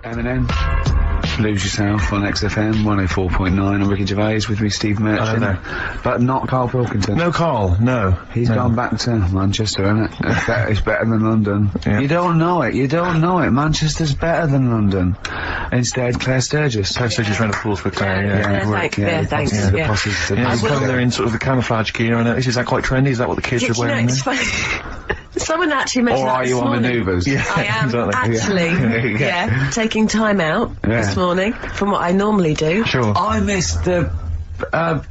Eminem, Lose Yourself on XFM 104.9. I'm Ricky Gervais, with me Steve Merchant. I don't know. But not Karl Pilkington. No Karl, no. He's gone back to Manchester, isn't it? It's better than London. Yeah. You don't know it, Manchester's better than London. Instead, Claire Sturgis. Claire Sturgis ran a pools for Claire, Thanks. He's coming there in sort of the camouflage gear, and is that quite trendy? Is that what the kids are wearing? It's funny. Someone actually mentioned that this morning. Or are you on manoeuvres? Yeah, I am actually, taking time out this morning from what I normally do. Sure. I missed the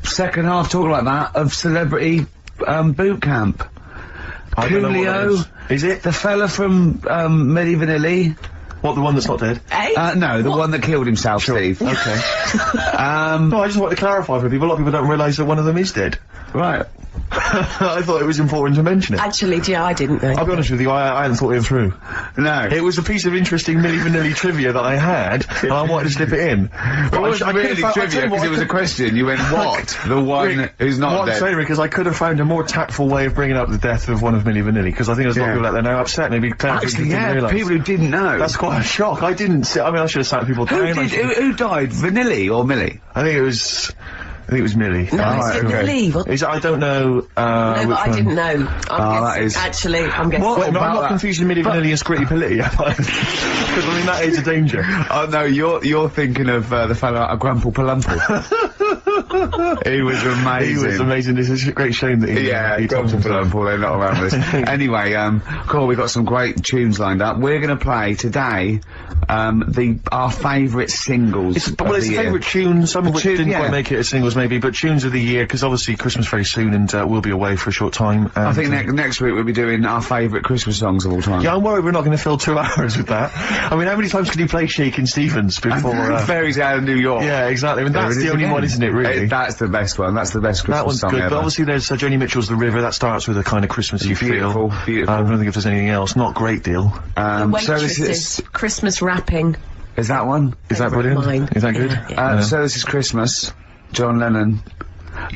second half, talk like that, of Celebrity Boot Camp. Coolio. Is it? The fella from Milli Vanilli. What, the one that's not dead? No, the one that killed himself, Steve. Okay. No, I just want to clarify for people. A lot of people don't realise that one of them is dead. Right. I thought it was important to mention it. Actually, I didn't know. I'll be honest with you, I hadn't thought it through. No. It was a piece of interesting Milli Vanilli trivia that I had, and I wanted to slip it in. But it wasn't really trivia, because it was a question. You went, what? The one who's not dead. What I'm saying, Rick, is I could have found a more tactful way of bringing up the death of one of Milli Vanilli, because I think there's a lot of people out there now upset, maybe Claire actually, people who didn't know. That's quite a shock. I didn't see, I mean, I should have sat people down. Who died? Vanilli or Milli? I think it was Milli. No, is it Milli? I don't know, no, but I didn't know. I'm guessing. I'm guessing. Wait, I'm not confusing Milli Vanilli and Squitty Pilly, because I mean, that is a danger. Oh no, you're thinking of the fellow out of Grumple Palumple. He was amazing. He was amazing. It's a great shame that he Grumple Palumple, they're not around this. Anyway, cool, we've got some great tunes lined up. We're gonna play today, our favourite singles it's favourite tunes, some of which didn't quite make it as singles maybe, but tunes of the year, because obviously Christmas very soon, and we'll be away for a short time. I think next week we'll be doing our favourite Christmas songs of all time. Yeah, I'm worried we're not going to fill 2 hours with that. I mean, how many times can you play Shakin' Stevens before... Fairies Out of New York. Yeah, exactly. I mean, that's the only one, isn't it, really? That's the best one. That's the best Christmas song good, ever. But obviously there's Joni Mitchell's The River. That starts with a kind of Christmassy feel. Beautiful. I don't think if there's anything else. Not a great deal. So this is Christmas rapping. Is that one? Is that brilliant? Mine. Is that good? Yeah. So this is Christmas. John Lennon.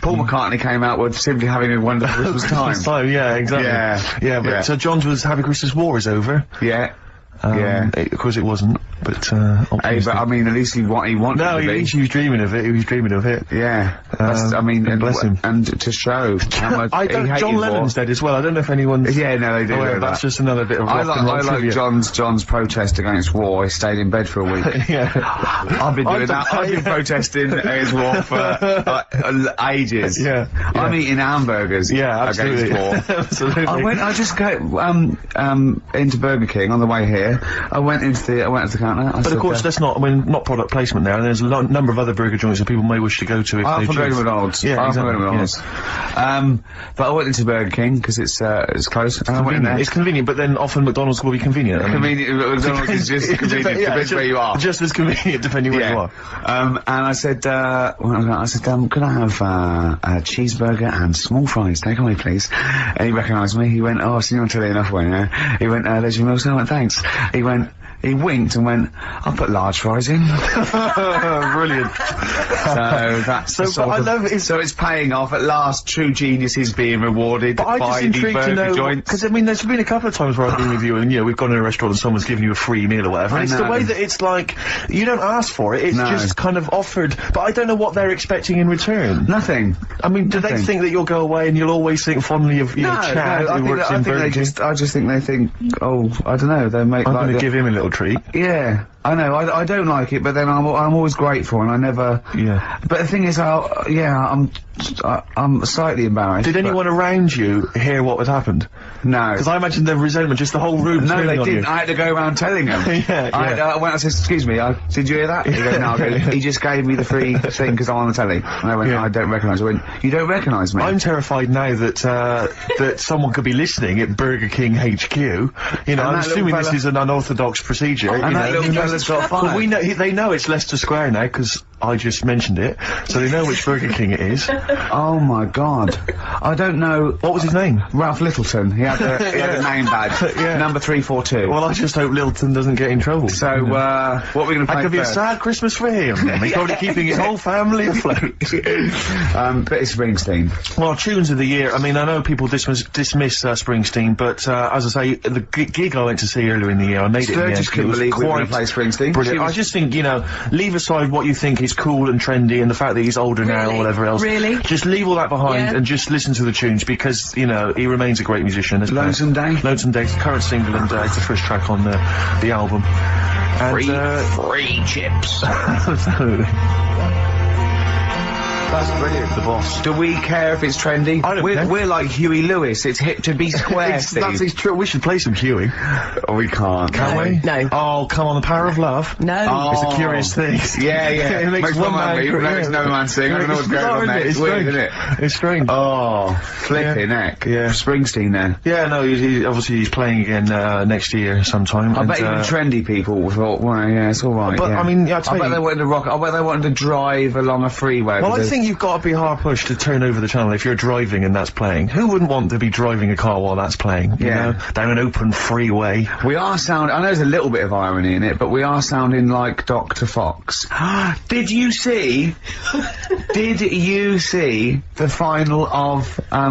Paul McCartney came out with Simply Having a Wonderful Christmas Time. Yeah, exactly. Yeah, but John's was Happy Christmas War is over. Yeah. Of course it wasn't, but I mean, at least he wanted no, to be. He was dreaming of it. He was dreaming of it. Yeah. I mean, and bless him. And to show how much John Lennon's dead as well. I don't know if anyone's... Yeah, no, they do. Oh, that's just another bit of rock and roll trivia. I like John's protest against war. He stayed in bed for a week. Yeah. I've been doing that. I've been protesting against war for ages. Yeah. I'm eating hamburgers. Yeah, absolutely. Against war. Absolutely. I just go into Burger King on the way here. I went to the counter. But of course, that's not. I mean, not product placement there. And there's a number of other burger joints that people may wish to go to if they choose. McDonald's. Yeah, exactly. McDonald's. But I went into Burger King because it's close. And I went in there. It's convenient, but then often McDonald's will be convenient. McDonald's is just convenient. Depends where you are. Just as convenient depending where you are. And I said, could I have a cheeseburger and small fries? Take away, please. And he recognised me. He went, oh, I've seen you on telly enough, won't you? He went, there's your meal. So I went, thanks. He winked and went, I'll put large fries in. Brilliant. So that's so it's paying off at last. True genius is being rewarded by the burger joints. Because I mean, there's been a couple of times where I've been with you and we've gone to a restaurant and someone's given you a free meal or whatever. And it's the way that it's like, you don't ask for it, it's just kind of offered, but I don't know what they're expecting in return. Nothing. I mean, do they think that you'll go away and you'll always think fondly of Chad who works in Burger King? I just think they think, oh, I don't know, they make I'm gonna give him a little treat. Yeah, I know. I don't like it, but then I'm always grateful, and I never. Yeah. But the thing is, I'm slightly embarrassed. Did anyone around you hear what had happened? No. Because I imagine the resentment, just the whole room. No, they didn't. I had to go around telling them. I said, excuse me, did you hear that? He goes, no. He just gave me the free thing because I'm on the telly. And I went, I don't recognise. I went, you don't recognise me? I'm terrified now that that someone could be listening at Burger King HQ. You know, I'm assuming this is an unorthodox procedure. And that little fella's got fired. But they know it's Leicester Square now because I just mentioned it, so they know which Burger King it is. Oh my God. I don't know. What was his name? Ralph Littleton. He had a, he had a name badge. Number 342. Well, I just hope Littleton doesn't get in trouble. So, what are we going to play That could be a first? sad Christmas for him. He's probably keeping his whole family afloat. But it's Springsteen. Well, tunes of the year. I mean, I know people dismiss Springsteen, but as I say, the gig I went to see earlier in the year, I made it in the end. Just couldn't believe we were going to play Springsteen. Brilliant. I just think, you know, leave aside what you think is cool and trendy and the fact that he's older now or whatever else. Really? Just leave all that behind and just listen to the tunes because, you know, he remains a great musician. Lonesome Day? Lonesome Day, current single, and it's the first track on the album. And, free chips. Absolutely. That's brilliant. The boss. Do we care if it's trendy? I don't care. We're like Huey Lewis. It's hip to be square, Steve. That's true. We should play some Huey. Oh, we can't. Can we? No. Oh, come on, the power of love. No. Oh. It's a curious thing. Yeah, yeah. It makes one man weep, makes no man sing. I don't know what's going on there. It's weird, isn't it? It's strange. Oh, flipping heck. Yeah. Springsteen then. Yeah, no, obviously he's playing again next year sometime. I bet even trendy people thought, well, yeah, it's all right. But yeah. I mean, yeah, I bet they wanted to rock. I bet they wanted to drive along a freeway. Well, I think you've got to be hard pushed to turn over the channel if you're driving and that's playing. Who wouldn't want to be driving a car while that's playing? You know, down an open freeway. We are I know there's a little bit of irony in it, but we are sounding like Dr. Fox. Did you see the final of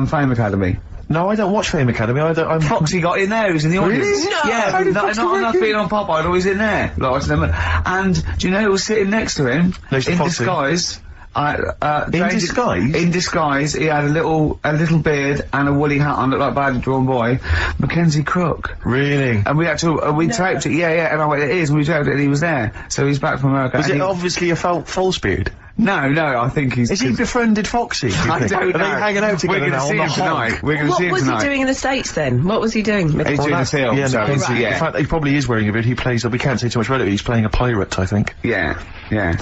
Fame Academy? No, I don't watch Fame Academy. Foxy got in there. He was in the audience. Really? No. Yeah, How did not Foxy enough work being on Pop Idol. He's in there. And do you know who was sitting next to him? Next to in Foxy. disguise. In disguise? In disguise, he had a little beard and a woolly hat on, looked like a badly drawn boy. Mackenzie Crook. Really? And we had to, we taped it, and I went, it is, and we taped it, and he was there. So he's back from America. Was it obviously a false beard? No, I think he's... Is he befriended Foxy? I don't know. Are they hanging out together We're now going to see him tonight. We're going to see him What was tonight. he doing in the States then? What was he doing? He's doing a film, Yeah, so, Mackenzie, yeah. In fact, he probably is wearing a beard. He plays, we can't say too much about it, he's playing a pirate, I think. Yeah.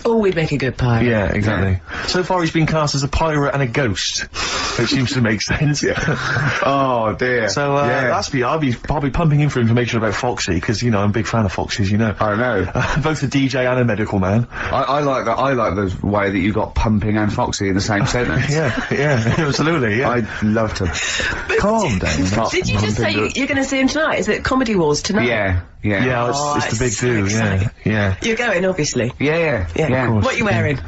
Oh, we'd make a good pirate. Yeah, exactly. So far he's been cast as a pirate and a ghost, which seems to make sense. Oh, dear. So, I'll be pumping in for information about Foxy, because, you know, I'm a big fan of Foxy's, you know. I know. Both a DJ and a medical man. I like that. I like the way that you got Pumping and Foxy in the same sentence. yeah, absolutely, yeah. I loved him. Calm down. Did you just say you're going to see him tonight? Is it Comedy Wars tonight? Yeah. Yeah, it's the big so do, exciting. yeah. You're going, obviously. Yeah. Of course. What are you wearing?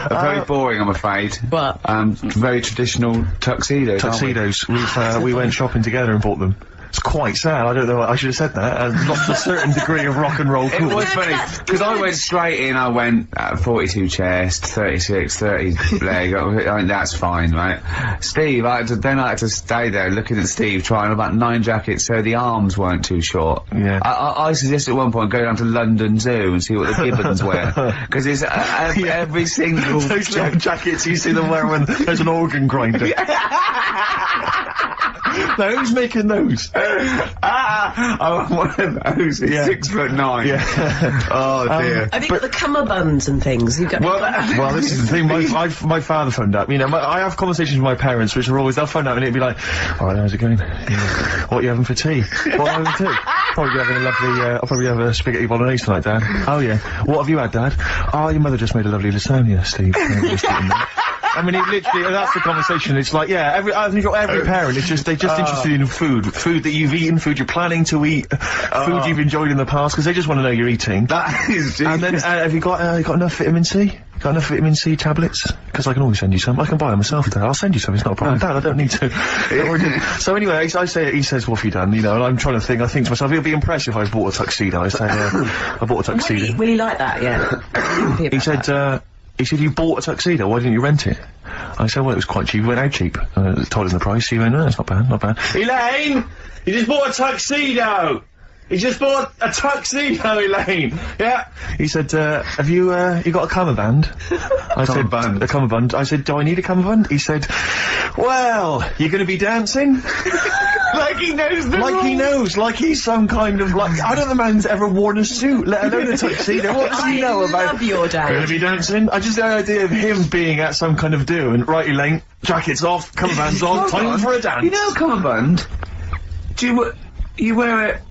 Very boring, I'm afraid. What? Very traditional tuxedos. Tuxedos. We went shopping together and bought them. It's quite sad. I don't know. I should have said that. Lost a certain degree of rock and roll cool. It was funny, because I went straight in, I went 42 chest, 36, 30 leg, I mean, that's fine, right? Steve, I had to stay there looking at Steve trying about 9 jackets so the arms weren't too short. Yeah. I suggested at one point go down to London Zoo and see what the gibbons wear. Because it's every single... Those little jackets you see them wear when there's an organ grinder. Now, who's making those? I want one of those. It's 6'9". Yeah. Oh dear. Have you got the cummerbunds and things? You've got Well, this is the thing. My father phoned up. You know, I have conversations with my parents, which are always they'll phone up and it'll be like, "All right, how's it going? Yeah. What are you having for tea? What are you having for tea? Probably having a lovely. I'll probably have a spaghetti bolognese tonight, Dad. Oh yeah. What have you had, Dad? Oh, your mother just made a lovely lasagna, Steve. I mean, it literally, that's the conversation. It's like, yeah, I think every parent is they're just interested in food that you've eaten, food you're planning to eat, food you've enjoyed in the past, because they just want to know you're eating. That is genius. And then, have you got enough vitamin C? Got enough vitamin C tablets? Because I can always send you some. I can buy them myself, Dad. I'll send you some. It's not a problem. Dad, I don't need to. So anyway, I say, he says, what have you done? You know, and I'm trying to think. I think to myself, he'll be impressed if I bought a tuxedo. I say, I bought a tuxedo. Will he like that? Yeah. He said, you bought a tuxedo, why didn't you rent it? I said, well, it was quite cheap. He went, how cheap? Told him the price. He went, no, it's not bad, not bad. Elaine! You just bought a tuxedo! He just bought a tuxedo, Elaine! Yeah. He said, have you got a cummerbund? I said, a cummerbund. I said, do I need a cummerbund? He said, well, you're gonna be dancing? Like he knows the Like he knows, like he's some kind of, like, I don't know the man's ever worn a suit, let alone a tuxedo. What does he know about... I love your dad. Gonna be dancing? I just the idea of him being at some kind of do, and right, Elaine, jackets off, cummerbunds on, time for a dance. You know cummerbund? You wear it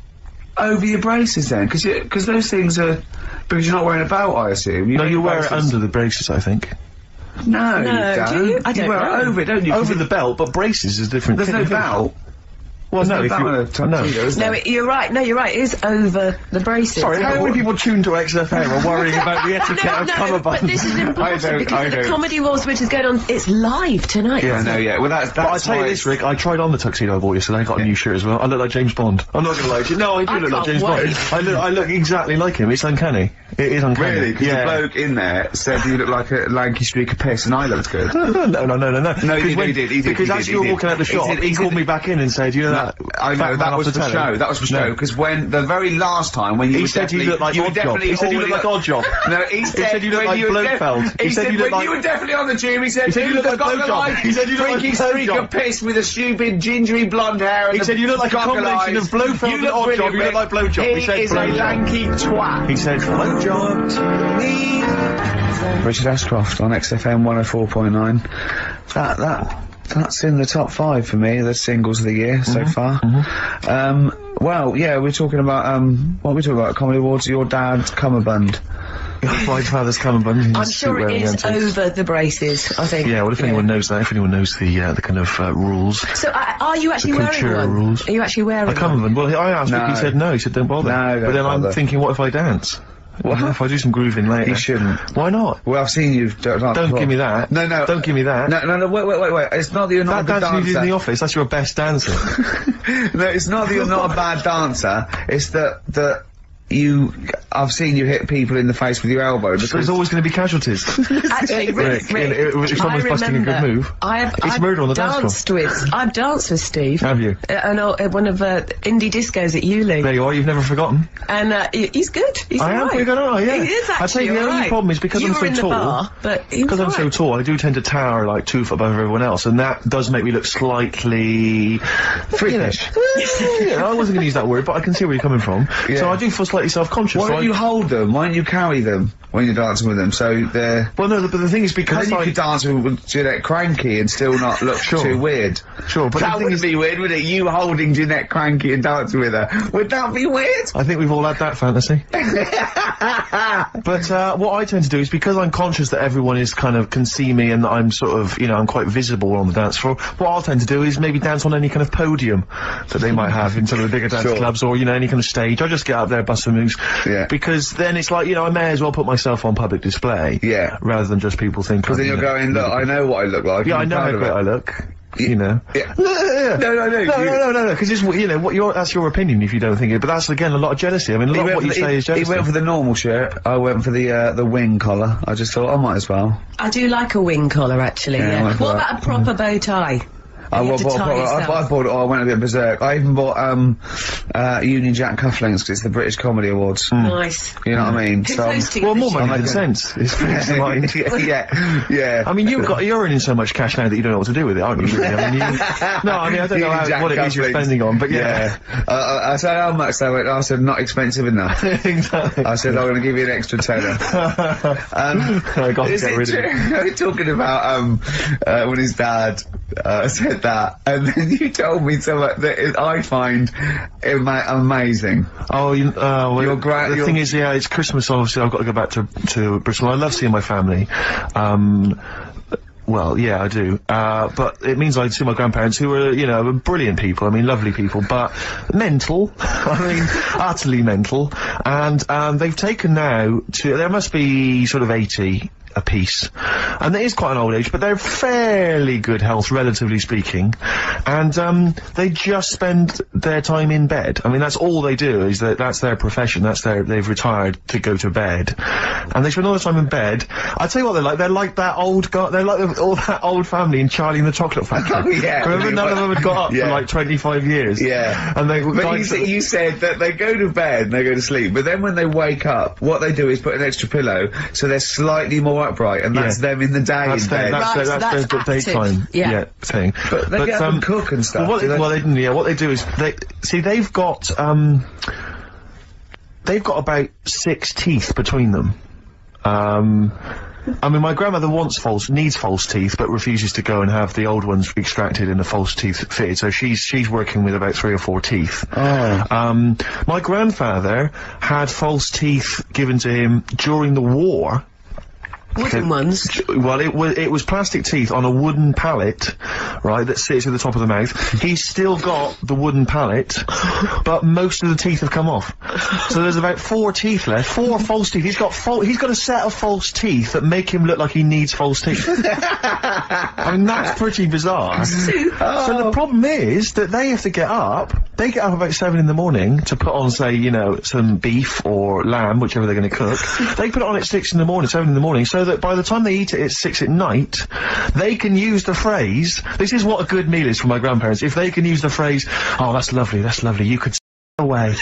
over your braces then? Because those things are... Because you're not wearing a belt, I assume. No, you wear it under the braces, I think. No, you don't. Do you? I don't wear know. it over it, don't you? Over the belt, but braces is different. There's no belt. Well, no, There's if no you... belt on a tuxedo, is there? You're right. No, you're right. It is over the braces. Sorry, how many people tuned to XFM are worrying about the etiquette of cummerbund? But this is important because the Comedy Awards, which is going on, it's live tonight. Yeah, no, yeah. Well, that's But I tell you this, Rick, I tried on the tuxedo I bought yesterday. I got a new shirt as well. I look like James Bond. I'm not gonna lie to you. No, I do look like James Bond. I look exactly like him. It's uncanny. It is uncanny. Really? Because the bloke in there said you look like a lanky streak of piss, and I looked good. No. No, he did. Because as you were walking out the shop, he called me back in and said, you know that... I know, that was for show. That was for show. Because when, the very last time, when you He said you looked like Oddjob. He said you looked like Oddjob. No, he said you looked like Blofeld. He said when you were definitely on the tube, he said you looked like Blowjob. He said you looked like freaky streak of piss with a stupid gingery blonde hair and he said you look like a combination of Blofeld and Oddjob. You look like Blowjob. He said is a lanky twat. He said Blowjob. Richard Ashcroft on XFM 104.9. That's in the top 5 for me, the singles of the year so far. Well, yeah, we're talking about, what are we talking about? Comedy Awards, your dad's cummerbund. My father's cummerbund. I'm sure it is over the braces, I think. Yeah, well, if anyone knows that, if anyone knows the kind of, rules. So, are you actually wearing one? Rules. Are you actually wearing a cummerbund? Well, I asked him, he said no, he said don't bother. No, but then I'm thinking, what if I dance? What if I do some grooving later? You shouldn't. Why not? Well, I've seen you Don't give me that. No. Don't give me that. No, wait. It's not that you're not a good dancer. That dance you did in the office, that's your best dancer. No, it's not that you're not a bad dancer. It's that I've seen you hit people in the face with your elbow. There's always going to be casualties. Actually, Rick, if someone's busting a good move, it's murder on the dance floor. I've danced with Steve. Have you? At one of indie discos at Uli. There you are, you've never forgotten. And he's good. He's I am pretty good, yeah. He is actually. I tell you, the only problem is because I'm so tall. Because I'm so tall, I do tend to tower like 2 foot above everyone else, and that does make me look slightly freakish. Yeah, I wasn't going to use that word, but I can see where you're coming from. Yeah. So I do feel slightly self-conscious. Why don't you hold them? Why don't you carry them when you're dancing with them? So they're... Well, no, but the thing is because then you could dance with Jeanette Cranky and still not look too weird. Sure, but that wouldn't be weird, would it? You holding Jeanette Cranky and dancing with her. Would that be weird? I think we've all had that fantasy. But what I tend to do is because I'm conscious that everyone can see me and that I'm sort of, I'm quite visible on the dance floor, what I'll tend to do is maybe dance on any kind of podium that they might have in some of the bigger dance clubs or, any kind of stage. I just get up there, bust some moves. Yeah. Because then it's like, I may as well put myself on public display. Yeah. Rather than just people thinking. Because then you're going, look, I know what I look like. Yeah, I know how great I look. Yeah. No, because it's, that's your opinion if you don't think it, but that's, again, a lot of jealousy. I mean, a lot of what you say is jealousy. He went for the normal shirt, I went for the wing collar. I just thought, I might as well. I do like a wing collar, actually, yeah. What about a proper bow tie? I bought it. I went a bit berserk. I even bought Union Jack cufflinks because it's the British Comedy Awards. Nice. You know what I mean? Well, more money than sense. Yeah. I mean, you're earning so much cash now that you don't know what to do with it, aren't you? Really? I don't know what it is you're spending on, but yeah. I said how much. I said not expensive enough. Exactly. I said I'm going to give you an extra tenner. I got to get rid of it. Talking about when his dad said that, and then you told me something that I find amazing. Oh, the thing is, it's Christmas, obviously I've got to go back to Bristol. I love seeing my family. Well, yeah, I do. But it means I see my grandparents who are, brilliant people. I mean, lovely people, but mental. I mean, utterly mental. And, they've taken now there must be sort of 80 a piece. And it is quite an old age, but they're fairly good health, relatively speaking. And, they just spend their time in bed. I mean, that's all they do, that's their profession, they've retired to go to bed. And they spend all their time in bed. I tell you what they're like that old guy, they're like all that old family in Charlie and the Chocolate Factory. Oh, yeah. Remember, none of them had got up for like 25 years. Yeah. And you said that they go to bed and they go to sleep, but then when they wake up, what they do is put an extra pillow, so they're slightly more upright, and that's them in the day in bed. That's their daytime thing. But they get up and cook and stuff. What they do is they've got about 6 teeth between them. I mean, my grandmother needs false teeth, but refuses to go and have the old ones extracted and the false teeth fitted, so she's working with about 3 or 4 teeth. Oh. My grandfather had false teeth given to him during the war. Wooden ones? Well, it was plastic teeth on a wooden pallet, right, that sits at the top of the mouth. He's still got the wooden pallet, but most of the teeth have come off. So there's about 4 teeth left, 4 false teeth. He's got a set of false teeth that make him look like he needs false teeth. I mean, that's pretty bizarre. So the problem is that they have to get up. They get up about 7 in the morning to put on, say, you know, some beef or lamb, whichever they're going to cook. They put it on at 6 in the morning, 7 in the morning, so that by the time they eat it at 6 at night, they can use the phrase, this is what a good meal is for my grandparents, if they can use the phrase, oh, that's lovely, you could away.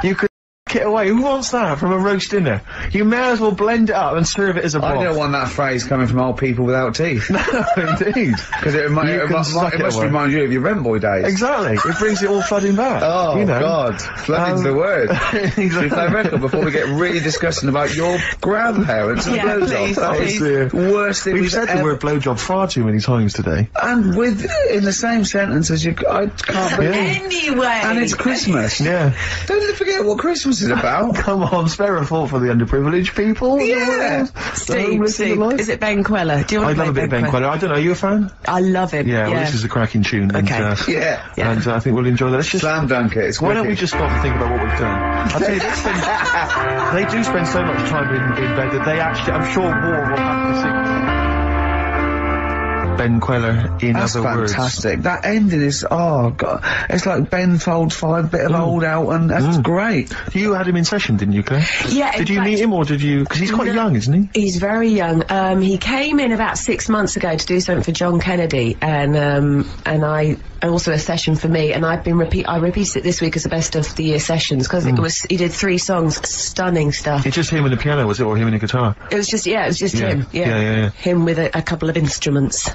You could it away. Who wants that from a roast dinner? You may as well blend it up and serve it as a broth. I don't want that phrase coming from old people without teeth. No, indeed. Because it must remind you of your rent boy days. Exactly. It brings it all flooding back. Oh, you know. God. Flooding's the word. Exactly. Should we play a record before we get really disgusting about your grandparents and blowjob? That was the worst thing we've said the word blowjob far too many times today. And in the same sentence as you, I can't believe. Anyway. And it's Christmas. Yeah. Don't forget what Christmas is about. Come on, spare a thought for the underprivileged people. Yeah. Steve, is it Ben Queller? Do you want to love a bit of Ben Queller. I don't know, are you a fan? I love him. Yeah, well, this is a cracking tune. Okay. And, and I think we'll enjoy that. Let's just slam dunk it. Why don't we just stop and think about what we've done? I'll tell you, they do spend so much time in bed that they actually, I'm sure war will have to sing. Ben Queller, in other words. That's fantastic. That ending is, oh God, it's like Ben folds 5 bit of old out, and that's great. You had him in session, didn't you, Claire? Yeah. Did you meet him, or did you? Because he's quite young, isn't he? He's very young. He came in about 6 months ago to do something for John Kennedy, and also a session for me, and I repeated it this week as the best of the year sessions because he did 3 songs, stunning stuff. It's just him and the piano, was it, or him and the guitar? It was just him. Yeah. Him with a couple of instruments.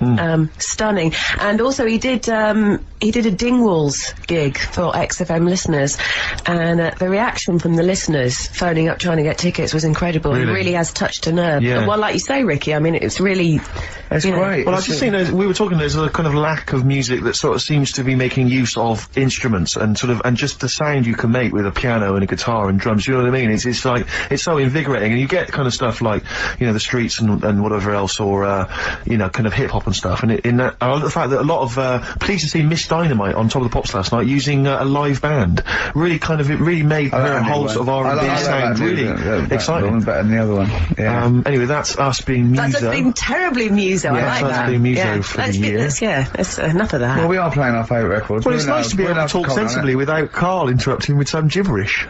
Stunning. And also he did a Dingwalls gig for XFM listeners, and the reaction from the listeners phoning up trying to get tickets was incredible. Really? It really has touched a nerve. Yeah. Well, like you say, Ricky, I mean, it's really... It's great. Well, I've just seen, we were talking, there's a kind of lack of music that sort of seems to be making use of instruments and and just the sound you can make with a piano and a guitar and drums, you know what I mean? It's like, it's so invigorating, and you get kind of stuff like, you know, the Streets and whatever else, or, you know, kind of hip-hop and stuff, and in that, I love the fact that a lot of, pleased to see Miss Dynamite on Top of the Pops last night using a live band. Really kind of, it really made her whole sort of R&B sound really exciting. Better than the other one. Yeah. Anyway, that's us being Muso. That's us being terribly Muso, I like that. Muso for the year. That's enough of that. Well, we are playing our favourite records. Well, it's nice to be able to talk sensibly without Karl interrupting with some gibberish.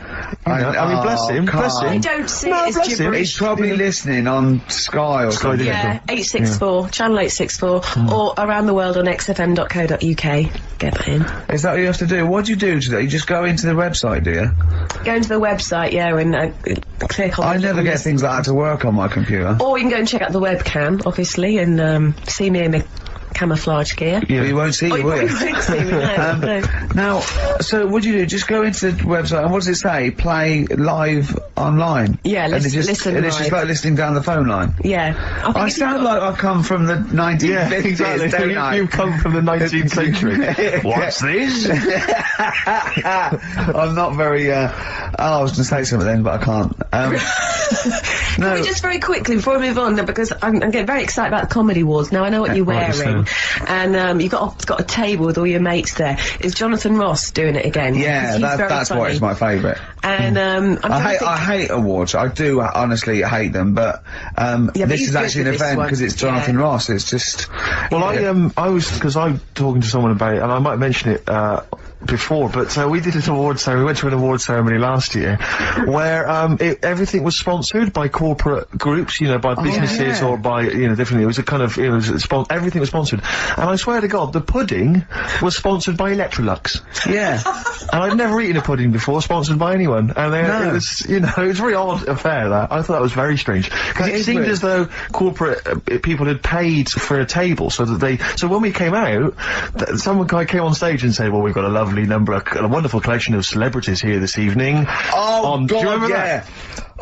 I mean, bless him, bless him. I don't see it as gibberish. He's probably listening on Sky or something. Yeah, 864, channel 864, or around the world on xfm.co.uk. Get that in. Is that what you have to do? What do you do today? You just go into the website, do you? Go into the website, yeah, and click on... I never get things like that to work on my computer. Or you can go and check out the webcam, obviously, and see me in my camouflage gear. Yeah, you won't see you, will you? You won't see me, no. Now, so what do you do? Just go into the website, and what does it say? Play live online? Yeah, listen live. And it's just like listening down the phone line? Yeah. I sound like I come from the 1950s, yeah, exactly. don't I? You come from the 19th century. What's this? I'm not very, I was going to say something then, but I can't. No. Can we just very quickly, before we move on, because I'm getting very excited about the Comedy Awards. Now, I know what you're wearing, and you've got a table with all your mates there. Is Jonathan Ross doing it again? Yeah, that's why it's my favourite. And I hate awards. I do honestly hate them, but this is actually an event because it's Jonathan Ross. It's just... Well, I was, because I'm talking to someone about it, and I might mention it before, but we did an award ceremony. We went to an award ceremony last year where everything was sponsored by corporate groups, you know, by businesses or by, you know, different. It was a kind of, you know, everything was sponsored. And I swear to God, the pudding was sponsored by Electrolux. Yeah. And I'd never eaten a pudding before sponsored by anyone. And it was, you know, it was a very odd affair, that. I thought that was very strange. Because it seemed as though corporate people had paid for a table so that so when we came out, some guy came on stage and said, well, we've got a wonderful collection of celebrities here this evening. Oh, God, yeah.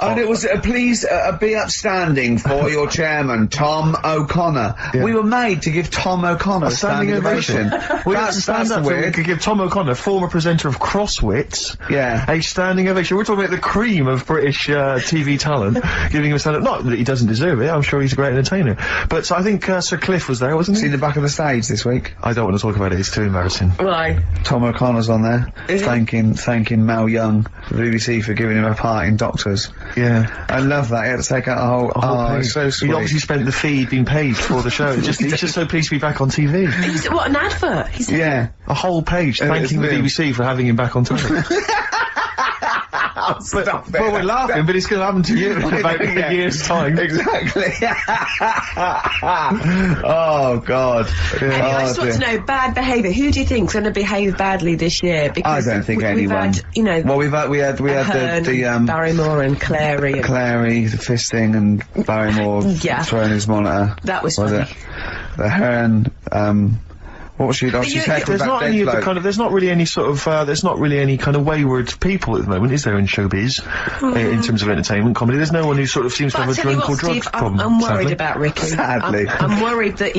And it was, please be upstanding for your chairman, Tom O'Connor. Yeah. We were made to give Tom O'Onnor a standing ovation. That's weird. We could give Tom O'Connor, former presenter of Crosswits, a standing ovation. We're talking about the cream of British TV talent, giving him a standing. Not that he doesn't deserve it. I'm sure he's a great entertainer. But I think Sir Cliff was there, wasn't he? Seen the back of the stage this week? I don't want to talk about it. It's too embarrassing. Why? Tom O'Connor's on there, thanking Mel Young, the BBC, for giving him a part in Doctors. Yeah. I love that. He had to take out a whole page. It's so sweet. He obviously spent the fee being paid for the show. He's just so pleased to be back on TV. What, an advert? Yeah. A whole page thanking the BBC for having him back on TV. Stop it. Well, we're laughing, but it's going to happen to you in about a year's time. Exactly. Oh, God. Anyway, I just want to know, bad behaviour. Who do you think's going to behave badly this year? Because I don't think anyone. We've had, you know... Well, we had the Barrymore and Clary. Clary, the fisting, and Barrymore throwing his monitor. That was funny. The Hearn, what was she? Oh, she's head there's not any of the kind of. There's not really any sort of. There's not really any kind of wayward people at the moment, is there, in showbiz? In terms of entertainment comedy, there's no one who sort of seems to have a drink or drug problem. I'm worried about Ricky. Sadly, I'm worried that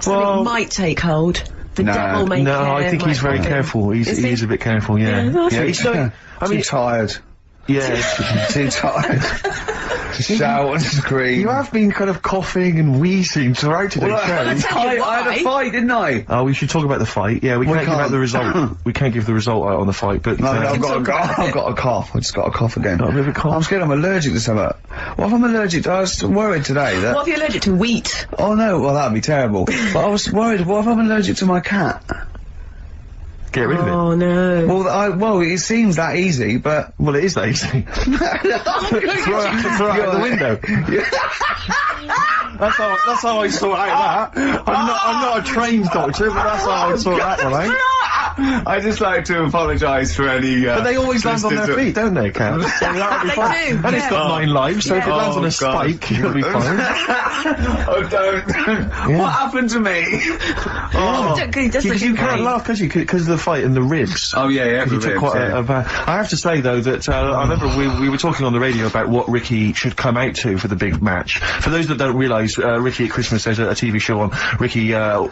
something might take hold. The devil may. No, I think he's very careful. He's a bit careful. Yeah. He's so. Too tired. Yeah, too tired. To shout and scream. You have been kind of coughing and wheezing throughout today's show. I had a fight, didn't I? Oh, we should talk about the fight. Yeah, we can't give out the result. We can't give the result out on the fight, but... No, I've got a cough. I just got a cough again. Got a bit of a cough? I'm scared I'm allergic to something. What if I'm allergic to... I was worried today that... What if you're allergic to wheat? Oh, no. Well, that'd be terrible. But I was worried, what if I'm allergic to my cat? Get rid of it. Oh, no. Well, it seems that easy, but... Well, it is that easy. throw it out the window. That's how I sort out that. I'm not a trained doctor, but that's how I sort that one out. I just like to apologise for any, But they always land on their feet, don't they, Cat? So that'll be fine. Do, and it's got 9 lives, so if it lands on a spike, it'll be fine. Oh, don't. What happened to me? Because you can't laugh, because of the fight in the ribs. Oh, yeah, you took quite a bad... I have to say, though, that I remember we were talking on the radio about what Ricky should come out to for the big match. For those that don't realise, Ricky at Christmas, there's a TV show on. Ricky, I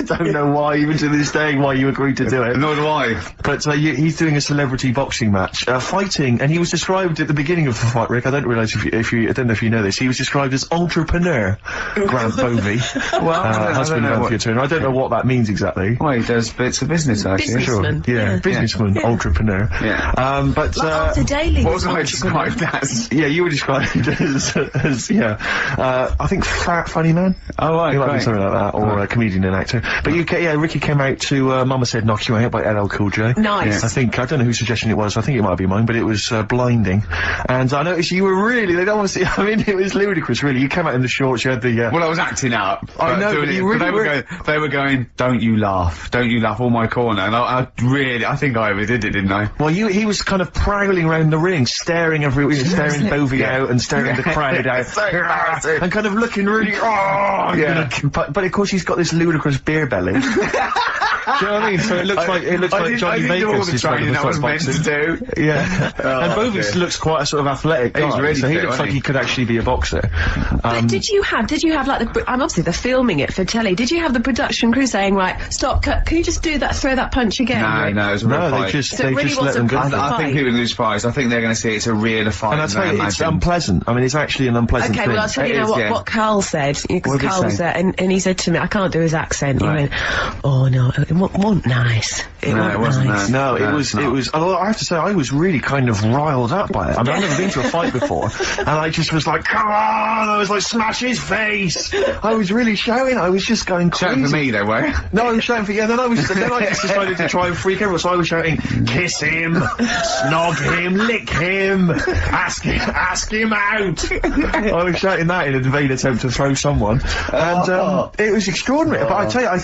don't know why, even to this day, why you agreed to do it. Nor do I. But he's doing a celebrity boxing match, fighting, and he was described at the beginning of the fight, Rick, I don't realise if you I don't know if you know this, he was described as entrepreneur, Grant Bovey. Well, husband of Alfie Turner. I don't know what that means exactly. Well, he does bits of business, actually. Businessman. Sure. Yeah, businessman, entrepreneur. Yeah. But, like After Daily. What was I described as? Yeah, you were described as I think fat, funny man. Oh, right, he might be something like that, or a comedian and actor. But Ricky came out to, Mama Said Knock You Out by LL Cool J. Nice. I don't know whose suggestion it was, I think it might be mine, but it was, blinding. And I noticed you were really, they don't want to see, I mean, it was ludicrous, really. You came out in the shorts, you had the, Well, I was acting up. I know, but you really they were going, don't you laugh, all my corner, and I think I overdid it, didn't I? Well, he was kind of prowling around the ring, staring staring Bovey out and staring the crowd out, and kind of looking really, but of course he's got this ludicrous beer belly. Do you know what I mean? So it looks like Johnny Vegas is training that was meant to do. Yeah. And Bovey looks quite a sort of athletic guy, so he looks like he could actually be a boxer. But did you have like obviously they're filming it for telly, did you have the production crew saying, right, stop, cut, can you just throw that punch again? No, it was a real fight. They just let them go. I think people are going to be surprised. I think they're going to see it's a real fight. And I tell you, it's unpleasant. I mean, it's actually an unpleasant thing. Okay, well, I'll tell you now what Karl said, because Karl was there, and he said to me, I can't do his accent. He went, oh no, it wasn't nice. It wasn't nice. No, it was, although I have to say, I was really kind of riled up by it. I mean, I've never been to a fight before, and I just was like, come on! I was like, smash his face! I was really shouting, I was just going crazy. Shouting for me, though, were you? No, I was shouting for, then I just decided to try and freak everyone, so I was shouting, kiss him, snog him, lick him, ask him out! I was shouting that in a vain attempt to throw someone, and, it was extraordinary, but I tell you, I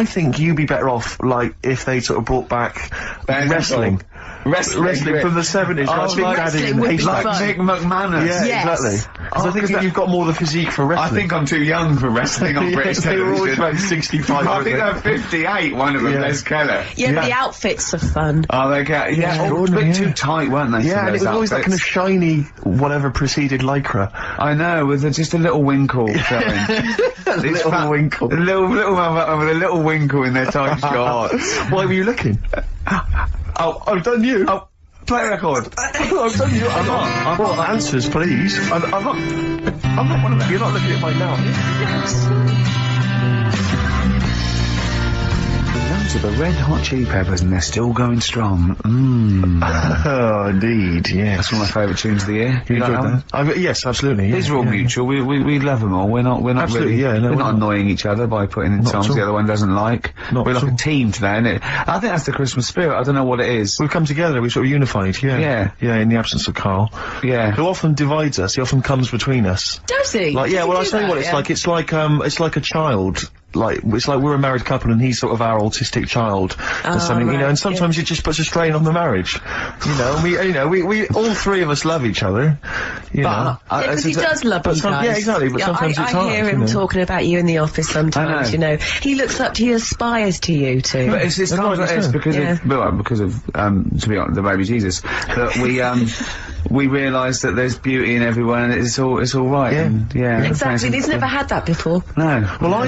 think you'd be better off, like, if they sort of brought back wrestling. Wrestling from the 70s. Oh, Big Daddy and wrestling Like Mick McManus. Yeah, Yes. exactly. Because I think you've got more the physique for I wrestling. think I'm too young for wrestling on British They were always television. about 65. I think they're 58, one of them, Yeah. Les Keller. Yeah, but the outfits are fun. Oh, they get, a bit too tight, weren't they? Yeah, and it was always that kind of shiny, whatever preceded lycra. I know, with just a little winkle showing. A little winkle. A little motherfucker with a little winkle in their tight shorts. Why were you looking? Oh, I've done you. Oh, play record. I've done you. I'm not. Well, answers, please. I'm not one of them. You're not looking at mine now. Loads of the Red Hot Chili Peppers, and they're still going strong. Oh, indeed, yes. That's one of my favourite tunes of the year. You like that one? Yes, absolutely. These are all mutual. We love them all. We're not Absolutely, really. no, we're we're not not. annoying each other by putting in Not songs at all. the other one doesn't like. Not We're at like a all. team today, isn't it? I think that's the Christmas spirit. I don't know what it is. We've come together, we're sort of unified, yeah. Yeah. Yeah, in the absence of Karl. Yeah. Who often divides us, he often comes between us. Does he? Like, yeah, Does he well, I'll do tell you that? what it's like. It's like a child. It's like we're a married couple and he's sort of our autistic child or something, you know, right, and sometimes it just puts a strain on the marriage. You know, we all three of us love each other, you know. Yeah, because he does love you guys. Yeah, exactly, but sometimes it's hard, I hear him you know. talking about you in the office sometimes, you know. He looks up to you, aspires to you too. But it's That's kind of right, it's yeah. because of to be honest, the baby Jesus that we realise that there's beauty in everyone and it's all right. Yeah. And, yeah. Exactly, he's never had that before. No. Well, I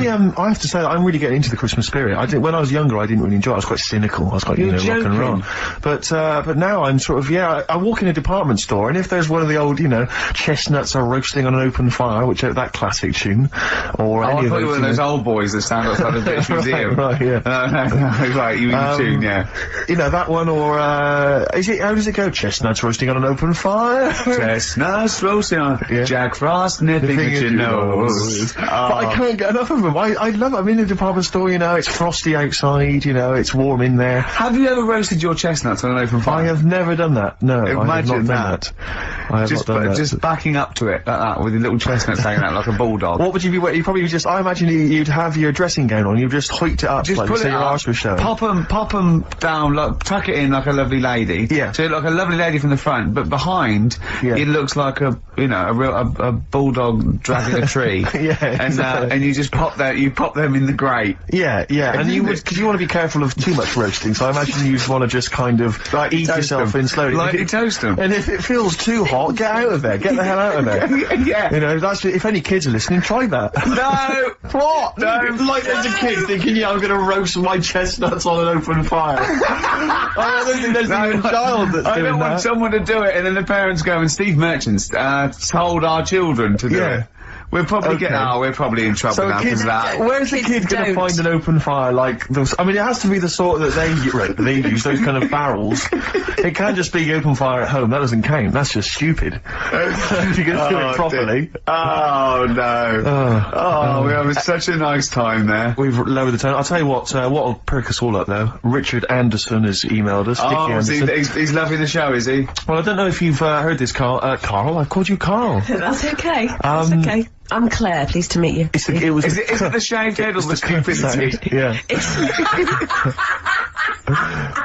have to say that I'm really getting into the Christmas spirit. When I was younger, I didn't really enjoy it. I was quite cynical. I was quite, You're rock and roll. joking. But now I'm sort of, I walk in a department store, and if there's one of the old, chestnuts are roasting on an open fire, which that classic tune, or I any of thought you those, were those old boys that stand outside the British Museum. right, yeah. Right, you mean the tune, yeah. You know, that one, or, how does it go? Chestnuts roasting on an open fire? Chestnuts roasting on Jack Frost nipping at your nose. But I can't get enough of them. I love it. I'm in a department store, it's frosty outside, it's warm in there. Have you ever roasted your chestnuts on an open fire? I have never done that. No, I have Imagine not done that. I have not done that. Just backing up to it like that with your little chestnuts hanging out like a bulldog. What would you be wearing? You probably just, I imagine you'd have your dressing gown on, you'd just hoik it up, Just like, put so it your up, arse was showing. pop them down, like, tuck it in like a lovely lady. Yeah. So you look like a lovely lady from the front, but behind, it looks like a bulldog dragging a tree. Yeah, And, exactly. and you just pop them in the grate. Yeah, and you would, because you want to be careful of too much roasting, so I imagine you'd want to just kind of ease toast yourself them. in slowly. Lightly toast them. And if it feels too hot, get out of there. Get the hell out of there. Yeah. If any kids are listening, try that. No! What? No. Like there's a kid thinking, I'm going to roast my chestnuts on an open fire. I don't think there's even a child that's I doing don't want that. someone to do it and then the parents go, and Steve Merchant's told our children to do it. We'll probably we're probably in trouble now because of that. Where's the kid going to don't. find an open fire like those? I mean, it has to be the sort that they use, those kind of barrels. It can't just be open fire at home. That doesn't count. That's just stupid. If you're going to do it properly. Oh no. We're having such a nice time there. We've lowered the tone. I'll tell you what'll perk us all up though. Richard Anderson has emailed us. Dickie Anderson. He's loving the show, is he? Well, I don't know if you've heard this, Carl. Carl? I've called you Carl. That's okay. That's okay. I'm Claire, pleased to meet you. Is it the shaved head or the stupidity? Yeah.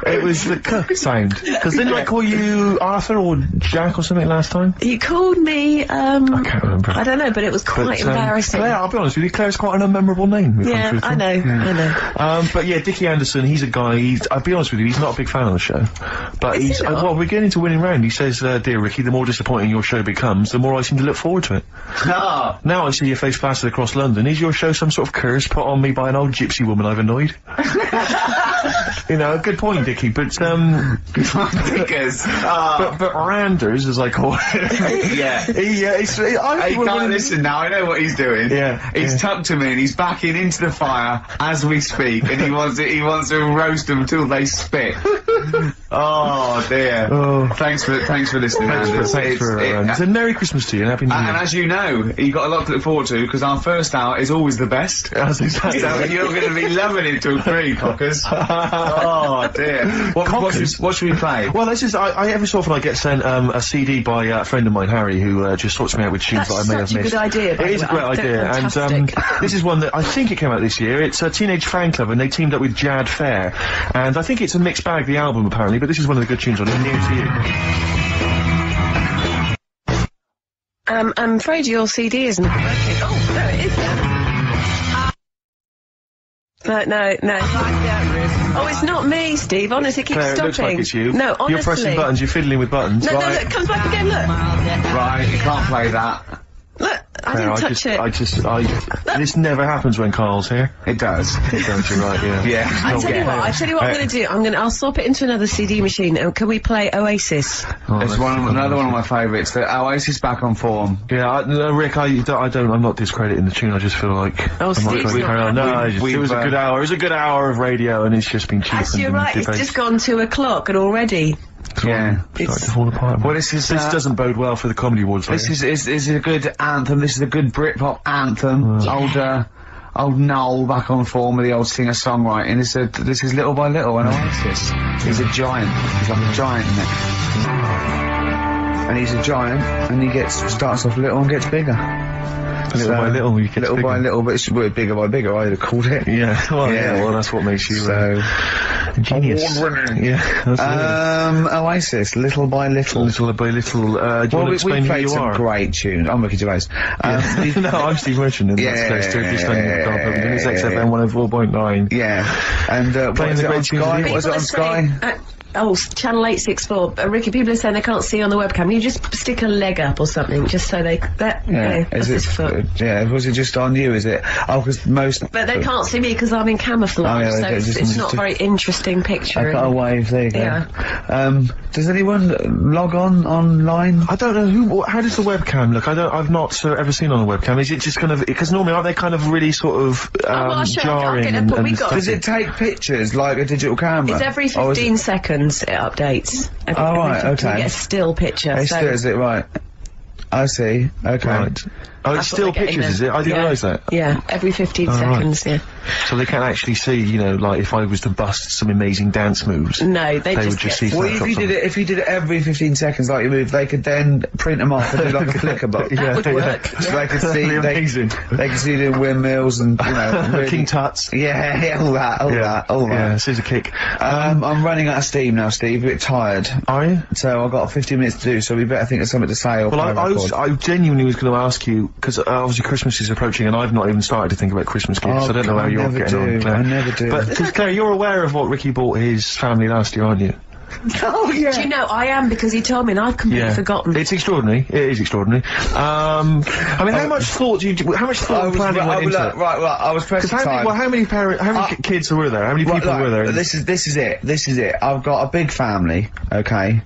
It was the k sound. Because didn't I call you Arthur or Jack or something last time? You called me, I can't remember. I don't know, but it was quite embarrassing. Claire, I'll be honest with you, Claire's quite an unmemorable name. Yeah, I know. But yeah, Dickie Anderson, he's a guy, I'll be honest with you, he's not a big fan of the show. But Is he's, he not? well, we're getting to winning round. He says, dear Ricky, the more disappointing your show becomes, the more I seem to look forward to it. Now I see your face plastered across London. Is your show some sort of curse put on me by an old gypsy woman I've annoyed? Good point, Dickie, but, Dickers. but Randers, as I call it. Yeah. He can't listen now, I know what he's doing. Yeah, He's yeah. tucked him in, he's backing into the fire as we speak, and he wants to roast them until they spit. Oh dear. Oh. Thanks for listening, Anders. It's a Merry Christmas to you and Happy New Year. And as you know, you've got a lot to look forward to, because our first hour is always the best. That's exactly. So you're going to be loving it till 3, cockers. Oh dear. What should we play? Well, this is, I every so often I get sent a CD by a friend of mine, Harry, who just sorts me out with tunes That's that I may have such a missed. good idea, by It the is a way. great I think idea, and fantastic. this is one that I think it came out this year. It's a Teenage Fan Club, and they teamed up with Jad Fair, and I think it's a mixed bag. The album album apparently, but this is one of the good tunes on it, New to You. I'm afraid your CD isn't working. Oh, there it is then. No. Oh, it's not me, Steve. Honestly, it keeps Claire, stopping. it looks like it's you. No, honestly. You're pressing buttons, you're fiddling with buttons. No, look, it comes back again, look. Right, you can't play that. Look, I didn't touch it. This never happens when Carl's here. It does. It does, you're right, yeah. Yeah. I tell you what I'm going to do. I'll swap it into another CD machine. And can we play Oasis? It's another one of my favourites. The Oasis back on form. Yeah, Rick, I'm not discrediting the tune. I just feel like Steve's not carry on. No, it was a good hour. It was a good hour of radio, and it's just been cheapened. You're right. It's just gone 2 o'clock, and already. Yeah, starting to fall apart. Well, this doesn't bode well for the Comedy Awards. This is a good anthem. This is a good Britpop anthem. Old Noel back on form with the old singer-songwriting. This is Little by Little and Oasis. He's a giant. He's like a giant, isn't it? And he's a giant, and he starts off little and gets bigger. Little by little, you get little bigger. by little, but it's bigger by bigger. I'd have called it. Yeah, well, that's what makes you genius. Award-winning. Yeah. Oasis, Little by Little. Little by Little. Do you want to explain who you are? Great tunes. I'm Ricky Gervais. No, I'm Steve Merchant, and that's Turkish Standing It's XFM 104.9. Yeah. And playing the great Sky. What was it on Sky? Channel 864. Ricky, people are saying they can't see on the webcam. You just stick a leg up or something, just so they... Is it? Yeah, was it just on you, is it? Oh, because most... But they can't see me because I'm in camouflage, so it's not a very interesting picture. I got a wave, there you go. Yeah. Does anyone log online? I don't know how does the webcam look? I've not ever seen on the webcam. Is it just kind of, because normally aren't they kind of really sort of, jarring and Does it take pictures like a digital camera? It's every 15 seconds. It updates. Right, okay. You get a still picture. Is it right? I see. Okay. Right. Oh, it's still pictures, is it? I didn't realise that. Yeah, every 15 seconds, yeah. So they can't actually see, like if I was to bust some amazing dance moves. No, they would just see. Well, if you did it every 15 seconds like you move, they could then print them off and do like a flicker book. That would work. So they could see, they could see doing windmills and, really, King Tuts. Yeah, all that. Yeah, scissor kick. I'm running out of steam now, Steve, a bit tired. Are you? So I've got 15 minutes to do, so we better think of something to say or I genuinely was going to ask you, because obviously Christmas is approaching and I've not even started to think about Christmas gifts. I don't know how you're getting on, Claire. I never do. But, Claire, you're aware of what Ricky bought his family last year, aren't you? Oh, yeah. Do you know, I am, because he told me and I've completely forgotten. It's extraordinary. It is extraordinary. I mean, how much thought and planning went into it? Right, I was pressed for time. How many kids were there? How many people were there? This is it. I've got a big family, okay?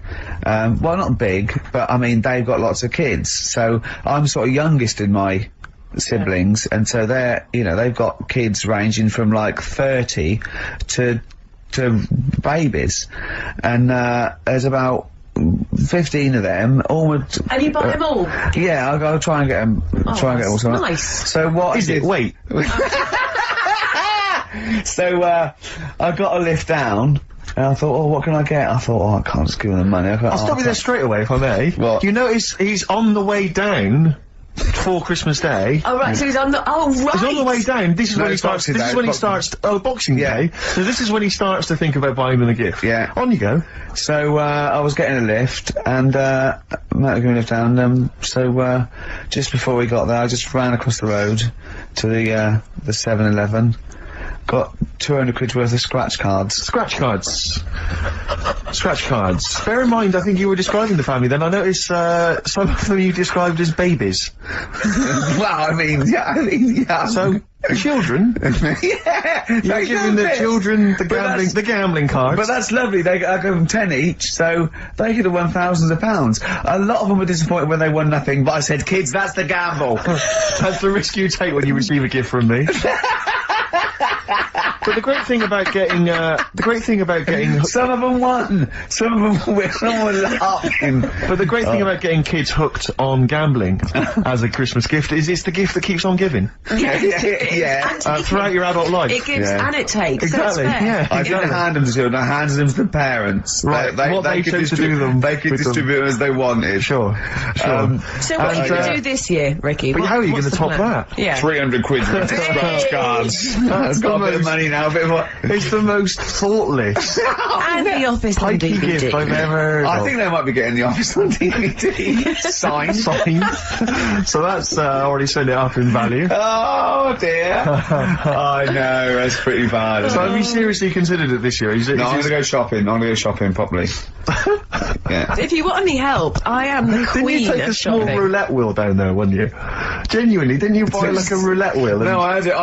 Well, not big, but I mean, they've got lots of kids, so I'm sort of youngest in my siblings, and so they've got kids ranging from like 30 to babies, and there's about 15 of them. And you buy them all? Yeah, I'll try and get them. Try and get them all. Nice. So what is it? Wait. So I got a lift down. And I thought, what can I get? I thought, I can't just give them the money. I'll stop you there straight away, if I may. What? You notice he's on the way down for Christmas Day. Oh, right, so he's on the... Oh, right! He's on the way down. This is when he starts... Boxing Day. So this is when he starts to think about buying them a gift. Yeah. On you go. So, I was getting a lift, and, Matt was going to lift down, so, just before we got there, I just ran across the road to the 7-Eleven. Got 200 quid worth of scratch cards. Scratch cards. Bear in mind, I think you were describing the family then. I noticed, some of them you described as babies. Well, I mean, yeah. So, children? Yeah! You're giving the children the gambling cards. But that's lovely. I give them 10 each, so they could have won thousands of pounds. A lot of them were disappointed when they won nothing, but I said, kids, that's the gamble. That's the risk you take when you receive a gift from me. But the great thing about getting, some of them won, some of them were laughing. But the great thing about getting kids hooked on gambling as a Christmas gift is it's the gift that keeps on giving. Yeah. Throughout your adult life. It gives and it takes. Exactly. Yeah. I didn't hand them to children. I handed them to the parents. Right. They could distribute them. They could distribute them as they wanted. Sure. So what are you going to do this year, Ricky? But how are you going to top that? Yeah. 300 quid worth of scratch cards. I've got a bit of money now. now, a bit more. It's the most thoughtless, and The Office on pikey DVD. gift I've ever heard I of. think they might be getting The Office on DVD. Signed. So that's already sent it up in value. Oh dear. I know, that's pretty bad. So have you seriously considered it this year? No, I'm gonna go shopping. I'm gonna go shopping properly. Yeah. If you want any help, I am the Didn't queen you take of a small shopping. roulette wheel down there one year? Genuinely, didn't you buy like a roulette wheel? No, I had it.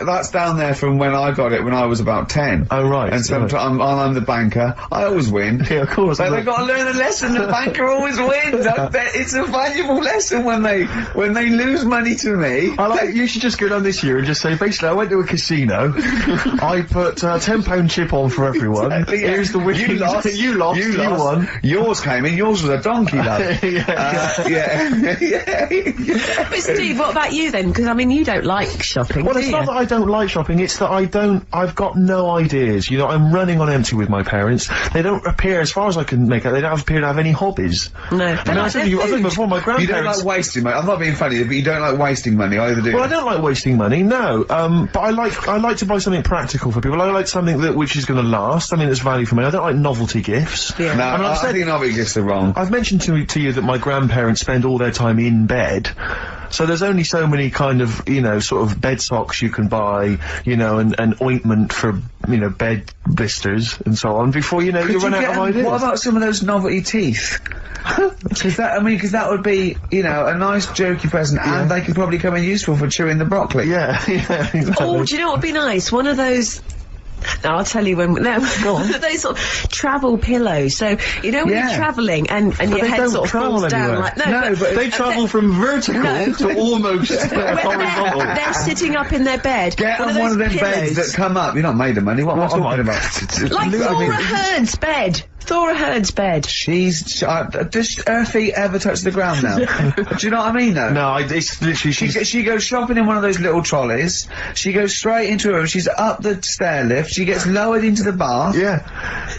That's down there from when I got it when I was about 10. Oh, right. And sometimes I'm the banker. I always win. Yeah, of course. But they've got to learn a lesson. The banker always wins. It's a valuable lesson when they lose money to me. You should just go down this year and just say, basically, I went to a casino. I put a £10 chip on for everyone. Exactly, yeah. Here's the winnings. You lost. You won. Yours came in. Yours was a donkey, love. But Steve, what about you then? Because I mean, you don't like shopping. Well, do it's you? not that I don't like shopping, it's that I've got no ideas. You know, I'm running on empty with my parents. They don't appear, as far as I can make out, they don't appear to have any hobbies. No. I mean, I said to you, I think before, my grandparents... You don't like wasting money. I'm not being funny, but you don't like wasting money either, do you? Well, I don't like wasting money, no. But I like to buy something practical for people. I like something which is going to last, something that's value for money. I don't like novelty gifts. Yeah. No, I mean, I think novelty gifts are wrong. I've mentioned to you that my grandparents spend all their time in bed. So there's only so many kind of, you know, sort of bed socks you can buy, you know, and ointment for, you know, bed blisters and so on before, you know, you run out of ideas. What about some of those novelty teeth? Because that would be, you know, a nice jokey present, and they could probably come in useful for chewing the broccoli. Yeah, exactly. Oh, do you know what would be nice? One of those... No, I'll tell you when. No, those sort of travel pillows. So you know when you're travelling and your head sort of falls down like but they travel from vertical to almost horizontal. They're sitting up in their bed. Get on one of them beds that come up. You're not made of money. What am I talking about? Like Thora Heard's bed. Thora Heard's bed. Does her feet ever touch the ground now? Do you know what I mean, though? No, it's literally she goes shopping in one of those little trolleys. She goes straight into her room. She's up the stair lift. She gets lowered into the bath. Yeah,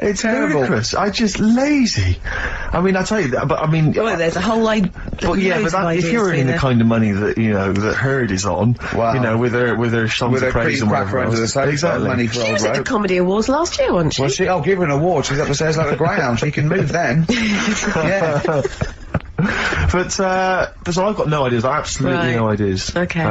it's terrible. Ludicrous. I just lazy. I mean, I tell you that, but I mean, well, there's a whole idea. But yeah, but if you're earning the kind of money that you know that Heard is on, you know, with her songs of praise and whatever else, exactly. Money for she was at the Comedy Awards last year, wasn't she? Well, I'll give her an award. She's up the stairs like a greyhound. She can move then. Yeah. But so I've got no ideas. Absolutely no ideas. Okay.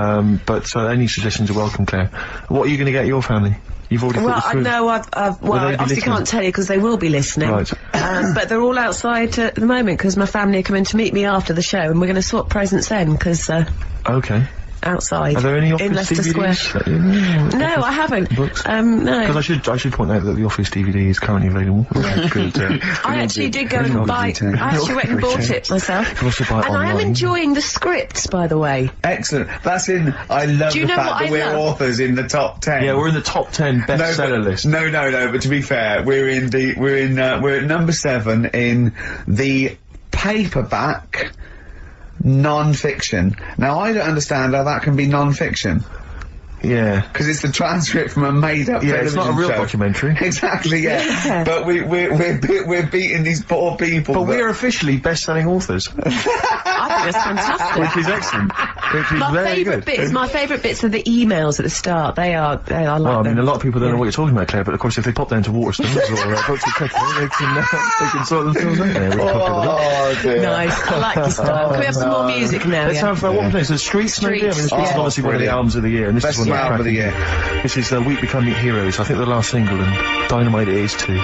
But any suggestions are welcome, Claire. What are you going to get your family? You've already well, thought this through. I obviously can't tell you because they will be listening. Right. But they're all outside at the moment because my family are coming to meet me after the show, and we're going to swap presents then because. Okay. Outside. Are there any Office in Leicester DVDs? Square? No, I haven't. Books? No. Because I should point out that the Office DVD is currently available. I actually did go and buy. I actually went and bought it myself. And I am enjoying the scripts, by the way. Excellent. That's in. I love the fact that we're authors in the top 10. Yeah, we're in the top 10 bestseller list. No. But to be fair, we're at number 7 in the paperback. Non-fiction. Now, I don't understand how that can be non-fiction. Yeah. Because it's the transcript from a made-up television show. It's not a real documentary. Exactly, yeah. But we're beating these poor people. But we're officially best-selling authors. I think that's fantastic. Which is excellent. Which is very good. My favourite bits are the emails at the start. I like them. I mean, a lot of people don't know what you're talking about, Claire, but of course if they pop down to Waterstones or Books of Petrol, they can sort themselves out there. Oh, dear. Nice. I like your style. Can we have some more music now? Let's have, what place? The Streets, maybe? I mean, this is obviously one of the albums of the year, and this is one album of the year. This is Week Becoming Heroes, I think the last single, and Dynamite it is too.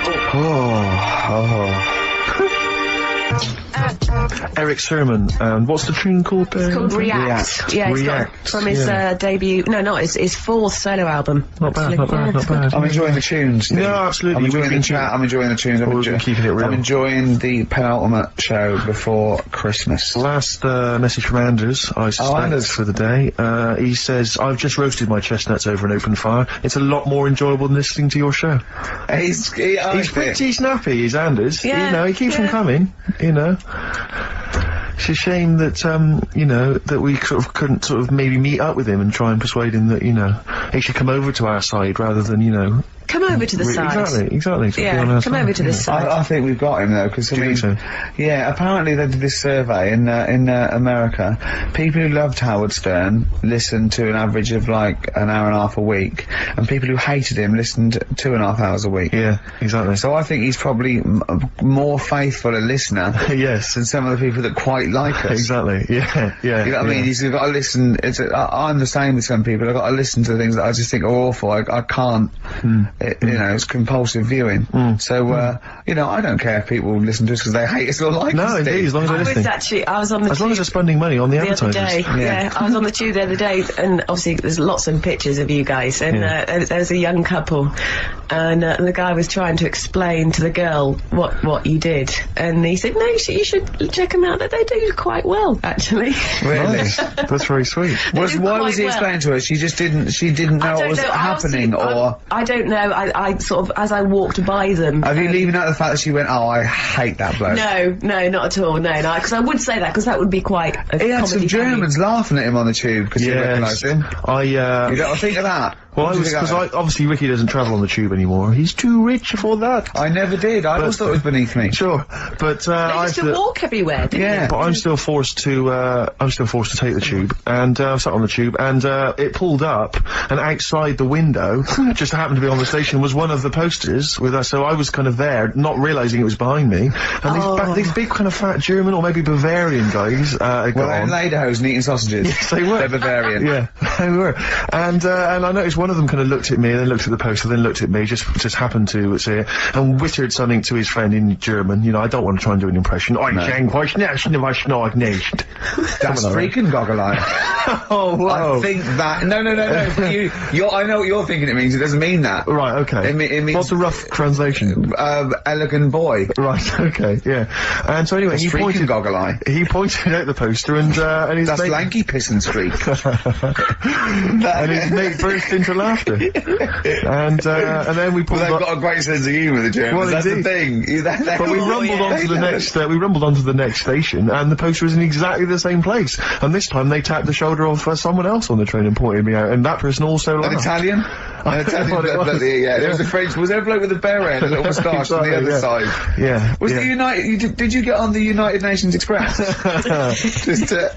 Eric Sermon, and what's the tune called? It's called React. Yeah, React. From his debut. No, his fourth solo album. Not bad. I'm enjoying the tunes. No, absolutely. I'm enjoying the chat. I'm enjoying the tunes. We're keeping it real. I'm enjoying the penultimate show before Christmas. Last message from Anders, I suspect, for the day. He says, I've just roasted my chestnuts over an open fire. It's a lot more enjoyable than listening to your show. He's pretty snappy, is Anders. Yeah. You know, he keeps them coming, you know. It's a shame that, you know, that we couldn't sort of maybe meet up with him and try and persuade him that, you know, he should come over to our side rather than, you know, come over to the side. Exactly. Yeah, come over to this side. I think we've got him though, because Do you think so? yeah, apparently they did this survey in America. People who loved Howard Stern listened to an average of like an hour and a half a week, and people who hated him listened 2.5 hours a week. Yeah, exactly. So I think he's probably more faithful a listener yes, than some of the people that quite like us. Exactly. Yeah. You know what I mean? He's got to listen. I'm the same with some people. I've got to listen to things that I just think are awful. I can't. You know, it's compulsive viewing. So you know, I don't care if people listen to us because they hate us or like us. No, indeed, as long as they're listening. I was on the as long as they're spending money on the other day. advertisers. Yeah, I was on the tube the other day, and obviously there's lots of pictures of you guys, and there was a young couple, and the guy was trying to explain to the girl what you did, and he said, no, you should check them out, that they do quite well, actually. Really? Nice. That's very sweet. Why was he explaining to her? She didn't know what was happening, or I don't know. I sort of, as I walked by them. Have you leaving out the fact that she went, oh, I hate that bloke? No, not at all. No, because I would say that, because that would be quite a he had some Germans laughing at him on the tube because he recognised him. You don't think of that? Well, because obviously Ricky doesn't travel on the tube anymore. He's too rich for that. I never did. I always thought it was beneath me. Sure, but I used to walk everywhere. Didn't you? But I'm still forced to take the tube, and I sat on the tube, and it pulled up, and outside the window, just happened to be on the station, was one of the posters with us. So I was kind of there, not realising it was behind me, and these big kind of fat German or maybe Bavarian guys. Well, they're in lederhosen eating sausages. Yes, they were. They're Bavarian. Yeah, they were. And I noticed one of them kind of looked at me, then looked at the poster, then looked at me, just happened to say it, and whispered something to his friend in German. You know, I don't want to try and do an impression. That's freaking goggle-eye. Oh, wow. I think that... No. But I know what you're thinking it means. It doesn't mean that. Right, okay. It means... What's the rough translation? Elegant boy. Right, okay, yeah. And so anyway, he pointed goggle-eye. He pointed out the poster, and his That's mate... lanky piss and streak. And his mate burst into laughter. And then we pulled they've got a great sense of humour, the Germans. Well, that's the thing. But we rumbled onto the next. We rumbled onto the next station, and the poster was in exactly the same place. And this time they tapped the shoulder of someone else on the train and pointed me out, and that person also laughed. An Italian? An Italian. There was a French. Was there a bloke with a beret and a little moustache on the other side? Yeah. Was the United? Did you get on the United Nations Express? Just to.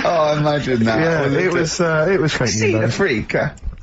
Oh, imagine that. Yeah, it was fake. See the freak.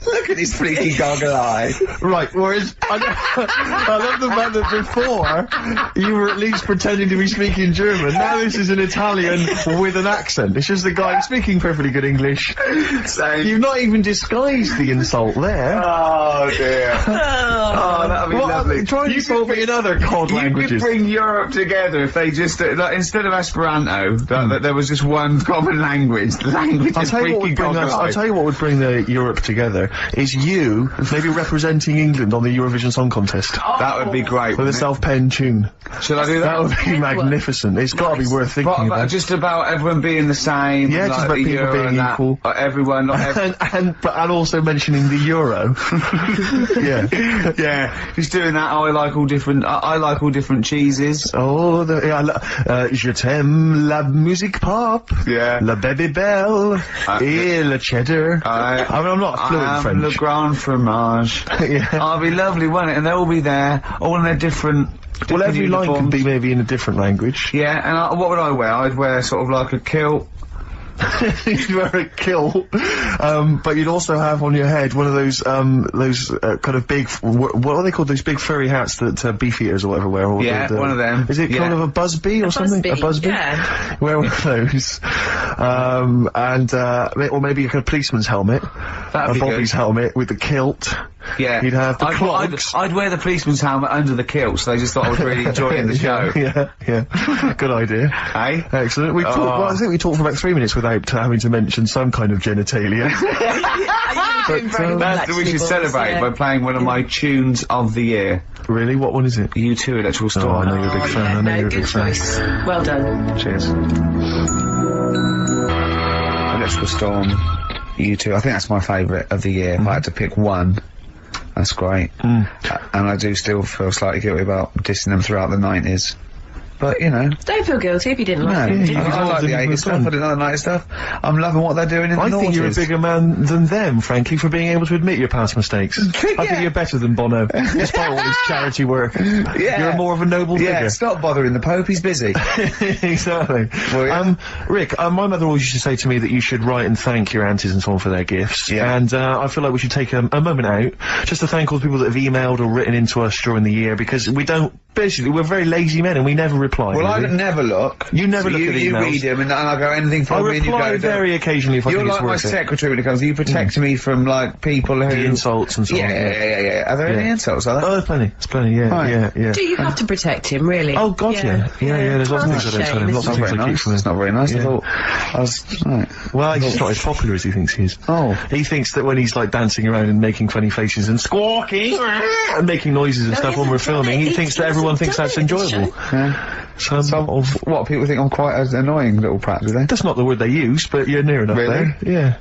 Look at his freaky goggle eye. Right, whereas I love the fact that before you were at least pretending to be speaking German. Now this is an Italian with an accent. It's just a guy speaking perfectly good English. Same. You've not even disguised the insult there. Oh dear. Oh, that'd be lovely. Try and insult me in other cod languages. You could bring Europe together if they just, like, instead of Esperanto, that there was just one common language. The language is freaking goggle-eye. I'll tell you what would bring the Europe together. Is you maybe representing England on the Eurovision Song Contest. That would be great. With a self-penned tune. Should I do that? That would be magnificent. It's got to be worth thinking about. Just about everyone being the same. Yeah, just about people being equal. Everyone, not everyone. and also mentioning the euro. Yeah. Yeah. Just doing that. I like all different cheeses. Oh, je t'aime la musique pop. Yeah. La baby belle. Et le cheddar. I mean, I'm not fluent in French. Le grand fromage. Yeah. Oh, it'd be lovely, wouldn't it? And they'll all be there, all in their different. Well, every line can be maybe in a different language. Yeah, and what would I wear? I'd wear sort of like a kilt. You'd wear a kilt, but you'd also have on your head one of those kind of big, what are they called? Those big furry hats that beef eaters or whatever wear. Or yeah, one of them. Is it kind of a busby or something? A busby? Yeah. Wear one of those, or maybe a policeman's helmet, That'd be Bobby's good. helmet with the kilt. Yeah. You'd have the clogs. I'd wear the policeman's helmet under the kilt, so they just thought I was really enjoying the show. Yeah. Good idea. Hey? Excellent. We talked. Well, I think we talked for about 3 minutes without having to mention some kind of genitalia. That's what we should celebrate by playing one of my tunes of the year. Really? What one is it? U2 Electrical Storm. Oh, I know you're a big fan. I know you're a big fan. Well done. Cheers. Electrical Storm, U2. I think that's my favourite of the year. If I had to pick one, that's great. And I do still feel slightly guilty about dissing them throughout the 90s. but, you know. Don't feel guilty if you didn't like it. I like the 80s stuff, I didn't like the 90s stuff. I'm loving what they're doing in the 90s. I think you're a bigger man than them, frankly, for being able to admit your past mistakes. I think you're better than Bono, despite all his charity work. You're more of a noble figure. Yeah, stop bothering the Pope, he's busy. Exactly. Well, Rick, my mother always used to say to me that you should write and thank your aunties and so on for their gifts. Yeah. And I feel like we should take a moment out just to thank all the people that have emailed or written into us during the year, because we don't. Basically, we're very lazy men and we never reply. Well, I never look. You never look at emails. You read them and I go, anything from me and you go. I reply very occasionally if I think it's worth it. You're like my secretary when it comes. You protect me from, like, people who... The insults and so on. Yeah. Are there any insults, are there? Oh, there's plenty. There's plenty, yeah. Do you have to protect him, really? Oh, God, yeah. There's lots of things I don't tell him. Lots of things I keep from him. It's not very nice. I thought... Right. Well, he's not as popular as he thinks he is. Oh. He thinks that when he's, like, dancing around and making funny faces and squawking and making noises and stuff when we're filming, he thinks that everyone thinks that's enjoyable. Yeah. What, people think I'm quite an annoying little prat, do they? That's not the word they use, but you're near enough there. Yeah.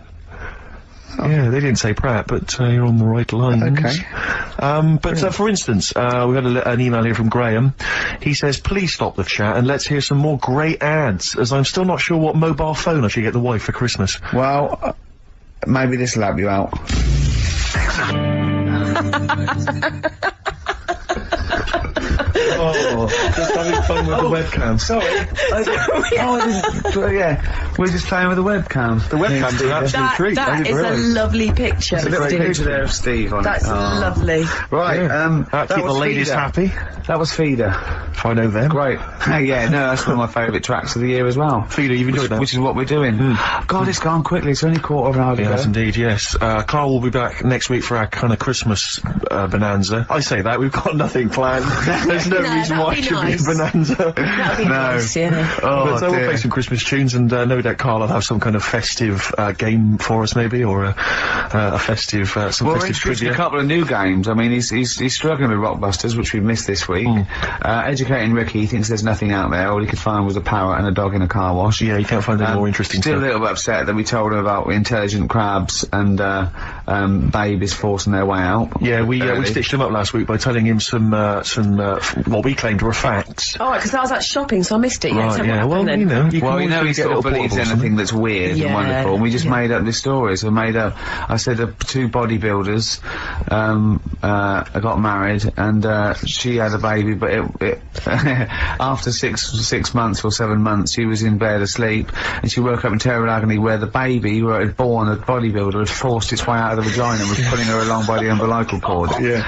Oh. Yeah, they didn't say prat, but you're on the right lines. Okay. For instance, we got an email here from Graham. He says, please stop the chat and let's hear some more great ads, as I'm still not sure what mobile phone I should get the wife for Christmas. Well, maybe this will help you out. Just having fun with the webcam. Sorry. We're just playing with the webcam. The webcam's an absolute treat. That is a lovely picture. There's a little picture there of Steve on That's it. That's lovely. Right, that keep the ladies happy. That was Feeder. If I know them. Great. That's one of my favourite tracks of the year as well. Feeder, you've enjoyed that? Which is what we're doing. God, it's gone quickly. It's only quarter of an hour to go. Yes, indeed, yes. Karl will be back next week for our kind of Christmas bonanza. I say that, we've got nothing planned. There's no reason why it should be a bonanza. That'd be nice, yeah. But we'll play some Christmas tunes, and no doubt Karl will have some kind of festive game for us, maybe, or a festive, some we're festive trivia. A couple of new games. I mean, he's struggling with Rockbusters, which we've missed this week. Educating Ricky, he thinks there's nothing out there. All he could find was a parrot and a dog in a car wash. Yeah, you can't find any more interesting Still stuff. a little bit upset that we told him about intelligent crabs and babies forcing their way out. Yeah, we stitched him up last week by telling him some what we claimed were facts. Oh, because I was out shopping, so I missed it. Right, yeah. Well, you know, you can he sort of believes anything that's weird and wonderful. And we just made up this story. So I said two bodybuilders got married, and she had a baby, but it after 6 months or 7 months, she was in bed asleep, and she woke up in terrible agony where the baby, who had born a bodybuilder, had forced its way out of the vagina and was pulling her along by the umbilical cord. Yeah.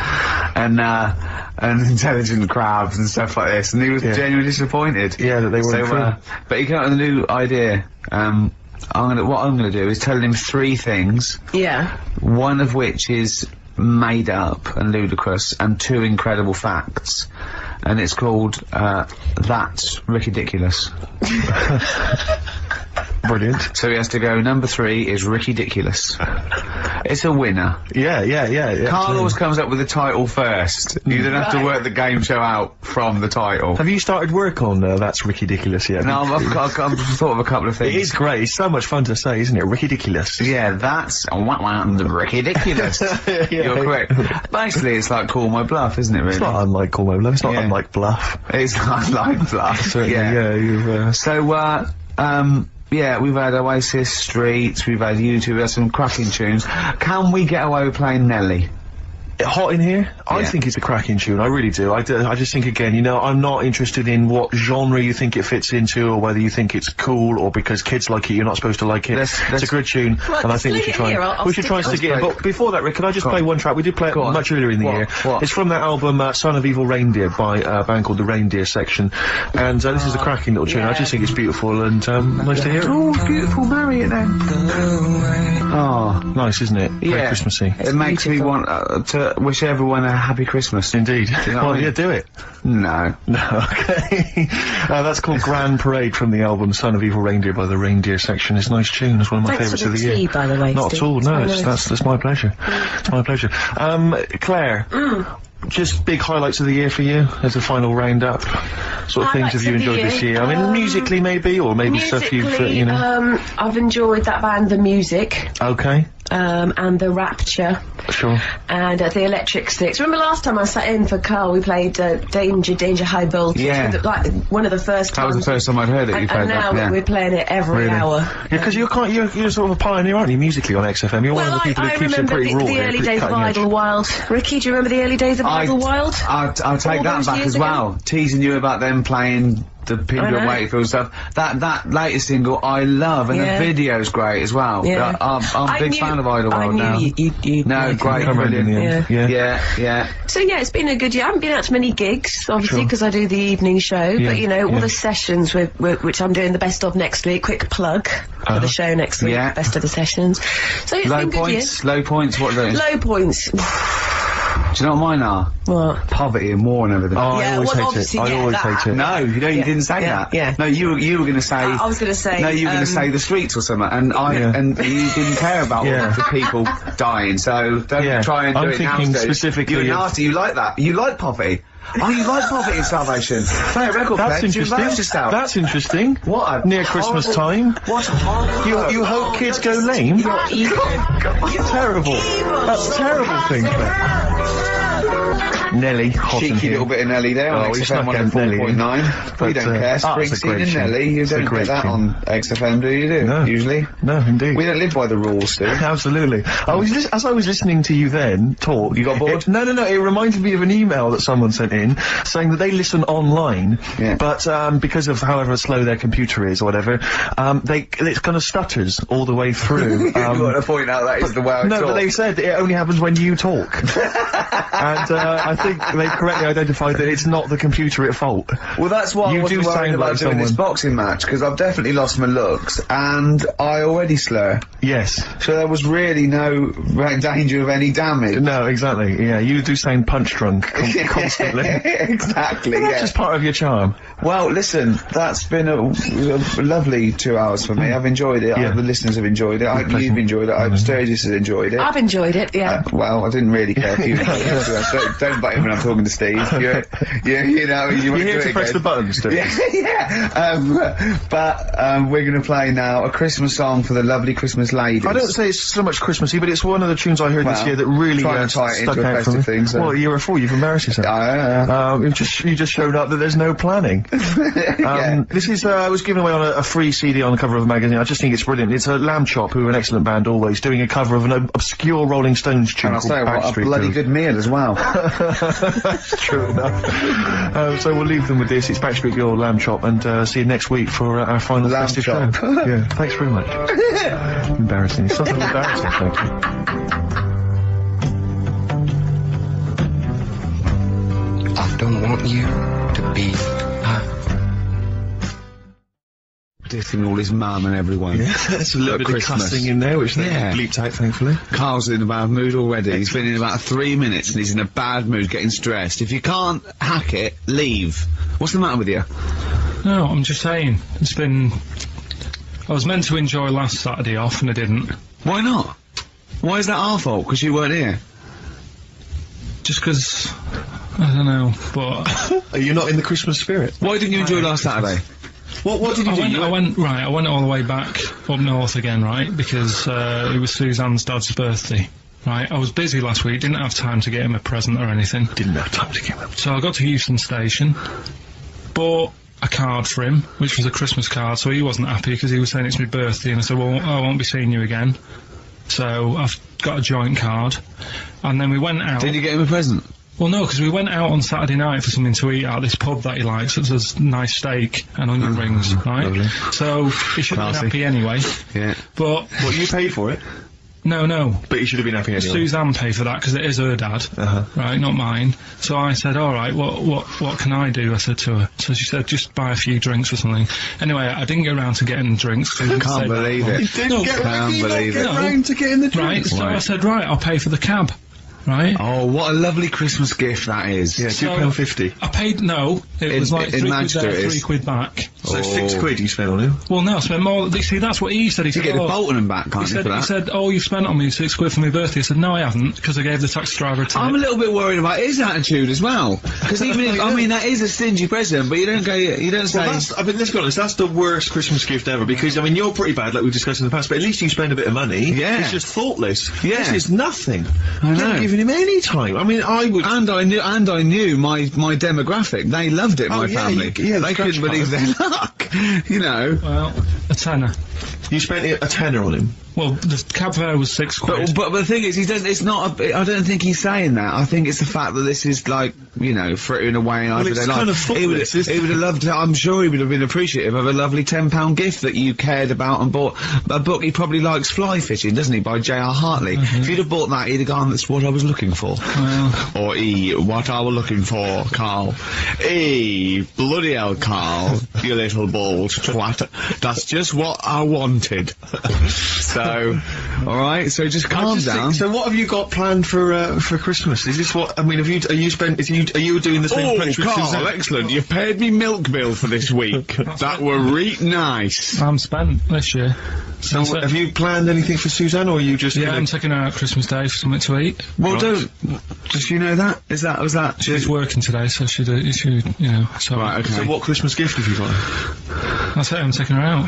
And intelligent crabs and stuff like this, and he was genuinely disappointed. Yeah, that they weren't true. But he came up with a new idea. What I'm gonna do is tell him 3 things. Yeah. One of which is made up and ludicrous, and 2 incredible facts. And it's called, That's Ridiculous. Brilliant. So he has to go, number 3 is Ridiculous. It's a winner. Yeah. Karl always comes up with the title first. You don't have to work the game show out from the title. Have you started work on That's Ridiculous yet? No, I've thought of a couple of things. It is great. It's so much fun to say, isn't it? Ridiculous. Yeah, that's ridiculous. You're correct. Basically, it's like Call My Bluff, isn't it, really? It's not unlike Call My Bluff. It's not unlike Bluff. It's not unlike Bluff. Certainly, you've... we've had Oasis, Streets, we've had U2, we've had some cracking tunes. Can we get away with playing Nelly? Hot in here? I think it's a cracking tune, I really do. I just think, again, you know, I'm not interested in what genre you think it fits into, or whether you think it's cool, or because kids like it, you're not supposed to like it. It's a good tune, and I think we should try and stick it in. But before that, Rick, can I just play one track? We did play it much earlier in the year. It's from that album, Son of Evil Reindeer, by a band called The Reindeer Section, and this is a cracking little tune. I just think it's beautiful, and nice to hear it. Oh, beautiful, marry it then. Oh, nice, isn't it? Very Christmassy. It makes me want to wish everyone a happy Christmas. Indeed. You know do it. No. Okay. That's called Grand Parade from the album Son of Evil Reindeer by The Reindeer Section. It's a nice tune. It's one of my favourites of the year. By the way, not Steve. At all. No, that's my pleasure. It's my pleasure. Claire. Just big highlights of the year for you as a final roundup. Sort of things have you enjoyed this year? I mean, musically maybe, or maybe stuff you've, you know. I've enjoyed that band, The Music. Okay. and the Rapture. Sure. And the Electric Six. Remember last time I sat in for Carl, we played Danger High Voltage. Yeah. Like one of the first That was the first time I'd heard it. You played and now that. we're playing it every hour. Yeah, because you're sort of a pioneer, aren't you, musically on XFM? You're one of the people who keeps it pretty raw. I remember the early days of Idlewild. Ricky, do you remember the early days of Idlewild? I'll take that back as well. Teasing you about them playing the People at Wakefield stuff. That latest single I love, and the video's great as well. Yeah. I'm a big fan of Idlewild now. No, great, brilliant. Yeah. So yeah, it's been a good year. I haven't been out to many gigs, obviously, because I do the evening show. But you know, all the sessions which I'm doing the best of next week. Quick plug for the show next week. Best of the sessions. So it's been good year. Low points. What are those? Low points. Do you know what mine are? What? Poverty and war and everything. Oh, I always hate it. I always hate it. No, you didn't say that. Yeah. No, you were going to say. I was going to say. No, you were going to say the streets or something, and and you didn't care about all the people dying. So don't try and do it now. I'm thinking specifically. You're nasty. You like that. You like poverty. Oh, you like poverty and starvation. Play a record. That's interesting. That's interesting. What? Near Christmas time. What a horrible. You hope kids go lame? You're terrible. That's a terrible thing. Nelly, hot cheeky little bit of Nelly there on XFM 104.9. We don't care. Springsteen and Nelly, you don't get that on XFM, do you? No. Usually? No, indeed. We don't live by the rules, do we? Absolutely. As I was listening to you then talk... You got bored? No, it reminded me of an email that someone sent in saying that they listen online, but because of however slow their computer is or whatever, it kind of stutters all the way through. You want to point out that is the way I talk. No, but they said it only happens when you talk. And I think they correctly identified that it's not the computer at fault. Well, that's why I wasn't worried about doing this boxing match, because I've definitely lost my looks, and I already slur. Yes. So there was really no danger of any damage. No, exactly. Yeah, you do sound punch drunk constantly. Exactly, That's just part of your charm. Well, listen, that's been a lovely 2 hours for me. I've enjoyed it. I hope the listeners have enjoyed it. I hope you've enjoyed it. I hope Sturgis has enjoyed it. I've enjoyed it, yeah. Well, I didn't really care if you don't bite him when I'm talking to Steve. You're here to press the buttons, Steve. But we're going to play now a Christmas song for the lovely Christmas ladies. I don't say it's so much Christmassy, but it's one of the tunes I heard this year that really stuck out for me. Things, well, year before, you've embarrassed yourself. You just showed up that there's no planning. This is was given away on a free CD on the cover of a magazine. I just think it's brilliant. It's a Lamb Chop, who are an excellent band always, doing a cover of an obscure Rolling Stones tune called Backstreet a bloody good meal as well. True enough. So we'll leave them with this. It's Backstreet Girl, Lamb Chop, and see you next week for our final festive show. Yeah, thanks very much. Embarrassing. It's something embarrassing, thank you. I don't want you to be dissing all his mum and everyone. Yeah, there's a little bit of cussing in there, which they bleeped out, thankfully. Carl's in a bad mood already. He's been in about 3 minutes and he's in a bad mood, getting stressed. If you can't hack it, leave. What's the matter with you? No, I'm just saying. It's been... I was meant to enjoy last Saturday off and I didn't. Why not? Why is that our fault? Because you weren't here? Just because... I don't know, but... Are you not in the Christmas spirit? Why didn't you enjoy last Saturday? What did you do? I went all the way back up north again, right? Because it was Suzanne's dad's birthday. Right, I was busy last week, didn't have time to get him a present or anything. Didn't have time to get him. So I got to Euston Station, bought a card for him, which was a Christmas card, so he wasn't happy because he was saying it's my birthday, and I said, well, I won't be seeing you again. So I've got a joint card, and then we went out. Did you get him a present? Well, no, because we went out on Saturday night for something to eat at this pub that he likes. It was nice steak and onion rings, right? Lovely. So he should have been happy anyway. Yeah. But... What, you paid for it? No. But he should have been happy anyway. Suzanne paid for that because it is her dad, right, not mine. So I said, all right, what can I do? I said to her. So she said, just buy a few drinks or something. Anyway, I didn't get around to getting drinks. I can't believe it. You didn't get around to getting the drinks. Right, so I said, right, I'll pay for the cab. right? Oh, what a lovely Christmas gift that is. Yeah, £2.50. I paid, no, it was like in £3 Manchester there, it is. £3 back. So £6 you spent on him? Well, no, I spent more. See, that's what he said. He You said, get the Bolton and back, can't you, for that? He said, oh, you've spent on me £6 for my birthday. I said, no, I haven't, because I gave the taxi driver a tip. I'm a little bit worried about his attitude as well. Because even if, I mean, that is a stingy present, but you don't say... Well, I mean, let's be honest, that's the worst Christmas gift ever, because, I mean, you're pretty bad, like we've discussed in the past, but at least you spend a bit of money. Yeah. It's just thoughtless. Yeah. This is nothing. I know. You haven't given him any time. I mean, I would... And I knew my demographic. They loved it, my family. They couldn't believe their luck. You know. Well, a tenner. You spent a tenner on him. Well, the cab fare was £6. But the thing is, it's not. I don't think he's saying that. I think it's the fact that this is like, you know, frittering away in everyday life. Kind of thoughtless, he would have loved. I'm sure he would have been appreciative of a lovely £10 gift that you cared about and bought. A book he probably likes, Fly Fishing, doesn't he, by J.R. Hartley. If you'd have bought that, he'd have gone, "That's what I was looking for." Or what I was looking for, Carl. Bloody hell, Carl, you little bald twat. That's just what I wanted. So, all right. So just calm down. So what have you got planned for Christmas? Is this what I mean? Are you doing the same approach with Carl, Suzanne? excellent. You paid me milk bill for this week. That were reet nice. I'm spent this year. So have you planned anything for Suzanne, or are you just? Yeah, I'm taking her out Christmas Day for something to eat. Well, does she know that? Was that? She's working today, so she you know. So Right. Okay. So what Christmas gift have you got? that's it. I'm taking her out.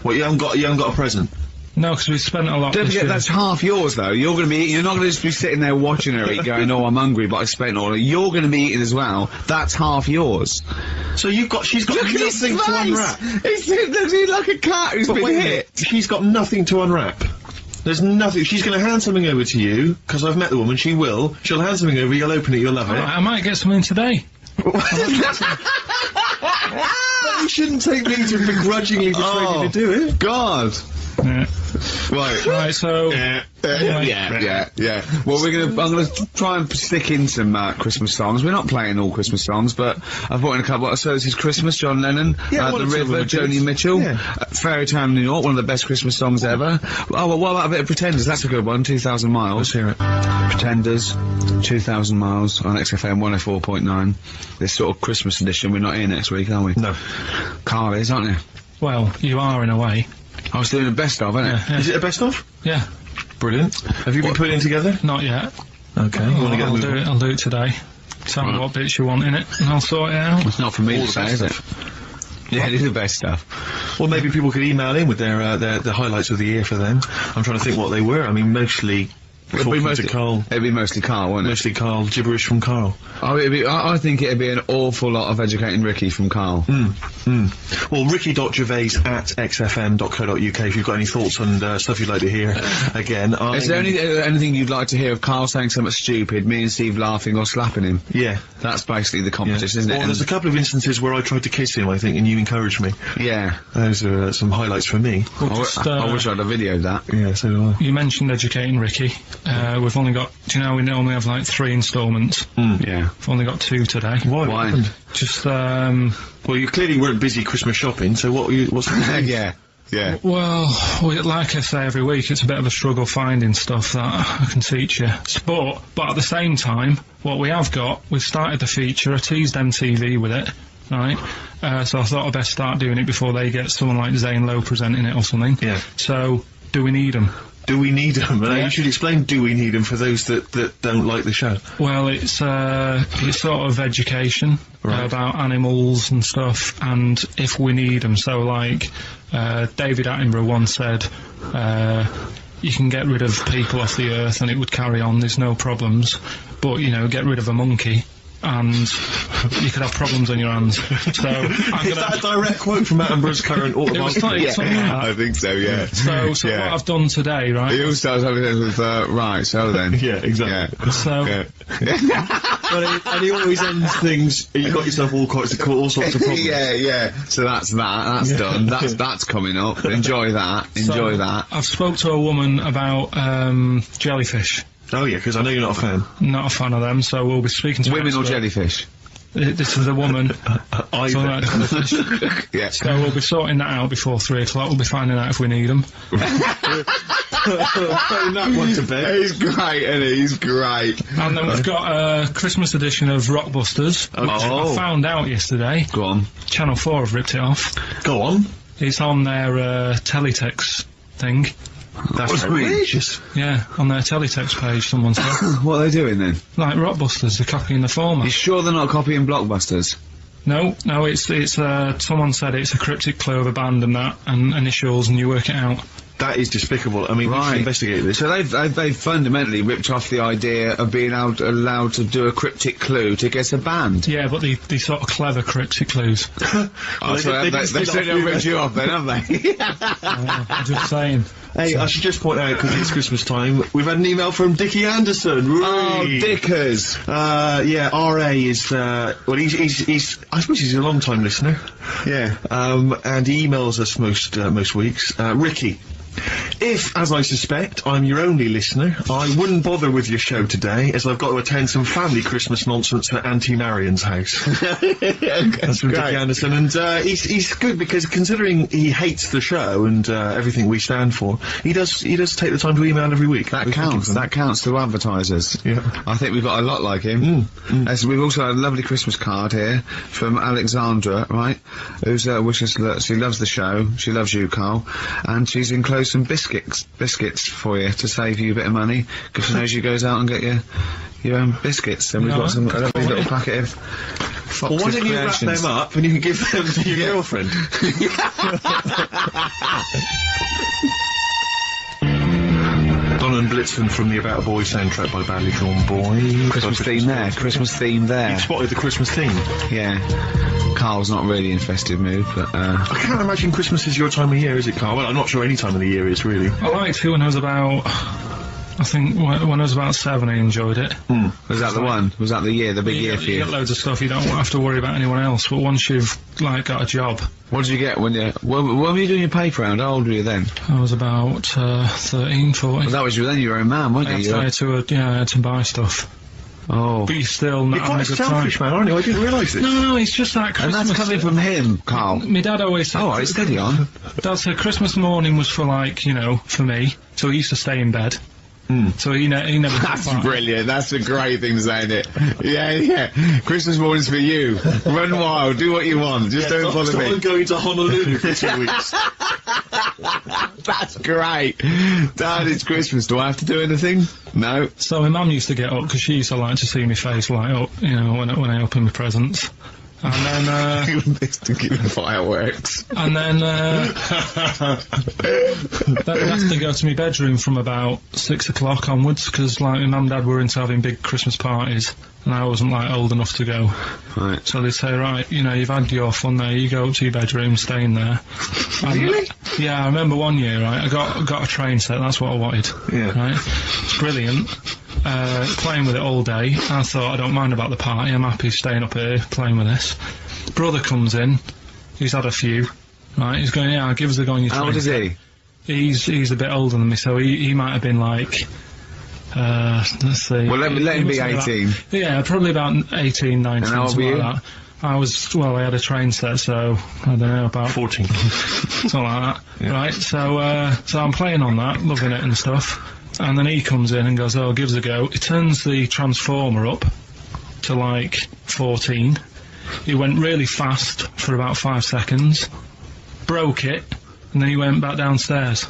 What, you haven't got a present? No, because we spent a lot. Don't this forget, year. that's half yours, though. You're going to be eating. You're not going to just be sitting there watching her eat, going, "Oh, I'm hungry, but I spent all." You're going to be eating as well. That's half yours. So she's got Look at his nothing to unwrap. He's looking like a cat who's been Wait a hit. minute, she's got nothing to unwrap. There's nothing. She's going to hand something over to you, because I've met the woman. She will. She'll hand something over. You'll open it. You'll love it. Right, I might get something today. You shouldn't take me to begrudgingly persuade you to do it. God. Yeah. Right. So. Yeah. Well, I'm gonna try and stick in some Christmas songs. We're not playing all Christmas songs, but I've brought in a couple. So this is Christmas, John Lennon, The River, Joni Mitchell, Fairy Tale New York, one of the best Christmas songs ever. Oh, well, what about a bit of Pretenders? That's a good one. 2,000 Miles. Let's hear it. Pretenders, 2,000 Miles on XFM 104.9. This sort of Christmas edition. We're not here next week, are we? No. Carl is, aren't you? Well, you are in a way. I was doing a best of, isn't it? Yeah. Is it a best of? Yeah. Brilliant. Have you been putting it together? Not yet. Okay. You want to get I'll do it. I'll do it today. Tell me what bits you want in it, and I'll sort it out. It's not for me to say, is it? Yeah, it is the best stuff. Well, maybe people could email in with their the highlights of the year for them. I'm trying to think what they were. I mean, mostly. It'd be mostly Carl. It'd be mostly Carl, wouldn't it? Mostly Carl. Gibberish from Carl. Oh, I think it'd be an awful lot of educating Ricky from Carl. Well, ricky.gervais@xfm.co.uk if you've got any thoughts on stuff you'd like to hear. Again, Is there anything you'd like to hear of Carl saying something stupid, me and Steve laughing or slapping him? Yeah. That's basically the competition, isn't it? Well, there's a couple of instances where I tried to kiss him, I think, and you encouraged me. Yeah. Those are some highlights for me. I wish I'd have videoed that. Yeah, so do I. You mentioned educating Ricky. We've only got. Do you know we normally have like 3 instalments? Yeah. We've only got 2 today. Why? What happened? Just Well, you clearly weren't busy Christmas shopping, so what's the Yeah. Well, like I say every week, it's a bit of a struggle finding stuff that I can teach you. But at the same time, what we have got, we've started the feature. I teased MTV with it, right? So I thought I'd best start doing it before they get someone like Zane Lowe presenting it or something. Yeah. So, do we need them? Do we need them? You should explain do we need them for those that don't like the show. Well, it's sort of education about animals and stuff, and if we need them. So, like, David Attenborough once said, you can get rid of people off the earth and it would carry on, there's no problems, but, you know, get rid of a monkey and you could have problems on your hands. So Is that a direct quote from Attenborough's current autobiography? Something like that. I think so, yeah. So what I've done today, right? He also starts everything with, right, so then. Yeah, exactly. Yeah. So, and he always ends things, you got yourself all sorts of problems. Yeah. So that's that. That's done. That's coming up. Enjoy that. Enjoy that. I've spoke to a woman about jellyfish. Oh yeah, because I know you're not a fan. Not a fan of them, so we'll be speaking to women or jellyfish. This is a woman. Jellyfish. Yeah. So we'll be sorting that out before 3 o'clock. We'll be finding out if we need them. Putting that one to bed. He's great, isn't he? He's great. And then we've got a Christmas edition of Rockbusters, which I found out yesterday. Go on. Channel 4 have ripped it off. Go on. It's on their teletext thing. That's outrageous. Yeah, on their teletext page, someone said. What are they doing then? Like Rockbusters, they're copying the format. You sure they're not copying Blockbusters? No, it's someone said it's a cryptic clue of a band and that, and initials, and you work it out. That is despicable. I mean, we should investigate this. So they've fundamentally ripped off the idea of being allowed to do a cryptic clue to get a band. Yeah, but the sort of clever cryptic clues. They certainly ripped you off then, haven't they? I'm just saying. Hey, I should just point out, because it's Christmas time, we've had an email from Dickie Anderson. Oh, Dickers! Yeah, RA is, well, he's, I suppose he's a long-time listener. Yeah. And he emails us most weeks. Ricky. If, as I suspect, I'm your only listener, I wouldn't bother with your show today, as I've got to attend some family Christmas nonsense at Auntie Marion's house. That's from Dickie Anderson, and he's good because considering he hates the show and everything we stand for, he does take the time to email every week. That counts to advertisers. Yeah. I think we've got a lot like him. As we've also had a lovely Christmas card here from Alexandra, right? Who's wishes that she loves the show, she loves you, Carl, and she's enclosed some biscuits for you to save you a bit of money, because she knows you goes out and get your own biscuits, and we've got some a lovely little packet of Fox's Well, why don't you wrap Creations. them up and you can give them to your girlfriend? Don and Blitzen from the About a Boy soundtrack by Badly Drawn Boy. Christmas theme there. You've spotted the Christmas theme. Yeah. Carl's not really in festive mood, but I can't imagine Christmas is your time of year, is it, Carl? Well, I'm not sure any time of the year is, really. I liked it when I was about... I think when I was about 7 I enjoyed it. Was that the one? Was that the year, the big year for you you? get loads of stuff, you don't have to worry about anyone else, but once you've, like, got a job... What did you get when you... When were you doing your paper round? How old were you then? I was about 13, 14. Well, that was you then, you were a man, weren't you? I had to buy stuff. Oh. But you're still not You're having quite a a good selfish time. man, aren't you? I didn't realise this. No, it's just that Christmas... And that's coming from him, Carl. My dad always said... Oh, right, steady on. Dad said Christmas morning was for, like, you know, for me, so he used to stay in bed. So he never... That's brilliant. That's a great thing to say, isn't it? Yeah. Christmas morning's for you. Run wild. Do what you want. Just don't bother me. I'm going to Honolulu for 2 weeks. That's great. Dad, it's Christmas. Do I have to do anything? No. So my mum used to get up, because she used to like to see my face light up, you know, when I open my presents. And then, fireworks. And then, then we had to go to my bedroom from about 6 o'clock onwards, because, like, my mum and dad were into having big Christmas parties, and I wasn't, like, old enough to go. Right. So they'd say, right, you know, you've had your fun there, you go up to your bedroom, stay in there. Really? Yeah, I remember one year, right, I got a train set, that's what I wanted. Yeah. Right? It's brilliant. Playing with it all day. I thought, I don't mind about the party, I'm happy staying up here playing with this. Brother comes in, he's had a few, right, he's going, yeah, give us a go on your train. How old is he? He's a bit older than me, so he might have been like, let's see. Well, let him be 18. Yeah, probably about 18, 19, And how old were you? like that. I had a train set, so, I don't know, about 14. something like that. Yeah. Right, so I'm playing on that, loving it and stuff. And then he comes in and goes, oh, give us a go. He turns the transformer up to, like, 14. He went really fast for about 5 seconds, broke it, and then he went back downstairs.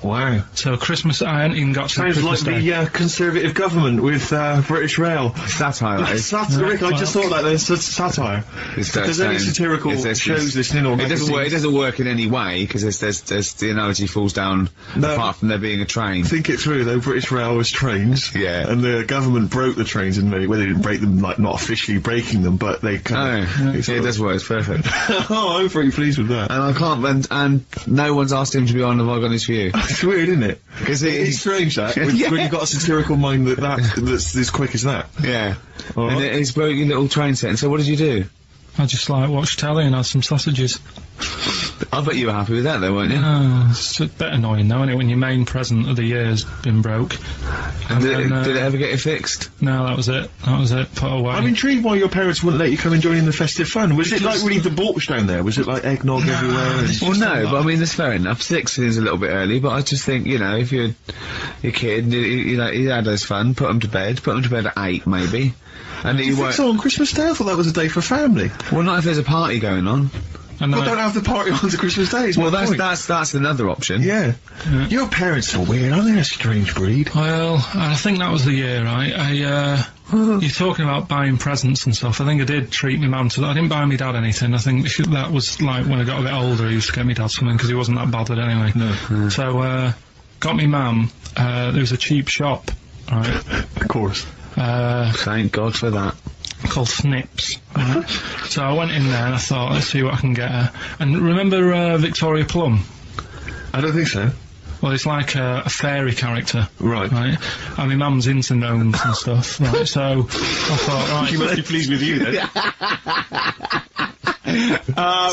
Wow. So Christmas, I hadn't even got to Sounds Christmas like Day. the Conservative government with British Rail. Satire, that is. Rick, I just thought that there's satire. If there's any satirical shows listening or it doesn't work in any way, because there's the analogy falls down apart from there being a train. Think it through though, British Rail was trains. Yeah. And the government broke the trains in many, well, they didn't break them, like, not officially breaking them, but they kind of... It does work, it's perfect. Oh, I'm pretty pleased with that. And I can't, and no one's asked him to be on Have I Got His View. It's weird, isn't it? Because It's strange that, when you've got a satirical mind that's as quick as that. Yeah. All And right. he's broke your little train set, and so what did you do? I just, like, watched telly and had some sausages. I bet you were happy with that though, weren't you? It's a bit annoying though, isn't it, when your main present of the year's been broke. And did it ever get it fixed? No, that was it. That was it. Put away. I'm intrigued why your parents wouldn't let you come and join in the festive fun. Was it like really debauched down there? Was it like eggnog everywhere? Well, no, but I mean, that's fair enough. 6 is a little bit early, but I just think, you know, if you're a kid, you know, you had those fun, put them to bed at 8 maybe. And you think so on Christmas Day? I thought that was a day for family. Well, not if there's a party going on. Well, don't have the party on to Christmas Day. Well, that's another option. Yeah. Your parents are weird, aren't they? A strange breed. Well, I think that was the year, right? You're talking about buying presents and stuff. I think I did treat my mum to that. I didn't buy my dad anything. I think that was like when I got a bit older, he used to get me dad something because he wasn't that bothered anyway. No. So, got me mum, there was a cheap shop, right? Of course. Thank God for that. Called Snips. Right? So I went in there and I thought, let's see what I can get her. And remember Victoria Plum? I don't think so. Well, it's like a fairy character. Right. And my mum's into gnomes and stuff. Right. So I thought, right. She must be pleased with you then.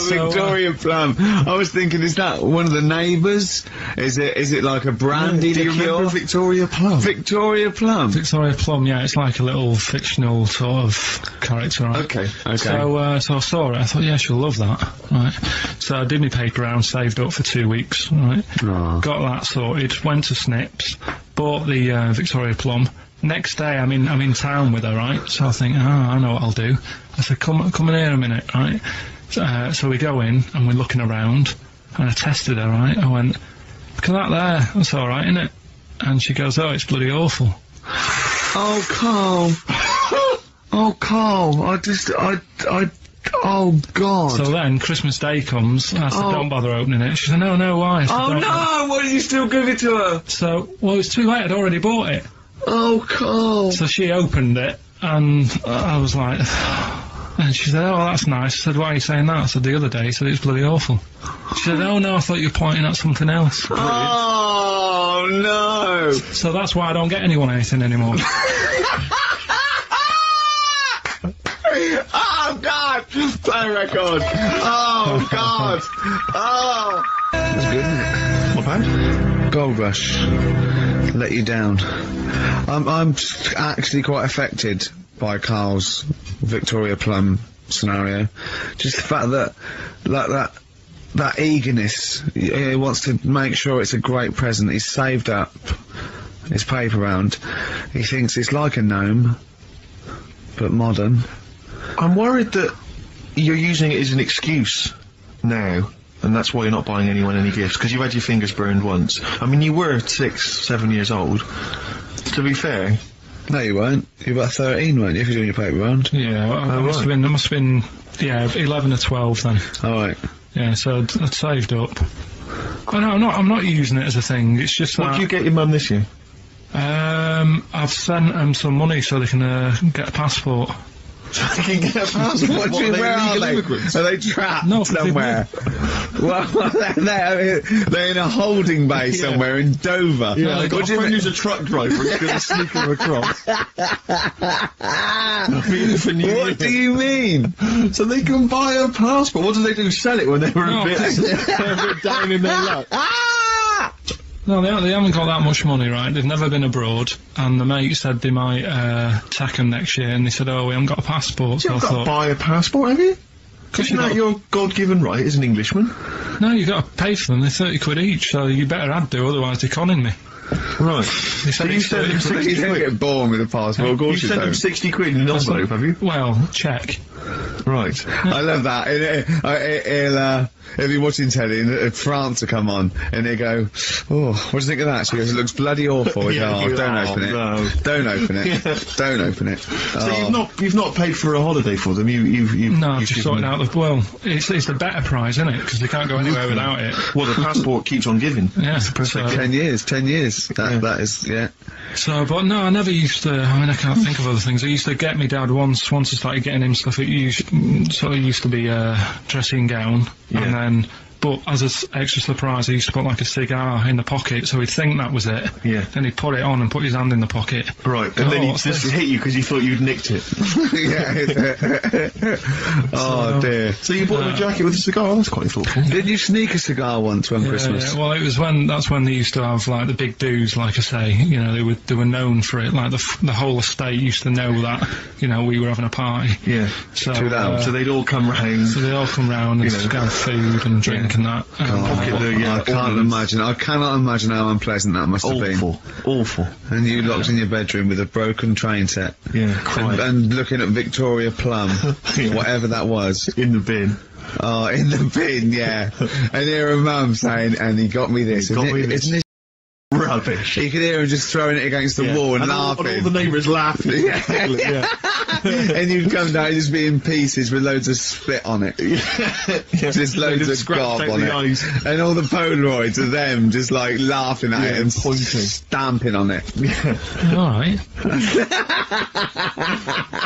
Victoria Plum. I was thinking, is that one of the neighbours? Is it like a brandy liqueur? Do you remember Victoria Plum? Victoria Plum. Victoria Plum, yeah, it's like a little fictional sort of character, right? Okay. So I saw it, I thought, yeah, she'll love that, right? So I did my paper round, saved up for 2 weeks, right? Aww. Got that sorted, went to Snips, bought the Victoria Plum. Next day, I'm in town with her, right? So I think, I know what I'll do. I said, come in here a minute, right? So we go in, and we're looking around, and I tested her, right? I went, look at that there, that's alright, isn't it? And she goes, oh, it's bloody awful. Oh, Carl. Oh, Carl, oh, God. So then, Christmas Day comes, and I said, don't bother opening it. She said, no, why? I said, oh, no, why did you still give it to her? So, well, it's too late, I'd already bought it. Oh, Carl. So she opened it, and I was like... And she said, oh, that's nice. I said, why are you saying that? I said, the other day, he said it was bloody awful. She said, oh, no, I thought you were pointing at something else. Oh, no. So that's why I don't get anyone anything anymore. Oh, God. Play a record. Oh, God. Oh. That's good, isn't it? Not bad. Gold Rush. Let you down. I'm actually quite affected by Carl's Victoria Plum scenario. Just the fact that, like that eagerness, he wants to make sure it's a great present. He's saved up his paper round. He thinks it's like a gnome, but modern. I'm worried that you're using it as an excuse now, and that's why you're not buying anyone any gifts, because you've had your fingers burned once. I mean, you were 6, 7 years old. To be fair. No, you weren't. You were about 13, weren't you, if you're doing your paper round? Yeah, I must have been, 11 or 12 then. Alright. Yeah, so I'd saved up. Oh, no, I'm not using it as a thing, it's just What do you get your mum this year? I've sent them some money so they can get a passport. So they can get a passport? Where are they? Immigrants? Are they trapped somewhere? Well, they're in a holding bay somewhere in Dover. Yeah, they've got a friend who's a truck driver. He's going to sneak them across. What do you mean? So they can buy a passport. What do they do? Sell it when they're a bit down in their luck? No, they haven't got that much money, right? They've never been abroad, and the mate said they might take them next year, and they said, oh, we haven't got a passport, so I thought... You've got to buy a passport, have you? Isn't that your God-given right as an Englishman? No, you've got to pay for them, they're 30 quid each, so you better do, otherwise they're conning me. Right. So you send them 60 quid. You don't get born with a passport, of course you don't. You send them 60 quid in an envelope, have you? Well, check. Right. I love that. He'll be watching telly and France will come on and he'll go, oh, what do you think of that? She goes, it looks bloody awful. Don't open it. No. Don't open it. Don't open it. So you've not paid for a holiday for them? No, I've just sorted out it's the better prize, isn't it? Because they can't go anywhere without it. Well, the passport keeps on giving. Yeah. It's perfect. 10 years. That is, yeah. So, but no, I never used to, I can't think of other things. I used to get me dad once I started getting him stuff, it used to be a dressing gown, and then But as an extra surprise, he used to put like a cigar in the pocket, so he'd think that was it. Yeah. Then he'd put it on and put his hand in the pocket. Right, and then he'd just hit you because he thought you'd nicked it. Oh dear. So you bought him a jacket with a cigar? That's quite thoughtful. Did you sneak a cigar once one Christmas? Yeah, well, that's when they used to have like the big do's, like I say. You know, they were known for it. Like the whole estate used to know that. You know, we were having a party. Yeah. So so they'd all come round. So they'd all come round and just have food and drink and that. I can't imagine. I cannot imagine how unpleasant that must have been. Awful. And you locked in your bedroom with a broken train set. Yeah, crying. And looking at Victoria Plum, whatever that was. In the bin. Oh, in the bin, yeah. And hear her mum saying, and he got me this. Isn't it rubbish? You could hear him just throwing it against the wall and laughing. All the neighbours laughing. Yeah. And you'd come down, just be in pieces with loads of spit on it. Just loads of gob on it. And all the Polaroids of them just like laughing at it and pointing, stamping on it. Alright.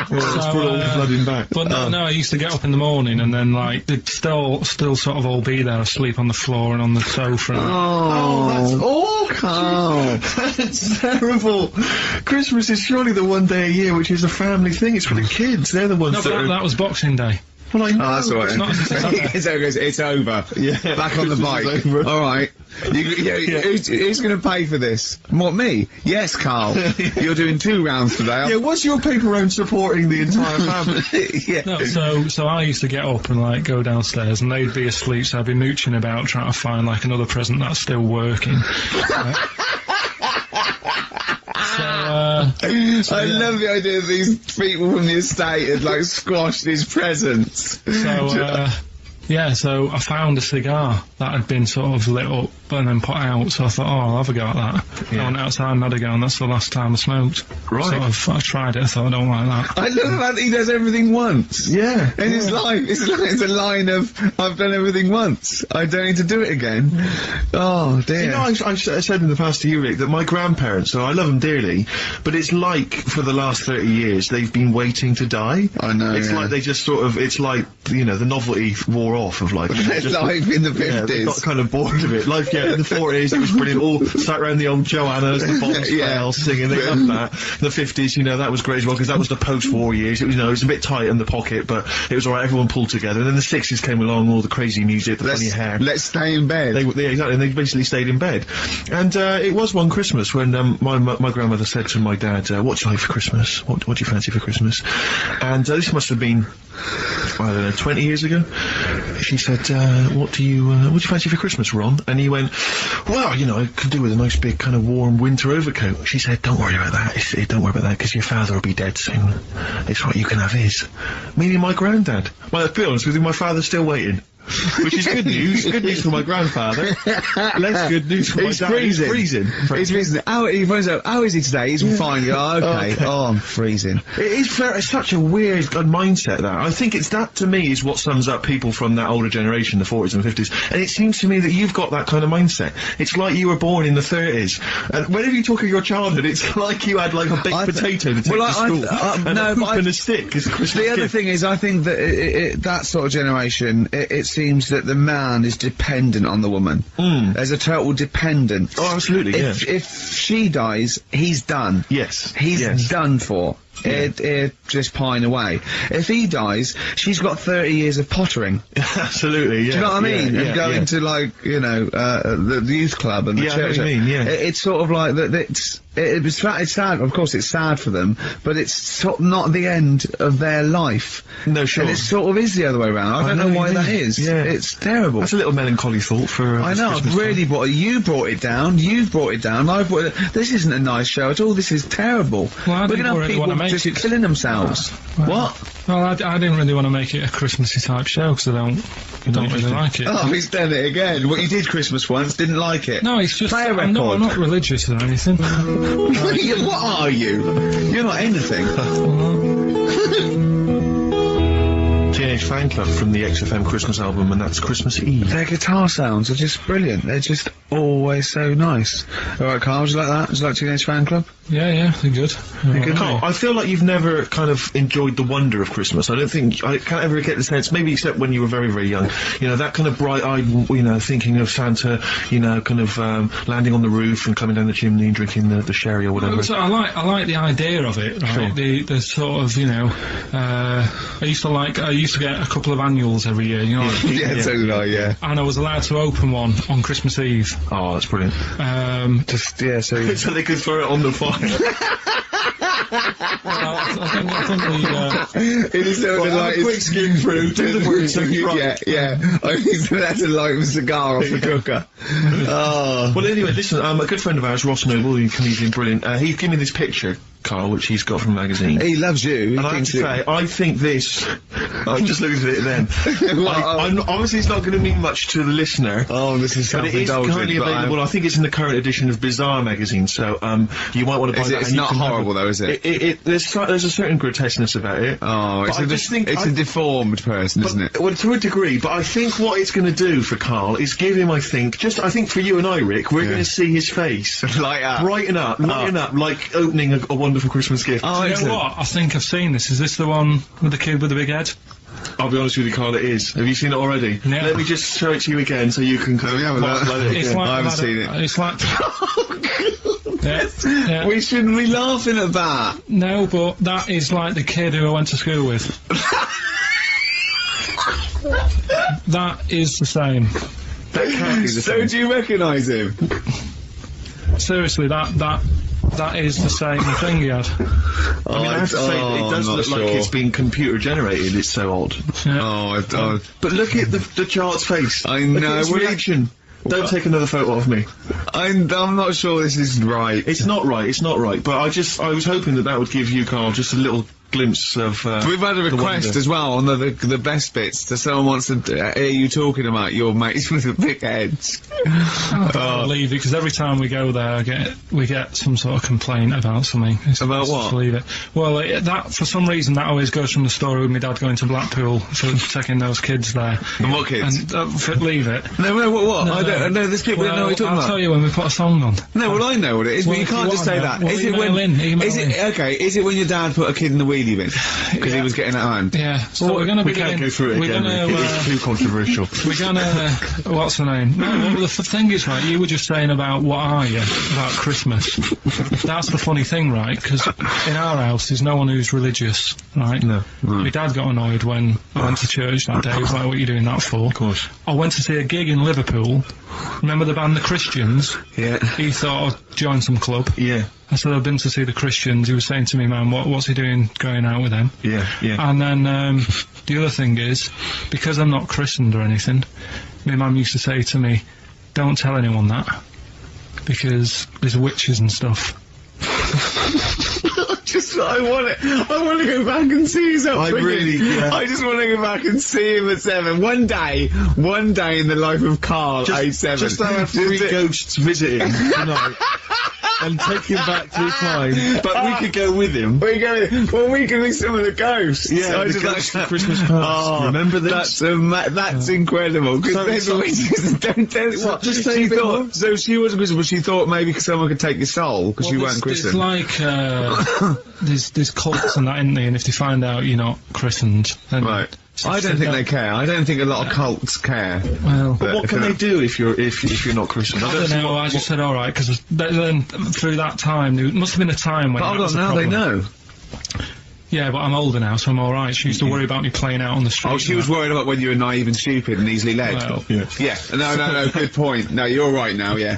Let's put all the flooding back. But no, I used to get up in the morning and then like they'd still sort of all be there asleep on the floor and on the sofa. Oh, that's awful. That's terrible. Christmas is surely the one day a year which is a family thing. It's for the kids. They're the ones that was Boxing Day. Well, I know. Oh, that's all right. It's over. Yeah. Back on the bike. All right. Who's going to pay for this? What, me? Yes, Carl. You're doing 2 rounds today. Yeah, what's your paper round supporting the entire family? No, so I used to get up and like go downstairs and they'd be asleep, so I'd be mooching about trying to find like another present that's still working. I love the idea that these people from the estate had like squashed his presents. So I found a cigar that had been sort of lit up and then put out, so I thought, I'll have a go at that. I went outside and had a go, and that's the last time I smoked. Right. I tried it, I thought, I don't like that. I love that he does everything once. Yeah. In his life, it's a line of, I've done everything once, I don't need to do it again. Oh, dear. You know, I've said in the past to you, Rick, that my grandparents, so I love them dearly, but it's like, for the last 30 years, they've been waiting to die. I know, It's like they just sort of, it's like, you know, the novelty wore off of like... life in the 50s. Yeah, they got kind of bored of it. Life, in the 40s, it was brilliant. All sat around the old Joannas, the Bonds singing, they loved that. The 50s, you know, that was great as well, because that was the post-war years. It was, you know, it was a bit tight in the pocket, but it was alright, everyone pulled together. And then the 60s came along, all the crazy music, the funny hair. Let's stay in bed. Exactly, and they basically stayed in bed. And it was one Christmas when my grandmother said to my dad, what do you like for Christmas? What do you fancy for Christmas? And this must have been, I don't know, 20 years ago. She said, what do you fancy for Christmas, Ron? And he went, well, you know, I could do with a nice big kind of warm winter overcoat. She said, don't worry about that. Don't worry about that, because your father will be dead soon. It's right, you can have his. Meaning my granddad. Well, to be honest with you, my father's still waiting. Which is good news. Good news for my grandfather. Less good news for my dad. Freezing. He's freezing. How is he today? He's fine. Oh, okay. Oh, I'm freezing. It's such a weird mindset, that. I think it's that, to me, is what sums up people from that older generation, the 40s and 50s. And it seems to me that you've got that kind of mindset. It's like you were born in the 30s. And whenever you talk of your childhood, it's like you had like a baked potato to take to school. And a stick is Christmas The other thing is, I think that that sort of generation, it seems that the man is dependent on the woman. There's a total dependence. Oh, absolutely, If she dies, he's done. Yes. He's done for. Yeah. Just pine away. If he dies, she's got 30 years of pottering. Absolutely, yeah. Do you know what I mean? Yeah, and going to, like, you know, the youth club and the church. I know what you mean, yeah. It's sort of like that. It's sad. Of course, it's sad for them, but it's sort of not the end of their life. No, sure. And it sort of is the other way around. I don't know why that is. Yeah. It's terrible. That's a little melancholy thought for. I know. I've really brought it. You brought it down. You've brought it down. I've brought it. This isn't a nice show at all. This is terrible. Well, we're gonna have people just killing themselves. What? Well, I didn't really want to make it a Christmassy type show because I don't really like it. Oh, he's done it again. What, you did Christmas once, didn't like it? No, it's just play a record. I'm not religious or anything. What are you? You're not anything. Teenage Fan Club from the XFM Christmas album, and that's Christmas Eve. Their guitar sounds are just brilliant. They're just always so nice. Alright, Carl, would you like that? Would you like Teenage Fan Club? Yeah, they're good. Carl, I feel like you've never kind of enjoyed the wonder of Christmas. I can't ever get the sense, maybe except when you were very, very young, you know, that kind of bright-eyed, you know, thinking of Santa, you know, kind of landing on the roof and coming down the chimney and drinking the sherry or whatever. So I like the idea of it, right? Sure. The sort of, you know, I used to get a couple of annuals every year, you know. Yeah, so did I, yeah. And I was allowed to open one on Christmas Eve. Oh, that's brilliant. So they could throw it on the fire. I think we, it is so like quick skim through, do the work, yeah. I think that's a light of a cigar off the cooker. Oh. Well, anyway, listen, a good friend of ours, Ross Noble, who's comedian, brilliant, he gave me this picture, Carl, which he's got from a magazine. He loves you. And I have to say, I think this... I just looked at it then. I'm obviously, it's not going to mean much to the listener. Oh, this is but it is currently available. I think it's in the current edition of Bizarre magazine, so you might want to buy that. It's not horrible, though, is it? There's a certain grotesqueness about it. Oh, it's a deformed person, isn't it? Well, to a degree, but I think what it's going to do for Carl is give him, I think for you and I, Rick, we're going to see his face light up, brighten up, like opening a wonderful Christmas gift. Oh, you know what? I think I've seen this. Is this the one with the kid with the big head? I'll be honest with you, Carl, it is. Have you seen it already? Yeah. Let me just show it to you again so you can kind of I haven't seen it. It's like... yeah. We shouldn't be laughing at that. No, but that is like the kid who I went to school with. That is the same. That can't be the same. So do you recognise him? Seriously, that is the same thing he had. I mean, I have to say, it does look like it's been computer generated. It's so odd. Yeah. But look at the child's face. I know. Look at his reaction. Don't take another photo of me. I'm not sure this is right. It's not right. But I was hoping that would give you, Carl, just a little glimpse of. We've had a request as well on the best bits. So someone wants to hear you talking about your mates with the big heads. I can't believe it, because every time we go there, we get some sort of complaint about something. About what? Believe it. Well, that for some reason that always goes from the story with my dad going to Blackpool for taking those kids there. And what kids? And leave it. No, what? I don't know. There's people that know what you're talking about. I'll tell you when we put a song on. No, well, I know what it is, but you can't just say that. Is it when your dad put a kid in the wheelie bin because he was getting out of hand? Yeah. So we're going to can't go through it again. It's too controversial. We're going to what's the name? No, well, the thing is, right, you were just saying about what are you about Christmas. That's the funny thing, right? Because in our house there's no one who's religious, right? No. My dad got annoyed when I went to church that day. He was like, what are you doing that for? Of course. I went to see a gig in Liverpool. Remember the band The Christians? Yeah. He thought I'd join some club. Yeah. I said I've been to see The Christians. He was saying to me, man, what's he doing going out with them? Yeah. And then the other thing is, because I'm not christened or anything, my mum used to say to me, don't tell anyone that, because there's witches and stuff. I want to go back and see his upbringing. I just want to go back and see him at 7. One day in the life of Carl, age 7. Just have 3 ghosts visiting tonight. And take him back through time. But we could go with him. We can be some of the ghosts. Yeah, the ghosts of Christmas past. Oh, remember this? That's incredible. Because don't tell me what. Just say so she wasn't Christian, but she thought maybe someone could take your soul because you weren't Christian. It's like there's cults and that, isn't there? And if they find out you're not christened, then right. I don't think they care. I don't think a lot of cults care. Well, but what can they do if you're not Christian? I don't know. I just said all right, because then through that time there must have been a time when. But hold on, now they know. Yeah, but I'm older now, so I'm all right. She used to worry about me playing out on the street. Oh, she was worried about when you were naive and stupid and easily led. Well, yeah. No, good point. No, you're right now, yeah.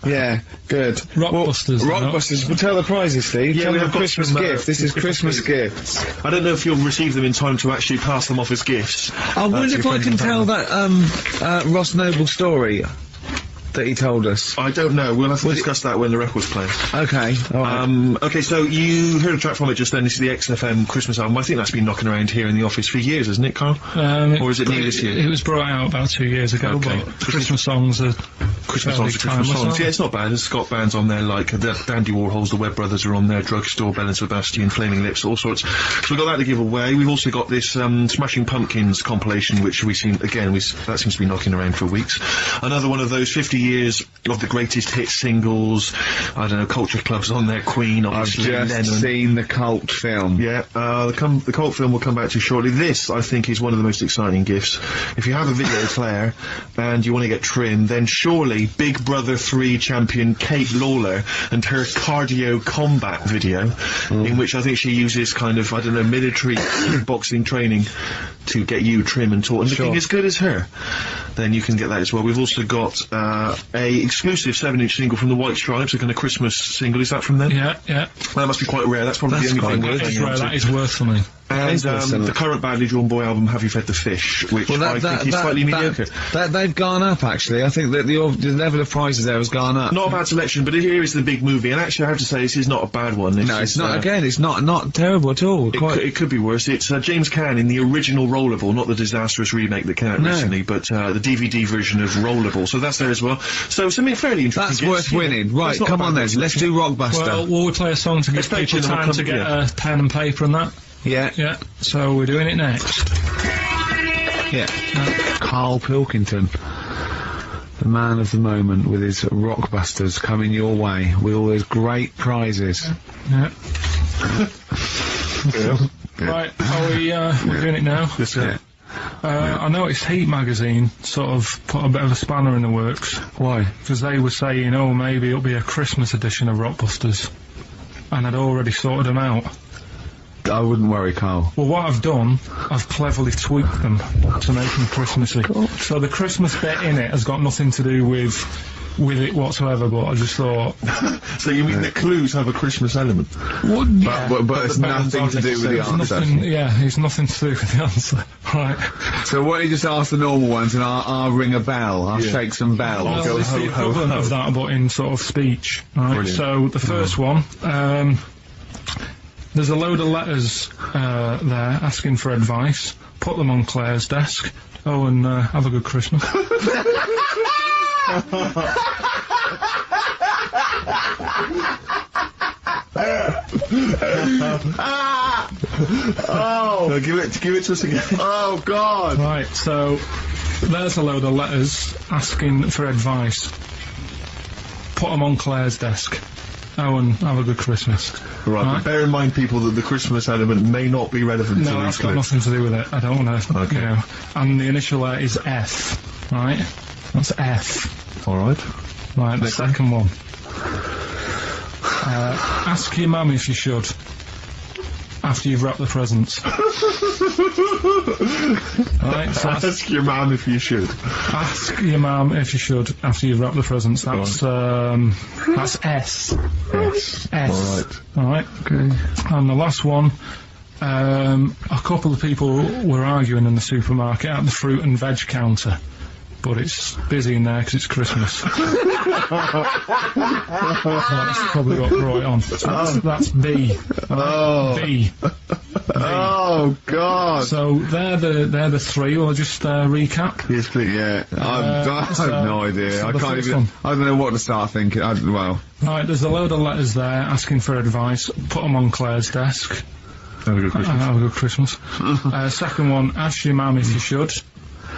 Yeah, good. Rockbusters. Rockbusters. We'll tell the prizes, Steve. Yeah, we have Christmas gift. This is Christmas gifts. I don't know if you'll receive them in time to actually pass them off as gifts. I wonder if I can tell that, Ross Noble story. that he told us? I don't know. We'll have to discuss that when the record's playing. Okay. All right. Okay, so you heard a track from it just then. This is the XFM Christmas album. I think that's been knocking around here in the office for years, hasn't it, Carl? Or is it new this year? It was brought out about 2 years ago, but Christmas songs are Christmas songs. Yeah, it's not bad. There's Scott bands on there like Dandy Warhols, the Webb Brothers are on there, Drugstore, Bell and Sebastian, Flaming Lips, all sorts. So we've got that to give away. We've also got this Smashing Pumpkins compilation, which we've seen, again, that seems to be knocking around for weeks. Another one of those 50 years of the greatest hit singles. I don't know, Culture Club's on there, Queen, obviously, I've just seen the Cult film. Yeah, the Cult film will come back to you shortly. This, I think, is one of the most exciting gifts. If you have a video player and you want to get trim, then surely Big Brother 3 champion Kate Lawler and her cardio combat video, in which I think she uses kind of, I don't know, military boxing training to get you trim and taut and looking as good as her, then you can get that as well. We've also got a exclusive 7-inch single from the White Stripes, a kind of Christmas single. Is that from them? Yeah. That must be quite rare. That's probably the only thing. That is worth something. And the current Badly Drawn Boy album, Have You Fed the Fish, which I think is slightly mediocre. They've gone up, actually. I think that the level of prices there has gone up. Not a bad selection, but here is the big movie, and actually I have to say this is not a bad one. It's not, again, it's not terrible at all. It could be worse. It's James Caan in the original Rollerball, not the disastrous remake that came out recently, but the DVD version of Rollerball, so that's there as well. So something fairly interesting. That's worth winning. Right, come on then, let's do Rockbuster. Well, will we play a song to give people time to get a pen and paper and that? Yeah. So we're doing it next. Yeah. Karl Pilkington, the man of the moment, with his Rockbusters coming your way with all those great prizes. Yeah. Right, we're doing it now? Yes, sir. I noticed Heat magazine sort of put a bit of a spanner in the works. Why? Because they were saying, maybe it'll be a Christmas edition of Rockbusters. And I'd already sorted them out. I wouldn't worry, Carl. Well, what I've done, I've cleverly tweaked them to make them Christmassy. So the Christmas bit in it has got nothing to do with it whatsoever, but I just thought... So you mean the clues have a Christmas element? Well, yeah. But it's nothing to do with the answer. It's nothing to do with the answer. Right. So why don't you just ask the normal ones and I'll ring a bell, I'll shake some bells. Well, Go it's the equivalent of that, but in sort of speech. Right. Brilliant. So the first one, there's a load of letters there asking for advice. Put them on Claire's desk. And have a good Christmas. No, give it to us again. Oh, God! Right, so there's a load of letters asking for advice. Put them on Claire's desk. And have a good Christmas. Right, but bear in mind, people, that the Christmas element may not be relevant to these No, that's got nothing to do with it. I don't want to, Okay. And the initial there is F, right? That's F. Alright. Right, the second one. Ask your mum if you should. After you've wrapped the presents. Right, so ask your mum if you should. Ask your mum if you should after you've wrapped the presents. That's S. S. Alright. Okay. And the last one, a couple of people were arguing in the supermarket at the fruit and veg counter. But it's busy in there because it's Christmas. That's probably what brought it on. That's B. Oh. B. Oh, God. So they're the three. I'll just recap. Yes, please, yeah. I have no idea. So I can't even... I don't know what to start thinking. Right, there's a load of letters there asking for advice. Put them on Claire's desk. Have a good Christmas. Have a good Christmas. Second one, ask your mum if you should.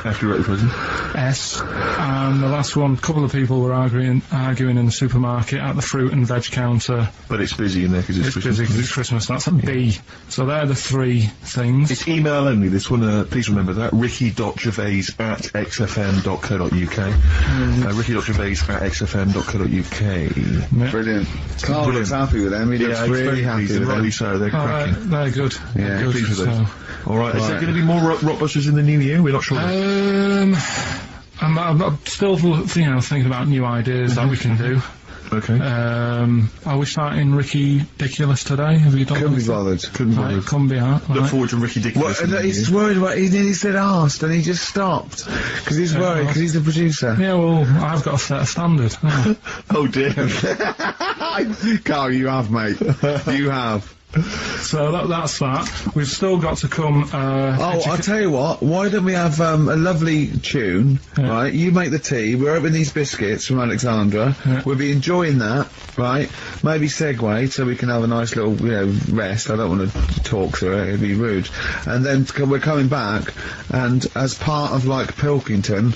After you write the present. S. And the last one, a couple of people were arguing in the supermarket at the fruit and veg counter. But it's busy in there because it's Christmas. Busy because it's Christmas. That's a B. So they're the three things. It's email only, this one, please remember that. ricky.gervais@xfm.co.uk. ricky.gervais@xfm.co.uk. Yeah. Brilliant. Carl looks happy with them. He looks really happy with them. Rightly so, they're cracking. They're good. Yeah, good, pleased with those. Alright, is there going to be more Rockbusters in the new year? We're not sure. I'm still, thinking about new ideas that we can do. Okay. Are we starting Ricky Ridiculous today? Have you done Couldn't be anything? bothered. Couldn't Right, bother. couldn't be hard. Look Right. forward to Ricky Dickinson. Well, he's worried about. He nearly said asked, and he just stopped because he's worried because he's the producer. Yeah, well, I've got to set a standard. Oh. Oh dear. Carl, you have, mate. You have. So that's that. We've still got to come. I'll tell you what. Why don't we have a lovely tune? Yeah. Right, you make the tea. We're opening these biscuits from Alexandra. Yeah. We'll be enjoying that. Right, maybe segue so we can have a nice little, rest. I don't want to talk through it. It'd be rude. And then we're coming back, and as part of like Parkinson,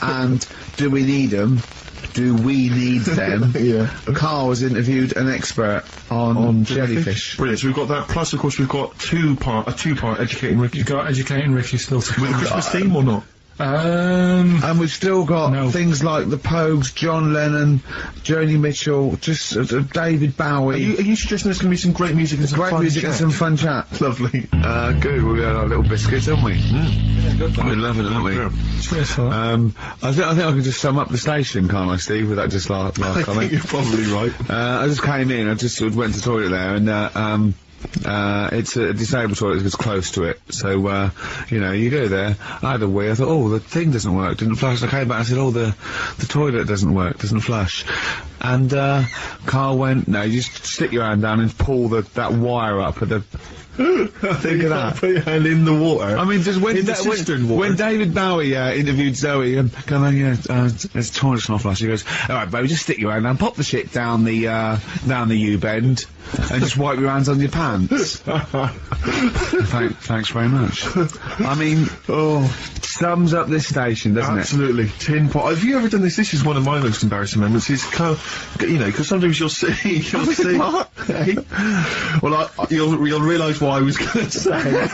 and Do We Need 'Em? Do we need them? Yeah. Carl has interviewed an expert on jellyfish. Brilliant. So we've got that. Plus, of course, we've got a two-part Educating Ricky. You've got Educating Ricky still to With a come. Christmas theme or not? And we've still got No. things like the Pogues, John Lennon, Joni Mitchell, just David Bowie. Are you suggesting there's going to be some great music and some Great fun music chat? and some fun chat. Lovely. Good. We had our little biscuits, haven't we? We're loving it, aren't we? Cheers for that. I think I can just sum up the station, can't I, Steve? With that just last I think comment. you're probably right. I just came in. I just sort of went to the toilet there, and it's a disabled toilet that's close to it. So, you go there. I had a wee. I thought, oh, the thing doesn't work. Didn't flush. I came back and I said, oh, the toilet doesn't work. Doesn't flush. And, Carl went, no, you just stick your hand down and pull that wire up at the... Think of that. Put your hand in the water. I mean, just when, In the cistern water. when David Bowie interviewed Zoe, come on, there's toilet's not flush. He goes, all right, baby, just stick your hand down, pop the shit down the U-bend, and just wipe your hands on your pants. Thanks very much. I mean, sums up this station, doesn't Absolutely. Tin pot. Have you ever done this? This is one of my most embarrassing moments. Is because sometimes you'll see. Hey? Well, you'll realise what I was going to say.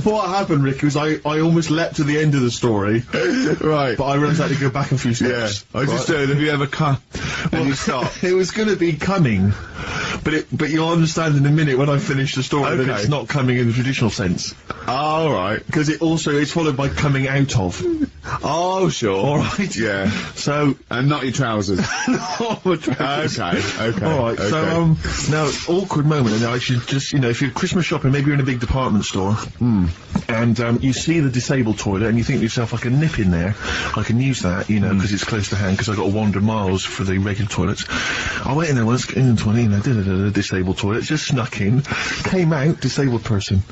What happened, Rick, was I almost leapt to the end of the story. Right. But I realised I had to go back a few steps. I just said, have you ever come and you stop? It was going to be coming, but you'll understand in a minute when I finish the story that Okay. it's not coming in the traditional sense. All right. Because it's followed by coming out of. Oh, sure. All right. Yeah. So, And not your trousers. Okay. all right. So, now awkward moment, and I should just, if you're Christmas shopping, maybe you're in a big department store, and you see the disabled toilet, and you think to yourself, I can nip in there, I can use that, because it's close to hand, because I've got to wander miles for the regular toilets. I went in there once, in the toilet, disabled toilet, just snuck in, came out, disabled person.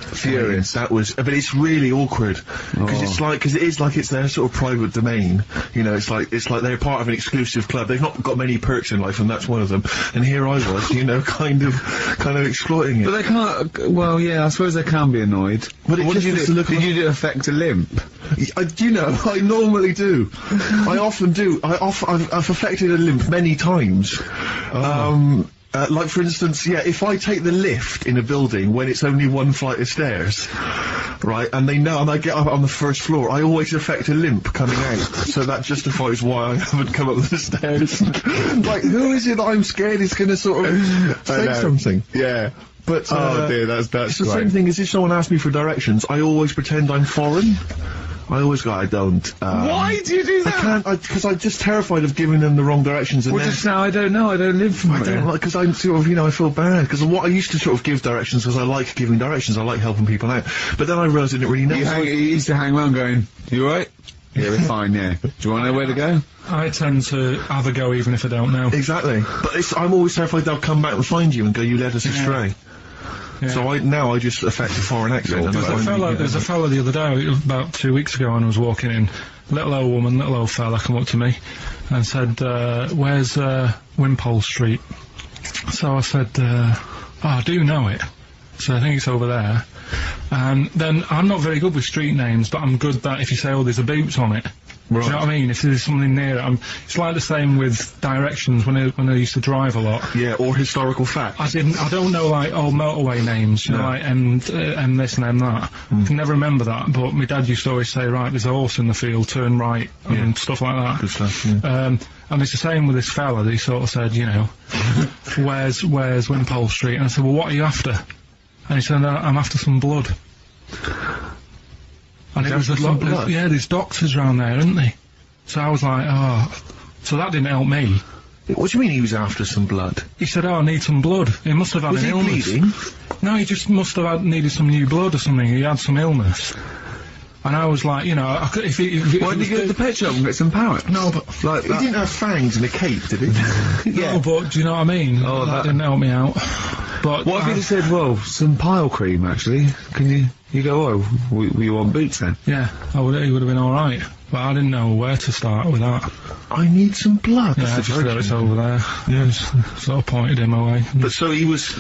Furious. That was, but it's really awkward because it is like it's their sort of private domain. It's like they're part of an exclusive club. They've not got many perks in life, and that's one of them. And here I was, kind of exploiting it. But they can't. Well, yeah, I suppose they can be annoyed. But it what did just you was do? the look Did of- you affect a limp? I normally do. I often do. I've affected a limp many times. Like, for instance, if I take the lift in a building when it's only one flight of stairs, right, and I get up on the first floor, I always affect a limp coming out, so that justifies why I haven't come up the stairs. Like, who is it that I'm scared is going to sort of say something? Yeah. But, Oh dear, that's it's the great. same thing as if someone asks me for directions, I always pretend I'm foreign. I always go, I don't. Why do you do I that? can't, because I'm just terrified of giving them the wrong directions. And Well, then just now, I don't know. I don't live from there. because I'm sort of, I feel bad, because what I used to sort of give directions, because I like giving directions, I like helping people out, but then I realised I didn't really know. You used to hang around going, you alright? Yeah, we're fine, yeah. Do you want to know where to go? I tend to have a go even if I don't know. Exactly. But I'm always terrified they'll come back and find you and go, you led us astray. Yeah. So I just affect a foreign accent. And I find There's a fella the other day, about 2 weeks ago, and I was walking in, little old woman, little old fella come up to me and said, where's Wimpole Street? So I said, I do know it. So I think it's over there. And then I'm not very good with street names, but I'm good that if you say, oh, there's a Boots on it. Right. Do you know what I mean? If there's something near it, it's like the same with directions when I used to drive a lot. Yeah, or historical fact. I don't know, like, old motorway names, you know, like M this and M that. I can never remember that, but my dad used to always say, right, there's a horse in the field, turn right, and stuff like that. Good stuff, yeah. And it's the same with this fella, that he sort of said, where's Wimpole Street? And I said, well, what are you after? And he said, I'm after some blood. And it was after some blood? yeah, there's doctors round there, aren't they? So I was like, oh, so that didn't help me. What do you mean he was after some blood? He said, oh, I need some blood. He must have had an illness. Bleeding? No, he just must have needed some new blood or something. He had some illness. And I was like, you know, I could, if why didn't you go to the pet shop and get some parrot? No, but like he didn't have fangs and a cape, did he? Yeah. No, but do you know what I mean? Oh, that didn't help me out. But what if you said, well, some pile cream actually? Can you go, oh, were you on boots then? Yeah, he would have been alright. But I didn't know where to start with that. I need some blood. Yeah, just thought it's over there. Yeah, sort of pointed him away. But so he was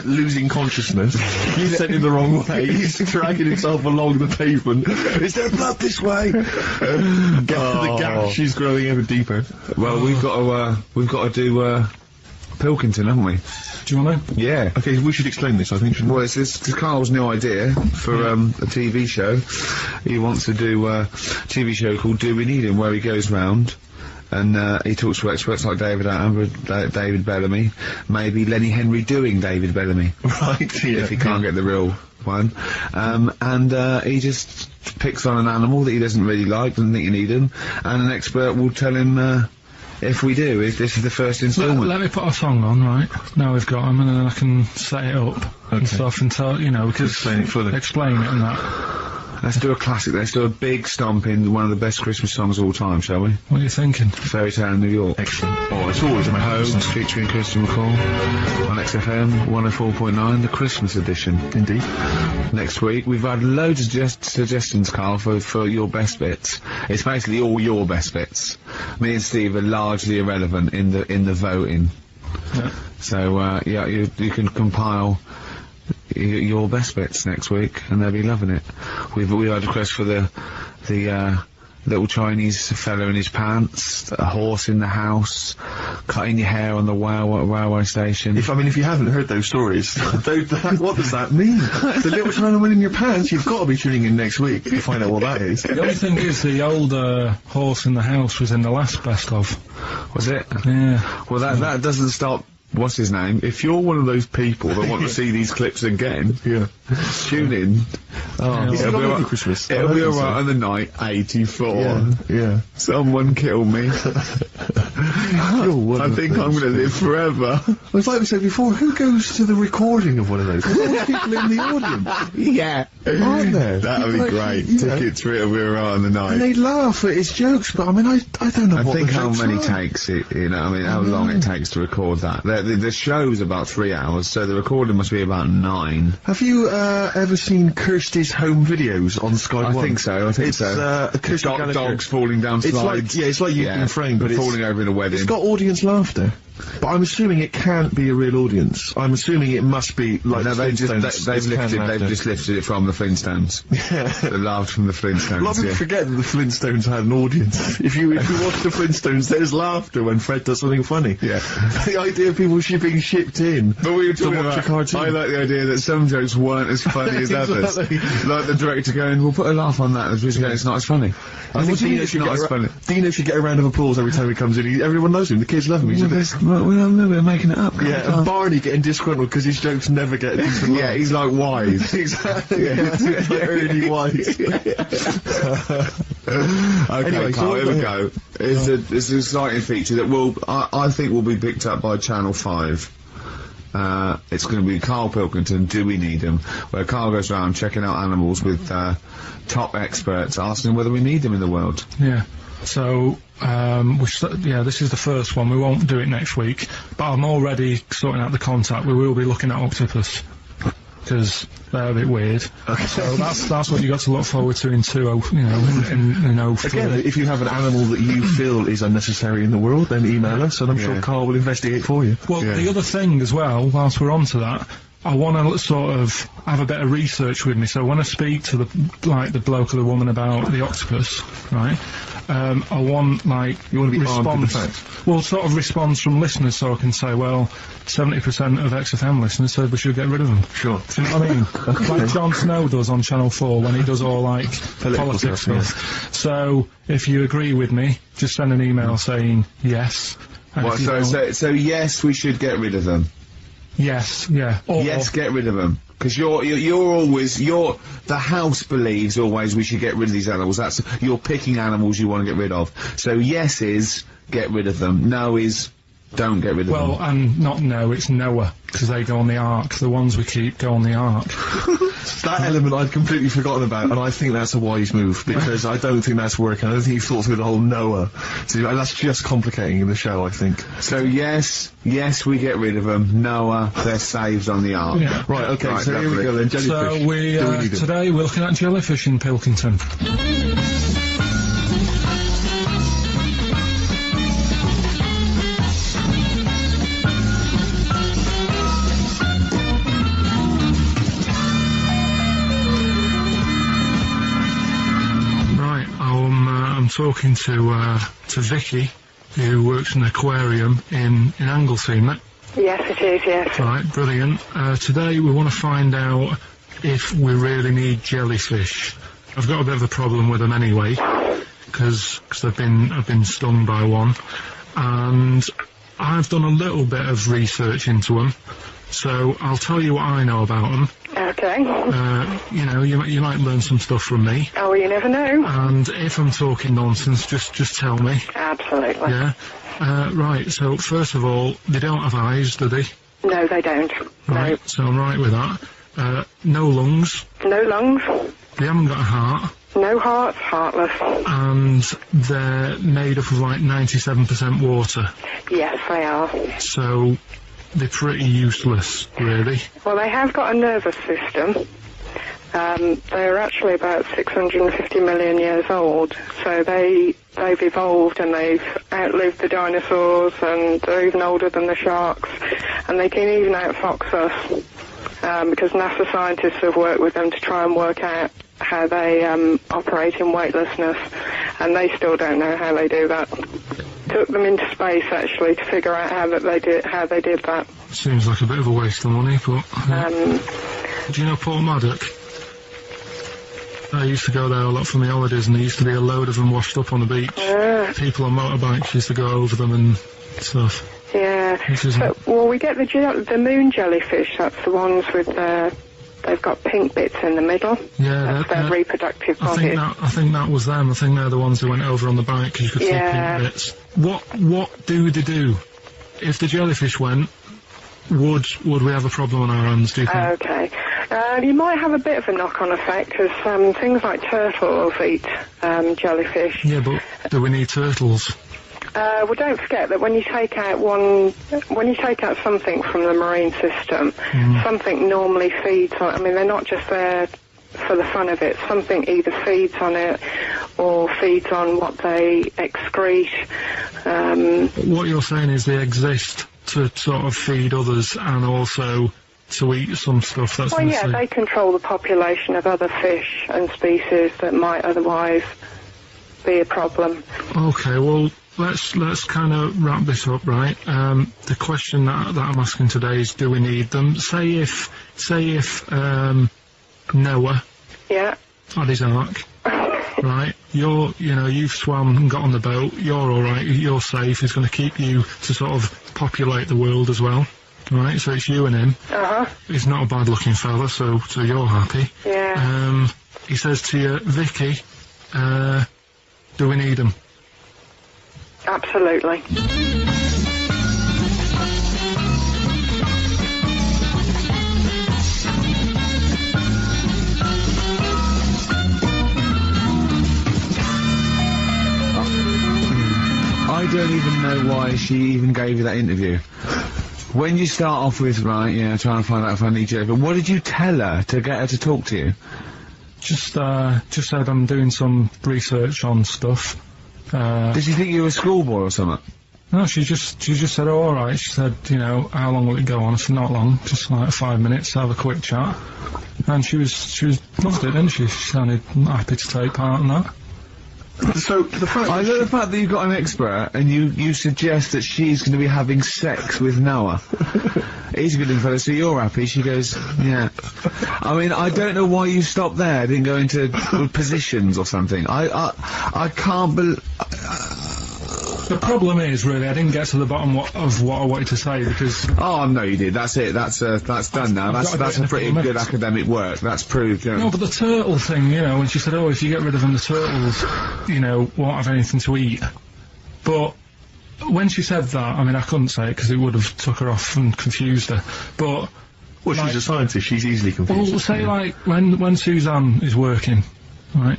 losing consciousness. You sent him the wrong way. He's dragging himself along the pavement. Is there blood this way? The gash is growing ever deeper. Well, we've got to do Pilkington, haven't we? Do you want to? Yeah. Okay, we should explain this, I think. Well, it's Carl's new idea for a TV show. He wants to do a TV show called Do We Need Him, where he goes round and he talks to experts like David Attenborough, David Bellamy, maybe Lenny Henry doing David Bellamy. Right, yeah. If he can't get the real one. And he just picks on an animal that he doesn't really like, doesn't think you need him, and an expert will tell him if we do, if this is the first instalment. Let me put a song on, right? Now we've got him, and then I can set it up and stuff and tell, you know, because explain it further. Explain it and that. Let's do a classic. Let's do a big stomp in one of the best Christmas songs of all time, shall we? What are you thinking? Fairy Tale in New York. Excellent. Oh, it's always a Home, featuring Christian McCall on XFM 104.9, the Christmas edition. Indeed. Next week, we've had loads of suggestions, Carl, for your best bits. It's basically all your best bits. Me and Steve are largely irrelevant in the voting. Yeah. So, yeah, you can compile your best bits next week, and they'll be loving it. We had a request for the little Chinese fella in his pants, a horse in the house, cutting your hair on the railway station. If you haven't heard those stories, what does that mean? The little Chinaman in your pants, you've got to be tuning in next week to find out what that is. The only thing is, the old horse in the house was in the last best of. Was it? Yeah. Well, that doesn't stop. What's his name? If you're one of those people that want to see these clips again, tune in. Oh, it'll be over Christmas. It'll be alright on the night 84. Yeah. Someone kill me. I think I'm gonna live forever. It's like we said before, who goes to the recording of one of those? There's always people in the audience. Yeah. Aren't there? That'd be great. Tickets for it'll be alright on the night. And they'd laugh at his jokes, but I mean, I don't know what the jokes how many are. takes it, you know, I mean, how long it takes to record that. The show's about 3 hours, so the recording must be about 9. Have you ever seen Kirsty's home videos on Sky One? I think so. Kirsty Gallagher. Dogs falling down slides. It's like you've been framed, but falling over in a wedding. It's got audience laughter. But I'm assuming it can't be a real audience. I'm assuming it must be like they've just lifted it from the Flintstones. Yeah. They laughed from the Flintstones. A lot of people forget that the Flintstones had an audience. If you watch the Flintstones, there's laughter when Fred does something funny. Yeah. The idea of people being shipped in. But we were talking to watch a cartoon. I like the idea that some jokes weren't as funny as others. Like the director going, "We'll put a laugh on that." The producer going, "It's not as funny." I think Dino should get a round of applause every time he comes in. Everyone knows him. The kids love him. We're making it up. Yeah, and Barney getting disgruntled because his jokes never get decent. Yeah, he's like Wise. Exactly. Yeah. He's like Ernie Wise. Okay, anyway, Carl, here we go. It's an exciting feature that I think will be picked up by Channel 5. It's going to be Karl Pilkington, Do We Need Him, where Karl goes around checking out animals with top experts, asking whether we need them in the world. Yeah. So, this is the first one. We won't do it next week, but I'm already sorting out the contact. We will be looking at octopus, because they're a bit weird. Okay. So that's what you got to look forward to in 20, Again, if you have an animal that you feel is unnecessary in the world, then email us, and I'm sure Carl will investigate for you. Well, the other thing as well, whilst we're on to that, I want to sort of have a bit of research with me, so when I speak to the bloke or the woman about the octopus, right, I want, you want to be response, armed with the facts? Well, sort of response from listeners, so I can say, well, 70% of XFM listeners said we should get rid of them. Sure. Do you know what I mean? Like Jon Snow does on Channel 4 when he does all, politics stuff. Yeah. So, if you agree with me, just send an email saying yes. So yes, we should get rid of them. Yes, yeah. Yes, get rid of them. Because the house believes always we should get rid of these animals. You're picking animals you want to get rid of. So yes is, get rid of them. No is, don't get rid of them. Well, and not no, it's Noah, because they go on the ark. The ones we keep go on the ark. That element I'd completely forgotten about, and I think that's a wise move, because I don't think that's working. I don't think you've thought through the whole Noah. So that's just complicating the show, I think. So yes, we get rid of them. Noah, they're saved on the ark. Yeah. Right, okay, so here we go then, jellyfish. So today we're looking at jellyfish in Pilkington. I'm talking to Vicky, who works in an aquarium in Anglesey, isn't it? Yes, it is, yes. Right, brilliant. Today we want to find out if we really need jellyfish. I've got a bit of a problem with them anyway, because I've been stung by one, and I've done a little bit of research into them, so I'll tell you what I know about them. Okay. You might learn some stuff from me. Oh, you never know. And if I'm talking nonsense, just tell me. Absolutely. Yeah. Right, so first of all, they don't have eyes, do they? No, they don't. Right, no. So I'm right with that. No lungs. No lungs. They haven't got a heart. No hearts, heartless. And they're made up of like 97% water. Yes, they are. So they're pretty useless, really. Well, they have got a nervous system. They're actually about 650 million years old, so they've evolved and they've outlived the dinosaurs, and they're even older than the sharks, and they can even outfox us, because NASA scientists have worked with them to try and work out how they operate in weightlessness, and they still don't know how they do that. Took them into space actually to figure out how they did that. Seems like a bit of a waste of money, but do you know Port Maddock? I used to go there a lot for my holidays, and there used to be a load of them washed up on the beach. People on motorbikes used to go over them and stuff. Yeah. Well, we get the moon jellyfish. That's the ones with they've got pink bits in the middle. Yeah, that's their reproductive bodies. I think that was them. I think they're the ones who went over on the bike, because you could see pink bits. What do they do? If the jellyfish went, would we have a problem on our hands, do you think? Okay. You might have a bit of a knock-on effect, because things like turtles eat jellyfish. Yeah, but do we need turtles? Well, don't forget that when you take out something from the marine system, something normally feeds on. I mean, they're not just there for the fun of it. Something either feeds on it or feeds on what they excrete. What you're saying is they exist to sort of feed others and also to eat some stuff that's well, yeah, they control the population of other fish and species that might otherwise be a problem. Okay, well, let's kind of wrap this up, right? The question that I'm asking today is, do we need them? Say if Noah had his ark, right? You've swum and got on the boat, you're alright, you're safe, he's going to keep you to sort of populate the world as well. Right, so it's you and him. He's not a bad-looking fella, so you're happy. Yeah. He says to you, Vicky, do we need him? Absolutely. I don't even know why she even gave you that interview. When you start off with, trying to find out if I need you, but what did you tell her to get her to talk to you? Just said I'm doing some research on stuff. Did she think you were a schoolboy or something? No, she just said, oh, alright. She said, how long will it go on? I said, not long, just like 5 minutes, have a quick chat. And she was loved it, didn't she? She sounded happy to take part in that. So the fact I love the fact that you've got an expert and you suggest that she's going to be having sex with Noah. He's a good fella, so you're happy. She goes, yeah. I mean, I don't know why you stopped there. Didn't go into positions or something. I can't believe. The problem is, really, I didn't get to the bottom of what I wanted to say, because... Oh, no, you did. That's it. That's done now. That's a pretty good academic work. That's proved, you know. No, but the turtle thing, you know, when she said, oh, if you get rid of them, the turtles, you know, won't have anything to eat. But when she said that, I mean, I couldn't say it because it would have took her off and confused her. But... Well, she's a scientist. She's easily confused. Well, say, like, when Suzanne is working, right...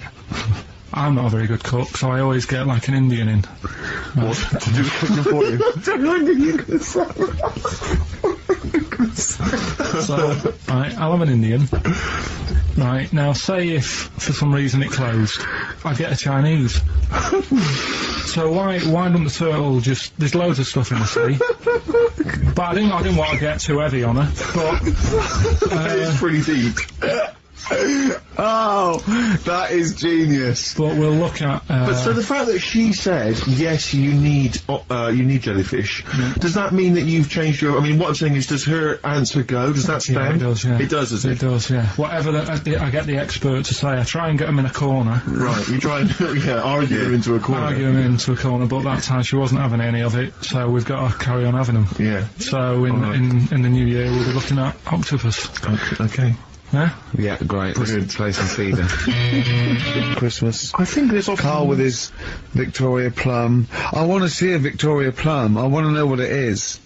I'm not a very good cook, so I always get, like, an Indian in. What? To do cooking for you? So, right, I'll have an Indian. Right, now, say if, for some reason, it closed, I get a Chinese. So why don't the turtle just... There's loads of stuff in the sea. But I didn't want to get too heavy on her, but... It's pretty deep. Oh, that is genius. But we'll look at... But so the fact that she said, yes, you need jellyfish, does that mean that you've changed your... I mean, what I'm saying is, does her answer go? Does that stand? Yeah, it does, yeah. It does, does it? It does, yeah. Whatever I get the expert to say, I try and get them in a corner. Right, you try and, argue them into a corner. Argue them into a corner, but that time she wasn't having any of it, so we've got to carry on having them. Yeah. So in the new year, we'll be looking at octopus. Okay. Yeah? Yeah, great. Brilliant. Play some feeder. Christmas. I think there's Carl with his Victoria Plum. I want to see a Victoria Plum. I want to know what it is.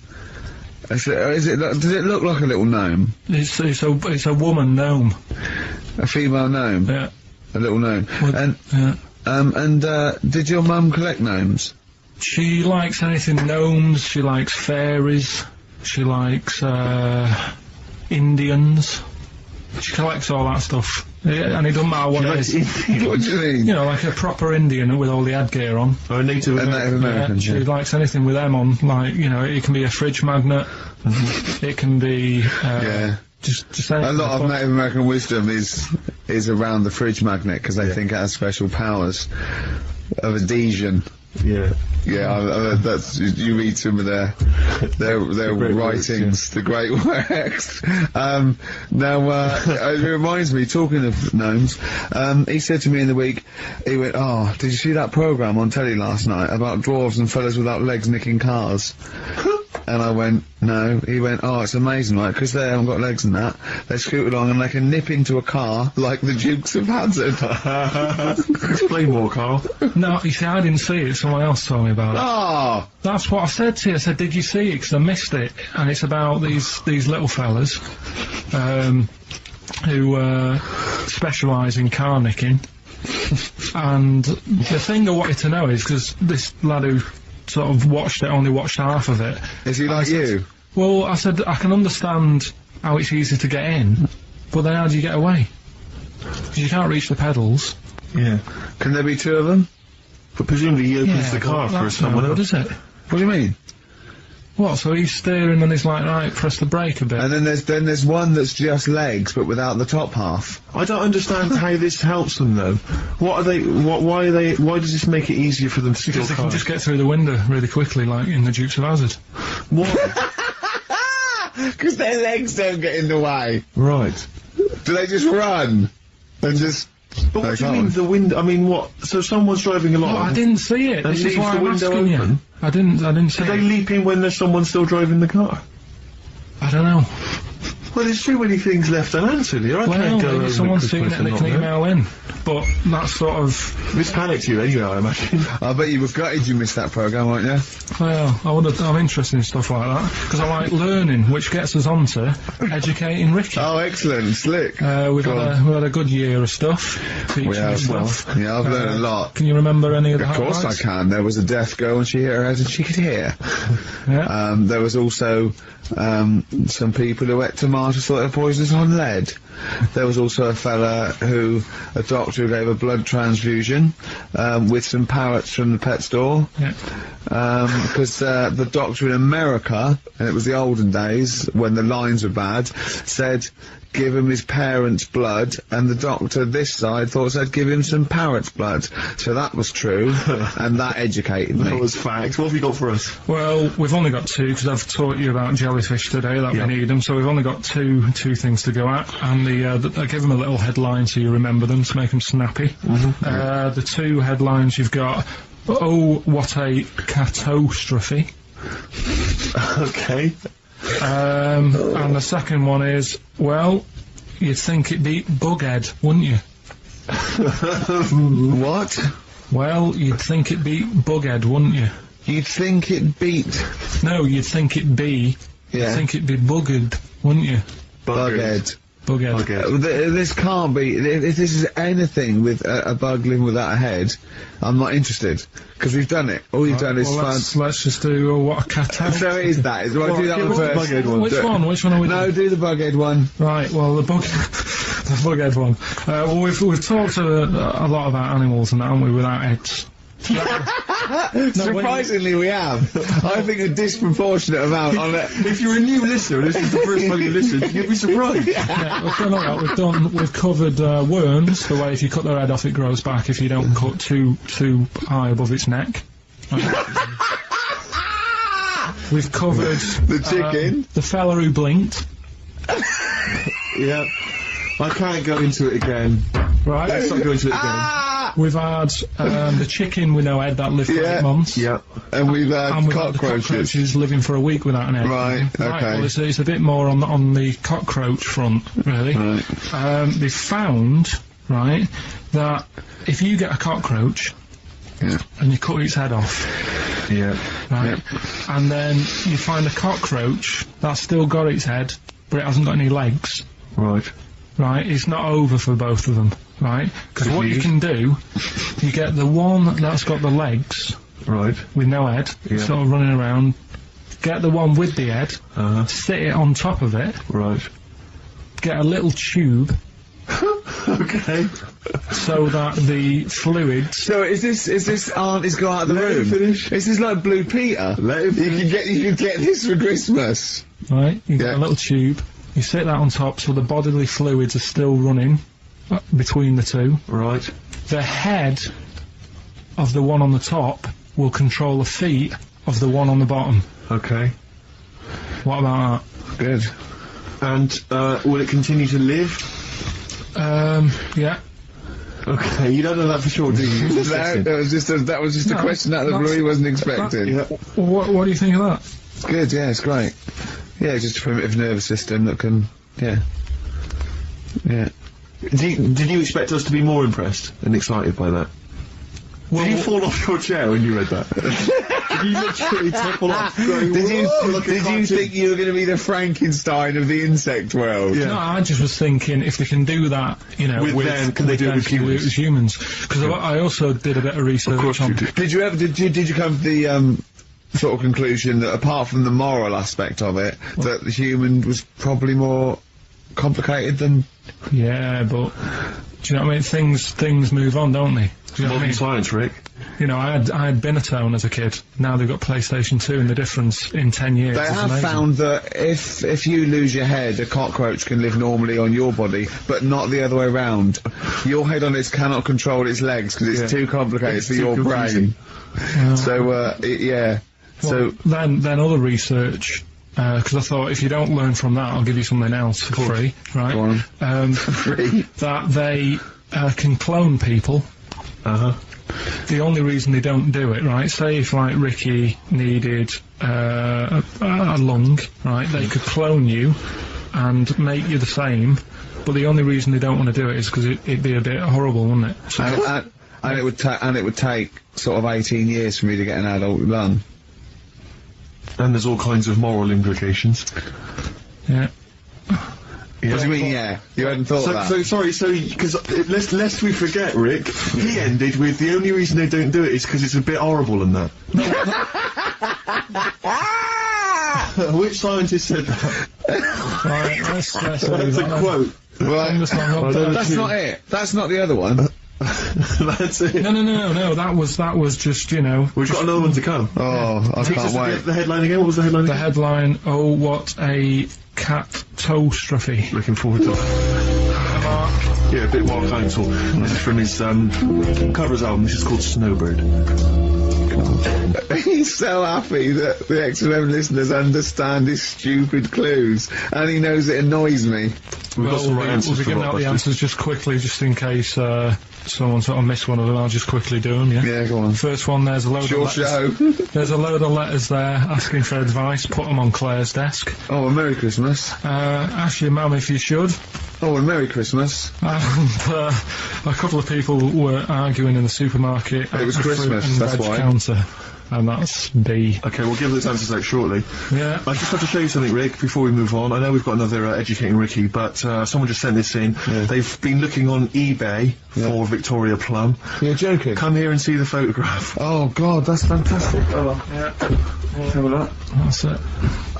Does it look like a little gnome? It's a woman gnome. A female gnome? Yeah. A little gnome. Well, did your mum collect gnomes? She likes anything gnomes, she likes fairies, she likes, Indians. She collects all that stuff. Yeah, and it doesn't matter what it is. What do you mean? You know, like a proper Indian with all the headgear on. Or a Native American. Yeah, she likes anything with them on. Like, you know, it can be a fridge magnet. It can be, just a lot of Native American wisdom is around the fridge magnet, because they think it has special powers of adhesion. Yeah. Yeah, that's, you read some of their writings, the great works. It reminds me, talking of gnomes, he said to me in the week, he went, oh, did you see that programme on telly last night about dwarves and fellas without legs nicking cars? And I went, no. He went, oh, it's amazing, right, because they haven't got legs and that. They scoot along and they can nip into a car like the Dukes of Hazzard. Explain more, Carl. No, you see, I didn't see it. Someone else told me about it. Oh! That's what I said to you. I said, did you see it? Because I missed it. And it's about these little fellas, who, specialise in car nicking. And the thing I wanted to know is, because this lad who sort of only watched half of it. Is he like you? Well, I said, I can understand how it's easy to get in, but then how do you get away? Because you can't reach the pedals. Yeah. Can there be two of them? But presumably he opens the car for someone else. What is it? What do you mean? What, so he's steering and he's like, right, press the brake a bit. And then there's one that's just legs, but without the top half. I don't understand how this helps them, though. Why does this make it easier for them to steal cars? Because they can just get through the window really quickly, like in the Dukes of Hazzard. What? Because their legs don't get in the way. Right. Do they just run? And just... But what do you mean, the window? I mean, what? So someone's driving along... No, I didn't see it. This is why I'm asking you. I didn't see it. Do they leap in when there's someone still driving the car? I don't know. Well, there's too many things left unanswered here. I can't go over someone's seen it and they can email in. But that's sort of... This panicked you anyway, I imagine. I bet you were gutted you missed that programme, weren't you? Well, I'm interested in stuff like that, because I like learning, which gets us on to educating Ricky. Oh, excellent, slick. We've had a good year of stuff. We have, stuff. Yeah, I've learned a lot. Can you remember any of the highlights? Of course I can. There was a deaf girl and she hit her head and she could hear. Yeah. There was also some people who ate tomatoes thought they were poisonous on lead. There was also a doctor who gave a blood transfusion with some parrots from the pet store. Yeah. Because the doctor in America, and it was the olden days when the lines were bad, said give him his parents' blood, and the doctor this side thought said give him some parrot's blood. So that was true, and that educated me. That was facts. What have you got for us? Well, we've only got two, because I've taught you about jellyfish today, that we need them, so we've only got two things to go at, and I give them a little headline so you remember them, to make them snappy. The two headlines you've got: oh, what a catastrophe. Okay. And the second one is, well, you'd think it'd be Bughead, wouldn't you? What? Well, you'd think it'd be Bughead, wouldn't you? You'd think it beat... No, you'd think it'd be... Yeah. You'd think it'd be Buggered, wouldn't you? Bughead. Bughead. This can't be... If this is anything with a bug living without a head, I'm not interested. Because we've done it. All you've done is let's just do what a catastrophe. So it is that. Do I do that one first? Which one are we doing? No, do the Bughead one. Right, well, the Bughead one. Well, we've talked a lot about animals and that, haven't we, without heads. Surprisingly, we have. I think a disproportionate amount on it. If you're a new listener, this is the first time you listen, you'd be surprised. Yeah, we've covered worms, the way if you cut their head off it grows back if you don't cut too high above its neck. We've covered the chicken, the fella who blinked. Yeah, I can't go into it again. Right, let's not go into it again. We've had the chicken with no head that lived for 8 months. Yeah. And we've had the cockroaches living for a week without an head. Right, okay. Well, it's a bit more on the cockroach front, really. Right. They found, right, that if you get a cockroach and you cut its head off, right, and then you find a cockroach that's still got its head, but it hasn't got any legs. Right. Right, it's not over for both of them, right? Because what you can do, you get the one that's got the legs, right, with no head, sort of running around, get the one with the head, sit it on top of it, right, get a little tube, okay, so that the fluids... So is this aunt is go out of the room? Finish. Is this like Blue Peter? You can get this for Christmas. Right, you get a little tube. You sit that on top so the bodily fluids are still running between the two. Right. The head of the one on the top will control the feet of the one on the bottom. Okay. What about that? Good. And will it continue to live? Yeah. Okay, you don't know that for sure, do you? that was just a question that the Bluey wasn't expecting. What do you think of that? It's good, yeah, it's great. Yeah, just a primitive nervous system that can, yeah. Did you expect us to be more impressed and excited by that? Well, did you fall off your chair when you read that? Did you literally topple off? Did you think you were going to be the Frankenstein of the insect world? Yeah. No, I just was thinking if they can do that, you know, with them, can they do it with humans? Because I also did a bit of research. Of course on... you did. Did you come to the sort of conclusion that apart from the moral aspect of it, that the human was probably more complicated than... Yeah, but do you know what I mean? Things move on, don't they? Do you know what I mean? Science, Rick. You know, I had Binatone as a kid. Now they've got PlayStation 2, and the difference in 10 years. They have found that if you lose your head, a cockroach can live normally on your body, but not the other way around. Your head on it cannot control its legs because it's too complicated for your brain. So yeah. Well, then other research. Because I thought if you don't learn from that, I'll give you something else for free, right? Go on. For free. That they can clone people. The only reason they don't do it, right? Say if like Ricky needed a lung, right? They could clone you and make you the same. But the only reason they don't want to do it is because it'd be a bit horrible, wouldn't it? So and it would take sort of 18 years for me to get an adult lung. And there's all kinds of moral implications. Yeah. What do you mean, yeah? You hadn't thought of that? Because lest we forget, Rick, he ended with the only reason they don't do it is because it's a bit horrible and that. Which scientist said that? Right, that's a quote. Well, that's not it. That's not the other one. That's it. No. That was just, you know. We've got another one to come. Oh, I can't wait. The headline again. What was the headline again? The headline. Oh, what a catastrophe. Looking forward to it. Yeah, a bit more council. This is from his covers album. This is called Snowbird. He's so happy that the XFM listeners understand his stupid clues, and he knows it annoys me. We've got some right answers we'll be for giving out the Blockbusters. answers just quickly, just in case someone sort of missed one of them. I'll just quickly do them, yeah? Yeah, go on. First one, there's a load Your of letters. show. There's a load of letters there asking for advice. Put them on Claire's desk. Oh, a Merry Christmas. Ask your mum if you should. Oh, a Merry Christmas. And a couple of people were arguing in the supermarket at was the Christmas, fruit and that's veg why. counter. And that's B. Okay, we'll give those answers out shortly. Yeah. I just have to show you something, Rick, before we move on. I know we've got another Educating Ricky, but someone just sent this in. Yeah. They've been looking on eBay for Victoria Plum. You're joking? Come here and see the photograph. Oh, God, that's fantastic. Oh, Yeah. let's have a look. That's it.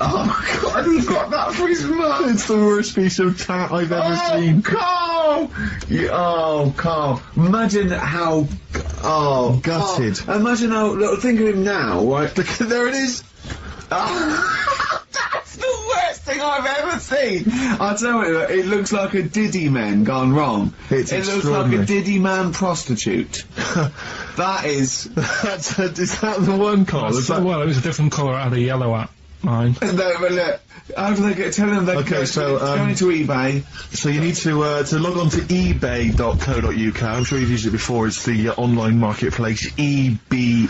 Oh, God, he's got that for his mum. It's the worst piece of tat I've ever seen. Carl! Carl. Imagine how... Oh, Gutted. Carl. Imagine how... Look, think of him now, right? There it is. Oh, that's the worst thing I've ever seen. I'll tell you, it looks like a Diddy man gone wrong. It's it looks like extraordinary. a Diddy man prostitute. That is... Is that the one, Carl? Is that... Well, it was a different colour. I had a yellow at mine. No, but look, how do they get... Tell them they Okay, can go so, going to eBay. So you need to log on to ebay.co.uk. I'm sure you've used it before. It's the online marketplace, ebay.co.uk.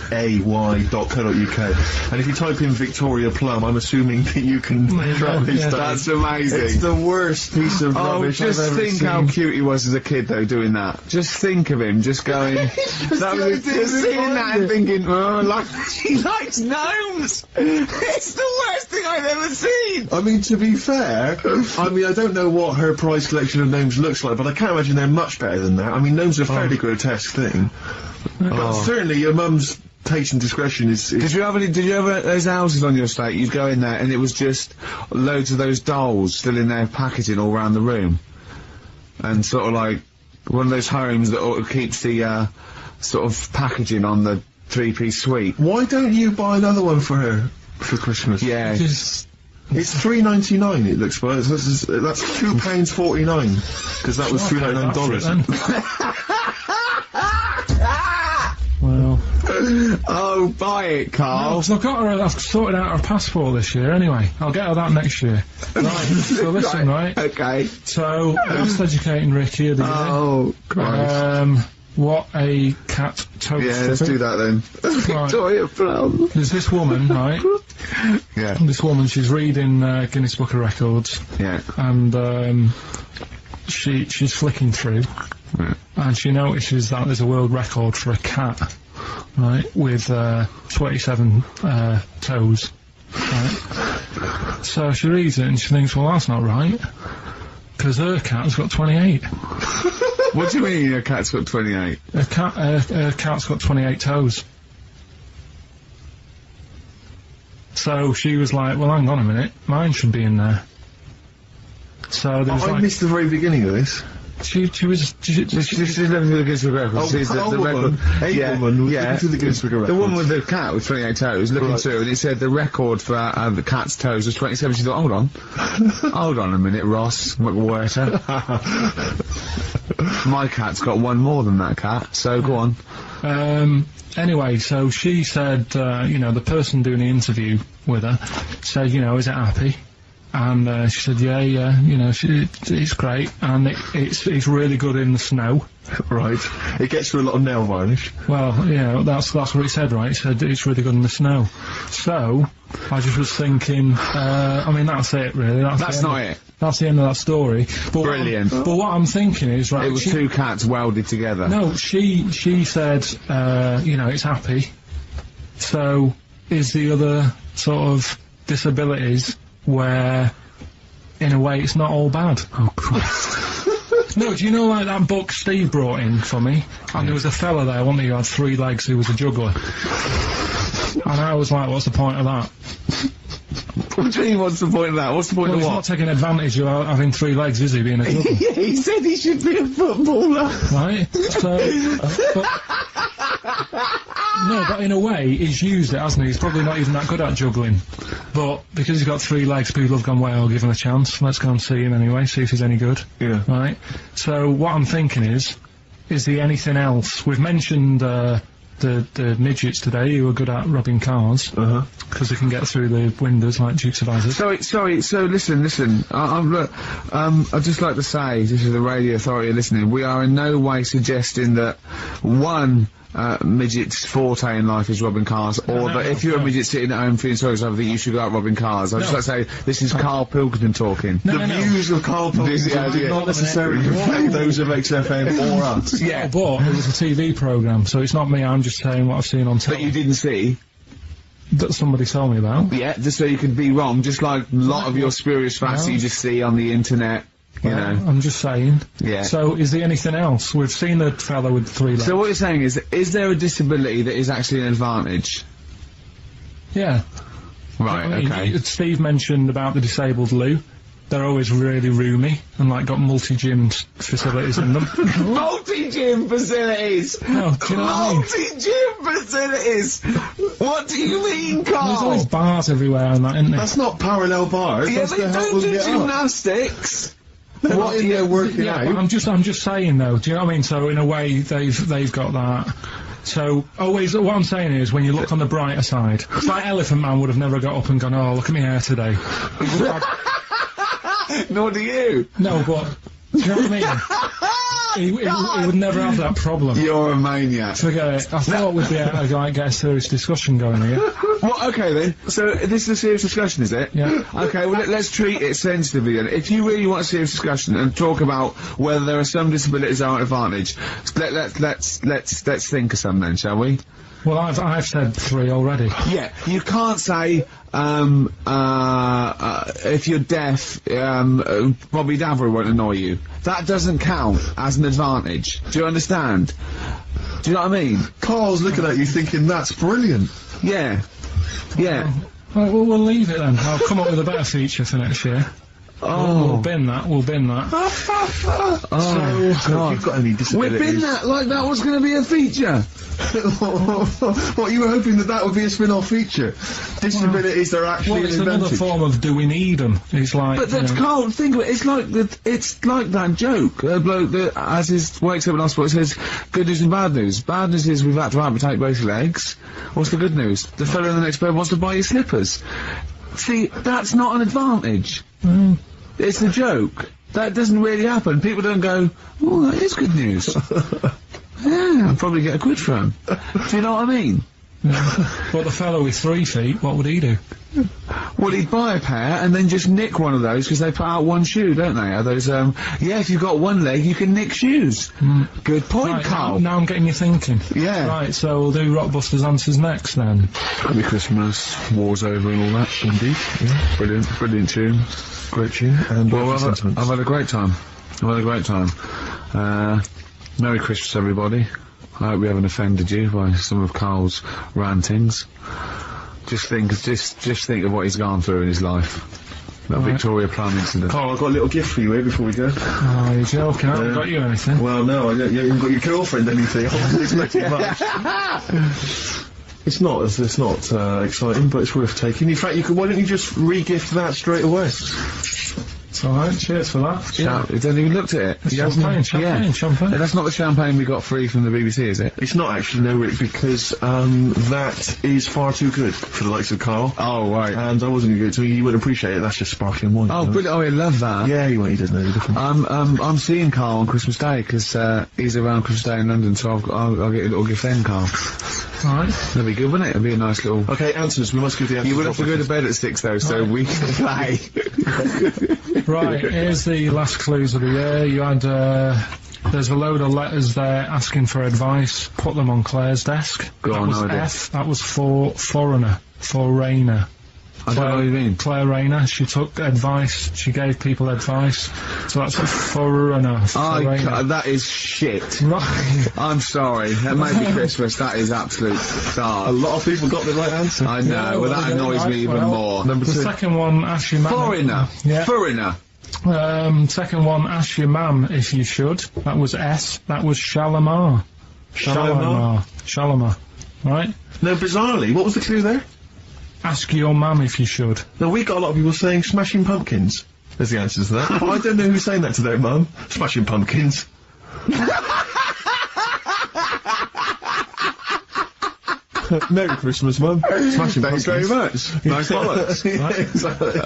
And if you type in Victoria Plum, I'm assuming that you can track this down. That's amazing. It's the worst piece of Oh, rubbish just I've ever think seen. how cute he was as a kid, though, doing that. Just think of him, just going... just seeing that and thinking, oh, he likes gnomes! It's the worst thing I've ever seen! I mean, to be fair, I don't know what her prize collection of gnomes looks like, but I can't imagine they're much better than that. I mean, gnomes are a fairly grotesque thing. But certainly your mum's taste and discretion is... Did you ever those houses on your estate, you'd go in there and it was just loads of those dolls still in their packaging all around the room? And sort of like one of those homes that keeps the sort of packaging on the three-piece suite. Why don't you buy another one for her for Christmas? Yeah. It's $3.99. It looks like that's £2.49 because that was $3.99. Well, Oh, buy it, Carl. so I've sorted out her passport this year anyway. I'll get her that next year. Right, so listen, right? Okay. So, that's Educating Ricky of the year. Oh, Christ. What a cat toast. Yeah, let's do that then. Victoria Plum. There's this woman, right? Yeah. This woman, she's reading Guinness Book of Records, Yeah. and she's flicking through, Yeah. and she notices that there's a world record for a cat, right, with 27 toes, right? So she reads it and she thinks, well, that's not right, because her cat's got 28. What do you mean your cat's got 28? Her cat's got 28 toes. So she was like, well, hang on a minute, mine should be in there. So there was I missed the very beginning of this. She's She's looking through the Guinness Book of Records. She's the woman. record. A woman was looking through the Guinness Book of The Records. woman with the cat with 28 toes looking Right. through, and it said the record for the cat's toes was 27. She thought, hold on. Hold on a minute, Ross McWhirter. My cat's got one more than that cat, so go on. Anyway, so she said, the person doing the interview with her said, is it happy? And she said, yeah, it's great, and it's really good in the snow. Right. It gets through a lot of nail varnish. Well, that's what it said, right? It said it's really good in the snow. So, I just was thinking, that's it, really. That's not it. That's the end of that story. But Brilliant. But what I'm thinking is, right... It was two cats welded together. No, she said, it's happy. So, is the other sort of disabilities where, in a way, it's not all bad? Oh, Christ. No, do you know, like, that book Steve brought in for me? And there was a fella there, wasn't he, who had 3 legs, who was a juggler. And I was like, what's the point of that? What do you mean, what's the point of that? What's the point Well, of he's what? not taking advantage of having 3 legs, is he, being a juggler? Yeah, he said he should be a footballer. Right? So... No, but in a way, he's used it, hasn't he? He's probably not even that good at juggling. But because he's got 3 legs, people have gone, well, I'll give him a chance. Let's go and see him anyway, see if he's any good. Yeah. Right? So what I'm thinking is he anything else? We've mentioned the midgets today who are good at robbing cars. Because they can get through the windows like Dukes of Hazzard. Sorry, so listen, look, I'd just like to say, this is the Radio Authority listening, we are in no way suggesting that one midget's forte in life is robbing cars, or that if you're a midget sitting at home feeling sorry for something, you should go out robbing cars. I'd just like to say, this is Karl Pilkington talking. The views of Karl Pilkington do not necessarily reflect those of XFM or us. Yeah, but it was a TV programme, so it's not me, I'm just saying what I've seen on TV. That you didn't see? That somebody told me about. Yeah, just so you could be wrong, just like a lot of your spurious facts you just see on the internet. You know. I'm just saying. Yeah. So, is there anything else? We've seen the fellow with 3 legs. So what you're saying is there a disability that is actually an advantage? Yeah. Right, okay. Steve mentioned about the disabled loo. They're always really roomy and, like, got multi-gym facilities in them. Multi-gym facilities! No, do you know what I mean? Multi-gym facilities! What do you mean, Karl? There's always bars everywhere and that, isn't there? That's not parallel bars. Yeah, That's they to help don't them do get up. gymnastics! What in there working out? But I'm just saying though, do you know what I mean? So in a way, they've got that. So always, what I'm saying is, when you look on the brighter side, it's like Elephant Man would have never got up and gone, oh, look at my hair today. Nor do you. No, but, do you know what I mean? He would never have that problem. You're a maniac. Forget it. I thought we'd be able to get a serious discussion going here. Well, okay then. So this is a serious discussion, is it? Yeah. Okay. Well, let's treat it sensitively then. If you really want a serious discussion and talk about whether there are some disabilities that are an advantage, let's think of some then, shall we? Well, I've said 3 already. Yeah. You can't say if you're deaf, Bobby Davro won't annoy you. That doesn't count as an advantage. Do you understand? Do you know what I mean? Karl's looking at you thinking that's brilliant. Yeah. Yeah. Right, well, we'll leave it then. I'll come up with a better feature for next year. Oh. We'll bin that. Oh, So, God. you've got any disabilities? We've been that like that was going to be a feature. What, you were hoping that would be a spin-off feature? Disabilities are actually Well, it's an another advantage. form of do we need them? It's like. But that's Karl. Think of it. It's like that joke. A bloke that wakes up in hospital says, "Good news and bad news. Bad news is we've had to amputate both legs. What's the good news? The fellow in the next bed wants to buy you slippers." See, that's not an advantage. It's a joke. That doesn't really happen. People don't go, "Oh, that is good news." Yeah, I'll probably get a quid for him. Do you know what I mean? Well, the fellow with 3 feet, what would he do? Well, he'd buy a pair and then just nick one of those because they put out one shoe, don't they? Are those, yeah, if you've got one leg, you can nick shoes. Good point, Right, Karl. now I'm getting you thinking. Yeah. Right, so we'll do Rockbusters Answers next then. Happy Christmas, war's over and all that. Indeed. Yeah. Brilliant tune. Great tune. And Well, sentiments. I've had a great time. Merry Christmas, everybody. I hope we haven't offended you by some of Karl's rantings. Just think of what he's gone through in his life. That Victoria Plum incident. Karl, I've got a little gift for you here before we go. Oh, you're joking, I haven't got you anything. Well, no, you haven't got your girlfriend anything. I wasn't expecting much. It's not exciting, but it's worth taking. In fact, why don't you just re-gift that straight away? It's alright, cheers for that. He hasn't even looked at it. It's champagne. That's not the champagne we got free from the BBC, is it? It's not actually, no, Rick, because that is far too good for the likes of Karl. Oh, right. And I wasn't going to give it to you. You wouldn't appreciate it. That's just sparkling wine. Oh, you know? brilliant. Oh, I love that. Yeah, he doesn't know the difference. I'm seeing Karl on Christmas Day, because, he's around Christmas Day in London, so I'll get a little gift then, Karl. Alright. That'd be good, wouldn't it? It'd be a nice little... Okay, answers. We must give the answers. You will have to go to bed at 6, though, so we can play. Right, here's the last clues of the year. You had, there's a load of letters there asking for advice. Put them on Claire's desk. Go that on, was no idea. F. That was for foreigner. For Rayner. I don't know what you mean. Claire Rayner. She took advice. She gave people advice. So that's a foreigner. That is shit. Right. I'm sorry. That may be Christmas. That is absolute start. A lot of people got the right answer. I know. Yeah, well, that annoys me even more. Number The 2. second one, ask your mum. Foreigner. Yeah. Foreigner. Second one, ask your mum if you should. That was S. That was Shalimar. Shalimar. Right? No, bizarrely, what was the clue there? Ask your mum if you should. No, we got a lot of people saying Smashing Pumpkins. There's the answer to that. I don't know who's saying that to their mum. Smashing Pumpkins. Merry Christmas, Mum. Smashing Thanks very pumpkins. much. Nice bollocks.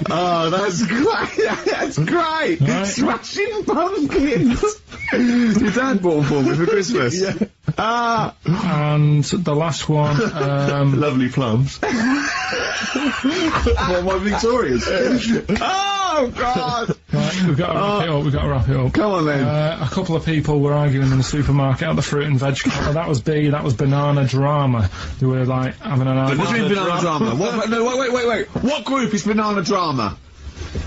Oh, that's great. That's great. Right. Smashing pumpkins. Your dad bought them for me for Christmas. Yeah. Ah. And the last one, Lovely plums. What, my Victorians? Oh, God. right, we've got to wrap it up. Come on, then. A couple of people were arguing in the supermarket at the fruit and veg counter. That was banana drama. They were like having an What do you argument. mean banana drama? What, no, wait. What group is banana drama?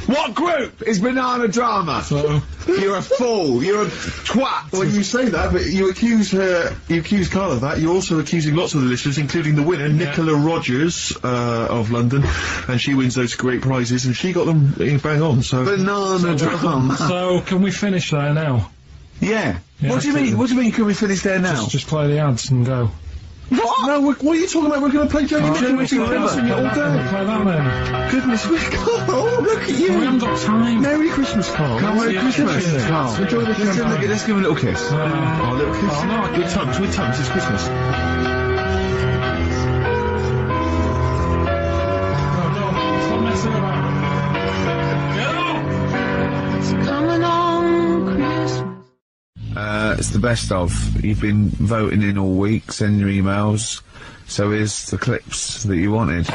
What group is banana drama? So, You're a fool. You're a twat. Well, you say that, but you accuse Carl of that. You're also accusing lots of the listeners, including the winner, Nicola Rogers, of London, and she wins those great prizes, and she got them bang on, so... Banana drama. so can we finish there now? Yeah. Yeah, What do you mean? What do you mean? Can we finish there now? Just play the ads and go. What? No, what are you talking about? We're going to play Jodie Mitchell, Richie Play Rimmer all that day. then. Goodness me, Carl, look at you. We haven't got time. Merry Christmas, Carl. Merry Christmas, Carl. Enjoy the Let's give him a little kiss. Oh, little kiss. Oh, no. With tongues, it's Christmas. Stop messing about. Get up! Come along, Christmas. It's the best of. You've been voting in all week, sending your emails. So here's the clips that you wanted.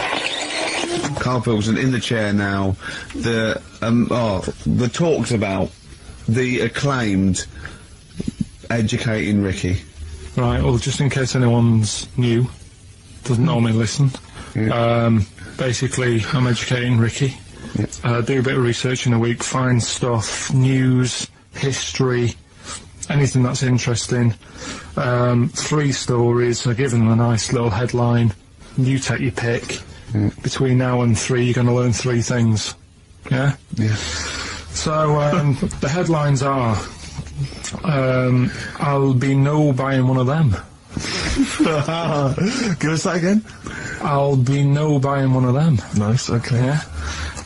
Karl Pilkington in the chair now. The talks about the acclaimed Educating Ricky. Right, well, just in case anyone's new, doesn't normally listen, basically, I'm educating Ricky. Do a bit of research in a week, find stuff, news, history, anything that's interesting. 3 stories, I give them a nice little headline. You take your pick. Between now and 3, you're going to learn 3 things. Yeah? Yeah. So, the headlines are, I'll be no buying one of them. Give us that again. I'll be no buying one of them. Nice, okay.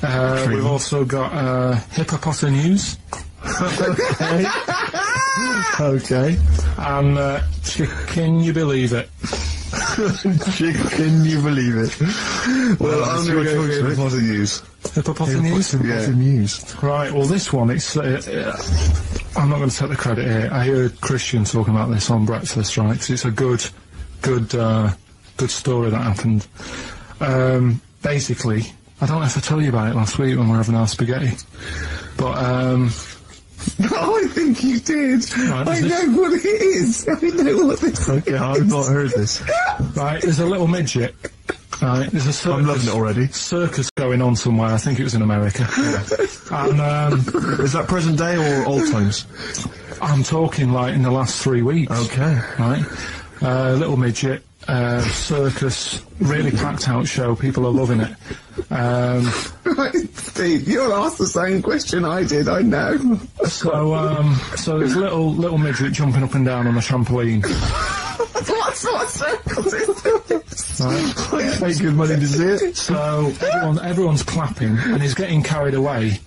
Yeah. We've also got, hippopotamus. Okay. And, can you believe it? Can you believe it? Well, I'm going to go with hippopotamus. Hippopotamus? News. Right, well, this one, it's, I'm not going to take the credit here. I heard Christian talking about this on Breakfast, right? 'Cause it's a good story that happened. Basically, I don't know if I told you about it last week when we were having our spaghetti, but, I think you did. Right, I know what it is. I know what this is. Okay, I've not heard this. right, there's a little midget. Right, there's a circus. I'm loving it already. Circus going on somewhere. I think it was in America. And Is that present day or old times? I'm talking like in the last 3 weeks. Okay. Right, little midget. Circus, really packed out show. People are loving it. Right, Steve, you'll ask the same question I did, I know. So there's little midget jumping up and down on a trampoline. What sort of circles is this? Right. Pay good money to see it. So everyone's clapping and he's getting carried away.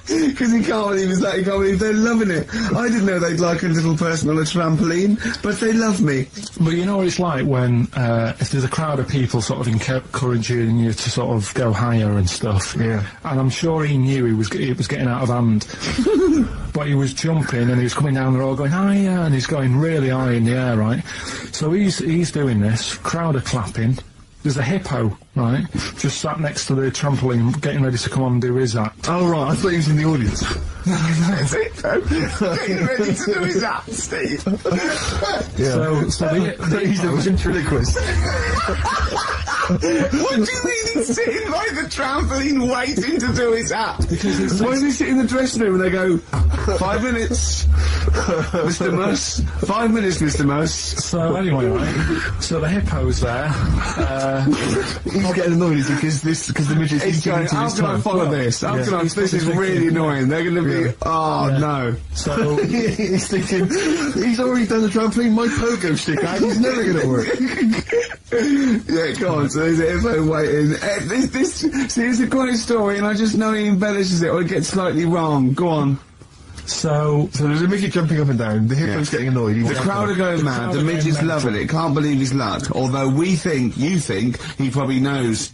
Because he can't believe it's that, he can't believe they're loving it. I didn't know they'd like a little person on a trampoline, but they love me. But you know what it's like when, if there's a crowd of people sort of encouraging you to sort of go higher and stuff. Yeah. And I'm sure he knew it was getting out of hand. But he was jumping and he was coming down the road going higher and he's going really high in the air, right? So he's doing this, crowd are clapping. There's a hippo, right, just sat next to the trampoline, getting ready to come on and do his act. Oh, right, I thought he was in the audience. That's it, getting ready to do his act, Steve. Yeah. So He's a ventriloquist. What do you mean he's sitting by the trampoline waiting to do his act? Because Why does he sit in the dressing room and they go, 5 minutes, Mr. Muss, 5 minutes, Mr. Muss. So anyway, right, so the hippo's there. He's getting annoyed because the midget's He's going, how can I follow this? How can I, this is really annoying. They're going to be, no. So he's thinking, he's already done the trampoline, my pogo stick out, he's never going to work. Yeah, go on, so there's a hippo waiting. See, it's a great story and I just know he embellishes it or it gets slightly wrong. Go on. So there's a midget jumping up and down, the hippo's getting annoyed. The crowd are going mad, the midget's loving it, can't believe his luck, although you think he probably knows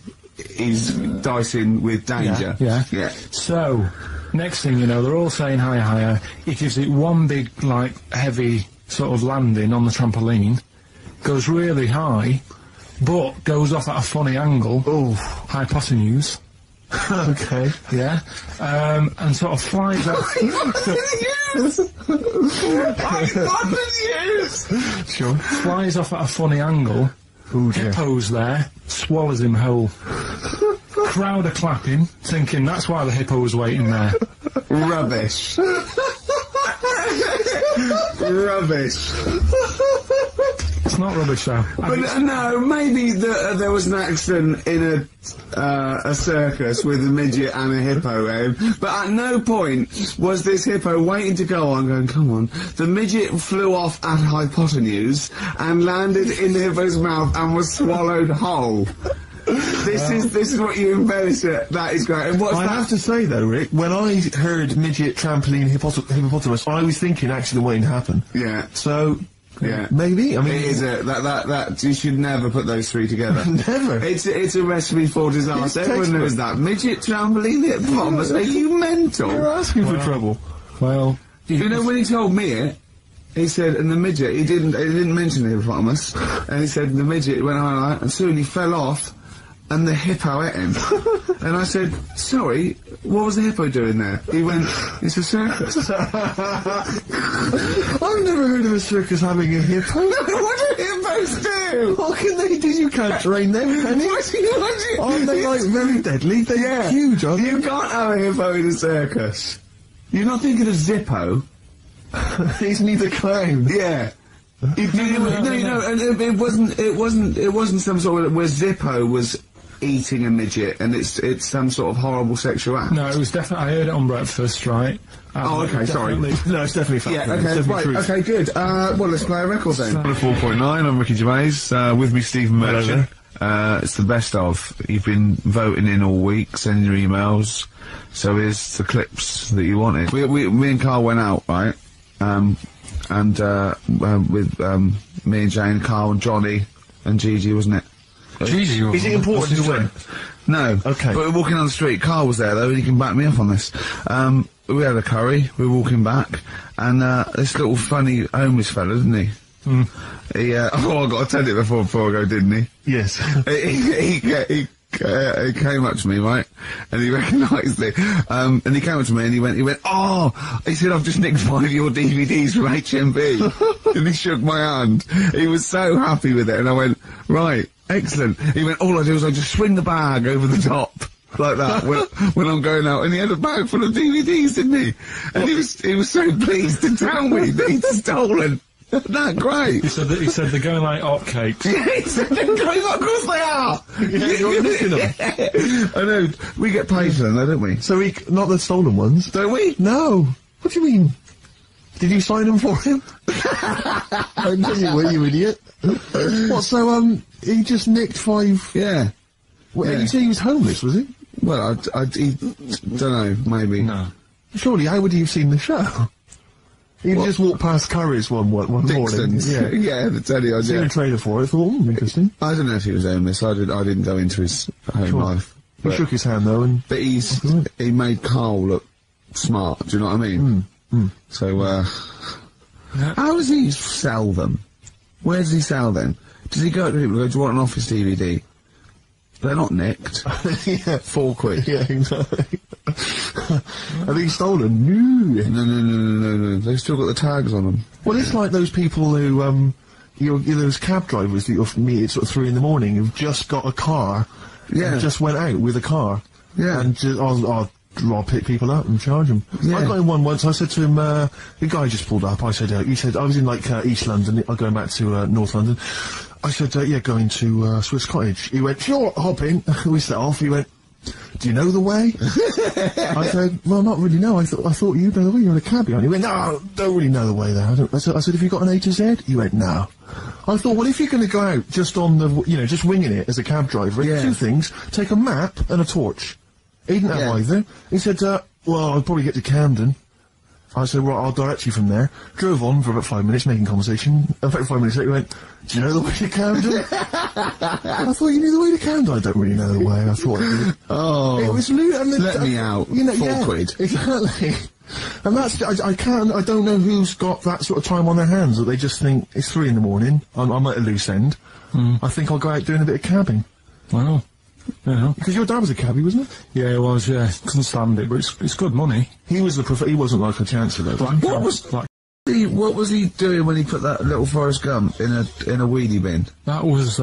he's dicing with danger. Yeah. So, next thing you know, they're all saying higher. He gives it one big, like, heavy sort of landing on the trampoline, goes really high, but goes off at a funny angle. Oh. Hypotenuse. Okay. Yeah. And sort of flies out. Hypotenuse! Sure. Flies off at a funny angle. Ooh, dear. Hippo's there, swallows him whole. Crowd are clapping, thinking that's why the hippo was waiting there. Rubbish. Rubbish. It's not rubbish, though. But no, maybe there was an accident in a circus with a midget and a hippo, but at no point was this hippo waiting to go on, going, come on. The midget flew off at hypotenuse and landed in the hippo's mouth and was swallowed whole. This is what you embellish it. That is great. And I have to say though, Rick, when I heard midget trampoline hippopotamus, I was thinking actually the waiting to happen. Yeah. So. Yeah, maybe. I mean, it is that you should never put those three together. Never. It's a recipe for disaster. Everyone knows that. Midget trampoline hippopotamus. Are you mental? You're asking for trouble. Well, you know when he told me it, he said, and the midget. He didn't mention the hippopotamus, and he said the midget went on like, and soon he fell off, and the hippo ate him. And I said, sorry, what was the hippo doing there? He went, it's a circus. I've never heard of a circus having a hippo. No, what do hippos do? What can they do? You can't train them, can you? Aren't they, like, very deadly? They're huge, aren't they? You can't have a hippo in a circus. You're not thinking of Zippo. Isn't he the clown? Yeah. No, and it wasn't some sort of where Zippo was eating a midget, and it's some sort of horrible sexual act. No, it was definitely. I heard it on breakfast, right? Oh, okay, sorry. No, it's definitely fact. Yeah, okay, right, truth. okay, good. Well, let's play a record then. 4.9, I'm Ricky Gervais, with me Stephen Merchant. It's the best of. You've been voting in all week, sending your emails, so here's the clips that you wanted. Me and Carl went out, right? With me and Jane, Carl and Johnny and Gigi, wasn't it? Gigi, is it important to win? No. Okay. But we're walking on the street. Carl was there though, and he can back me up on this. We had a curry. We were walking back, and this little funny homeless fella, didn't he? Mm. He I got to tell it before I go, didn't he? Yes. He came up to me, right, and he recognised it, and he came up to me and he went, oh, he said, I've just nicked 5 of your DVDs from HMV, and he shook my hand. He was so happy with it, and I went, right, excellent. He went, all I do is I just swing the bag over the top, like that, when I'm going out, and he had a bag full of DVDs, didn't he? And he was so pleased to tell me that he'd stolen. Isn't that great? He said they're going like hotcakes. Yeah, he said they're going, of course they are! Yeah, you're missing them. I know, we get paid for them though, don't we? So not the stolen ones? Don't we? No. What do you mean? Did you sign them for him? I know you were, you idiot. What, so, he just nicked 5... Yeah. Well, you say he was homeless, was he? Well, don't know, maybe. No. Surely, how would he have seen the show? He just walked past Curry's one morning. Dixon's. Yeah, yeah, the telly on. Seen a trailer for it. Thought, interesting. I don't know if he was homeless. I didn't go into his home life. He shook his hand though, and but he made Carl look smart. Do you know what I mean? So how does he sell them? Where does he sell them? Does he go to people? Do you want an office DVD? They're not nicked. Yeah, £4. Yeah, exactly. Are they stolen? No. They've still got the tags on them. Well, it's like those people who, those cab drivers that you'll meet at sort of 3 in the morning who've just got a car. Yeah. And just went out with a car. Yeah. And I'll pick people up and charge them. Yeah. I got in one once. I said to him, the guy just pulled up. I said, he said, I was in like East London. I'm going back to North London. I said, yeah, going to Swiss Cottage. He went, sure, hop in. We set off. He went, do you know the way? I said, well, not really, no. I thought you know the way. You're in a cab. He went, no, don't really know the way there. I said, have you got an A to Z? He went, no. I thought, well, if you're going to go out just on the, just winging it as a cab driver, two things, take a map and a torch. He didn't have either. He said, well, I'll probably get to Camden. I said, right, I'll direct you from there. Drove on for about 5 minutes, making conversation. In fact, 5 minutes later, he went, do you know the way to Camden? I thought you knew the way to Camden. I don't really know the way. I thought I did. Oh. It was loot. Let me out. You know, £4. Exactly. And that's, I don't know who's got that sort of time on their hands, that they just think, it's 3 in the morning, I'm at a loose end. I think I'll go out doing a bit of cabbing. Wow. Yeah. Because your dad was a cabbie, wasn't he? Yeah, it was, yeah. Couldn't stand it, but it's good money. He was he wasn't like a chancellor. What was he doing when he put that little Forrest Gump in a weedy bin? That was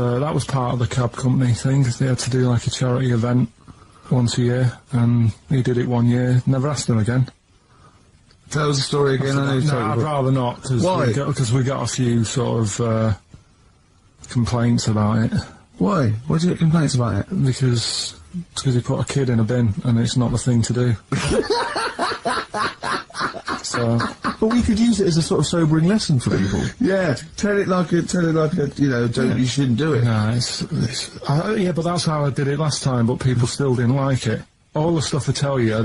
part of the cab company thing. They had to do like a charity event once a year, and he did it 1 year. Never asked him again. Tell us the story again. No, I'd rather not. Why? Because we got a few sort of complaints about it. Why? Why did you get complaints about it? Because he put a kid in a bin, and it's not the thing to do. So, but we could use it as a sort of sobering lesson for people. Yeah, tell it like a, you know, you shouldn't do it. No, yeah, but that's how I did it last time, but people still didn't like it. All the stuff I tell you,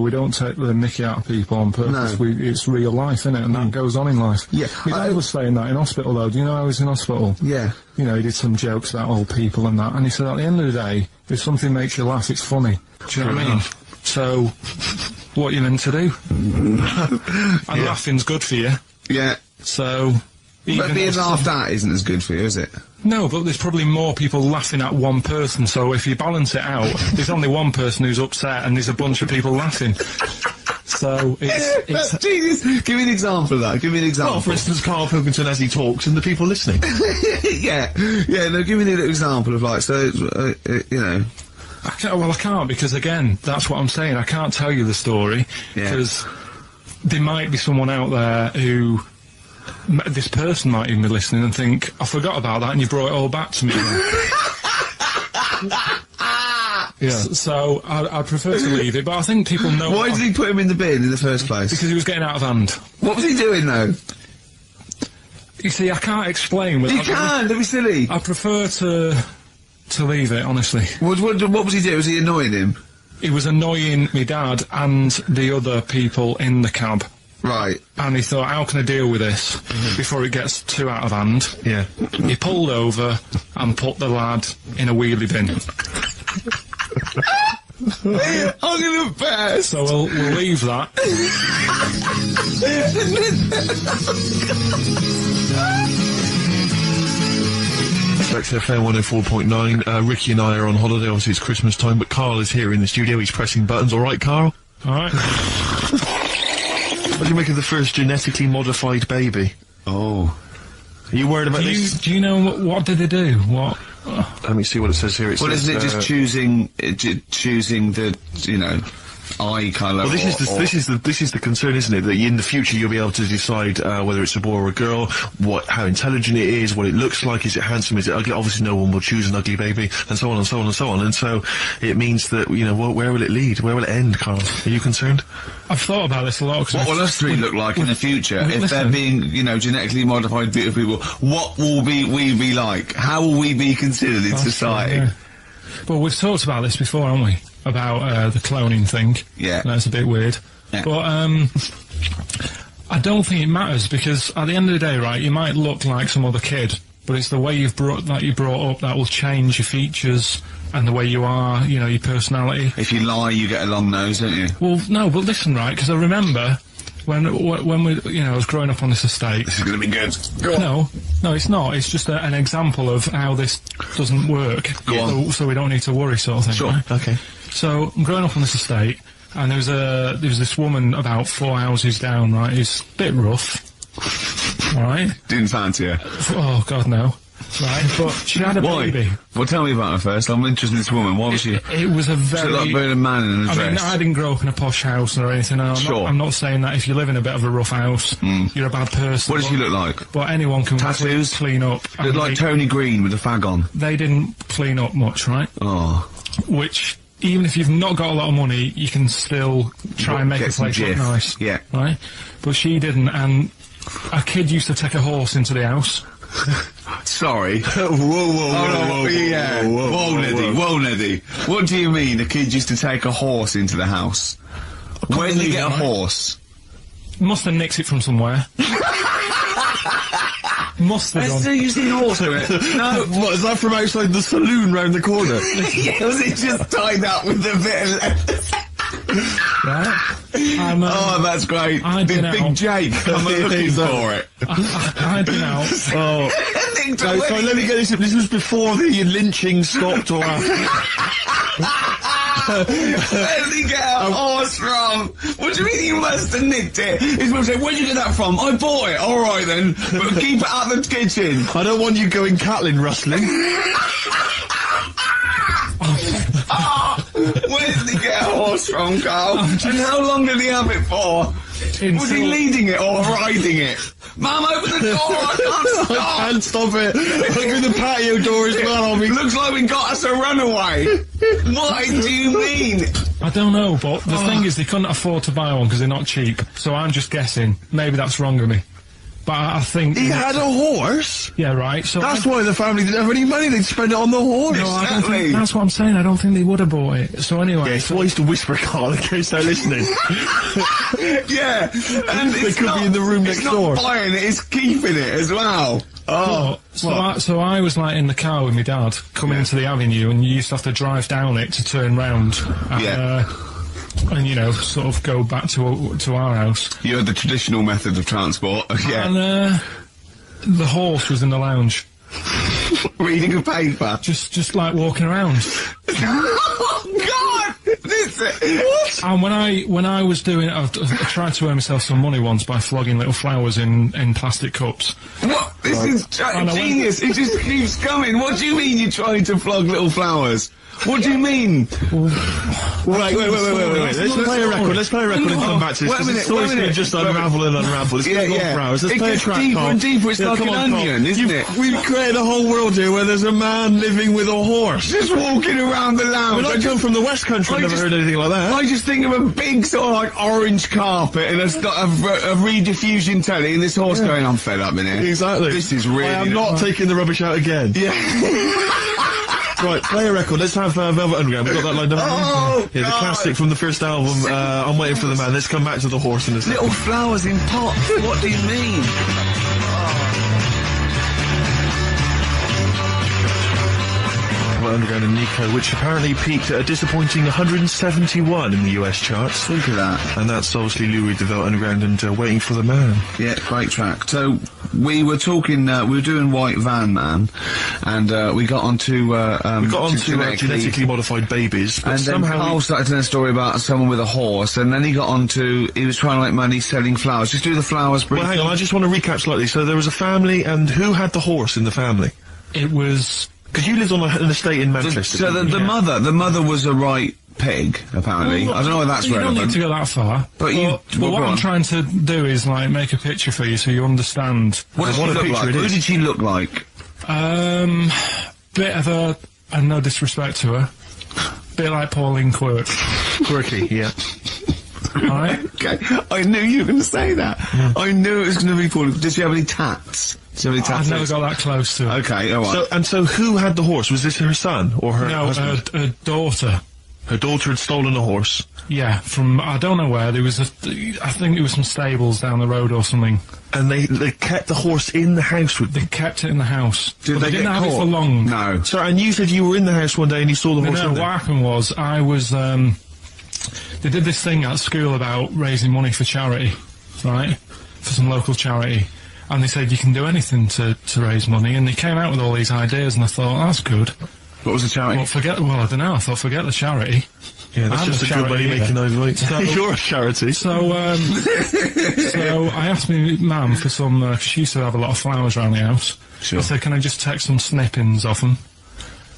we don't take the mickey out of people on purpose. No. It's real life, isn't it? And that goes on in life. Yeah. My dad was saying that in hospital, though. Do you know I was in hospital? Yeah. You know, he did some jokes about old people and that, and he said at the end of the day, if something makes you laugh, it's funny. Do you know what I mean? So, what are you meant to do? And laughing's good for you. Yeah. So... But being laughed at isn't as good for you, is it? No, but there's probably more people laughing at one person, so if you balance it out, there's only one person who's upset and there's a bunch of people laughing. So, it's... Jesus! Give me an example of that, give me an example. Well, for instance, Karl Pilkington as he talks and the people listening. Yeah, no, give me an example of, like, so, you know... I can't, because again, that's what I'm saying, I can't tell you the story, because there might be someone out there who... This person might even be listening and think, I forgot about that and you brought it all back to me. Yeah. So I'd prefer to leave it, but I think people know... Why did he put him in the bin in the first place? Because he was getting out of hand. What was he doing, though? You see, I can't explain. You can't, don't be silly. I prefer to leave it, honestly. What was he doing? Was he annoying him? He was annoying my dad and the other people in the cab. Right. And he thought, how can I deal with this before it gets too out of hand? Yeah. He pulled over and put the lad in a wheelie bin. I'm gonna pass. So we'll leave that. XFM 104.9. Ricky and I are on holiday. Obviously, it's Christmas time, but Karl is here in the studio. He's pressing buttons. All right, Karl? All right. What do you make of the first genetically modified baby? Oh. Are you worried about this? Do you know what did they do? What? Let me see what it says here. Well, isn't it just choosing the, you know, eye colour? Well, this is the concern, isn't it? That in the future you'll be able to decide whether it's a boy or a girl, how intelligent it is, what it looks like, is it handsome, is it ugly? Obviously, no one will choose an ugly baby, and so on and so on and so on. And so it means that, you know, where will it lead? Where will it end, Karl? Are you concerned? I've thought about this a lot. What will us three look like in the future if they're being, you know, genetically modified beautiful people? What will we be like? How will we be considered in society? True, yeah. Well, we've talked about this before, haven't we? About the cloning thing. Yeah. That's a bit weird. Yeah. But I don't think it matters, because at the end of the day, right, you might look like some other kid, but it's the way you're brought up that will change your features and the way you are, you know, your personality. If you lie, you get a long nose, don't you? Well, no, but listen, right, because I remember when we, you know, I was growing up on this estate. This is going to be good. No, it's not. It's just an example of how this doesn't work. Go on. So we don't need to worry, sort of thing. Sure. Right? Okay. So I'm growing up on this estate, and there was this woman about 4 houses down, right? It's a bit rough, all right? Didn't fancy her. Oh God, no. Right, but she had a baby. Well, tell me about her first. I'm interested in this woman. What was she? It was a very... She looked like a man in a dress. I mean, I didn't grow up in a posh house or anything. I'm not saying that if you live in a bit of a rough house, you're a bad person. What did she look like? But anyone can Tattoos? clean up. Looked like Tony Green with a fag on. They didn't clean up much, right? Oh. Which, even if you've not got a lot of money, you can still try and make a place look nice. Yeah. Right? But she didn't, and a kid used to take a horse into the house. Sorry. Whoa, Neddy. What do you mean a kid used to take a horse into the house? Where did you get a horse? Must have nicked it from somewhere. Must have done. You seen horse to it? No. What, is that from outside the saloon round the corner? Yeah, was it just tied up with a bit of Right? Oh, that's great. I'd Big been out. Jake, come looking for it. I'd been out. Oh. No, so let me get this. This was before the lynching stopped or after. Where did he get a horse from? What do you mean you must have nicked it? His mum said, where'd you get that from? I bought it. All right then, but keep it out of the kitchen. I don't want you going Catlin rustling. Where did he get a horse from, Carl? And how long did he have it for? Was he leading it or riding it? Mum, open the door, I can't stop! I can't stop it. Open the patio door as well. Looks like we got us a runaway. What do you mean? I don't know, but the thing is they couldn't afford to buy one because they're not cheap. So I'm just guessing. Maybe that's wrong of me. But I think... He had a horse? Yeah, right. So that's why the family didn't have any money. They'd spend it on the horse. No, I don't think... That's what I'm saying. I don't think they would have bought it. So anyway... Yeah, so I used to whisper, Carl, in case they're listening. Yeah. And they could be in the room next door. It's not buying it, it's keeping it as well. Oh. So I was like in the car with my dad coming into the avenue, and you used to have to drive down it to turn round. And, you know, sort of go back to our house. You had the traditional method of transport, yeah. And, the horse was in the lounge. Reading a paper? Just like walking around. Oh, God! What? And when I was doing it, I tried to earn myself some money once by flogging little flowers in plastic cups. What? This is genius. It just keeps coming. What do you mean you tried to flog little flowers? What do you mean? Right, wait. Let's play a record. Let's play a record and come back to this. Wait a minute. Just unravel and unravel. It's going to go for hours. Let's play a track, deeper Carl. and deeper. It's like an onion, isn't it? We've created a whole world here where there's a man living with a horse. Just walking around the lounge. When I come from the West Country, I've never heard anything like that. I just think of a big sort of like orange carpet and a rediffusion telly and this horse going, I'm fed up in here. Exactly. This is really... I am not taking the rubbish out again. Yeah. Right, play a record. Let's have Velvet Underground. We've got that lined up. Oh, yeah, the classic from the first album, I'm Waiting for the Man. Let's come back to the horse in a second. Little flowers in pots. What do you mean? Underground and Nico, which apparently peaked at a disappointing 171 in the US charts. Think of that. And that's obviously Lou Reed, the Velvet Underground, and Waiting for the Man. Yeah, great track. So, we were talking, we were doing White Van Man, and we got onto genetically modified babies, but and then Carl started telling a story about someone with a horse, and then he got onto, he was trying to make money selling flowers. Just do the flowers briefly. Well, hang on, I just want to recap slightly. So there was a family, and who had the horse in the family? It was... Because you lived on an estate in Manchester. So the mother was a right pig, apparently. Well, I don't know whether that's relevant. You don't need to go that far. But what I'm trying to do is, like, make a picture for you so you understand what she look like. Who did she look like? Bit of a, and no disrespect to her, bit like Pauline Quirk. Quirky, yeah. Alright? Okay, I knew you were going to say that. Yeah. I knew it was going to be Pauline. Did she have any tats? I've never got that close to her. Okay, alright. So who had the horse? Was this her son or her husband? No, her daughter. Her daughter had stolen a horse? Yeah, from, I don't know where, there was I think it was some stables down the road or something. And they kept the horse in the house with them? They kept it in the house. Did they didn't get have caught? It for long. No. Sorry, and you said you were in the house one day and you saw the horse? No, what happened was, I was, they did this thing at school about raising money for charity, right? For some local charity. And they said you can do anything to raise money, and they came out with all these ideas, and I thought, that's good. What was the charity? Well, I don't know, I thought, forget the charity. Yeah, that's just a good money making overnight. So, you're a charity. So I asked my mum for some, cause she used to have a lot of flowers around the house. Sure. I said, can I just take some snippings of them?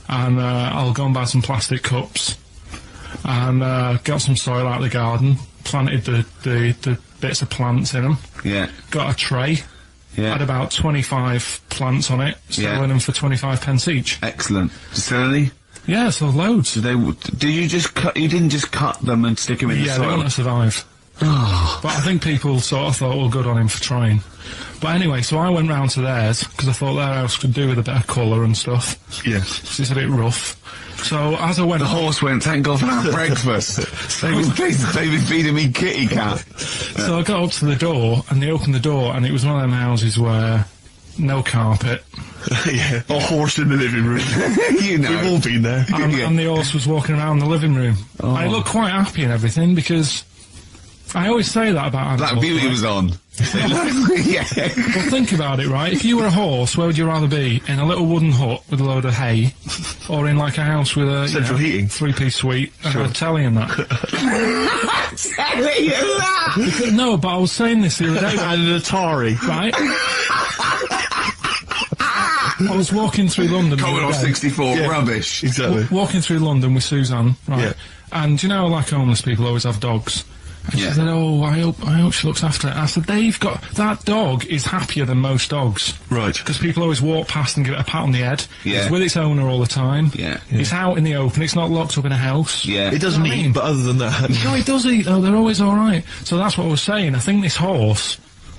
And, I'll go and buy some plastic cups. And, got some soil out of the garden, planted the bits of plants in them. Yeah. Got a tray. Yeah. Had about 25 plants on it, selling them for 25 pence each. Excellent. Sell any? Yeah, so loads. Did you just cut, you didn't just cut them and stick them in the soil? Yeah, they want to survive. But I think people sort of thought, well, good on him for trying. But anyway, so I went round to theirs, because I thought their house could do with a bit of colour and stuff. Yeah. So it's a bit rough. So as I went... The horse went, thank God for that breakfast. They've been feeding me kitty cat. So I got up to the door, and they opened the door, and it was one of them houses where no carpet. Yeah. A horse in the living room. You know. We've all been there. And the horse was walking around the living room. Oh. I looked quite happy and everything, because I always say that about animals. Black Beauty was on. Yeah. Well, think about it, right? If you were a horse, where would you rather be? In a little wooden hut with a load of hay, or in like a house with a central heating, 3-piece suite, and a telly and that? Telly and that. No, but I was saying this the other day. And an Atari, right? I was walking through London. Commodore 64, rubbish. Exactly. Walking through London with Suzanne, right? Yeah. And you know, like homeless people always have dogs. And she said, "Oh, I hope she looks after it." I said, that dog is happier than most dogs. Right. Because people always walk past and give it a pat on the head. Yeah. It's with its owner all the time. Yeah. It's out in the open, it's not locked up in a house. Yeah. It doesn't eat, but other than that... No, it does eat though, they're always alright. So that's what I was saying, I think this horse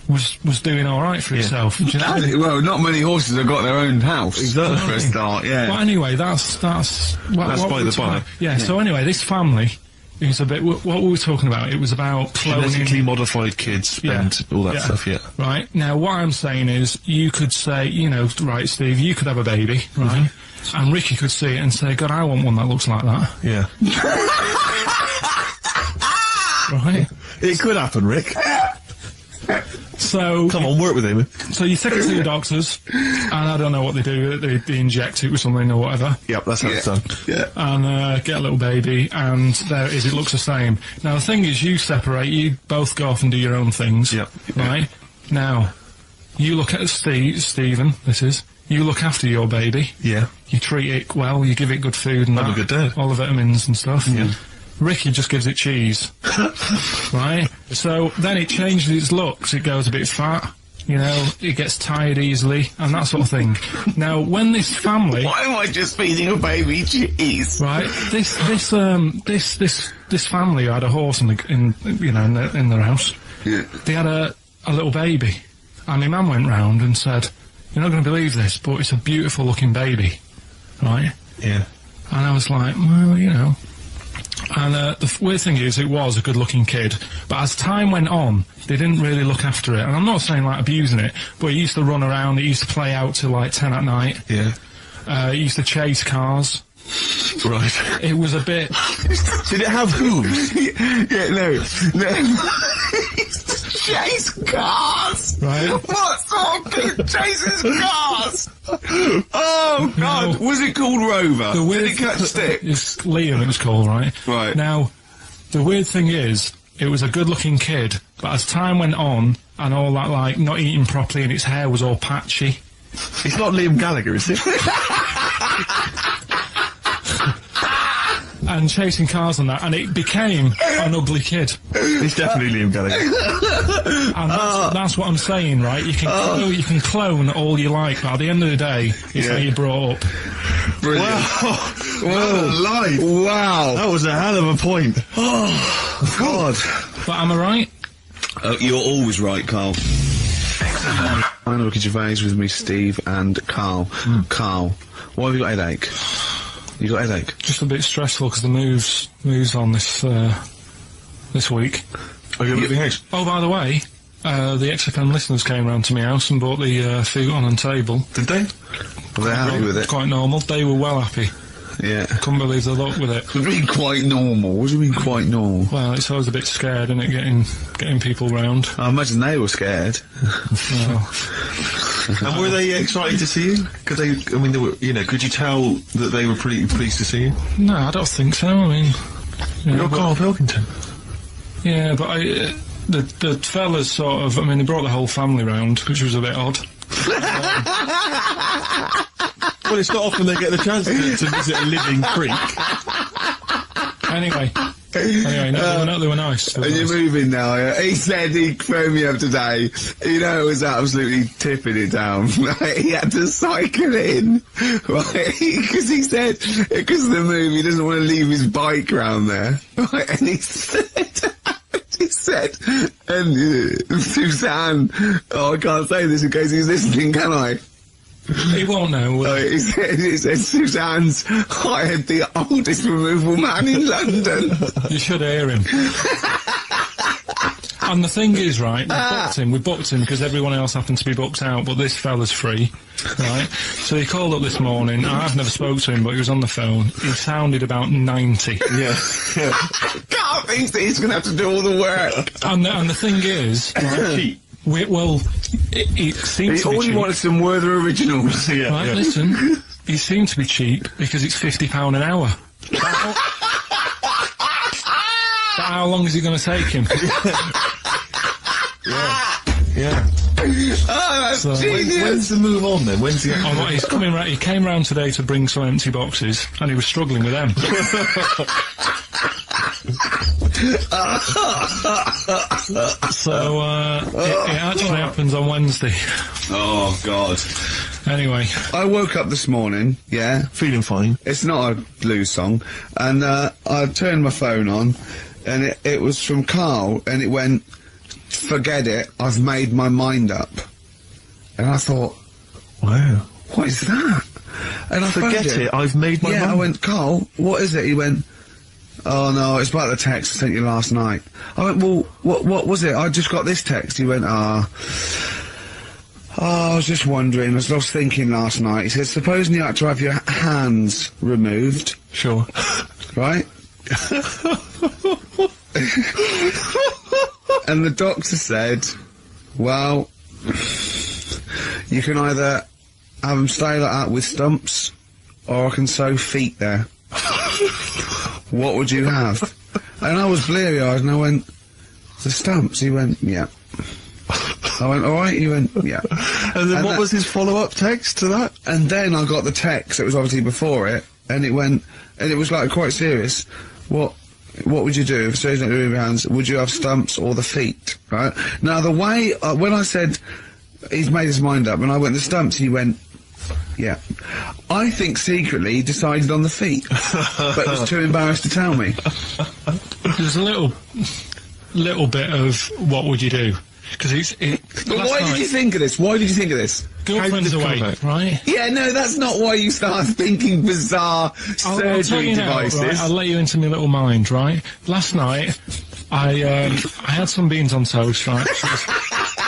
was doing alright for itself. Do you know? Well, not many horses have got their own house. Exactly. For a start, yeah. Well, anyway, that's by the by. Yeah, so anyway, this family... It was a bit, what were we talking about? It was about cloning... Genetically modified kids and all that stuff, yeah. Right, now what I'm saying is, you could say, you know, right, Steve, you could have a baby, right? And Ricky could see it and say, God, I want one that looks like that. Yeah. Right? It could happen, Rick. So... Come on, work with him. So you take it to your doctors, and I don't know what they do, they inject it with something or whatever. Yep, that's how it's done. Yeah. And get a little baby, and there it is, it looks the same. Now the thing is, you separate, you both go off and do your own things. Yep. Right? Now, you look at Stephen, you look after your baby. Yeah. You treat it well, you give it good food and I'm a good dad. all the vitamins and stuff. Yeah. Ricky just gives it cheese. Right? So then it changes its looks, it goes a bit fat, you know, it gets tired easily, and that sort of thing. Now, when this family... Why am I just feeding a baby cheese? Right, this family had a horse in their house. Yeah. They had a little baby, and my mum went round and said, "You're not going to believe this, but it's a beautiful looking baby," right? Yeah. And I was like, well, you know. And the weird thing is, it was a good-looking kid, but as time went on, they didn't really look after it. And I'm not saying, like, abusing it, but it used to run around, it used to play out till, like, 10 at night. Yeah. It used to chase cars. Right. It was a bit... Did it have hooves? Yeah, no. Chase cars! Right. What sort of kid chases cars? Oh, God. No. Was it called Rover? The weird Did it catch sticks? It's Liam, it was called, right? Right. Now, the weird thing is, it was a good-looking kid, but as time went on, and all that, like, not eating properly, and its hair was all patchy. It's not Liam Gallagher, is it? And chasing cars and that, and it became an ugly kid. It's definitely Liam Gallagher. And that's what I'm saying, right? You can clone all you like, but at the end of the day, it's how you brought up. Brilliant. Wow. Well, life. Wow. That was a hell of a point. Oh, God. But am I right? You're always right, Carl. I'm Ricky Gervais with me, Steve and Carl. Carl, why have you got a headache? You got a headache? Just a bit stressful because the moves on this week. Are you moving house? Oh, by the way, the XFM listeners came round to my house and bought the futon and table. Did they? Were they happy with it? Quite normal. They were well happy. Yeah. Couldn't believe the luck with it. What do you mean quite normal? What do you mean quite normal? Well, it's always a bit scared, isn't it, getting people round. I imagine they were scared. Well, and were they excited to see you? Could could you tell that they were pretty pleased to see you? no, I don't think so. I mean... You're Karl Pilkington. Yeah, but the fellas sort of... I mean, they brought the whole family round, which was a bit odd. Well, it's not often they get the chance to visit a living creek. Anyway, they were nice. And you're moving now, yeah? He said he phoned me up today. You know, it was absolutely tipping it down. Right? He had to cycle in, right? Because he said, because of the move, he doesn't want to leave his bike round there. Right? And he said, said, and Suzanne, oh, I can't say this in case he's listening, can I? He won't know. He said Suzanne's hired the oldest removal man in London. You should hear him. And the thing is, right, we booked him because everyone else happened to be booked out, but this fella's free, right? So he called up this morning. I've never spoke to him, but he was on the phone. He sounded about 90. Yeah. Can't think that he's going to have to do all the work. And the thing is, right, it seems to be all he cheap. wanted some Werther originals. Yeah, Right, listen, he seemed to be cheap because it's £50 an hour. But how long is it going to take him? Yeah. Oh, that's So, genius. When's the move on then? When's the... He's coming round. He came round today to bring some empty boxes, and he was struggling with them. So, it actually happens on Wednesday. Oh, God. Anyway. I woke up this morning, yeah. Feeling fine. It's not a blues song. And, I turned my phone on, and it was from Karl, and it went, "Forget it, I've made my mind up." And I thought, Wow. what is that? And I phoned Forget him. it, I've made my Yeah, mind. I went, "Karl, what is it?" He went, "Oh no, it's about the text I sent you last night." I went, "Well, what was it? I just got this text." He went, I was just wondering, I was thinking last night." He said, "Supposing you had to have your hands removed, Sure. right?" And the doctor said, "Well, you can either have them stay like that with stumps, or I can sew feet there. What would you have?" And I was bleary-eyed, and I went, "The stumps?" He went, "Yeah." I went, "All right?" He went, "Yeah." And then And what was his follow-up text to that? And then I got the text, it was obviously before it, and it went, and it was like quite serious. What would you do if Susan had your hands? Would you have stumps or the feet? Right? Now the way, when I said he's made his mind up, and I went the stumps, he went, "Yeah." I think secretly he decided on the feet, but was too embarrassed to tell me. There's a little bit of what would you do? Because But why did you think of this? Why did you think of this? girlfriend's How did it away, come about? right? Yeah, no, that's not why you start thinking bizarre I'll tell surgery you now, devices. right? I'll let you into my little mind, right? Last night, I had some beans on toast, right?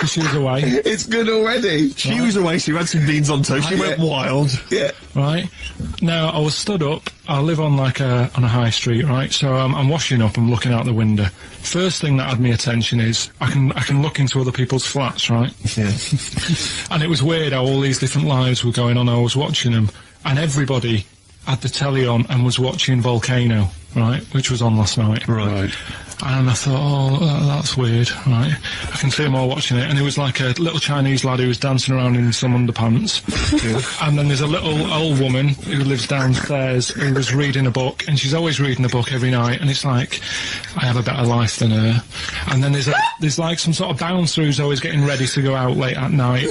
She was away, It's good already. She was away, she had some beans on toast, she went wild. Yeah. right? Now, I was stood up. I live on on a high street, right? So I'm washing up. I'm looking out the window. First thing that had my attention is I can look into other people's flats, right? Yeah. And it was weird how all these different lives were going on. I was watching them, and everybody had the telly on and was watching Volcano, right, which was on last night. Right. And I thought, oh, that's weird, right? I can see them all watching it, and there was like a little Chinese lad who was dancing around in some underpants. And then there's a little old woman who lives downstairs who was reading a book, and she's always reading a book every night, and it's like, I have a better life than her. And then there's like some sort of bouncer who's always getting ready to go out late at night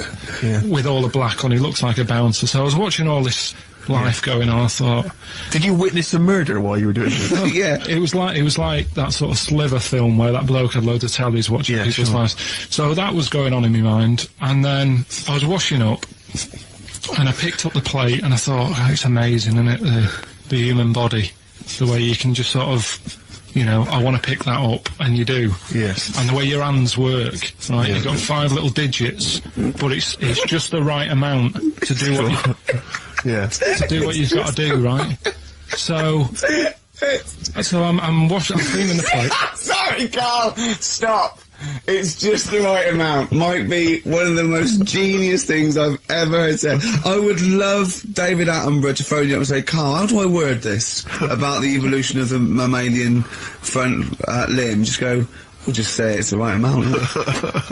with all the black on. He looks like a bouncer. So I was watching all this life going on. I thought, Did you witness a murder while you were doing it? Yeah. it was like that sort of Sliver film where that bloke had loads of tellies watching people's lives. So that was going on in my mind, and then I was washing up, and I picked up the plate, and I thought, oh, it's amazing, isn't it? The human body, the way you can just sort of, I want to pick that up, and you do. Yes. And the way your hands work, right? You've got 5 little digits, but it's just the right amount to do what you've got to do, right? So I'm washing, I'm cleaning the plate. Sorry, Karl, stop. It's just the right amount. Might be one of the most genius things I've ever heard said. I would love David Attenborough to phone you up and say, "Karl, how do I word this about the evolution of the mammalian front limb?" Just go, we'll just say it's the right amount.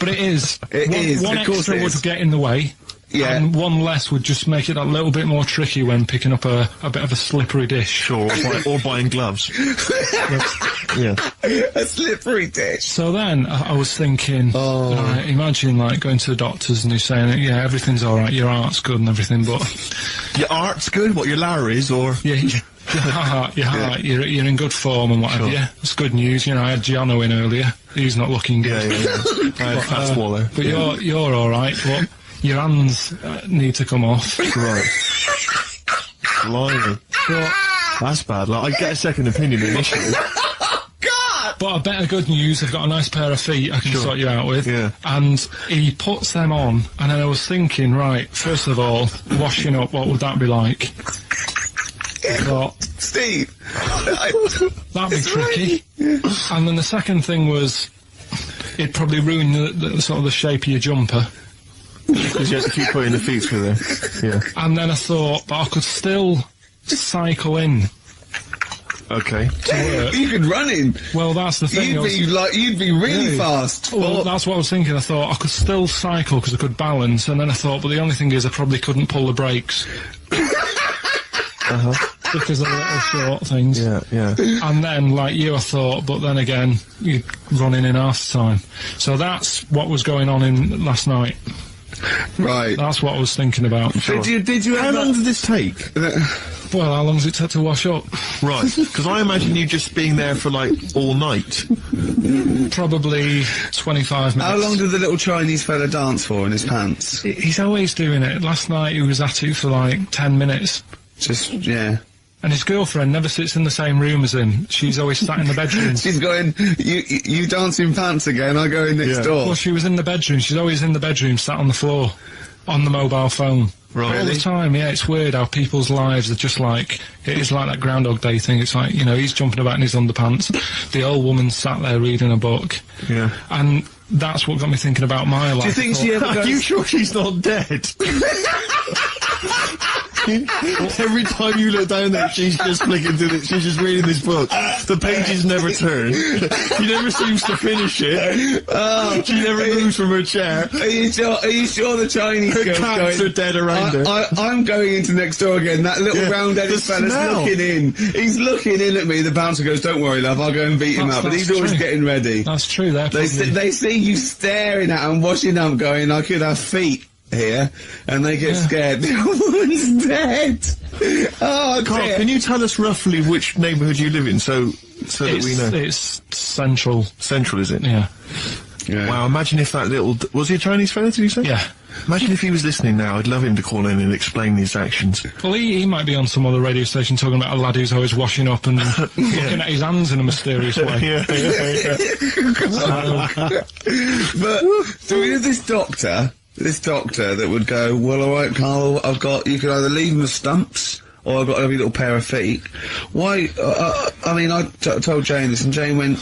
But it is. It is, One of course extra it would is. get in the way. Yeah. And one less would just make it a little bit more tricky when picking up a bit of a slippery dish. Sure, or buying gloves. Yeah. A slippery dish. So then I was thinking, imagine like going to the doctors and he's saying, yeah, everything's alright, your art's good and everything, but Your art's good, what your Larry's, or... yeah, Your heart, you're in good form and whatever, yeah. It's good news, you know, I had Giano in earlier. He's not looking good. I had Fat Swallow. But you're alright, but your hands need to come off. Right. Blimey. That's bad. Like, I get a second opinion initially. But a better good news, I've got a nice pair of feet I can sort you out with. Yeah. And he puts them on, and then I was thinking, right, first of all, washing up, what would that be like? Steve! That'd be tricky. And then the second thing was, it'd probably ruin the sort of the shape of your jumper. Because you have to keep putting the feet through there. Yeah. And then I thought, but I could still cycle in. Okay. To work. You could run in. Well, that's the thing. You'd be really fast. Well, that's what I was thinking. I thought I could still cycle because I could balance, and then I thought, but the only thing is I probably couldn't pull the brakes. Because of the little short things. Yeah. And then, like you, I thought, but then again, you're running in half the time. So that's what was going on in last night. Right. That's what I was thinking about. Sure. Did you How long did this take? Well, how long does it take to wash up? Right, because I imagine you just being there for, like, all night. Probably 25 minutes. How long did the little Chinese fella dance for in his pants? He's always doing it. Last night he was at it for, like, 10 minutes. Yeah. And his girlfriend never sits in the same room as him. She's always sat in the bedroom. She's going, you dance in pants again, I go in next door. Well, she was in the bedroom. She's always in the bedroom, sat on the floor, on the mobile phone. Right. All the time, yeah, it's weird how people's lives are just like, it is like that Groundhog Day thing. It's like, you know, he's jumping about in his underpants. The old woman sat there reading a book. Yeah. And that's what got me thinking about my life. Do you think she ever goes... Are you sure she's not dead? Every time you look down there, she's just flicking through it. She's just reading this book. The pages never turn. She never seems to finish it. She never moves from her chair. Are you sure the Chinese girl's cats are dead around her? I'm going into next door again. That little round-headed fella's looking in. He's looking in at me. The bouncer goes, "Don't worry, love, I'll go and beat him up." But he's always getting ready. That's true. They see you staring at him, washing up, going, "I could have feet here," and they get scared. The woman's dead. Oh, Carl, can you tell us roughly which neighbourhood you live in, so that we know? It's central. Central, is it? Yeah. Wow, imagine if that little... Was he a Chinese fella, did you say? Yeah. Imagine if he was listening now. I'd love him to call in and explain his actions. Well, he might be on some other radio station talking about a lad who's always washing up and looking at his hands in a mysterious way. But, so we have this doctor that would go, "Well, alright, Carl, you can either leave them as stumps, or I've got every little pair of feet." Why, I mean, I told Jane this, and Jane went,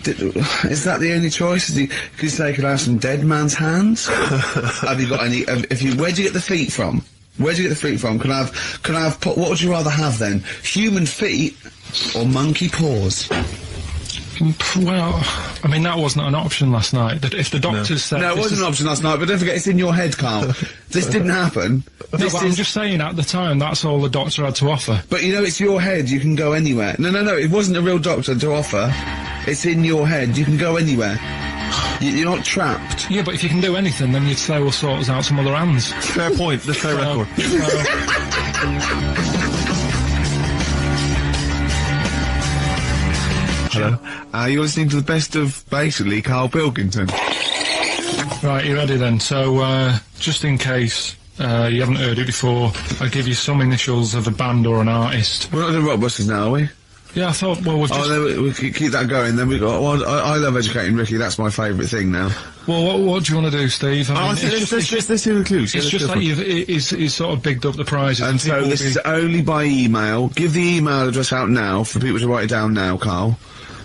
"Is that the only choice? Could you say, could I have some dead man's hands?" Have you got any, where'd you get the feet from? Where'd you get the feet from? Can I have, what would you rather have then? Human feet, or monkey paws? Well, I mean, that wasn't an option last night. If the doctors said... No, it wasn't an option last night, but don't forget, it's in your head, Carl. This didn't happen. No, but I'm just saying, at the time, that's all the doctor had to offer. But, you know, it's your head, you can go anywhere. No, it wasn't a real doctor to offer. It's in your head, you can go anywhere. You're not trapped. Yeah, but if you can do anything, then you'd say, we'll sort us out some other hands. Fair point, the fair record. Hello. You're listening to the best of, basically, Karl Pilkington. Right, you ready then? So, just in case you haven't heard it before, I'll give you some initials of a band or an artist. We're not doing Rockbusters now, are we? Yeah, I thought, well, we've just... Oh, then we keep that going, then we've got... Well, I love educating Ricky, that's my favourite thing now. Well, what do you want to do, Steve? I mean, let's hear the clues. It's just like he's sort of bigged up the prizes. And so this is only by email. Give the email address out now for people to write it down now, Carl.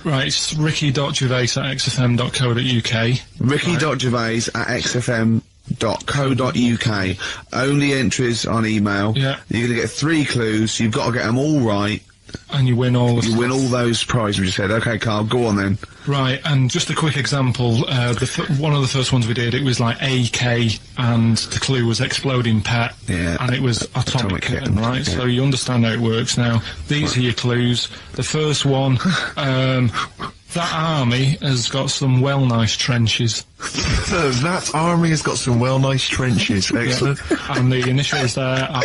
Right, it's ricky.gervais@xfm.co.uk. ricky.gervais@xfm.co.uk. Only entries on email. Yeah. You're going to get 3 clues. You've got to get them all right. And you win all the You win all those prizes we just said. Okay, Carl, go on then. Right, and just a quick example, one of the first ones we did, it was like AK, and the clue was exploding pet, and it was atomic kitten, right? So you understand how it works now. These are your clues. The first one, That army has got some well nice trenches. That army has got some well nice trenches. Excellent. And the initials there are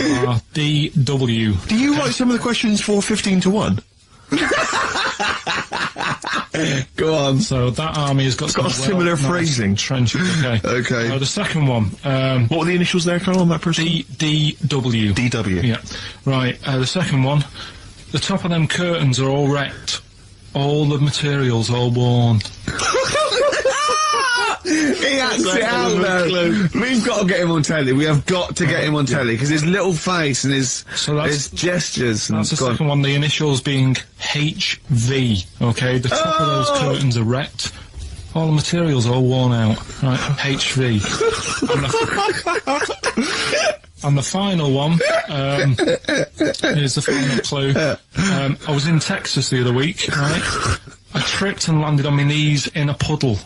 DW. Do you write some of the questions for 15 to 1? Go on. So that army has got some similar phrasing. Trenches. Okay. Okay. The second one. What were the initials there, Carl, on that person? DW. DW. Yeah. Right. The second one. The top of them curtains are all wrecked. All the materials all worn. He acts it out though. We've got to get him on telly. We have got to get him on telly because his little face and his gestures. And that's the second one. The initials being HV. Okay, the top of those curtains are wrecked. All the materials all worn out. Right, HV. And the final one is the final clue. I was in Texas the other week. Right, I tripped and landed on my knees in a puddle.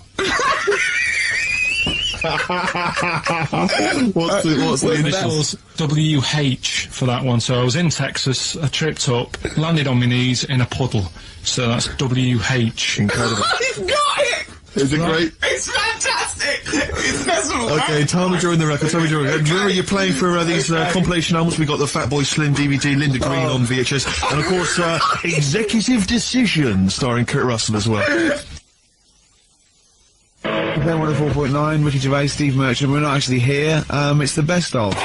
What's the initials? WH for that one. So I was in Texas, I tripped up, landed on my knees in a puddle. So that's WH. Incredible. You've got it! Is it great? It's fantastic! It's festival. Okay, time during the record, time during the record. Remember you're playing for these compilation albums. We got the Fatboy Slim DVD, Linda Green on VHS, and of course Executive Decision starring Kurt Russell as well. Then 104.9, Ricky Gervais, Steve Merchant. We're not actually here. It's the best of.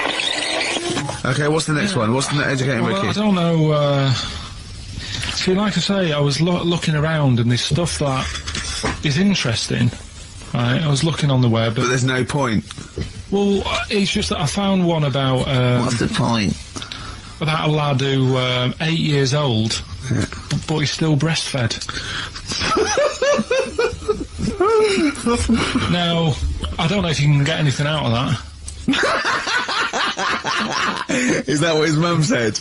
Okay, what's the next one? What's the educating Ricky? I don't know. See, like I say, I was looking around and there's stuff that is interesting. Right, I was looking on the web, but there's no point. Well, it's just that I found one about. What's the point? About a lad who 8 years old, but he's still breastfed. Now, I don't know if you can get anything out of that. Is that what his mum said?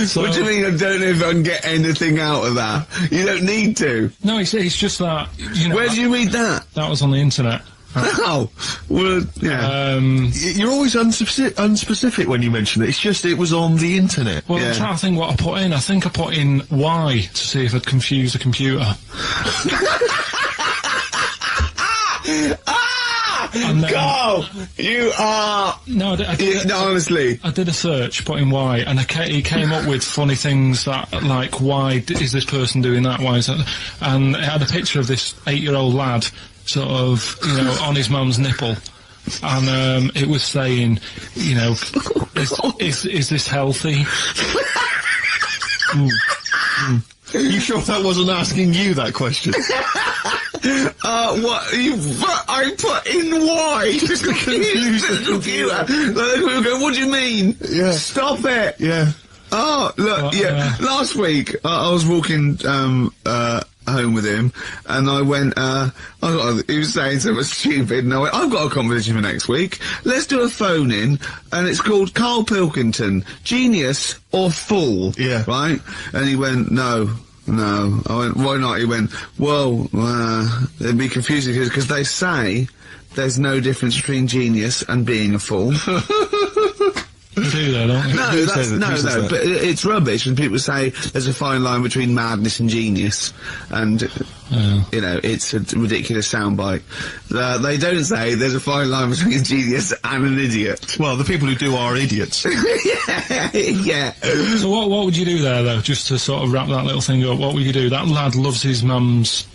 So, what do you mean I don't know if I can get anything out of that? You don't need to. No, it's just that, you know... Where did you read that? That was on the internet. Oh, well, yeah. You're always unspecific when you mention it. It's just it was on the internet. Well, I'm trying to think what I put in. I think I put in Y to see if I'd confuse a computer. Go! You are... No, I did no, honestly. I did a search, put in Y, and he came up with funny things that, like, why is this person doing that? Why is that? And it had a picture of this 8-year-old lad, sort of, you know, on his mum's nipple. And, it was saying, you know, is this healthy? You sure that wasn't asking you that question? What? I put in Y to confuse the computer. Go, what do you mean? Yeah. Stop it. Yeah. Oh, look, last week, I was walking, home with him, and I went, he was saying something stupid, and I went, I've got a competition for next week. Let's do a phone-in, and it's called Karl Pilkington, Genius or Fool. Yeah. Right? And he went, no. I went, why not? He went, well, it'd be confusing because they say there's no difference between genius and being a fool. You do that, don't you? No, but it's rubbish, and people say there's a fine line between madness and genius, and, you know, it's a ridiculous soundbite. They don't say there's a fine line between genius and an idiot. Well, the people who do are idiots. Yeah. So what would you do there, though, just to sort of wrap that little thing up? What would you do? That lad loves his mum's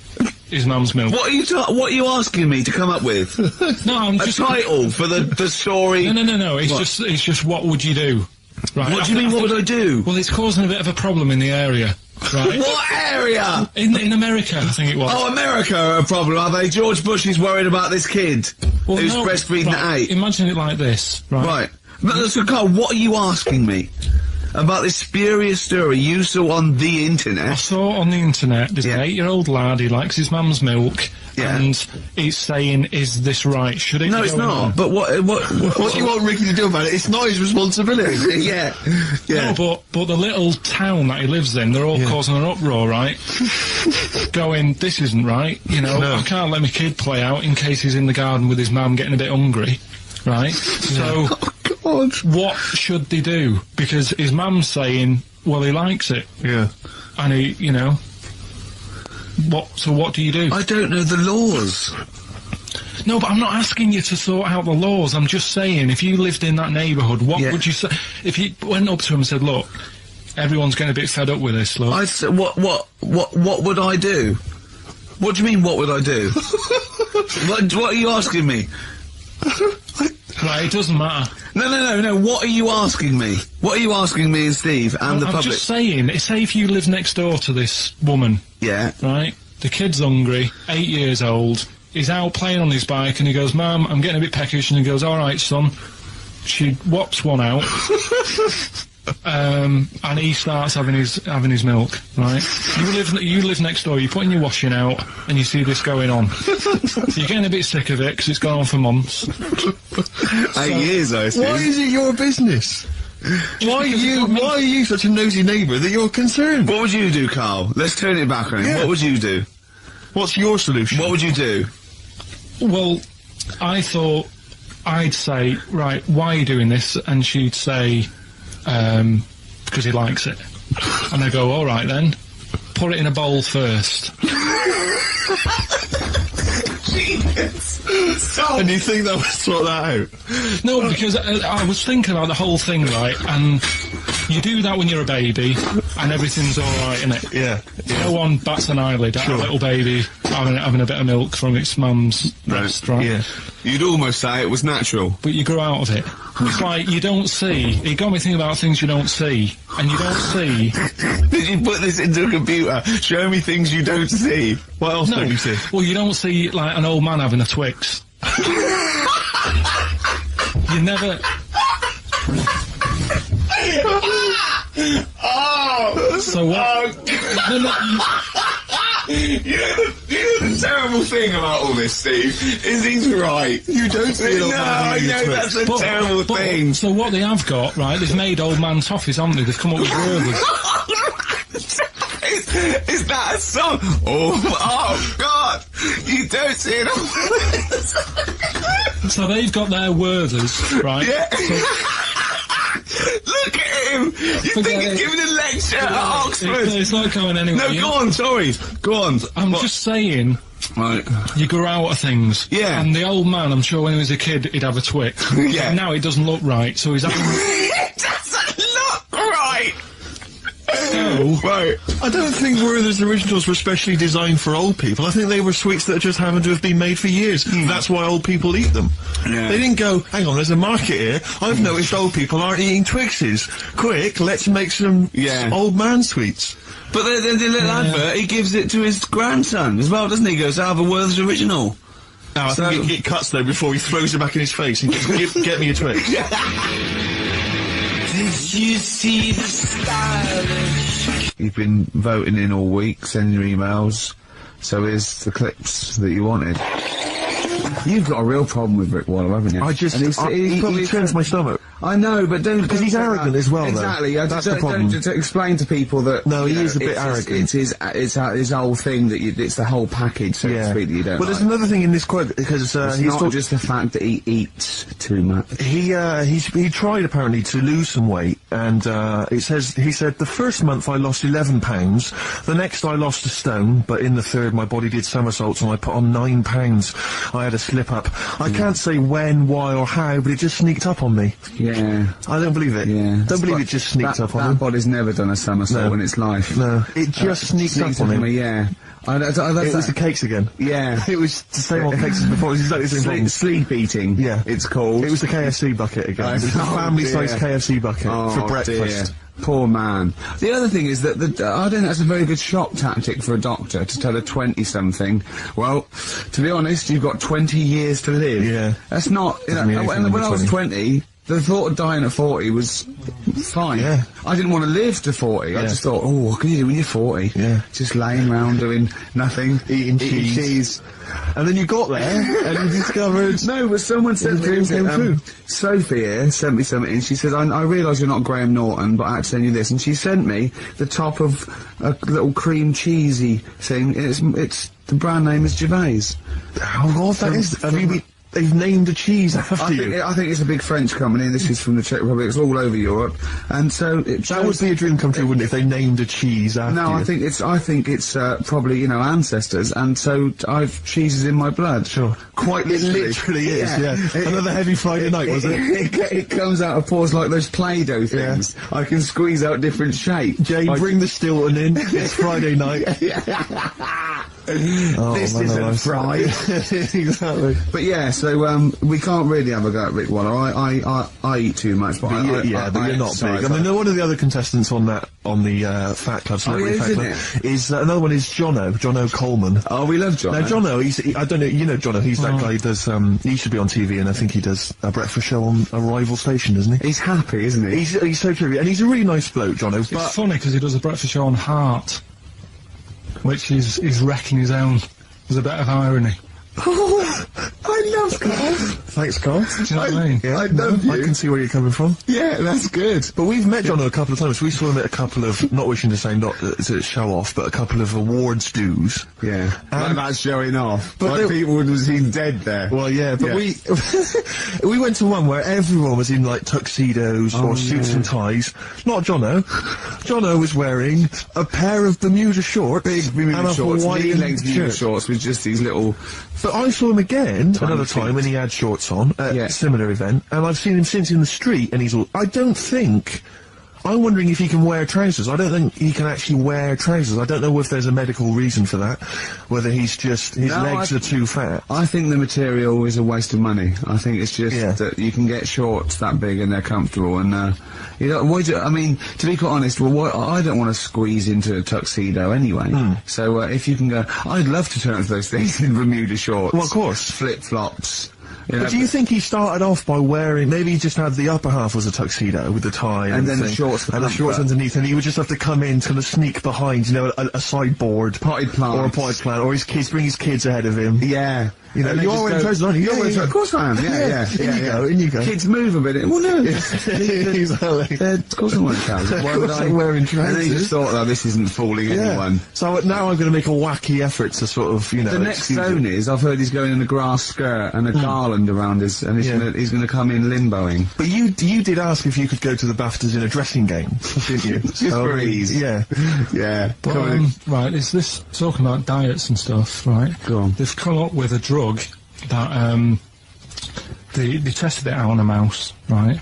milk. What are you asking me to come up with? No, I'm just... A title for the story? No, it's just what would you do? Right. What do you mean, what would I do? Well, it's causing a bit of a problem in the area. Right. What area? In America, I think it was. Oh, America are a problem, are they? George Bush is worried about this kid who's breastfeeding at 8. Imagine it like this, right? Right. But, so, Carl, what are you asking me? About this spurious story you saw on the internet. I saw it on the internet. There's an 8-year-old lad, he likes his mum's milk, and he's saying, is this right? Should it No, be it's going not. on? But what do you want Ricky to do about it? It's not his responsibility. Yeah. No, but the little town that he lives in, they're all causing an uproar, right? Going, this isn't right, you know, I can't let my kid play out in case he's in the garden with his mum getting a bit hungry, right? So... God. What should they do? Because his mum's saying, well, he likes it. Yeah. And he, you know... So what do you do? I don't know the laws. No, but I'm not asking you to sort out the laws. I'm just saying, if you lived in that neighbourhood, what would you say? If you went up to him and said, look, everyone's getting a bit fed up with this, look. I'd say, what would I do? What do you mean, what would I do? what are you asking me? Right, it doesn't matter. No, what are you asking me? What are you asking me and Steve and the public? I'm just saying, say if you live next door to this woman. Yeah. Right? The kid's hungry, 8 years old, he's out playing on his bike and he goes, Mum, I'm getting a bit peckish, and he goes, alright, son. She whops one out. And he starts having his milk, right? You live next door, you're putting your washing out, and you see this going on. You're getting a bit sick of it, because it's gone on for months. 8 years, I see. Why is it your business? Why are you such a nosy neighbour that you're concerned? What would you do, Carl? Let's turn it back on him. Yeah. What would you do? What's your solution? What would you do? Well, I thought I'd say, right, why are you doing this? And she'd say, because he likes it. And I go, alright then, put it in a bowl first. And you think that would sort that out? No, because I was thinking about the whole thing, right, and you do that when you're a baby, and everything's alright, innit? Yeah. No one bats an eyelid at a little baby having a bit of milk from its mum's breast, right? Yeah. You'd almost say it was natural. But you grow out of it. It's like, you don't see. It got me thinking about things you don't see. And you don't see... Did you put this into a computer? Show me things you don't see. What else don't you see? Well, you don't see, like, an old man having a Twix. You never... Oh! So what? You know the terrible thing about all this, Steve, is he's right. You don't see it. No, I know that's a terrible thing. So what they have got, right, they've made old man toffees, haven't they? They've come up with Werther's. Is that a song? Oh, God! You don't see it. So they've got their Werther's, right? Yeah. So, look at him! You think he's giving a lecture at Oxford? It's not going anywhere. No, go on, sorry. Go on. I'm just saying, right, you grow out of things. Yeah. And the old man, I'm sure when he was a kid, he'd have a Twix. Yeah. But now it doesn't look right, so he's having... It doesn't look right! So... Right. I don't think Werther's originals were specially designed for old people. I think they were sweets that just happened to have been made for years. That's why old people eat them. Yeah. They didn't go, hang on, there's a market here. I've noticed old people aren't eating Twixes. Quick, let's make some old man sweets. But the little advert, he gives it to his grandson as well, doesn't he? He goes, I have a Werther's original. No, I think it cuts though before he throws it back in his face and goes, get me a Twix. Did you see the stylish? You've been voting in all week, sending your emails. So here's the clips that you wanted. You've got a real problem with Rick Waller, haven't you? He turns my stomach. I know, but don't... Because he's arrogant as well, exactly, though. That's the problem. Don't explain to people that... No, he is a bit arrogant. It's his whole thing that it's the whole package, so to speak, that you don't Well, there's another thing in this quote, because it's not just the fact that he eats too much. He tried, apparently, to lose some weight, and he said, the first month I lost 11 pounds, the next I lost a stone, but in the third my body did somersaults and I put on 9 pounds. I had a slip-up. I can't say when, why, or how, but it just sneaked up on me. Yeah. I don't believe it. Yeah. Don't believe it just sneaked up on him. That body's never done a somersault in its life. No. It just sneaked up on him. Yeah. It was the cakes again. Yeah. It was the same old cakes as before. It was exactly the same problem. Sleep eating. Yeah. It's called. It was the KFC bucket again. It was the family-sized KFC bucket for breakfast. Dear. Poor man. The other thing is that I don't think that's a very good shock tactic for a doctor to tell a 20-something, well, to be honest, you've got 20 years to live. Yeah. That's not... when I was 20... The thought of dying at 40 was fine. Yeah. I didn't want to live to 40. I just thought, oh, what can you do when you're 40? Yeah. Just laying around doing nothing. Eating cheese. And then you got there, and you discovered... No, but someone sent me... Sophie here sent me something, and she said, I realise you're not Graham Norton, but I had to send you this. And she sent me the top of a little cream cheesy thing. It's the brand name is Gervais. Oh, God, that is... they've named a cheese after you. I think it's a big French company, and this is from the Czech Republic. It's all over Europe, and so that would be a dream come true, wouldn't it? If they named a cheese after you. I think it's probably ancestors, and so I've cheeses in my blood. Sure, quite literally. It literally is. Yeah. Another heavy Friday night, was it? It comes out of pores like those Play-Doh things. Yeah. I can squeeze out different shapes. Jay, bring the Stilton in. It's Friday night. This isn't fried. Exactly. But yeah, so we can't really have a go at Rick Waller. I eat too much, but but you're not big. I mean, one of the other contestants on the Fat Club, Celebrity Fat Club, is another one is Jono Coleman. Oh, we love Jono. Now Jono, I don't know, you know Jono, he's that guy who does, he should be on TV, and I think he does a breakfast show on a rival station, doesn't he? He's happy, isn't he? He's so true, and he's a really nice bloke, Jono. It's funny because he does a breakfast show on Heart, which is wrecking his own. There's a bit of irony. Oh, I love Carl. Thanks, Carl. Do you know what I mean? Yeah, I love you. I can see where you're coming from. Yeah, that's good. But we've met Jono a couple of times. We saw him at a couple of, not wishing to say not to show off, but a couple of awards dues. Yeah. Like that's showing off. But like people would have seen dead there. Well, yeah, but we went to one where everyone was in, like, tuxedos or suits and ties. Not Jono. Jono was wearing a pair of Bermuda shorts. Big Bermuda shorts. Knee-length Bermuda shorts with just these little... But I saw him again another time when he had shorts on at a similar event, and I've seen him since in the street, and he's all... I'm wondering if he can wear trousers. I don't think he can actually wear trousers. I don't know if there's a medical reason for that, whether he's just... his legs are too fat. I think the material is a waste of money. I think it's just that you can get shorts that big and they're comfortable, and, you know, I mean, to be quite honest, I don't want to squeeze into a tuxedo anyway. So, if you can go... I'd love to turn up to those things in Bermuda shorts. Well, of course. Flip-flops. But do you think he started off by wearing, maybe he just had the upper half was a tuxedo with the tie and then the shorts underneath, and he would just have to come in to kind of sneak behind, you know, a sideboard. Potted plant. Or a potted plant, or his kids, bring his kids ahead of him. Yeah. You know, you are wearing trousers, aren't you? Of course I am, In you go. Kids move a bit. Well, no. Exactly. Of course I'm wearing trousers. Why would I? Wearing trousers. And then you just thought, oh, this isn't fooling anyone. So now I'm going to make a wacky effort to sort of, you know... The next zone is, I've heard he's going in a grass skirt and a garland around his, and he's going to come in limboing. But you did ask if you could go to the BAFTAs in a dressing gown, didn't you? Just for ease. Yeah. Yeah. But, right, is this talking about diets and stuff, right? Go on. They've come up with a drug that, they tested it out on a mouse, right?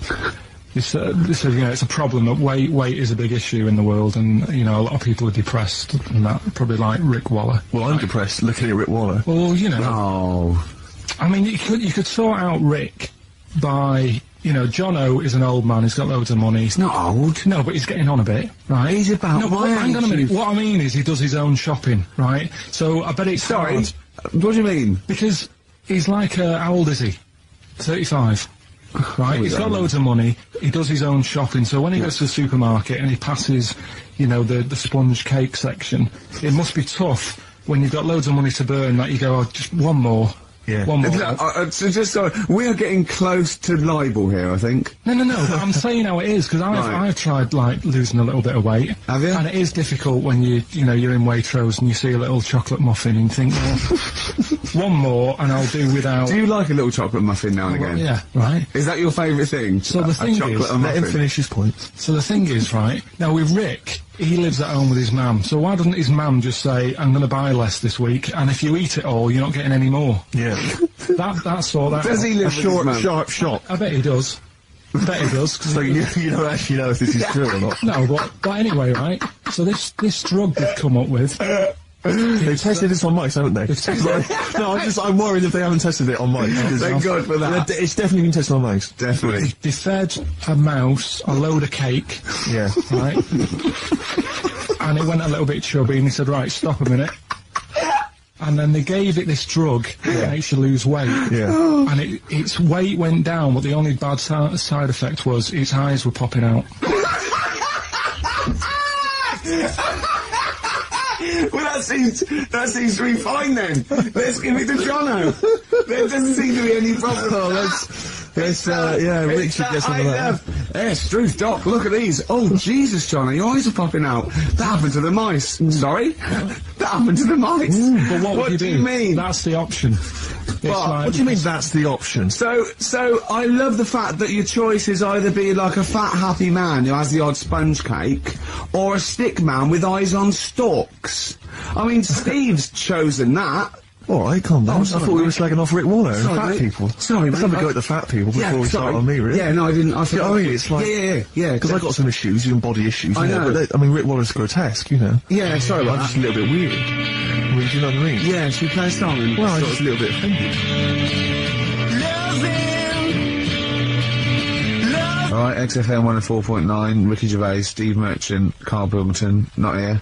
They said, you know, it's a problem that weight is a big issue in the world, and, you know, a lot of people are depressed, and that, probably like Rick Waller. Well, I'm depressed looking at Rick Waller. Well, you know. Oh. I mean, you could sort out Rick by... You know, Jono is an old man, he's got loads of money. He's not old. No, but he's getting on a bit, right? He's about... No, but hang on a minute. What I mean is he does his own shopping, right? So I bet it's... Sorry? hard. What do you mean? Because he's like, how old is he? 35. Right? He's got loads of money, he does his own shopping, so when he goes to the supermarket and he passes, you know, the sponge cake section, it must be tough when you've got loads of money to burn that you go, oh, just one more. Yeah. One more. So just sorry, we are getting close to libel here, I think. No, but I'm saying how it is, because I've tried, like, losing a little bit of weight. Have you? And it is difficult when you're in Waitrose and you see a little chocolate muffin and you think, well, one more and I'll do without... Do you like a little chocolate muffin now and again? Yeah, right. Is that your favourite thing? So the thing is... Let him finish his point. So the thing is, right, now with Rick... He lives at home with his mum, so why doesn't his mum just say, I'm going to buy less this week, and if you eat it all, you're not getting any more? Yeah. That's all that... Does he live with his mum? Sharp shop? I bet he does. I bet he does. So you don't actually know if this is true or not? No, but anyway, right, so this drug they've come up with... They've tested this on mice, haven't they? No, I'm worried if they haven't tested it on mice. Thank God for that. It's definitely been tested on mice. Definitely. They fed a mouse a load of cake. Yeah. Right? And it went a little bit chubby, and he said, right, stop a minute. And then they gave it this drug that makes you lose weight. Yeah. And its weight went down, but the only bad side effect was its eyes were popping out. Well, that seems to be fine then. Let's give it to Jono. There doesn't seem to be any problem. Oh, Rick should get some of that. Yes, truth, Doc, look at these. Oh, Jesus, Jono, your eyes are popping out. That happened to the mice. Sorry? That happened to the mice. But what would you do you mean? That's the option. What do you mean that's the option? So I love the fact that your choice is either be like a fat, happy man who has the odd sponge cake, or a stick man with eyes on stalks. I mean, Steve's chosen that. All right, calm down. I thought we were slagging off Rick Waller and fat people. Sorry, let's have a go at the fat people before we start on me, really. Yeah, no, I didn't. I thought, I mean, it's like yeah. Because I got some issues, even body issues. I know. But I mean, Rick Waller's grotesque, you know. Yeah, sorry about I'm just a little bit weird. I mean, do you know what I mean? Yeah, should we play a song? Well, I'm just a little bit offended. Alright, XFM 104.9, Ricky Gervais, Steve Merchant, Karl Pilkington, not here.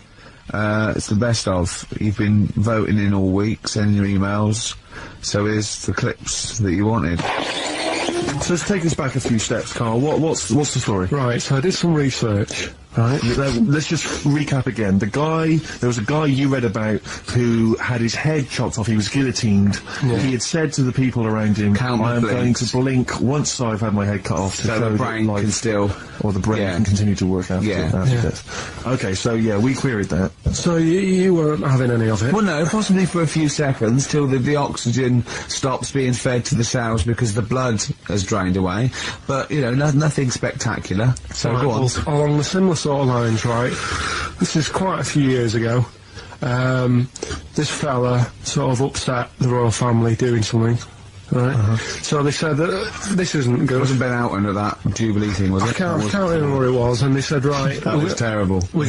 It's the best of. You've been voting in all week, sending your emails, so here's the clips that you wanted. So let's take us back a few steps, Karl. What's the story? Right, so I did some research. Right, let's just recap again. There was a guy you read about who had his head chopped off, he was guillotined. Yeah. He had said to the people around him, Count I am blinks. going to blink once I've had my head cut off to So show the brain that can still... or the brain can continue to work after Yeah. death. Okay, so yeah, we queried that. So you weren't having any of it? Well, no, possibly for a few seconds, till the oxygen stops being fed to the cells because the blood has drained away. But, you know, nothing spectacular. So Right, go on. well, along the similar sort of lines, right? This is quite a few years ago. This fella sort of upset the royal family doing something, right? So they said that this isn't It good. wasn't Ben Elton at that Jubilee thing, was it? I can't remember what it was, and they said, right, That was terrible. we're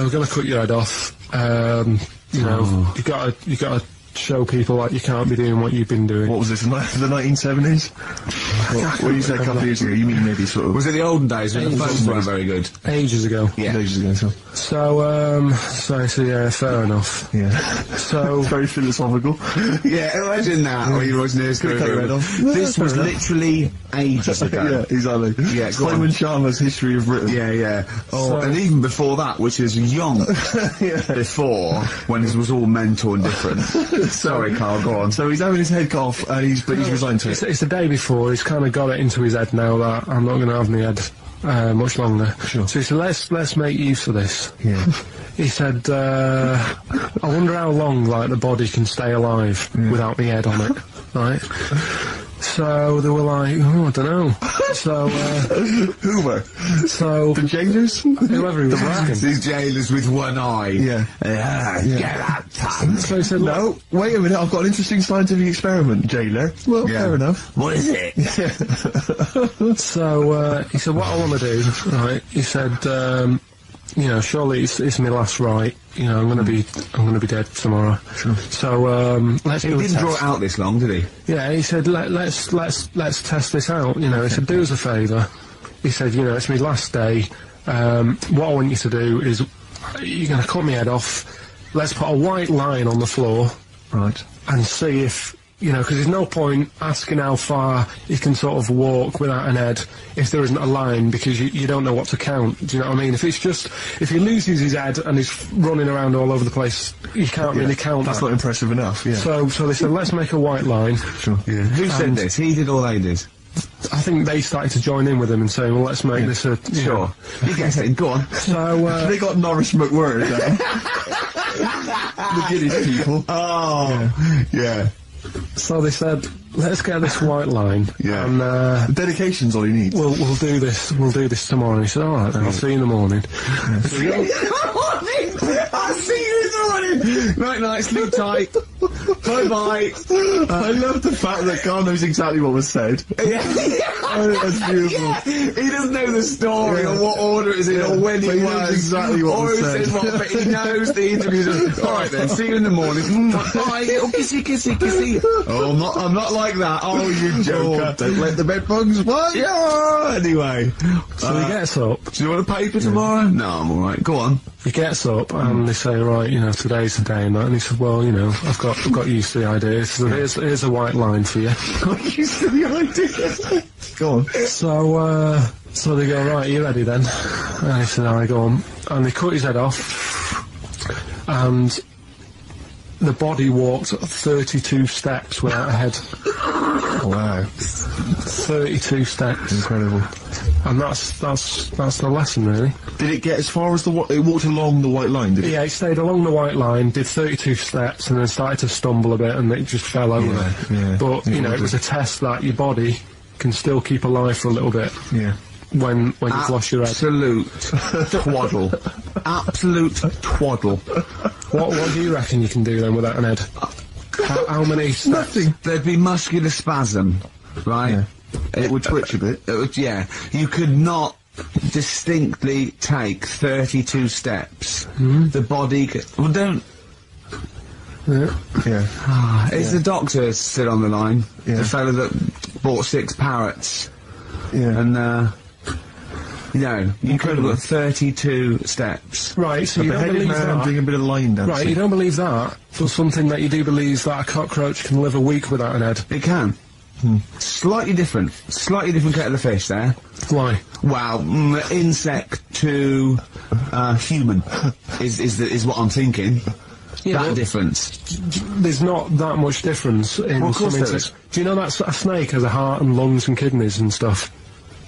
gonna cut your head off. You know, you gotta show people that you can't be doing what you've been doing. What was this, the 1970s? What you said a couple of years ago, you mean maybe sort of... Was it the olden days when the phones weren't very good? Ages ago. Yeah. Ages ago, so... So yeah, fair enough. Yeah. So Very philosophical. Yeah, imagine that when you watch news. Cut your head off. This was literally ages ago. Yeah, exactly. Yeah, go on. Simon Sharma's History of Britain. Yeah. Oh, and even before that, which is young before, when it was all mental and different. Sorry, Karl, go on. So he's having his head cut off, and he's resigned to it. it's the day before. He's kind of got it into his head now that I'm not going to have my head much longer. Sure. So he said, let's make use of this. Yeah. He said, I wonder how long, like, the body can stay alive without my head on it, right? So they were like, oh, I don't know. So, Who were? so The jailers? whoever he was asking. These jailers with one eye. Yeah. Get that tongue. So he said, look, No, wait a minute, I've got an interesting scientific experiment, jailer. Well, Yeah. fair enough. What is it? so he said, what I want to do, right? He said, you know, surely it's my last right. You know, I'm gonna be dead tomorrow. Sure. So let's He do a didn't draw test. it out this long, did he? Yeah, he said, let's test this out. You know, he said, do us a favour. He said, you know, it's my last day. What I want you to do is, you're gonna cut my head off. Let's put a white line on the floor. Right. And see if, you know, because there's no point asking how far he can sort of walk without an head if there isn't a line, because you don't know what to count. Do you know what I mean? If he loses his head and he's running around all over the place, you can't really count That's that. not impressive enough, yeah. So they said, let's make a white line. Sure. Yeah. Who said this? He did or they did? I think they started to join in with him and say, well, let's make this a... you know. You guessed it. Go on. So, They got Norris McWhirr there. The Guinness people. Oh, yeah. so they said, let's get this white line. Yeah. And, Dedication's all he needs. we'll do this tomorrow. And he said, all right, then, I'll see you in the morning. I'll see you in the morning. Night, night, sleep tight. Bye-bye. I love the fact that Karl knows exactly what was said. Oh, that's beautiful. Yeah. He doesn't know the story or what order it is in or when But he he knows was. exactly what or was who said. said what, but he knows the interviews. Alright then, see you in the morning. Bye, little kissy, kissy, kissy. Oh, I'm not like that. Oh, you joker. Don't let the bed bugs bite. Yeah, anyway. So he gets up. Do you want a paper tomorrow? No, I'm alright. Go on. He gets up and they say, right, you know, today's the day and that. And he said, well, you know, I've got used to the idea. So here's a white line for you. Got used to the idea. Go on. So they go, right, you ready then? And he said, I go on. And they cut his head off. And the body walked 32 steps without a head. Wow. 32 steps. Incredible. And that's the lesson, really. Did it get as far as it walked along the white line, did it? Yeah, it stayed along the white line, did 32 steps, and then started to stumble a bit, and it just fell over. Yeah. But, you know, it was a test that your body can still keep alive for a little bit. Yeah. When you've lost your head. Absolute twaddle. Absolute twaddle. What do you reckon you can do then without an head? How many steps? Nothing. There'd be muscular spasm, right? Yeah. It would twitch a bit. Yeah. You could not distinctly take 32 steps. The body well, don't... Yeah. Is the doctor still on the line? Yeah. The fellow that bought 6 parrots. Yeah. And, you know, you could have got 32 steps. Right, so you don't believe that. Doing a bit of line dancing. Right, you don't believe that, but something that you do believe is that a cockroach can live a week without an head. It can. Slightly different kettle of fish there. Why? Well, insect to human is what I'm thinking. Yeah, that difference. There's not that much difference in Well, of course some there insects. Do you know that a snake has a heart and lungs and kidneys and stuff?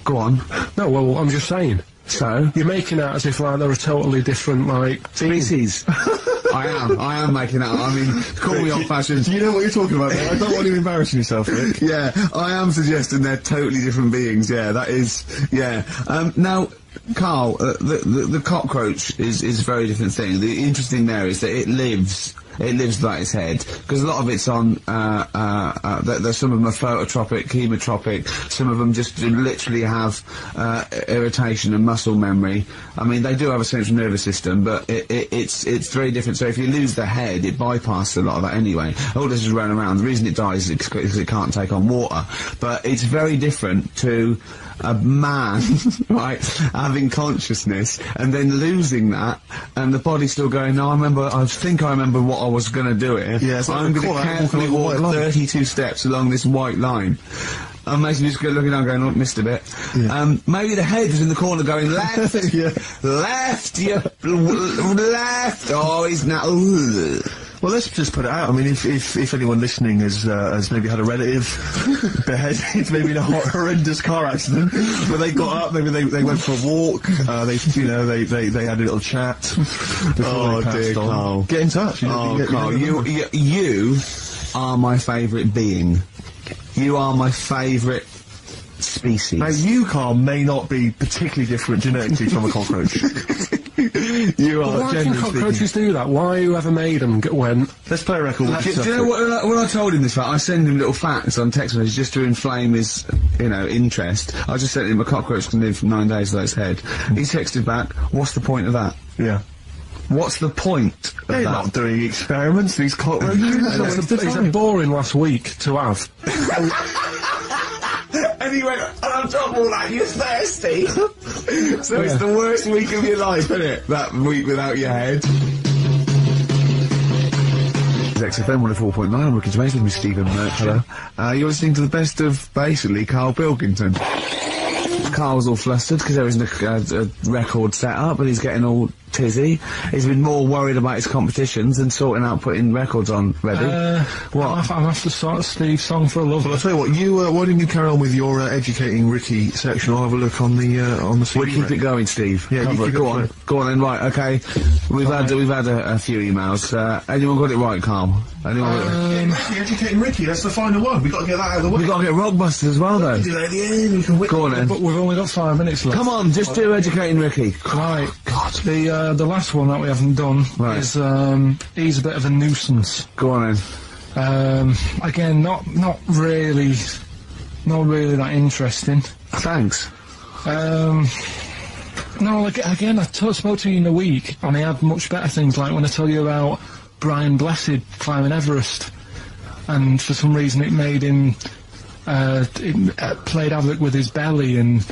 Go on. No, well, I'm just saying. So? You're making out as if, like, they're a totally different, like... Species. I am making that. I mean, call me old-fashioned. You know what you're talking about, man. I don't want you embarrassing yourself, Rick. Yeah, I am suggesting they're totally different beings. Yeah, that is. Yeah. Now, Karl, the cockroach is a very different thing. The interesting there is that it lives without its head, because a lot of it's on, there's some of them are phototropic, chemotropic, some of them just literally have, irritation and muscle memory. I mean, they do have a central nervous system, but it's very different. So if you lose the head, it bypasses a lot of that anyway. All this is running around. The reason it dies is because it can't take on water. But it's very different to a man, right, having consciousness and then losing that, and the body still going, no, I think I remember what I was going to do it. Yeah, so I'm going to carefully walk 32 steps along this white line. And makes me just go looking down going, oh, missed a bit. Yeah. Maybe the head was in the corner going, left, left, left, oh, he's now, Well, let's just put it out. I mean, if anyone listening has maybe had a relative beheaded, maybe in a horrendous car accident, where they got up, maybe they went for a walk, they had a little chat before they passed on. Karl. Get in touch. Karl, you are my favourite being. You are my favourite species. Now, you, Karl, may not be particularly different genetically from a cockroach. You are. Why can cockroaches do that? Why whoever made them went? Let's play a record. Do you know what? When I told him this fact, I sent him little facts on text messages just to inflame his, interest. I just sent him a cockroach can live for 9 days without its head. He texted back, "What's the point of that?" Yeah. What's the point of They're that? not doing experiments, these cockroaches. It's a boring last week to have. And he went, and on top of all that, you're thirsty. So it's the worst week of your life, isn't it? That week without your head. XFM 104.9, I'm Ricky Gervais with me, Stephen Merck. Hello. You're listening to the best of, basically, Karl Pilkington. Karl's all flustered because there isn't a record set up, but he's getting all tizzy. He's been more worried about his competitions than sorting out putting records on ready. What? I'm after start Steve's song for a love. Well, I'll tell you what, why don't you carry on with your educating Ricky section? I'll have a look on the CD. We'll keep it going, Steve. Yeah, you go on. Go on then, right, okay. We've had a few emails. Anyone got it right, Karl? Anyone got it right? Educating Ricky, that's the final one. We've got to get that out of the way. We've got to get Rockbusters as well, though. Do that at the end, we can go on then. But we've only got 5 minutes left. Come on, just do Educating Ricky. Right. God. The last one that we haven't done is, he's a bit of a nuisance. Go on then. Again, not really that interesting. Thanks. No, again, I spoke to you in a week, and he had much better things, like when I tell you about Brian Blessed climbing Everest, and for some reason it made him, it played havoc with his belly, and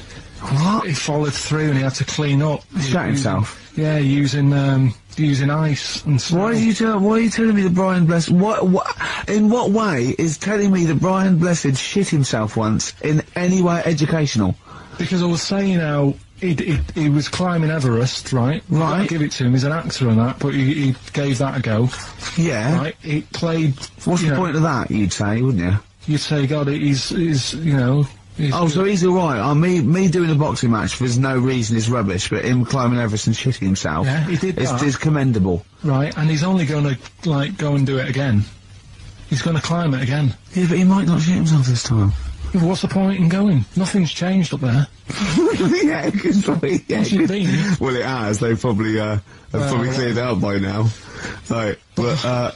he followed through, and he had to clean up. Shot himself? Yeah, using ice and stuff. Why are you telling me that Brian Blessed, in what way is telling me that Brian Blessed shit himself once in any way educational? Because I was saying how he was climbing Everest, right? Right. I'll give it to him, he's an actor and that, but he gave that a go. Yeah. Right, he played... What's the point of that, you'd say, wouldn't you? You'd say, God, he's Oh, so he's alright. Me doing a boxing match, there's no reason is rubbish, but him climbing Everest and shitting himself. Yeah, he did that. It's commendable. Right, and he's only gonna, like, go and do it again. He's gonna climb it again. Yeah, but he might not shit himself this time. Yeah, what's the point in going? Nothing's changed up there. Yeah, because probably... Yeah, What's it been? Well, it has. They've probably, probably cleared it out by now. Right, but,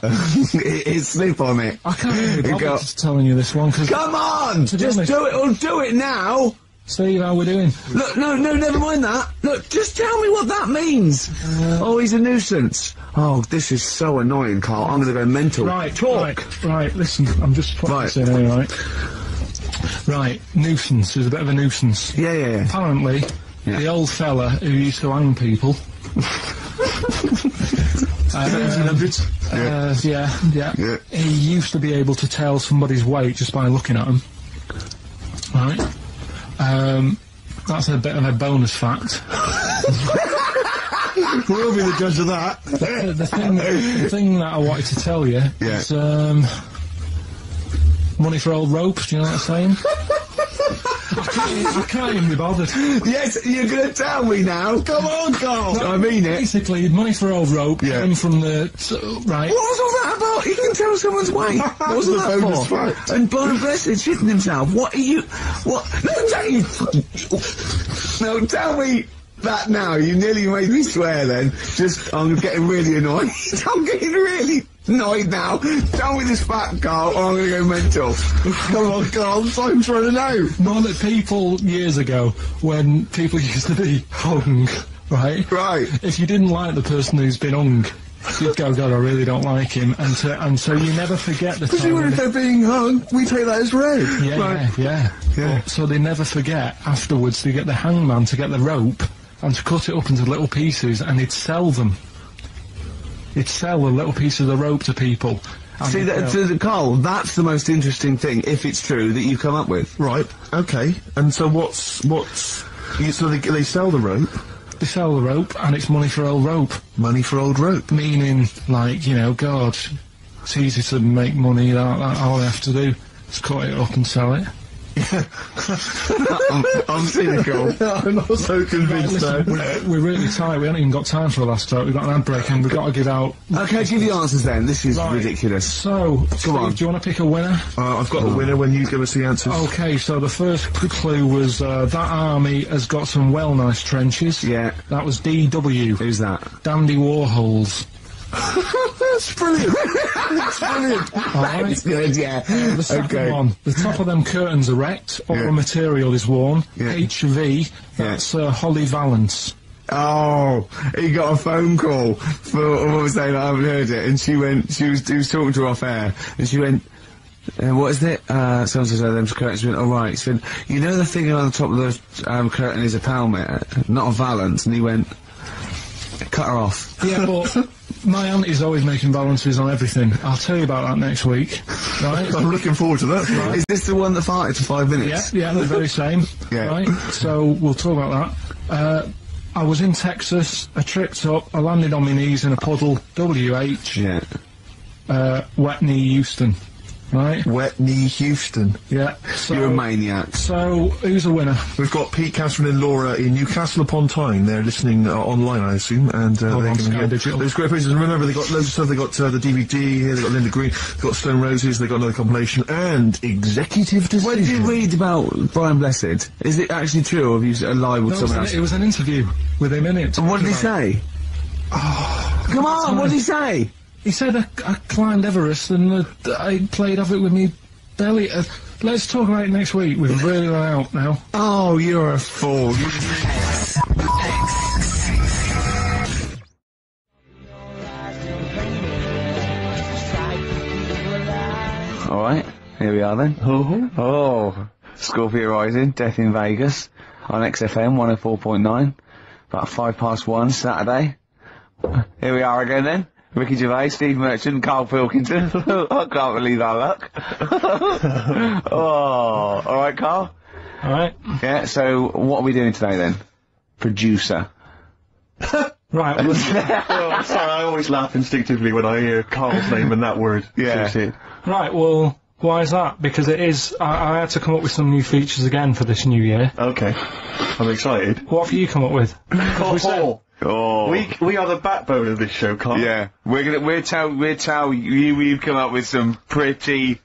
it's slip on it. I can't even bother telling you this one, because... Come on! Just do it, or do it now! See how we're doing. Look, no, never mind that. Look, just tell me what that means. Oh, he's a nuisance. Oh, this is so annoying, Carl. I'm gonna go mental. Right, talk. Right, listen, I'm just putting this in here, right? Right, nuisance is a bit of a nuisance. Yeah. Apparently, the old fella who used to hang people... 1700s? Yeah. He used to be able to tell somebody's weight just by looking at them. Right? That's a bit of a bonus fact. We'll be the judge of that. The thing that I wanted to tell you is, money for old rope, do you know what I'm saying? I can't even be bothered. Yes, you're gonna tell me now. Come on, Carl. I mean it. Basically, money for old rope came from the... right. What was all that about? You can tell someone's weight. What was that for? And Brian Blessed shitting himself. What are you... What? No, tell me that now. You nearly made me swear then. I'm getting really annoyed. I'm getting really... annoyed now. Tell me this fact, Carl, or I'm going to go mental. Come on, Carl, I'm trying to know. Know that people, years ago, when people used to be hung, right? Right. If you didn't like the person who's been hung, you'd go, God, I really don't like him. And so you never forget the time. Because if they're being hung, we take that as read. Yeah. So they never forget. Afterwards, they get the hangman to get the rope and to cut it up into little pieces, and he'd sell them. He'd sell a little piece of the rope to people. See, Carl, that's the most interesting thing, if it's true, that you come up with. Right, okay. And so so they sell the rope? They sell the rope, and it's money for old rope. Money for old rope? Meaning, like, you know, God, it's easy to make money, that all they have to do is cut it up and sell it. I'm cynical. I'm not so convinced though. We're really tight. We haven't even got time for the last talk. We've got an ad break and we've got to give out... Okay, give the answers then. This is ridiculous. So, Steve, on. do you want to pick a winner? I've got the winner when you give us the answers. Okay, so the first clue was that army has got some nice trenches. Yeah. That was DW. Who's that? Dandy Warhols. That's brilliant. That's brilliant. Alright. That's good, yeah. The second one. The top of them curtains are wrecked, all the material is worn. Yeah. HV, that's Holly Valance. Oh, he got a phone call for what was saying, I haven't heard it, and he was talking to her off air, and she went, what is it? Someone says, them curtains. She went, alright. She went, you know the thing on the top of the curtain is a palmet, not a valance, and he went, cut her off. Yeah, but my auntie's always making balances on everything. I'll tell you about that next week, right? I'm looking forward to that. Right. Is this the one that farted for 5 minutes? Yeah, the very same. Yeah. Right? So, we'll talk about that. I was in Texas, I tripped up, I landed on my knees in a puddle, WH, wet knee Houston. Right? Wet knee Houston. Yeah. So, you're a maniac. So, who's the winner? We've got Pete, Catherine and Laura in Newcastle upon Tyne. They're listening online, I assume, and they're going to hear those great places. And remember, they got loads of stuff. They got the DVD here, they got Linda Green, they got Stone Roses, they got another compilation, and Executive Decision. What did you read about Brian Blessed? Is it actually true, or have you lied with someone else? It was an interview with him in it. And what did he say? Oh, come on, what did he say? He said I climbed Everest and I played off it with me belly. Let's talk about it next week. We've really run out now. Oh, you're a fool. Alright, here we are then. Oh, Scorpio Rising, Death in Vegas, on XFM 104.9, about 1:05 Saturday. Here we are again then. Ricky Gervais, Steve Merchant, Karl Pilkington. I can't believe our luck. Oh, alright, Karl? Alright. Yeah, so what are we doing today then? Producer. Right. Oh, sorry, I always laugh instinctively when I hear Carl's name and that word. Yeah. Right, well, Why is that? Because it is. I had to come up with some new features again for this new year. Okay. I'm excited. What have you come up with? We are the backbone of this show, Carl. Yeah. We'll tell you we've come up with some pretty...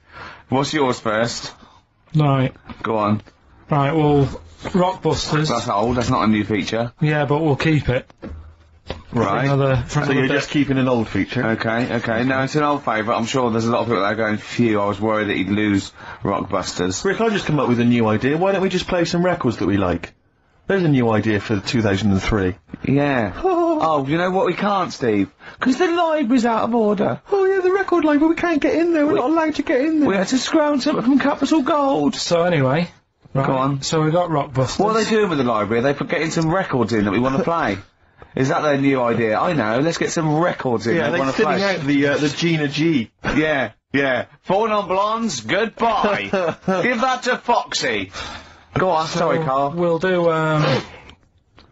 What's yours first? Right. Go on. Right, well, Rockbusters. That's old, that's not a new feature. Yeah, but we'll keep it. Right. So you're just keeping an old feature? Okay. No, it's an old favourite. I'm sure there's a lot of people that are going, phew, I was worried that he'd lose Rockbusters. Rick, I'll just come up with a new idea. Why don't we just play some records that we like? There's a new idea for 2003. Yeah. Oh, you know what we can't, Steve? Because the library's out of order. Oh yeah, the record library, we can't get in there. We're not allowed to get in there. We had to scrounge something from Capital Gold. So anyway... Right. Go on. So we got Rockbusters. What are they doing with the library? Are they getting some records in that we want to play? Is that their new idea? I know, let's get some records in that we want to play. Yeah, they're out the Gina G. Yeah. 4 non-blondes, goodbye. Give that to Foxy. Go on, sorry, Carl. We'll do,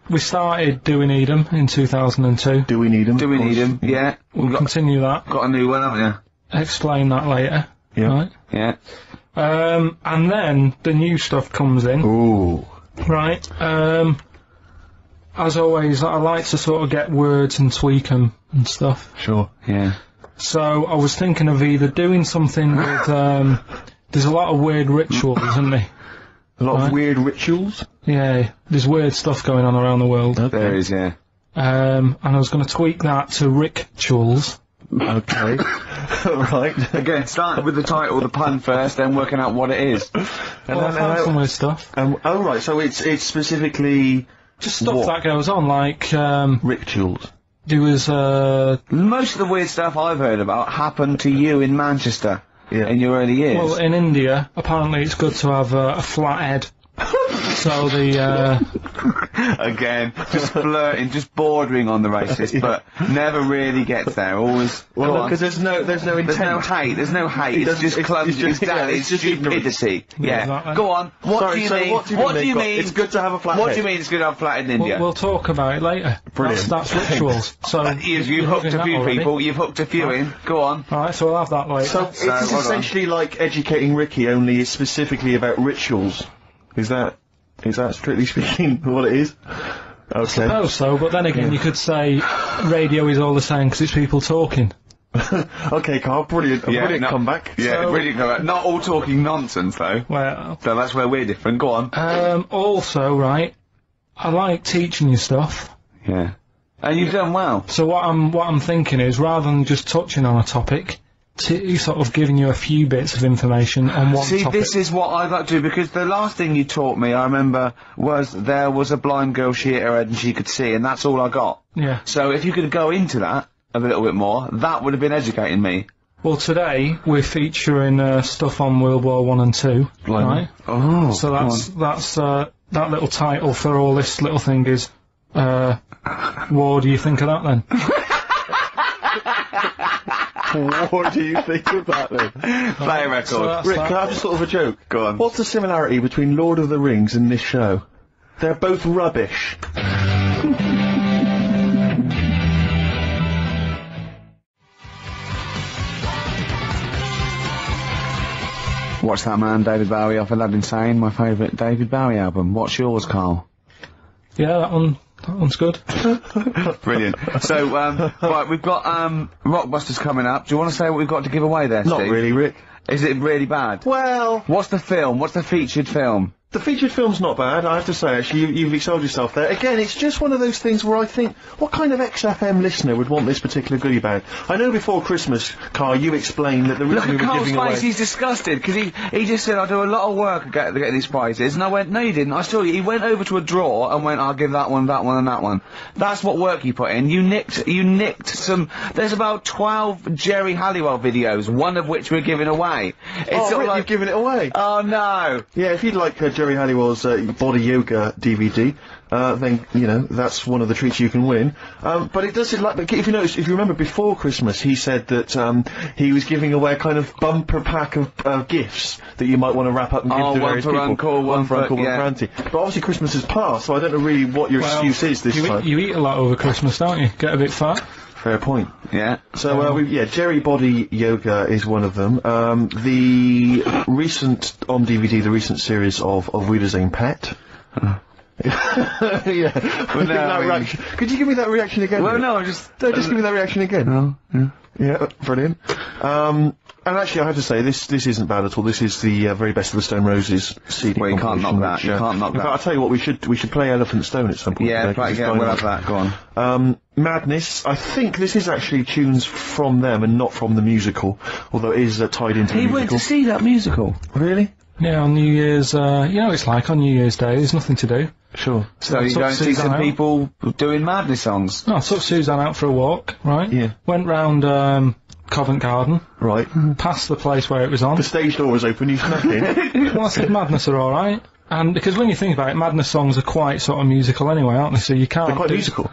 we started Do We Need 'Em in 2002. Do We Need 'Em? Do We Need 'Em, yeah. We'll continue that. Got a new one, haven't you? Explain that later. Yeah. Right? Yeah. And then the new stuff comes in. Ooh. Right. As always, I like to sort of get words and tweak them and stuff. Sure. Yeah. So I was thinking of either doing something with, there's a lot of weird rituals, isn't there? A lot of weird rituals? Yeah, there's weird stuff going on around the world. Okay. There is, yeah. And I was going to tweak that to rituals. Okay. Right. Again, starting with the title, the pun first, then working out what it is. And well, then some weird stuff. Oh, right, so it's specifically... Just stuff that goes on, like, rituals. There was, most of the weird stuff I've heard about happened to you in Manchester. Yeah. In your early years. Well, in India, apparently it's good to have a flat head. So the, Again, just flirting, just bordering on the racist, but never really gets there, always... Well, because there's no intent. There's no hate, it's just clumsy, it's just stupidity. Yeah. Exactly. Go on, what do you mean? What do you mean? It's good to have a flat head. What do you mean it's good to have a flat head in India? We'll talk about it later. Brilliant. That's rituals. So you've hooked a few people, you've hooked a few in, go on. Alright, so we'll have that later. So it's essentially like Educating Ricky, only it's specifically about rituals. Is that strictly speaking what it is? Okay. I suppose so, but then again you could say radio is all the same because it's people talking. Okay, Carl, brilliant. Brilliant comeback. Yeah, so, brilliant comeback. Not all talking nonsense, though. Well... So that's where we're different, go on. Also, right, I like teaching you stuff. Yeah. And you've done well. So what I'm thinking is, rather than just touching on a topic, sort of giving you a few bits of information on one topic. See, this is what I'd like to do, because the last thing you taught me, I remember, was there was a blind girl, she hit her head and she could see, and that's all I got. Yeah. So if you could go into that a little bit more, that would have been educating me. Well, today, we're featuring stuff on World War I and II, right? Oh, so that's that little title for all this little thing is, what do you think of that then? What do you think of that then? Play a record. So Rick, can I have a sort of a joke? Go on. What's the similarity between Lord of the Rings and this show? They're both rubbish. Watch that man, David Bowie off Aladdin Sane, my favourite David Bowie album. What's yours, Carl? Yeah, that one's good. Brilliant. So, right, we've got, Rockbusters coming up. Do you want to say what we've got to give away there, Not Steve? really, Rick. Is it really bad? Well... What's the film? What's the featured film? The featured film's not bad, I have to say, actually. You've excelled yourself there. Again, it's just one of those things where I think, what kind of XFM listener would want this particular goodie bag? I know before Christmas, Carl, you explained that the reason we were giving away... Look at Carl's face, he's disgusted, because he just said, I do a lot of work to get these prizes, and I went, no you didn't, I saw you. He went over to a drawer and went, I'll give that one, and that one. That's what work you put in. You nicked some... There's about 12 Jerry Halliwell videos, one of which we're giving away. It's Rick, you've given it away? Oh, no! Yeah, if you'd like Jerry Halliwell's Body Yoga DVD, then, you know, that's one of the treats you can win. But it does, like, if you remember before Christmas, he said that, he was giving away a kind of bumper pack of gifts that you might want to wrap up and give to various people. Uncle, one for Uncle, one for Auntie. But obviously Christmas has passed, so I don't know really what your excuse is this time. You eat a lot over Christmas, don't you? Get a bit fat? Fair point. Yeah. So, Jerry Body Yoga is one of them. The recent, on DVD, the recent series of Wiedersehen Pet. Yeah. Well, no, could you give me that reaction again? Well, no, just give me that reaction again. Oh, yeah. Yeah, brilliant. And actually, I have to say, this isn't bad at all. This is the very best of the Stone Roses CD. Well, you can't knock that. Which, You can't knock in that. fact, I'll tell you what, we should play Elephant Stone at some point. Yeah, today, we'll have that. Go on. Madness. I think this is actually tunes from them and not from the musical, although it is tied into the musical. He went to see that musical. Really? Yeah, on New Year's, you know what it's like on New Year's Day, there's nothing to do. Sure. So you go and see some people doing Madness songs? No, I took Suzanne out for a walk, right? Yeah. Went round, Covent Garden. Right. Past the place where it was on. The stage door was open, you snuck in. Well, I said Madness are alright. And because when you think about it, Madness songs are quite sort of musical anyway, aren't they? So you can't... They're quite musical.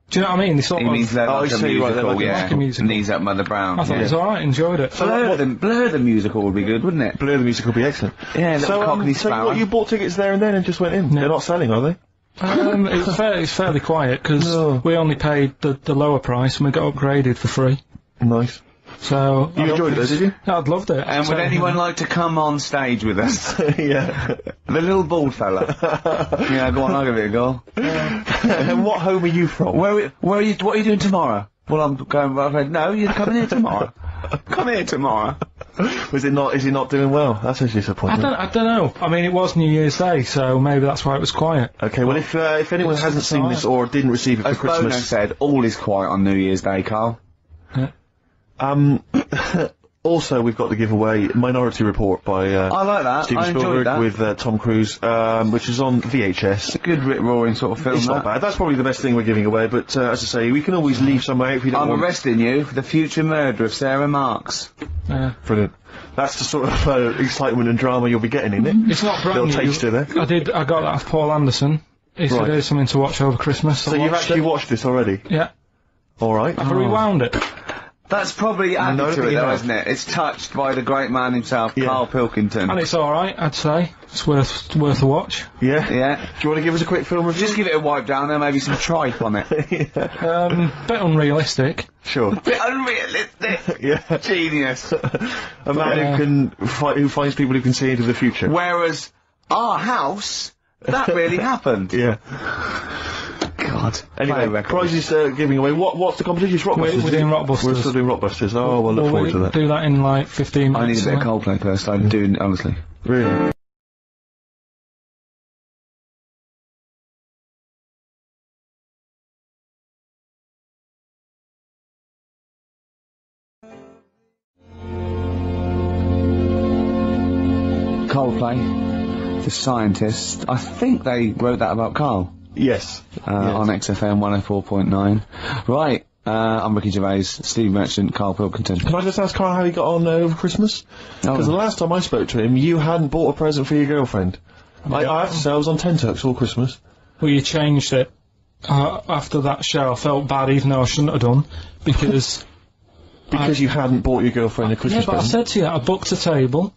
Do you know what I mean? They sort He of... means they're like a musical, yeah. like a musical. Knees Up Mother Brown. I thought it was alright, enjoyed it. Blur the musical would be good, wouldn't it? Blur the musical would be excellent. Yeah, little Cockney so Sparrow. you bought tickets there and then and just went in? No. They're not selling, are they? It's fairly quiet, because we only paid the lower price and we got upgraded for free. Nice. So... You enjoyed it though, did you? Yeah, I'd loved it. And would anyone like to come on stage with us? Yeah. The little bald fella. Yeah, go on, I'll give it a go. And what home are you from? What are you doing tomorrow? Well, I'm going, I said, no, you're coming here tomorrow. Come here tomorrow. Is he not doing well? That's a disappointment. I don't know. I mean, it was New Year's Day, so maybe that's why it was quiet. Okay, well, if anyone hasn't seen this or didn't receive it for As Bono Christmas... said, all is quiet on New Year's Day, Carl. Yeah. Also, we've got the giveaway Minority Report by I like that. Steven I enjoyed Spielberg that. with Tom Cruise, which is on VHS. It's a good rip-roaring sort of film. It's not bad. That's probably the best thing we're giving away, but as I say, we can always leave somewhere if you don't I'm want... arresting you for the future murder of Sarah Marks. Yeah. Brilliant. That's the sort of excitement and drama you'll be getting, isn't it? It's not brand Little new. taster there. I got that off Paul Anderson. He said there's something to watch over Christmas. So you've actually watched this already? Yeah. Alright. I've rewound it. That's probably added No, to it, you though, have. isn't it? It's touched by the great man himself, Yeah. Karl Pilkington. And it's alright, I'd say. It's worth a watch. Yeah? Yeah. Do you want to give us a quick film review? Just give it a wipe down there, maybe some tripe on it. Bit unrealistic. Sure. Bit unrealistic. Yeah. Genius. A man who finds people who can see into the future. Whereas our house, that really happened. Yeah. God. Anyway, prizes giving away. What's the competition? It's Rockbusters. We're doing Rockbusters. We're still doing Rockbusters. Oh, we'll look forward to that. Do that in like 15 I need minutes. a bit of Coldplay first, I do, honestly. Really? Coldplay, the scientist, I think they wrote that about Carl. Yes. On XFM 104.9. Right, I'm Ricky Gervais, Steve Merchant, Karl Pilkington. Can I just ask Carl how he got on over Christmas? Because the last time I spoke to him, you hadn't bought a present for your girlfriend. I have to say, I was on tenterhooks all Christmas. Well, you changed it. After that show, I felt bad, even though I shouldn't have done, because... Because you hadn't bought your girlfriend a Christmas Yeah, but I present. said to you, I booked a table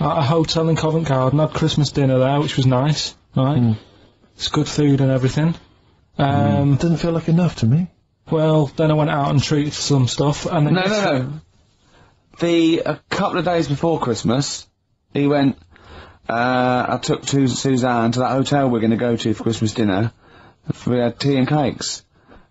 at a hotel in Covent Garden, had Christmas dinner there, which was nice, right? It's good food and everything. Didn't feel like enough to me. Well, then I went out and treated some stuff, and then... No. A couple of days before Christmas, he went, I took Suzanne to that hotel we're going to go to for Christmas dinner. We had tea and cakes.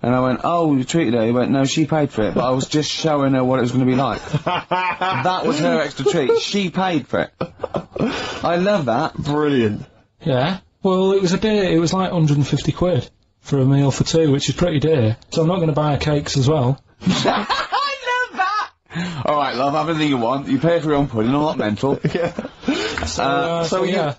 And I went, oh, you treated her? He went, no, she paid for it, but I was just showing her what it was going to be like. That was her extra treat. She paid for it. I love that. Brilliant. Yeah. Well, it was it was like 150 quid for a meal for two, which is pretty dear. So I'm not going to buy her cakes as well. I love that! Alright, love, have anything you want. You pay for your own pudding, I'm not mental. Yeah. So yeah.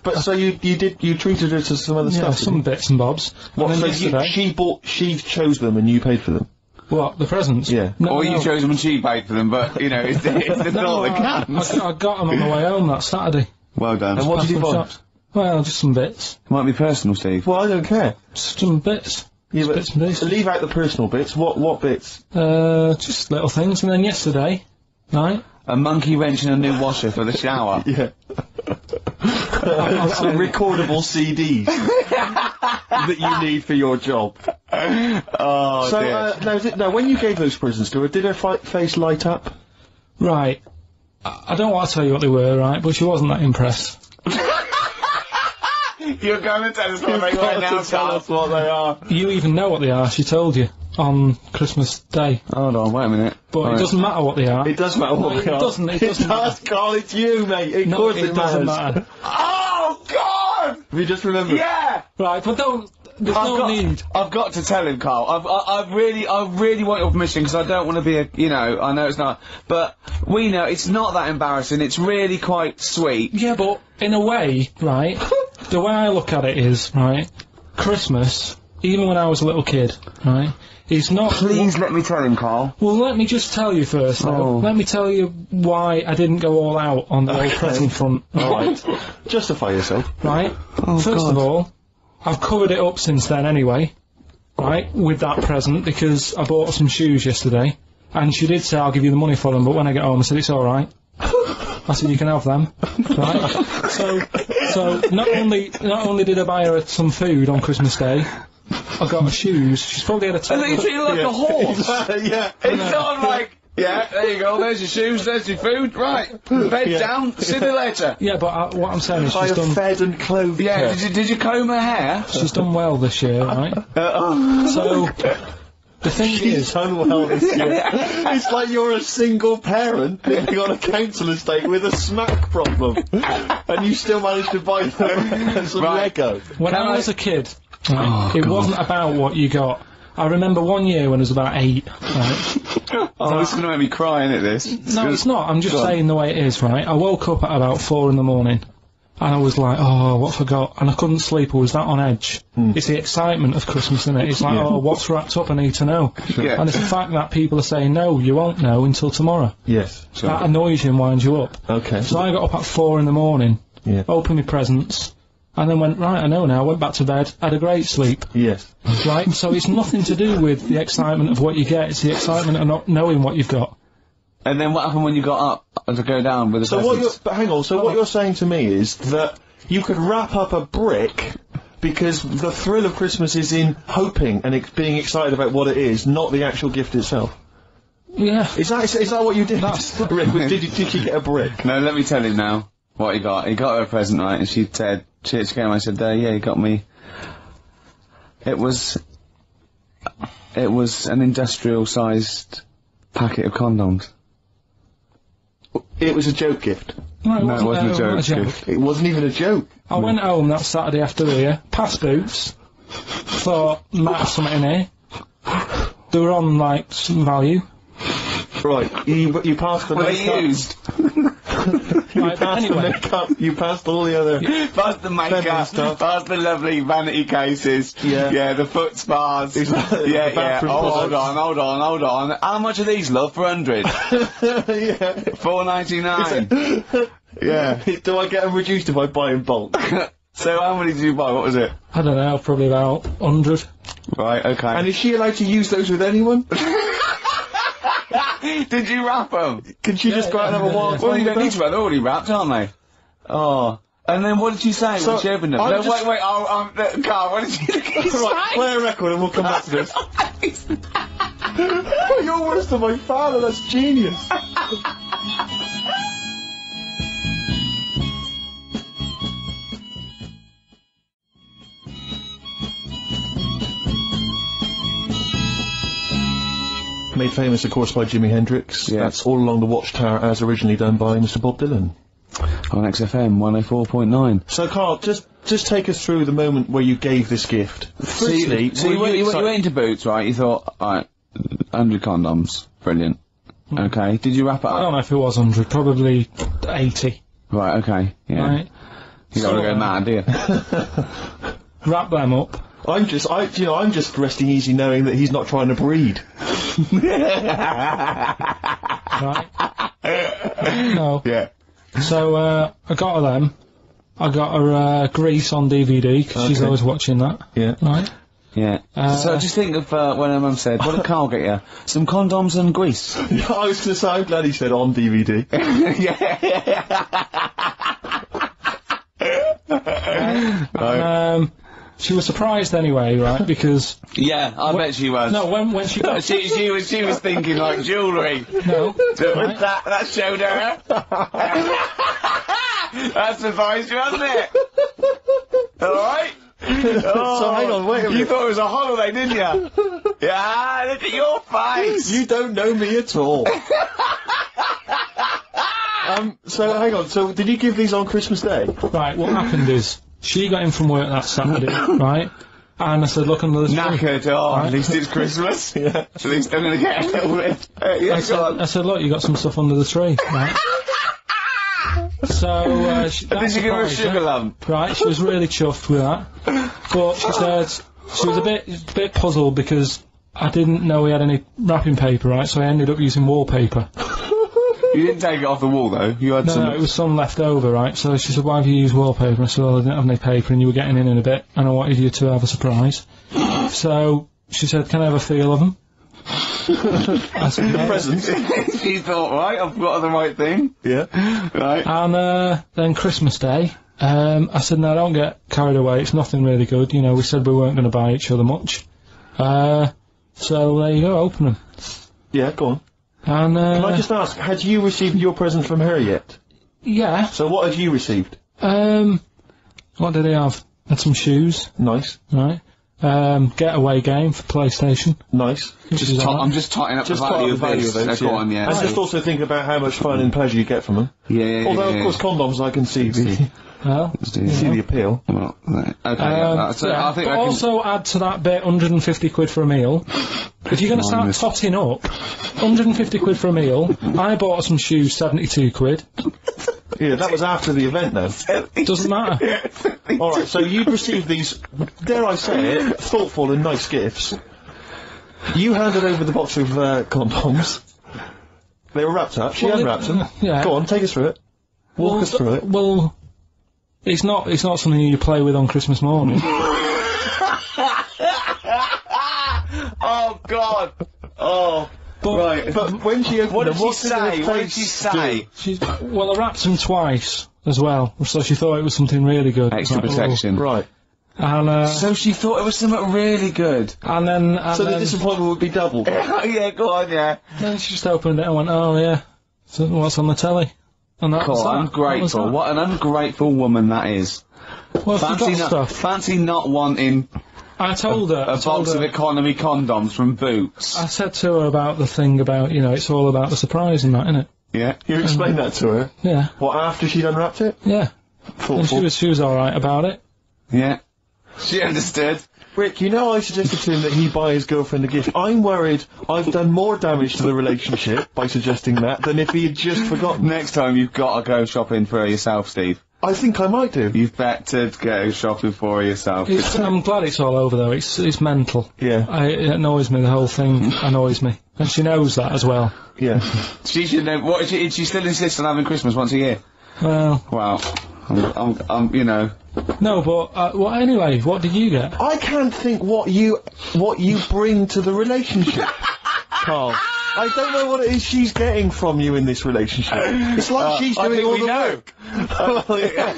You treated her to some other Yeah, stuff? some bits and bobs. What, And so then she chose them and you paid for them? What, the presents? Yeah. No, Or no. you chose them and she paid for them, but, you know, it's the thought that counts. I got them on the way home that Saturday. Well done. And what did you From buy? shops. Well, just some bits. Might be personal, Steve. Well, I don't care. Some bits. Yeah, Just but bits and pieces. leave out the personal bits. What bits? Just little things. And then yesterday, right? A monkey wrench and a new washer for the shower. Yeah. Some recordable CDs that you need for your job. Oh, So, dear. now, when you gave those presents to her, did her face light up? Right. I don't want to tell you what they were, right, but she wasn't that impressed. You're going to tell us what they were now, tell us what they are. You even know what they are, she told you, on Christmas Day. Hold on, wait a minute. But it doesn't matter what they are. It does matter what it they are. doesn't, it doesn't does, Carl, it's you, mate. Of course it doesn't matters. matter. Oh, God! Have you just remembered? Yeah! Right, but there's no need. I've got to tell him, Carl. I really want your permission, because I don't want to be I know it's not, but we know it's not that embarrassing. It's really quite sweet. Yeah, but in a way, right, the way I look at it is, right, Christmas, even when I was a little kid, right, is not... Please let me tell him, Carl. Well, let me just tell you first, though. Let me tell you why I didn't go all out on the old present front. Alright. Justify yourself. Right? First of all, I've covered it up since then anyway, right, with that present, because I bought some shoes yesterday, and she did say I'll give you the money for them, but when I get home I said it's alright. I said you can have them, right? So not only did I buy her some food on Christmas Day, I got her shoes. She's probably had a And you feel like a horse. Yeah. It's not like, yeah, there you go, there's your shoes, there's your food, right, bed down, see you later. Yeah, but what I'm saying is I she's have done... fed and clothed Yeah, her. did you comb her hair? She's done well this year, right? So, the thing She's is... done well this year. It's like you're a single parent living on a council estate with a smack problem, and you still manage to buy them some Lego. When I was a kid, right, it wasn't about what you got. I remember one year when I was about 8, right? Oh, this is going to make me cry, isn't it, this? No, it's not. I'm just saying the way it is, right? I woke up at about 4 in the morning, and I was like, oh, what have I got? And I couldn't sleep. I was that on edge. It's the excitement of Christmas, isn't it? It's like, oh, what's wrapped up? I need to know. Yeah. And it's the fact that people are saying, no, you won't know until tomorrow. Yes. That annoys you and winds you up. Okay. So I got up at 4 in the morning, opened my presents, and then went, right, I know now, went back to bed, had a great sleep. Yes. Right? So it's nothing to do with the excitement of what you get, it's the excitement of not knowing what you've got. And then what happened when you got up to go down with the presents? But hang on, so what you're saying to me is that you could wrap up a brick because the thrill of Christmas is in hoping and being excited about what it is, not the actual gift itself. Yeah. Is that what you did? Did you get a brick? No, let me tell him now what he got. He got her a present, right, and she said, she came, I said, yeah, he got me. It was an industrial-sized packet of condoms. It was a joke gift. No, it wasn't a joke gift. It wasn't even a joke. I went home that Saturday after the year, past Boots, thought, might have something in here. They were on, like, some value. Right, you passed the Were they makeup. used? Right, anyway. You passed all the other... Past the makeup, stuff. past the lovely vanity cases, Yeah. the foot spas, Exactly. yeah. Bathroom Hold products. on. How much are these, love, for 100? Yeah. $4.99. Yeah. Do I get them reduced if I buy in bulk? So how many did you buy? What was it? I don't know, probably about 100. Right, okay. And is she allowed to use those with anyone? Did you wrap them? Can she just go out and have a wild Well, time you don't with need to wrap, they're already wrapped, aren't they? Oh. And then what did she say when she opened them? I'm No, just- wait, Carl, what did she say? Right, play a record and we'll come back to this. Oh, you're worse than my father, that's genius. Made famous, of course, by Jimi Hendrix. Yeah. That's All Along the Watchtower, as originally done by Mr. Bob Dylan. On XFM 104.9. So, Carl, just take us through the moment where you gave this gift. Firstly, So you went into Boots, right? You thought, alright, 100 condoms. Brilliant. Okay. Did you wrap it I up? don't know if it was 100, probably 80. Right, okay. Yeah. Right? You gotta go mad, do you? Wrap them up. I'm just resting easy knowing that he's not trying to breed. Right? No. Yeah. So, I got her them. I got her, Grease on DVD, because she's Okay. always watching that. Yeah. Right? Yeah. So just think of when her mum said, what did Carl get you? Some condoms and grease. I was going to say, I'm glad he said on DVD. Right. And, she was surprised anyway, right? Because Yeah, I bet she was. no, when she got She was thinking like jewellery. no, right? That showed her. That surprised you, hasn't it? Alright? So hang on, wait a minute. You thought it was a holiday, didn't you? Yeah, look at your face. You don't know me at all. So hang on, so did you give these on Christmas Day? Right, what happened is, she got in from work that Saturday, right? And I said, look under the tree. Knackered, Right. at least it's Christmas. Yeah. At least I'm going to get a little bit. Yeah, go on. I said, look, you got some stuff under the tree, right? So, Did you give her a sugar lump? Right, she was really chuffed with that. But she said, she was a bit puzzled because I didn't know we had any wrapping paper, right? So I ended up using wallpaper. You didn't take it off the wall, though. You had some... No, it was some left over, right? So she said, why have you used wallpaper? I said, well, I didn't have any paper and you were getting in a bit and I wanted you to have a surprise. So she said, can I have a feel of them? I said, yeah. Presents. She thought, right, I've got the right thing. Yeah. Right. And then Christmas Day, I said, no, don't get carried away. It's nothing really good. You know, we said we weren't going to buy each other much. So there you go, open them. Yeah, go on. And, Can I just ask, had you received your present from her yet? yeah. So what have you received? What did he have? Had some shoes, Nice. right? Getaway game for PlayStation. Nice. I'm just totting up Just the part value of the of value this. of those, Go on, yeah. And just also think about how much fun and pleasure you get from them. Yeah. Although, of course, condoms, I can see the Well, see the appeal. Well, right. Okay, so yeah, I think but I can... also add to that bit 150 quid for a meal. If you're going to start Minus. totting up, 150 quid for a meal. I bought her some shoes, 72 quid. Yeah, that was after the event, though. Doesn't matter. Alright, so you'd received these, dare I say it, thoughtful and nice gifts. You handed over the box of condoms. They were wrapped up. She Well, unwrapped them. yeah. Go on, take us through it. Walk us through it. Well, it's not something you play with on Christmas morning. Oh, God. Oh. But, Right. But when she opened What them, did she what did her say? What did she face say? well, I wrapped them twice as well, so she thought it was something really good. Extra Like, protection. do? Right. And, So she thought it was something really good. and then So the disappointment would be double. Yeah, go on, yeah. then she just opened it and went, oh yeah, so what's on the telly? And that was Cool, that. ungrateful. That was What an ungrateful woman that is. that. Well, if you got stuff. Fancy not wanting I told her. a box of economy condoms from Boots. I said to her about the thing about, you know, it's all about the surprise and that, innit? Yeah. You explained that to her. Yeah, What, after she'd unwrapped it? yeah. And Thoughtful. she was alright about it. Yeah. She understood. Rick, you know I suggested to him that he buy his girlfriend a gift. I'm worried I've done more damage to the relationship by suggesting that than if he had just forgotten. Next time you've got to go shopping for her yourself, Steve. I think I might do. You've better go shopping for her yourself. I'm glad it's all over though, it's mental. Yeah, It annoys me, the whole thing annoys me. And she knows that as well. yeah. She should know. What, she still insists on having Christmas once a year? Well, Wow. I'm you know. no, but, well, anyway, what did you get? I can't think what you bring to the relationship, Carl. I don't know what it is she's getting from you in this relationship. It's like she's I doing think all we the know. work. Well, yeah.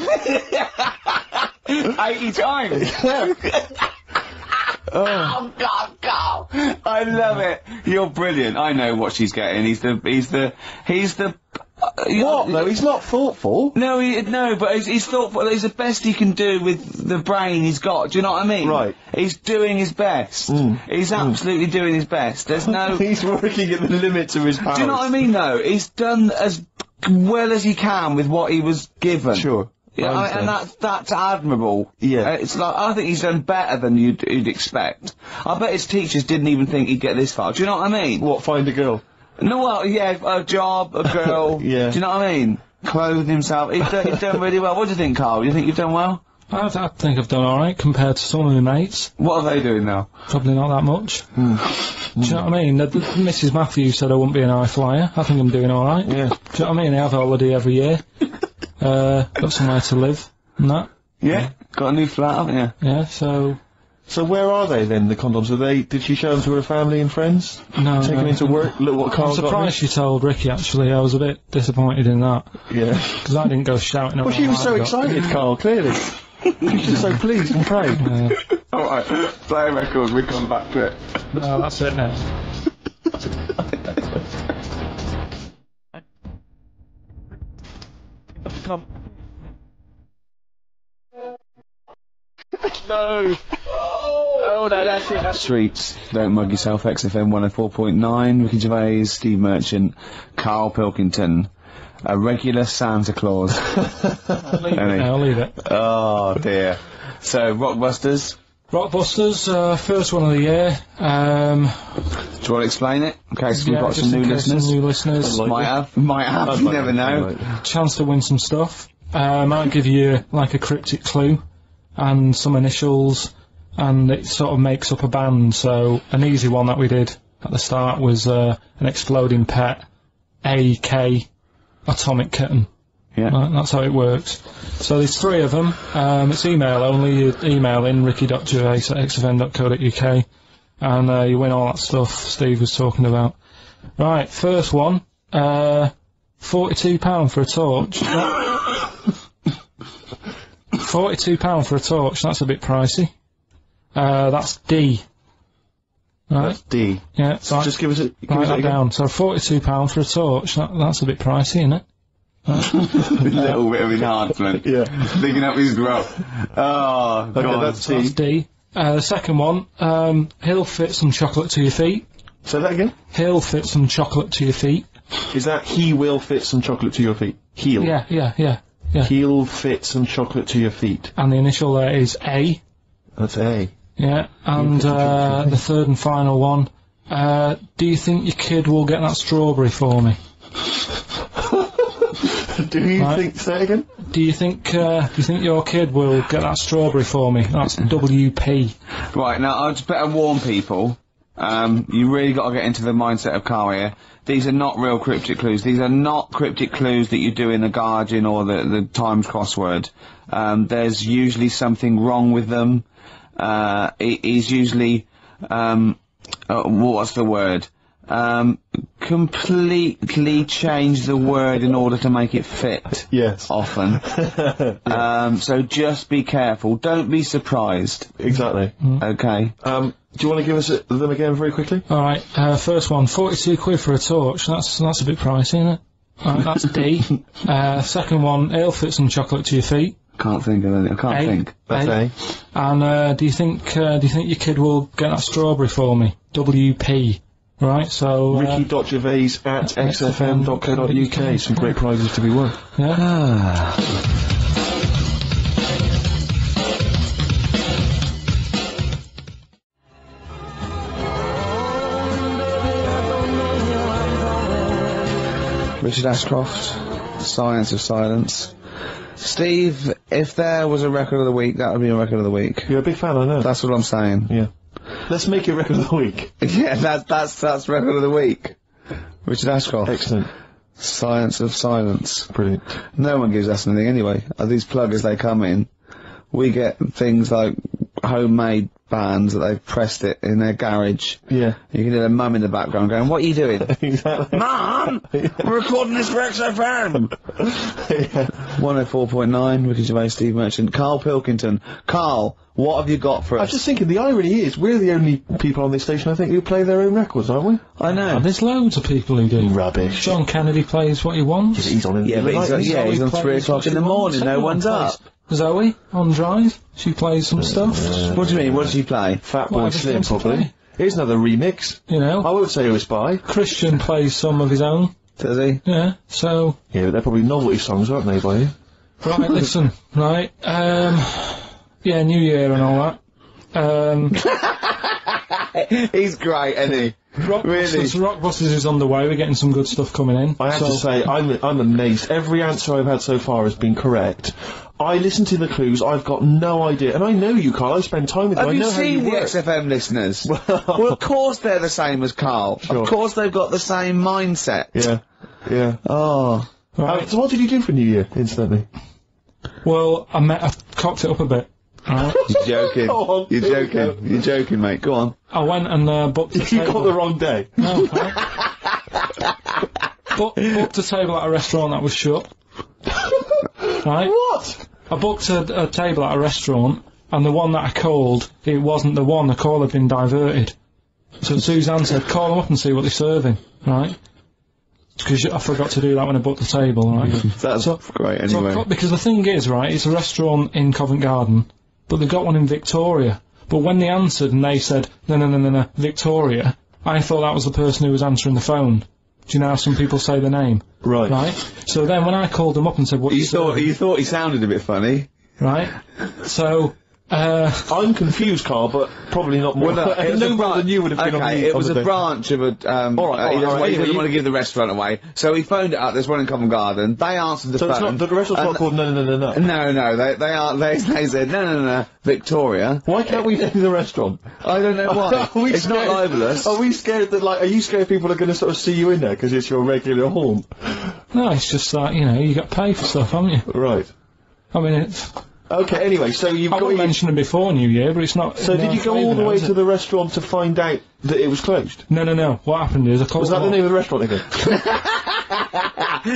80 times. Oh God, Carl! I love it. You're brilliant. I know what she's getting. He's the. What though? He's not thoughtful. No, but he's thoughtful. He's the best he can do with the brain he's got. Do you know what I mean? Right. He's doing his best. He's absolutely doing his best. There's no. He's working at the limits of his powers. Do you know what I mean? Though he's done as well as he can with what he was given. Sure. Yeah, and that's admirable. Yeah. It's like, I think he's done better than you'd expect. I bet his teachers didn't even think he'd get this far. Do you know what I mean? What, find a girl? No, well, yeah, a job, a girl. Yeah. Do you know what I mean? Clothed himself. He's done really well. What do you think, Carl? Do you think you've done well? I think I've done alright compared to some of my mates. What are they doing now? Probably not that much. Do you know what I mean? Mrs. Matthews said I wouldn't be an high flyer. I think I'm doing alright. Yeah. Do you know what I mean? I have a holiday every year. Got somewhere to live and that. Yeah. Got a new flat, haven't you? Yeah, so... So where are they then, the condoms? Did she show them to her family and friends? No, Taken no. into work? Look what I'm Carl got me? surprised she told Ricky, actually. I was a bit disappointed in that. Yeah. Because I didn't go shouting Well, around she was what so I got. excited, Carl, clearly. He's so pleased and proud. Alright, play a record, we come back to it. No, that's it now. No. Oh no, that's it. Streets, don't mug yourself, XFM 104.9, Ricky Gervais, Steve Merchant, Karl Pilkington, a regular Santa Claus. I'll leave it. Oh dear. So, Rockbusters. Rockbusters, first one of the year. Do you want to explain it? In case we've got some new listeners. New listeners. Might have, you never know. Chance to win some stuff. Might give you like a cryptic clue and some initials, and it sort of makes up a band. So an easy one that we did at the start was an exploding pet, AK, atomic kitten. Yeah. Right, that's how it works. So there's 3 of them. It's email only. You email in ricky.gervais@xfm.co.uk and you win all that stuff Steve was talking about. Right, first one, £42 for a torch. £42 for a torch, that's a bit pricey. That's D. Right. That's D. Yeah, So just give us it. write that down. So £42 for a torch, that's a bit pricey, isn't it? A little bit of enhancement. Yeah. Digging up his grub. Oh, Okay, God. that's That's D. D. The second one, he'll fit some chocolate to your feet. Say that again. He'll fit some chocolate to your feet. Is that he will fit some chocolate to your feet? He'll. Yeah. He'll fit some chocolate to your feet. And the initial there is A. That's A. Yeah. And the third and final one, do you think your kid will get that strawberry for me? Do you think? Say it again. Do you think your kid will get that strawberry for me? That's WP. Right, now, I'd just better warn people. You really got to get into the mindset of Karl here. These are not real cryptic clues. These are not cryptic clues that you do in the Guardian or the Times crossword. There's usually something wrong with them. It is usually, what's the word? Completely change the word in order to make it fit. Yes. Often. So just be careful. Don't be surprised. Exactly. Okay. Do you want to give us them again very quickly? Alright, first one, 42 quid for a torch. That's a bit pricey, isn't it? Alright, that's D. Second one, he'll fit some chocolate to your feet. Can't think of anything. I can't think. That's A. And do you think your kid will get that strawberry for me? WP. Right, so Ricky.gervais@xfm.co.uk. Some great prizes to be won. yeah. Richard Ashcroft, Science of Silence. Steve, if there was a record of the week, that would be a record of the week. You're a big fan, I know. That's what I'm saying. Yeah. Let's make it record of the week. Yeah, that's record of the week. Richard Ashcroft. Excellent. Science of Silence. Brilliant. No one gives us anything anyway. These pluggers, they come in, we get things like homemade bands that they've pressed it in their garage. Yeah. You can hear their mum in the background going, what are you doing? Exactly. Mum! We're recording this for XFM! 104.9, Ricky Gervais, Steve Merchant, Karl Pilkington. Karl, what have you got for I us? was just thinking, the irony is, we're the only people on this station, I think, who play their own records, aren't we? I know. There's loads of people who do. Rubbish. John Kennedy plays what he wants. He's on in Yeah, but he's on 3 o'clock in the morning, no one's up. Zoe, on Drive, she plays some stuff. What do you mean, what does he play? Fat Boy Whatever Slim, things to probably. play. Here's another remix. You know, I won't say who it's by. Christian plays some of his own. Does he? Yeah, so, Yeah, but they're probably novelty songs, aren't they, by you? right, listen, right, yeah, New Year and all that. He's great, isn't he? Rockbusters is on the way, we're getting some good stuff coming in. I have to say, I'm amazed. Every answer I've had so far has been correct. I listen to the clues, I've got no idea. And I know you, Karl, I spend time with you, Have I you know how you seen the work. XFM listeners? Well, of course they're the same as Karl. Sure. Of course they've got the same mindset. Yeah, yeah. Oh. Right. So what did you do for New Year, incidentally? Well, I cocked it up a bit. Right. You're joking. Go on, You're here we joking. go. You're joking, mate. Go on. I went and booked a You table. got the wrong day. No, right. booked a table at a restaurant that was shut. Right? What? I booked a table at a restaurant, and the one that I called, it wasn't the one. The call had been diverted. So Suzanne said, call them up and see what they're serving, right? Because I forgot to do that when I booked the table, right? That's great, anyway. So, because the thing is, right, it's a restaurant in Covent Garden, but they've got one in Victoria. But when they answered and they said, no, Victoria, I thought that was the person who was answering the phone. Do you know how some people say the name? Right. Right? So then when I called them up and said, what You thought he sounded a bit funny. Right? So, I'm confused, Carl, but probably not more. Well, it was no more than you would have been on the... it was a branch of a, he doesn't want to give the restaurant away, so he phoned it up, there's one in Covent Garden, they answered the phone. So it's not, the restaurant's not called No. No, they said, no, Victoria. Why can't we name the restaurant? I don't know why. It's not libelous. Are we scared that, like, are you scared people are going to sort of see you in there because it's your regular haunt? No, it's just that, you know, you got to pay for stuff, haven't you? Right. I mean, it's... Okay, anyway, so you've I got... wouldn't mention it before New Year, but it's not... So did you go all the way to the restaurant to find out that it was closed? No. What happened is I called... Was that the name of the restaurant again?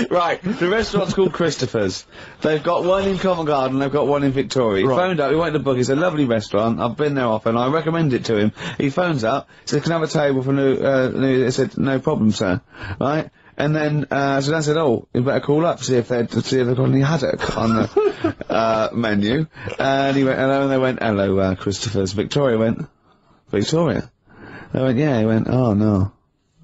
Right, the restaurant's called Christopher's. They've got one in Covent Garden, they've got one in Victoria. He phoned up, he went to book, it's a lovely restaurant, I've been there often, I recommend it to him. He phones up, said, can I have a table for new... He said, no problem, sir. Right? And then, so I said, oh, you better call up, see if they've got any haddock on the, menu. And he went, hello, and they went, hello, Christopher's. Victoria went, Victoria? They went, yeah, he went, oh, no.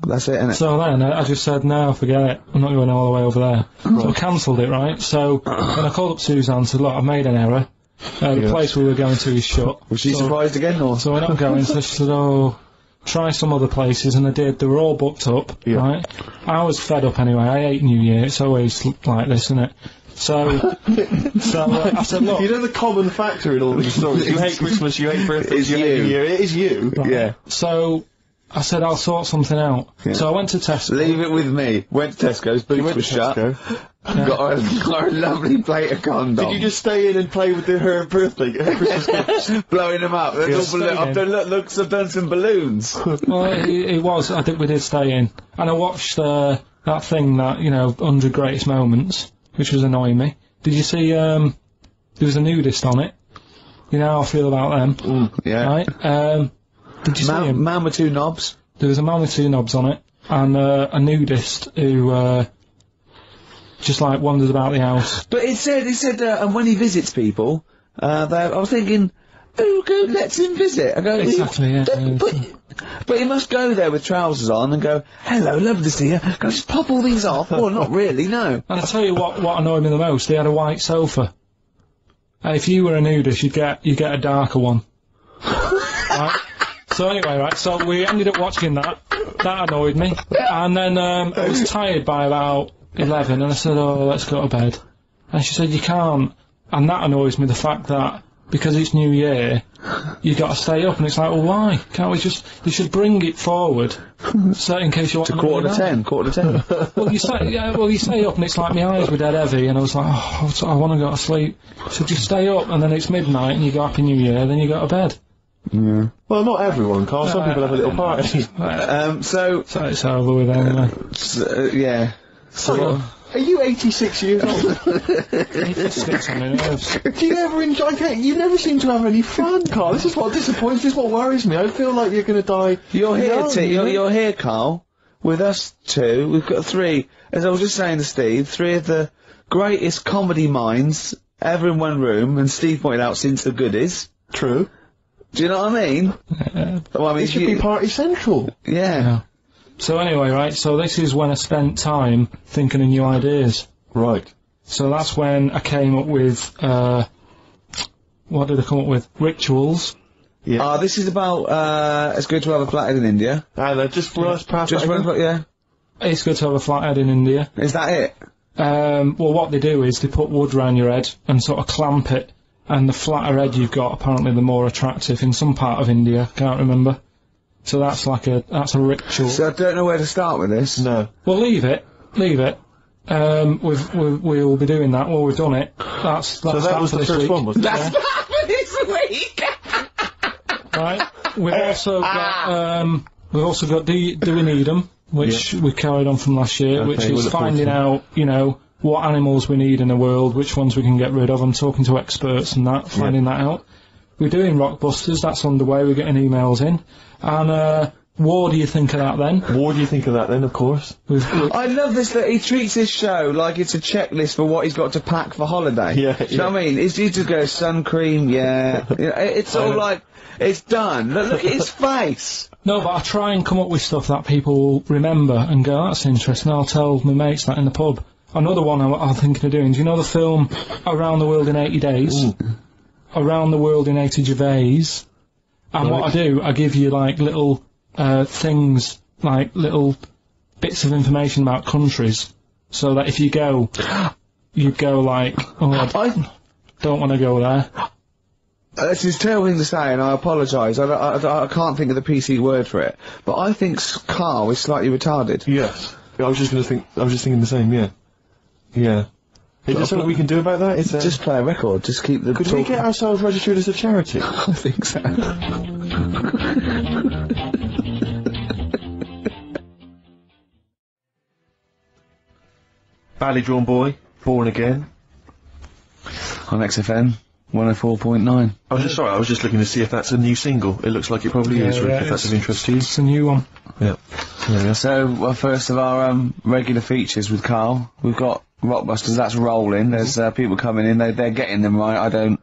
That's it, innit? So then, I just said, no, forget it, I'm not going all the way over there. So I cancelled it, right? So, then I called up Suzanne and said, look, I've made an error. The place we were going to is shut. Was she surprised again, or? So we're not going, so she said, oh... try some other places, and I did. They were all booked up, right? I was fed up anyway. I hate New Year. It's always like this, isn't it? So I said, look... You know the common factor in all these stories? You hate Christmas, you hate birthdays, you hate New Year. It is you. Right. Yeah. So I said, I'll sort something out. Yeah. So I went to Tesco. Leave it with me. Went to Tesco's, boots were shut. Got a lovely plate of condoms. Did you just stay in and play with her Christmas gifts? Blowing them up. I've done some balloons. Well, it was. I think we did stay in. And I watched that thing that, you know, 100 Greatest Moments, which was annoying me. Did you see, there was a nudist on it? You know how I feel about them. Yeah. Right? Did you see him? Man with two knobs. There was a man with two knobs on it, and a nudist who, just like wanders about the house. But it said, and when he visits people, I was thinking, who lets him visit? I go, exactly, yeah. But he must go there with trousers on and go, hello, lovely to see you. Can I just pop all these off? Well, not really, no. And I tell you what annoyed me the most, they had a white sofa. If you were a nudist, you get a darker one. Right? So anyway, right, so we ended up watching that. That annoyed me. And then, I was tired by about 11, and I said, oh, let's go to bed. And she said, you can't. And that annoys me, the fact that, because it's New Year, you got to stay up, and it's like, well, why? Can't we just... You should bring it forward, so in case you want to quarter to 10. Well, you stay up, and it's like my eyes were dead heavy, and I was like, oh, I want to go to sleep. So just stay up, and then it's midnight, and you go Happy New Year, then you go to bed. Yeah. Well, not everyone, Carl. Some people have a little party. So it's over with anyway. Yeah. So, are you 86 years old? 86 on my nerves. Do you ever enjoy... You never seem to have any fun, Carl. This is what disappoints, this is what worries me. I feel like you're going to die... You're here, Carl, with us two. We've got three, as I was just saying to Steve, three of the greatest comedy minds ever in one room, and Steve pointed out since the goodies. True. Do you know what I mean? Well, I mean, it should be party central. Yeah. So anyway, right, so this is when I spent time thinking of new ideas. Right. So that's when I came up with, what did I come up with? Rituals. Yeah. This is about, it's good to have a flathead in India. Just for us, perhaps. Just for us, yeah. It's good to have a flathead in India. Is that it? Well, what they do is they put wood round your head and sort of clamp it, and the flatter head you've got, apparently the more attractive in some part of India, can't remember. So that's like that's a ritual. So I don't know where to start with this. No. Well, leave it. We'll be doing that. Well, we've done it. That's so that was the first one, wasn't it? That's for this week! Right. We've also got Do We Need 'Em, which we carried on from last year, which is finding out, you know, what animals we need in the world, which ones we can get rid of. I'm talking to experts and that, finding that out. We're doing Rockbusters, that's underway, we're getting emails in. And, what do you think of that then? What do you think of that then, of course? I love this that he treats his show like it's a checklist for what he's got to pack for holiday. Yeah, Do you know what I mean? He just goes, sun cream, yeah. You know, it's all like, it's done. Look at his face. No, but I try and come up with stuff that people will remember and go, that's interesting, I'll tell my mates that in the pub. Another one I'm thinking of doing, do you know the film Around the World in 80 Days? Ooh. Around the World in 80 Gervais. And what I do, I give you, like, little things, like little bits of information about countries, so that if you go like, oh, I don't want to go there. This is a terrible thing to say, and I apologise. I can't think of the PC word for it, but I think Karl is slightly retarded. Yes. I was just thinking the same, yeah. Yeah. Is there something we can do about that? Just play a record, just keep the Could we get ourselves registered as a charity? I think so. Badly Drawn Boy, Born Again. On XFM 104.9. I was just looking to see if that's a new single. It looks like it probably is, Rick, if that's of interest to you. It's a new one. Yeah. There we are. So, first of our regular features with Karl, we've got Rockbusters, that's rolling. There's people coming in, they're getting them right. I don't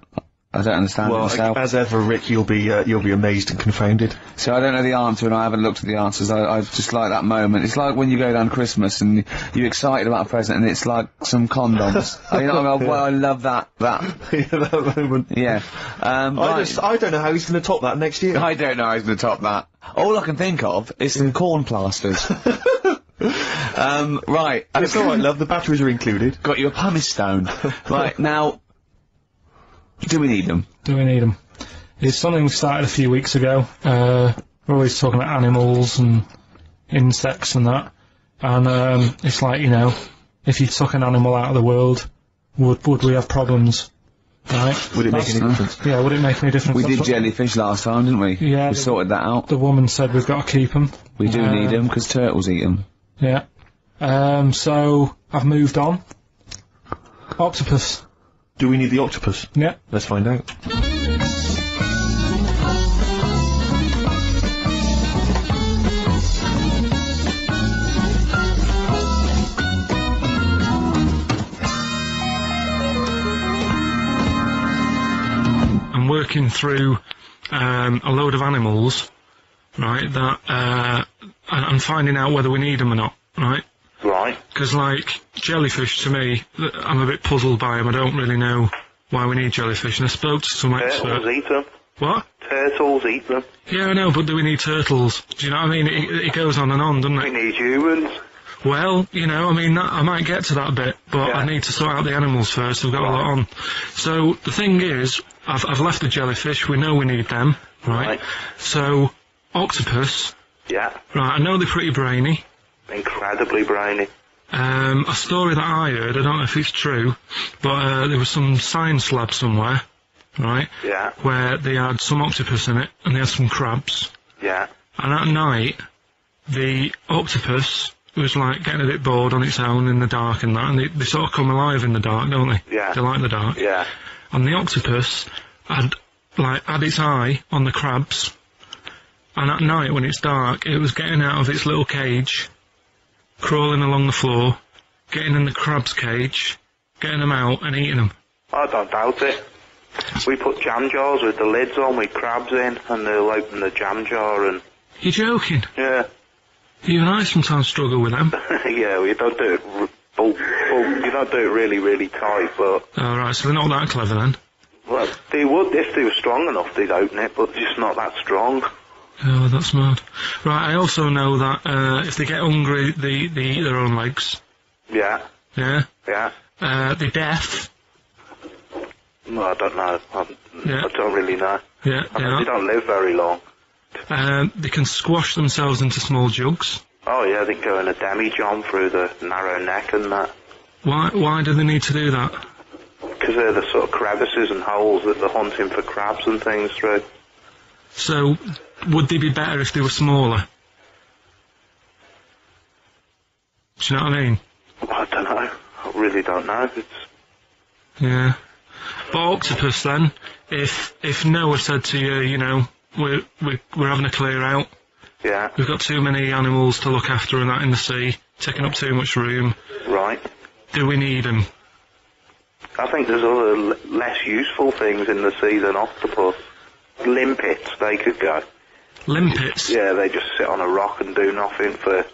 understand it myself. As ever, Rick, you'll be amazed and confounded. So I don't know the answer, and I haven't looked at the answers. I just like that moment. It's like when you go down Christmas and you're excited about a present, and it's like some condoms. You know what I mean? Well, I love that. Yeah, that moment. Yeah. I don't know how he's going to top that next year. I don't know how he's going to top that. All I can think of is some corn plasters. Right. It's alright, love, the batteries are included. Got you a pumice stone. Right, now, do we need them? Do we need them? It's something we started a few weeks ago. We're always talking about animals and insects and that. And, it's like, you know, if you took an animal out of the world, would we have problems? Right? Would it make any difference? Yeah, would it make any difference? We did jellyfish last time, didn't we? Yeah. We sorted that out. The woman said we've got to keep them. We do need them, because turtles eat them. Yeah. So, I've moved on. Octopus. Do we need the octopus? Yeah. Let's find out. I'm working through a load of animals, right, that I'm finding out whether we need them or not, right? Right. Because, like, jellyfish, to me, I'm a bit puzzled by them. I don't really know why we need jellyfish, and I spoke to some experts. Turtles eat them. What? Turtles eat them. Yeah, I know, but do we need turtles? Do you know what I mean? It goes on and on, doesn't We it? need humans. Well, you know, I mean, I might get to that bit, but Yeah. I need to sort out the animals first. I've got a lot on. So, the thing is, I've left the jellyfish. We know we need them, right? Right. So, octopus. Yeah. Right, I know they're pretty brainy. Incredibly brainy. A story that I heard, I don't know if it's true, but there was some science lab somewhere, right, Yeah. where they had some octopus in it, and they had some crabs, Yeah. and at night, the octopus was, like, getting a bit bored on its own in the dark and that, and they sort of come alive in the dark, don't they? Yeah. They like the dark. Yeah. And the octopus had its eye on the crabs, and at night, when it's dark, it was getting out of its little cage, crawling along the floor, getting in the crab's cage, getting them out and eating them. I don't doubt it. We put jam jars with the lids on with crabs in, and they'll open the jam jar and... You're joking? Yeah. Even I sometimes struggle with them. Yeah, we don't do it... you don't do it really, really tight, but... Oh, right, so they're not that clever then? Well, they would, if they were strong enough, they'd open it, but just not that strong. Oh, that's mad. Right, I also know that if they get hungry, they eat their own legs. Yeah. Yeah? Yeah. They're deaf. Well, I don't know. Yeah. I don't really know. Yeah, I mean, they don't live very long. They can squash themselves into small jugs. Oh, yeah, they go in a demi-john through the narrow neck and that. Why do they need to do that? Because they're the sort of crevices and holes that they're hunting for crabs and things through. So, would they be better if they were smaller? Do you know what I mean? I don't know. I really don't know. Yeah. But octopus then, if Noah said to you, you know, we're having a clear out. Yeah. We've got too many animals to look after and that in the sea, taking up too much room. Right. Do we need them? I think there's other less useful things in the sea than octopus. Limpets, they could go. Limpets? Yeah, they just sit on a rock and do nothing for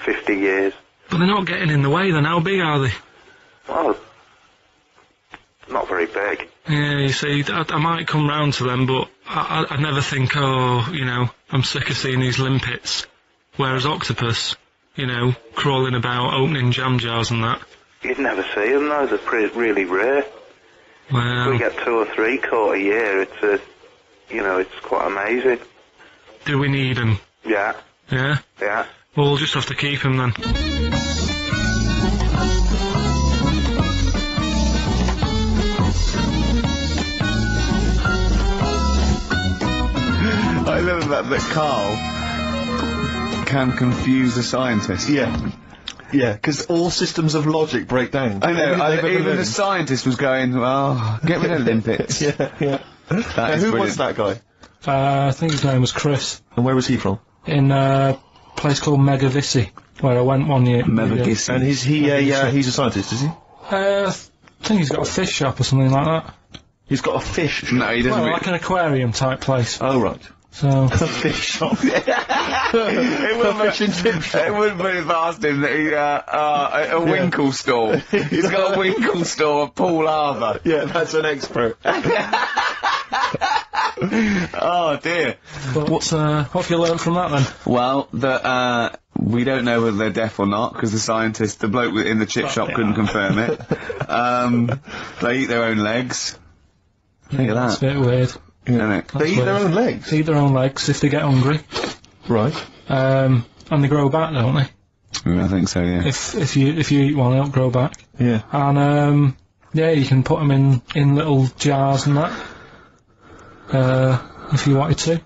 50 years. But they're not getting in the way then, how big are they? Well, not very big. Yeah, you see, I might come round to them, but I never think, oh, you know, I'm sick of seeing these limpets. Whereas octopus, you know, crawling about, opening jam jars and that. You'd never see them though, they're really rare. Well, We get 2 or 3 caught a year, it's quite amazing. do we need them? Yeah, Yeah? yeah. Well, we'll just have to keep them then. I love that Carl can confuse a scientist. Yeah. Yeah, because all systems of logic break down. I know, Everything even the scientist was going, well, get rid of limpets. yeah. That is Who brilliant. was that guy? I think his name was Chris. And where was he from? In a place called Megavissi, where I went one year. Megavissi. And is he he's a scientist, is he? I think he's got a fish shop or something like that. He's got a fish. No, he doesn't. Well, like an aquarium type place. Oh, right. So, A fish shop. It wouldn't be past him that he, a winkle store. He's got a winkle store at Paul Harbour. Yeah, that's an expert. Oh dear. but what have you learned from that then? Well, that, we don't know whether they're deaf or not, because the bloke in the chip shop couldn't confirm it. They eat their own legs. Think of That's a that. bit weird. Isn't it? They eat their own legs. They eat their own legs if they get hungry. Right. And they grow back, don't they? I think so, yeah. If you eat one, they'll grow back. Yeah. And yeah, you can put them in little jars and that. If you wanted to.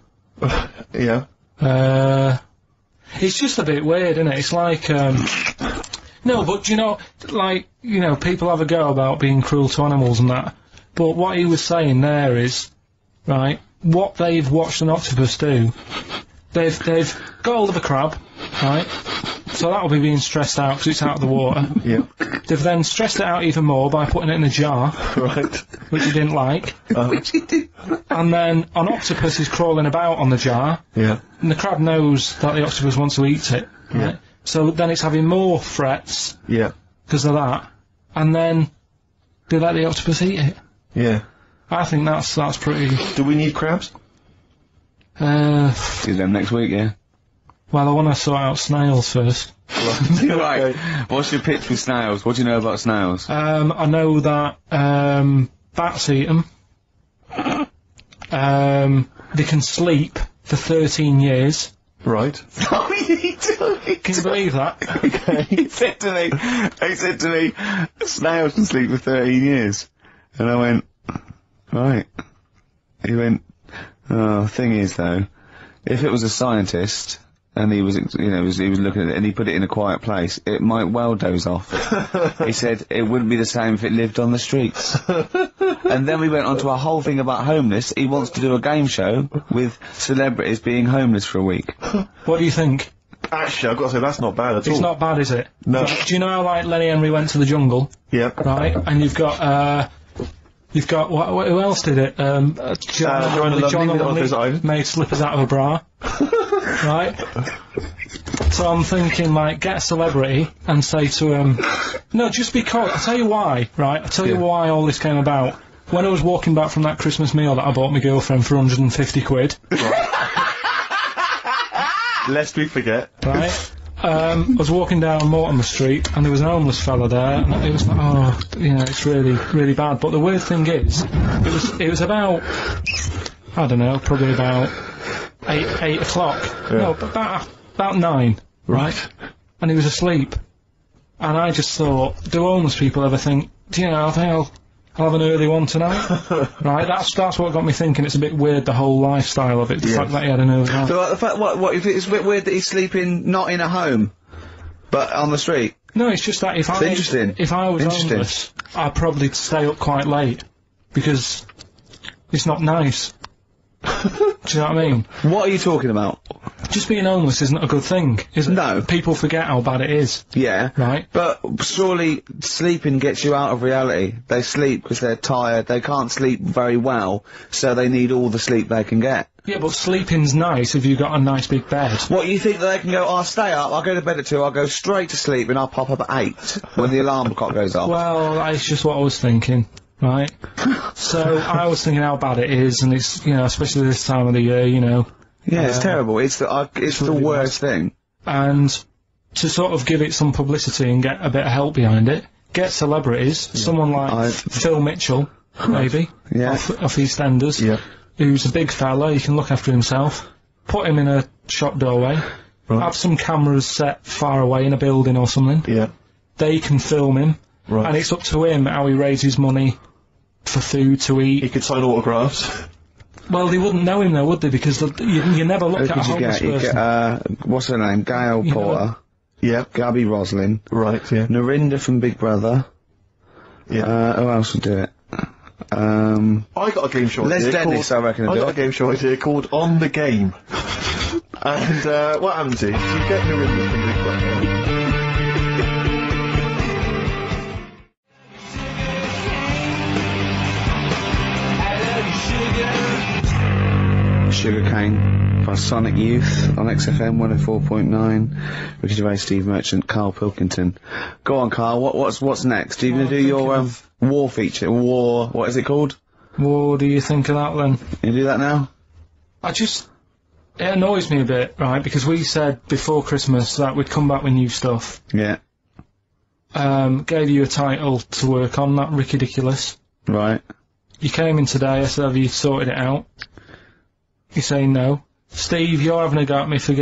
Yeah. It's just a bit weird, isn't it? It's like no, but you know, like, you know, people have a go about being cruel to animals and that. But what he was saying there is, right, what they've watched an octopus do, they've got hold of a crab, right, so that'll be being stressed out because it's out of the water. Yeah. They've then stressed it out even more by putting it in a jar, Right. which he didn't like. And then an octopus is crawling about on the jar, Yeah. and the crab knows that the octopus wants to eat it, Yeah. right? So then it's having more threats Yeah. because of that, and then they let the octopus eat it. Yeah. I think that's pretty. Do we need crabs? See them next week, yeah? Well, I want to sort out snails first. Right. What's your pitch with snails? What do you know about snails? I know that bats eat them. They can sleep for 13 years. Right. Oh, he told me. Can you believe that? He said to me, snails can sleep for 13 years. And I went, right. He went, oh, thing is though, if it was a scientist, and he was, you know, he was looking at it, and he put it in a quiet place, it might well doze off. He said it wouldn't be the same if it lived on the streets. And then we went on to a whole thing about homeless. He wants to do a game show with celebrities being homeless for a week. What do you think? Actually, I've got to say, that's not bad at all. It's not bad, is it? No. Do you know how, like, Lenny Henry went to the jungle, Yeah. right? And you've got who else did it? John Lovely made slippers out of a bra. Right? So I'm thinking, like, get a celebrity and say to him, no, just because, I'll tell you why, right? I'll tell you why all this came about. When I was walking back from that Christmas meal that I bought my girlfriend for 150 quid. Lest we forget. Right? I was walking down Mortimer Street and there was an homeless fella there, and it was like, oh, you know, it's really, really bad. But the weird thing is, it was about, I don't know, probably about 8 o'clock. Yeah. No, about 9. Right. And he was asleep. And I just thought, do homeless people ever think, do you know, I think I'll have an early one tonight? Right, that's what got me thinking. It's a bit weird, the whole lifestyle of it, the fact that he had an early one. So, like, the fact, what, if it's a bit weird that he's sleeping not in a home, but on the street? No, it's just that if I was homeless, I'd probably stay up quite late because it's not nice. Do you know what I mean? What are you talking about? Just being homeless isn't a good thing, is it? No. People forget how bad it is. Yeah. Right. But surely sleeping gets you out of reality. They sleep because they're tired. They can't sleep very well, so they need all the sleep they can get. Yeah, but sleeping's nice if you've got a nice big bed. What, you think that they can go, I'll stay up, I'll go to bed at 2, I'll go straight to sleep and I'll pop up at 8 when the alarm clock goes off? Well, that's just what I was thinking. Right? So, I was thinking how bad it is, and it's, you know, especially this time of the year, you know. Yeah, it's terrible. It's the worst thing. And to sort of give it some publicity and get a bit of help behind it, get celebrities, someone like Phil Mitchell, maybe, off EastEnders, who's a big fella, he can look after himself, put him in a shop doorway, have some cameras set far away in a building or something, they can film him, and it's up to him how he raises money for food to eat. He could sign autographs. Well, they wouldn't know him though, would they? Because you never look at a homeless person. What's her name? Gail Porter. Yeah. Gabby Roslin. Right, yeah. Narinda from Big Brother. Yeah. Who else would do it? I got a game show idea. Les Dennis, I reckon. I got a game show idea called On the Game. And, what happens is, you get Narinda from Big Brother. Sugarcane by Sonic Youth on XFM 104.9. Ricky Gervais, Steve Merchant, Karl Pilkington. Go on, Karl. What's next? Are you going to do your war feature? What is it called? What do you think of that then? You do that now? It annoys me a bit, right? Because we said before Christmas that we'd come back with new stuff. Yeah. Gave you a title to work on, that Ridiculous. Right. You came in today. I said, have you sorted it out? You say no. Steve, you're having a go at me for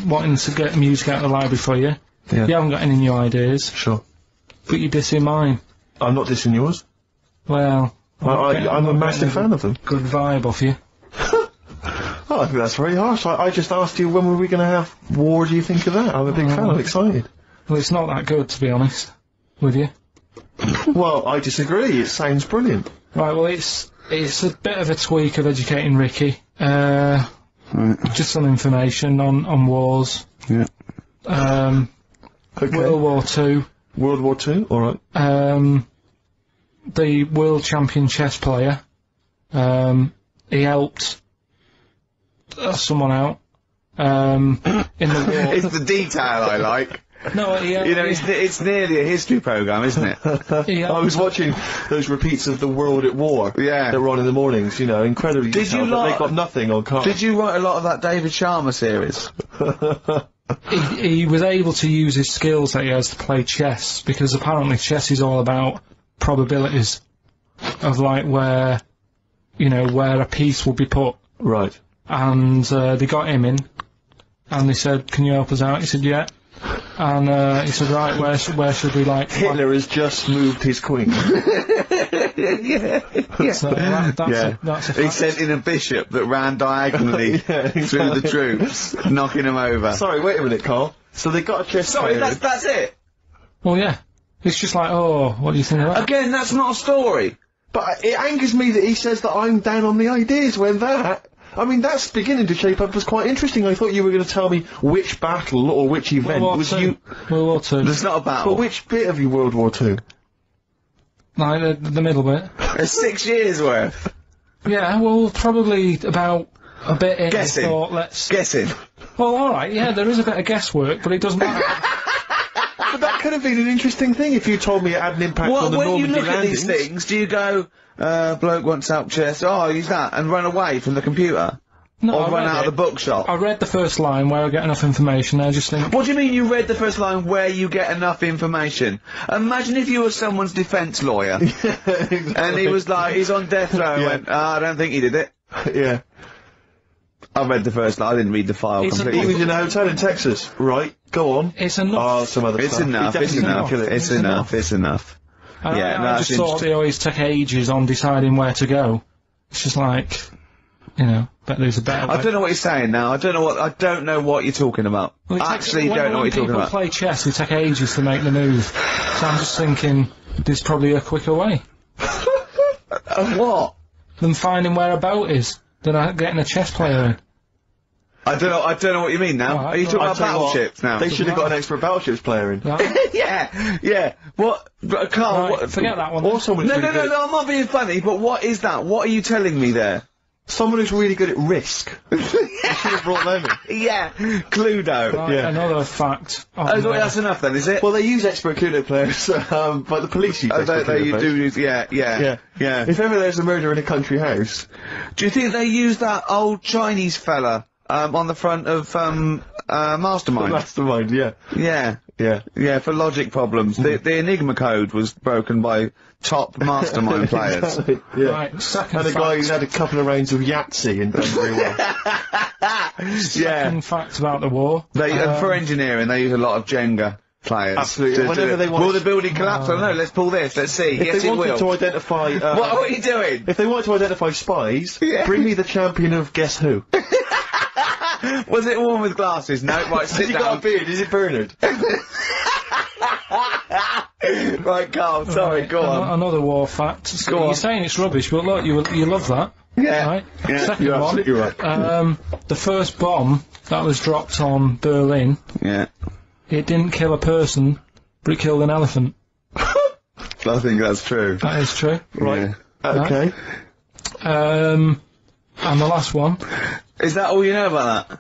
wanting to get music out of the library for you. Yeah. You haven't got any new ideas. Sure. But you're dissing mine. I'm not dissing yours. Well... I'm a massive fan of them. Good vibe off you. Oh, I think that's very harsh. I just asked you when were we going to have war, do you think of that? I'm a big fan, I'm excited. Well, it's not that good, to be honest with you. Well, I disagree, it sounds brilliant. Right, well, it's a bit of a tweak of Educating Ricky. Just some information on wars. Yeah. Okay. World War II. World War II? Alright. The world champion chess player, he helped someone out, in the war. It's the detail I like. No, you know, it's nearly a history programme, isn't it? I was watching those repeats of The World at War. Yeah. That were on in the mornings, you know, incredibly detailed, but they got nothing on card. Did you write a lot of that David Sharma series? he was able to use his skills that he has to play chess, because apparently chess is all about probabilities of, like, where a piece will be put. Right. And, they got him in, and they said, can you help us out? He said, yeah. And, he said, right, where should we, like... Hitler has just moved his queen. Yeah. So that's a he sent in a bishop that ran diagonally through the troops, knocking them over. Sorry, wait a minute, Carl. So they got a chess player. That's it? Well, yeah. It's just like, oh, what do you think of that? Again, that's not a story. But it angers me that he says that I'm down on the ideas when that's beginning to shape up as quite interesting. I thought you were going to tell me which battle or which event was you... World War II. There's not a battle. But which bit of your World War II? Like, the middle bit. It's 6 years worth. Yeah, well, probably about a bit in. Guessing. Guessing. Well, alright, yeah, there is a bit of guesswork, but it doesn't matter. But that could have been an interesting thing if you told me it had an impact on the Normandy when you look landings. at these things, do you go, bloke wants help chest, oh, use that, and run away from the computer? No, or run out of the bookshop? I read the first line where I get enough information, I just think... What do you mean you read the first line where you get enough information? Imagine if you were someone's defence lawyer. Exactly. And he was like, he's on death row and went, I don't think he did it. Yeah. I read the first line, I didn't read the file completely. He was in a hotel in Texas. Right, go on. It's enough. Oh, some other It's stuff. enough, it's enough, it's enough, it's enough. I just thought they always took ages on deciding where to go. It's just like, you know... Bet there's a better way. I don't know what you're saying now. I don't know what you're talking about. Well, I actually don't know what you're talking about. When people play chess, they take ages to make the move. So I'm just thinking, there's probably a quicker way. Of what? Than finding where a boat is. Than getting a chess player in. I don't know what you mean now. Are you talking about battleships now? They should have got an extra battleships player in. Right. Yeah. What? Carl, Right, forget that one. Or someone who's No, really good I'm not being funny, but what is that? What are you telling me there? Someone who's really good at Risk. You should have brought them in. Yeah, Cluedo. Right, Yeah. another fact. That's enough then, is it? Well, they use expert Cluedo players, but the police use expert Cluedo players. do use, yeah. If ever there's a murder in a country house... Do you think they use that old Chinese fella, on the front of, Mastermind? Mastermind, yeah. Yeah, for logic problems. The Enigma code was broken by top Mastermind players. Yeah. Right, second And a guy who's had a couple of rounds of Yahtzee and done very well. Second fact about the war. And for engineering, they use a lot of Jenga players. Absolutely. Whenever they want will the building collapse? I don't know, let's pull this, let's see. If Yes, they it wanted will. to identify... What are you doing? If they wanted to identify spies, Yeah. bring me the champion of Guess Who. Was it a woman with glasses? No, right, sit Has he got down. a beard? Is it Bernard? Right, Carl, sorry, go on. Another war fact. So Go on. You're saying it's rubbish, but look, you love that. Yeah. Right? Yeah, Second you're one. absolutely right. The first bomb that was dropped on Berlin, Yeah. it didn't kill a person, but it killed an elephant. I think that's true. That is true. Right. Okay. And the last one. Is that all you know about that?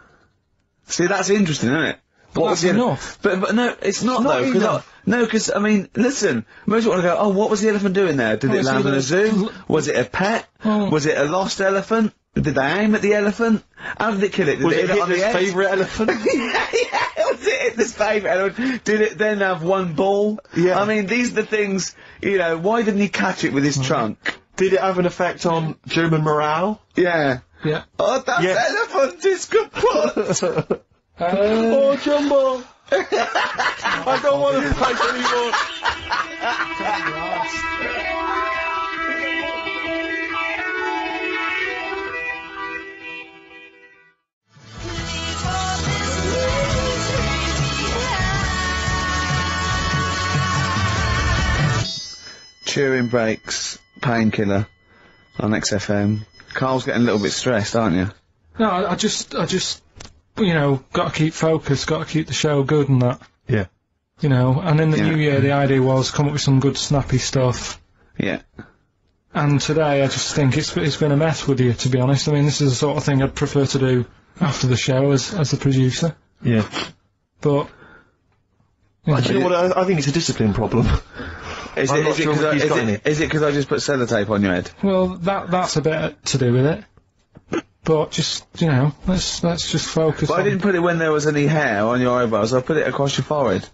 See, that's interesting, isn't it? What That's was the enough. But no, it's not though. Because I mean, listen. Most people want to go. Oh, what was the elephant doing there? Did it it's land in either- a zoo? Was it a pet? Oh. Was it a lost elephant? Did they aim at the elephant? How did it kill it? Did Was it it hit it on the Hitler's head? favourite elephant? yeah. Was it Hitler's favourite elephant? Did it then have one ball? Yeah. I mean, these are the things. You know, why didn't he catch it with his trunk? Did it have an effect on German morale? Yeah. Yeah. Oh, that Yes. elephant is kaput. Oh, Jumbo! I don't want to fight anymore! Chewing breaks, painkiller on XFM. Carl's getting a little bit stressed, aren't you? No, I just, you know, got to keep focused, got to keep the show good and that. Yeah. You know, and in the Yeah. new year, the idea was come up with some good snappy stuff. Yeah. And today, I just think it's been a mess with you, to be honest. I mean, this is the sort of thing I'd prefer to do after the show as the producer. Yeah. But Do you know what? I think it's a discipline problem. Is I'm it not sure what he's got in it. because I just put sellotape on your head? well, that's a bit to do with it. But just, you know, let's just focus. But I on didn't put it when there was any hair on your eyebrows. I put it across your forehead.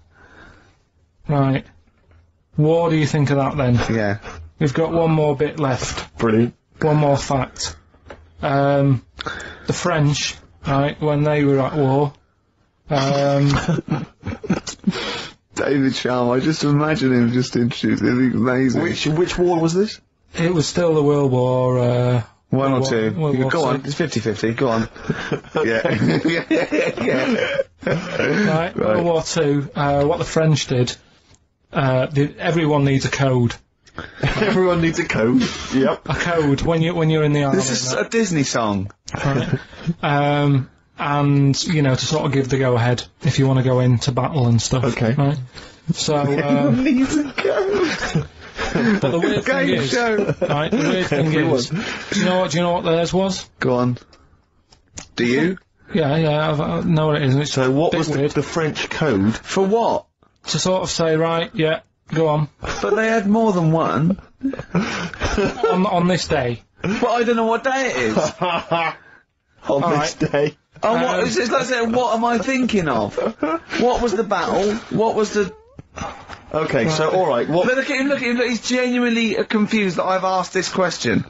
Right. What do you think of that then? Yeah. We've got one more bit left. Brilliant. One more fact. The French, right, when they were at war, David Charm, I just imagine him just introduced it. It's amazing. Which war was this? it was still the World War, One or World two. War- World War Go on, Two. it's 50-50, go on. yeah. Right, World War Two, what the French did, everyone needs a code. Everyone needs a code. Yep. A code when you're in the army. This is a Disney song. Right. And, you know, to sort of give the go-ahead if you want to go into battle and stuff. Okay. Right? So, Needs a code. but the weird thing Game is, show. right, the weird thing is, do you know what theirs was? Go on. Do you? Yeah, I know what it is. And it's So what a bit was weird. the French code? For what? To sort of say, right, yeah, go on. But they had more than one. on this day. But I don't know what day it is. On this day. Oh, what? It's like saying, what am I thinking of? What was the battle? What was the... Okay, so alright, what... Look at him, look, he's genuinely confused that I've asked this question.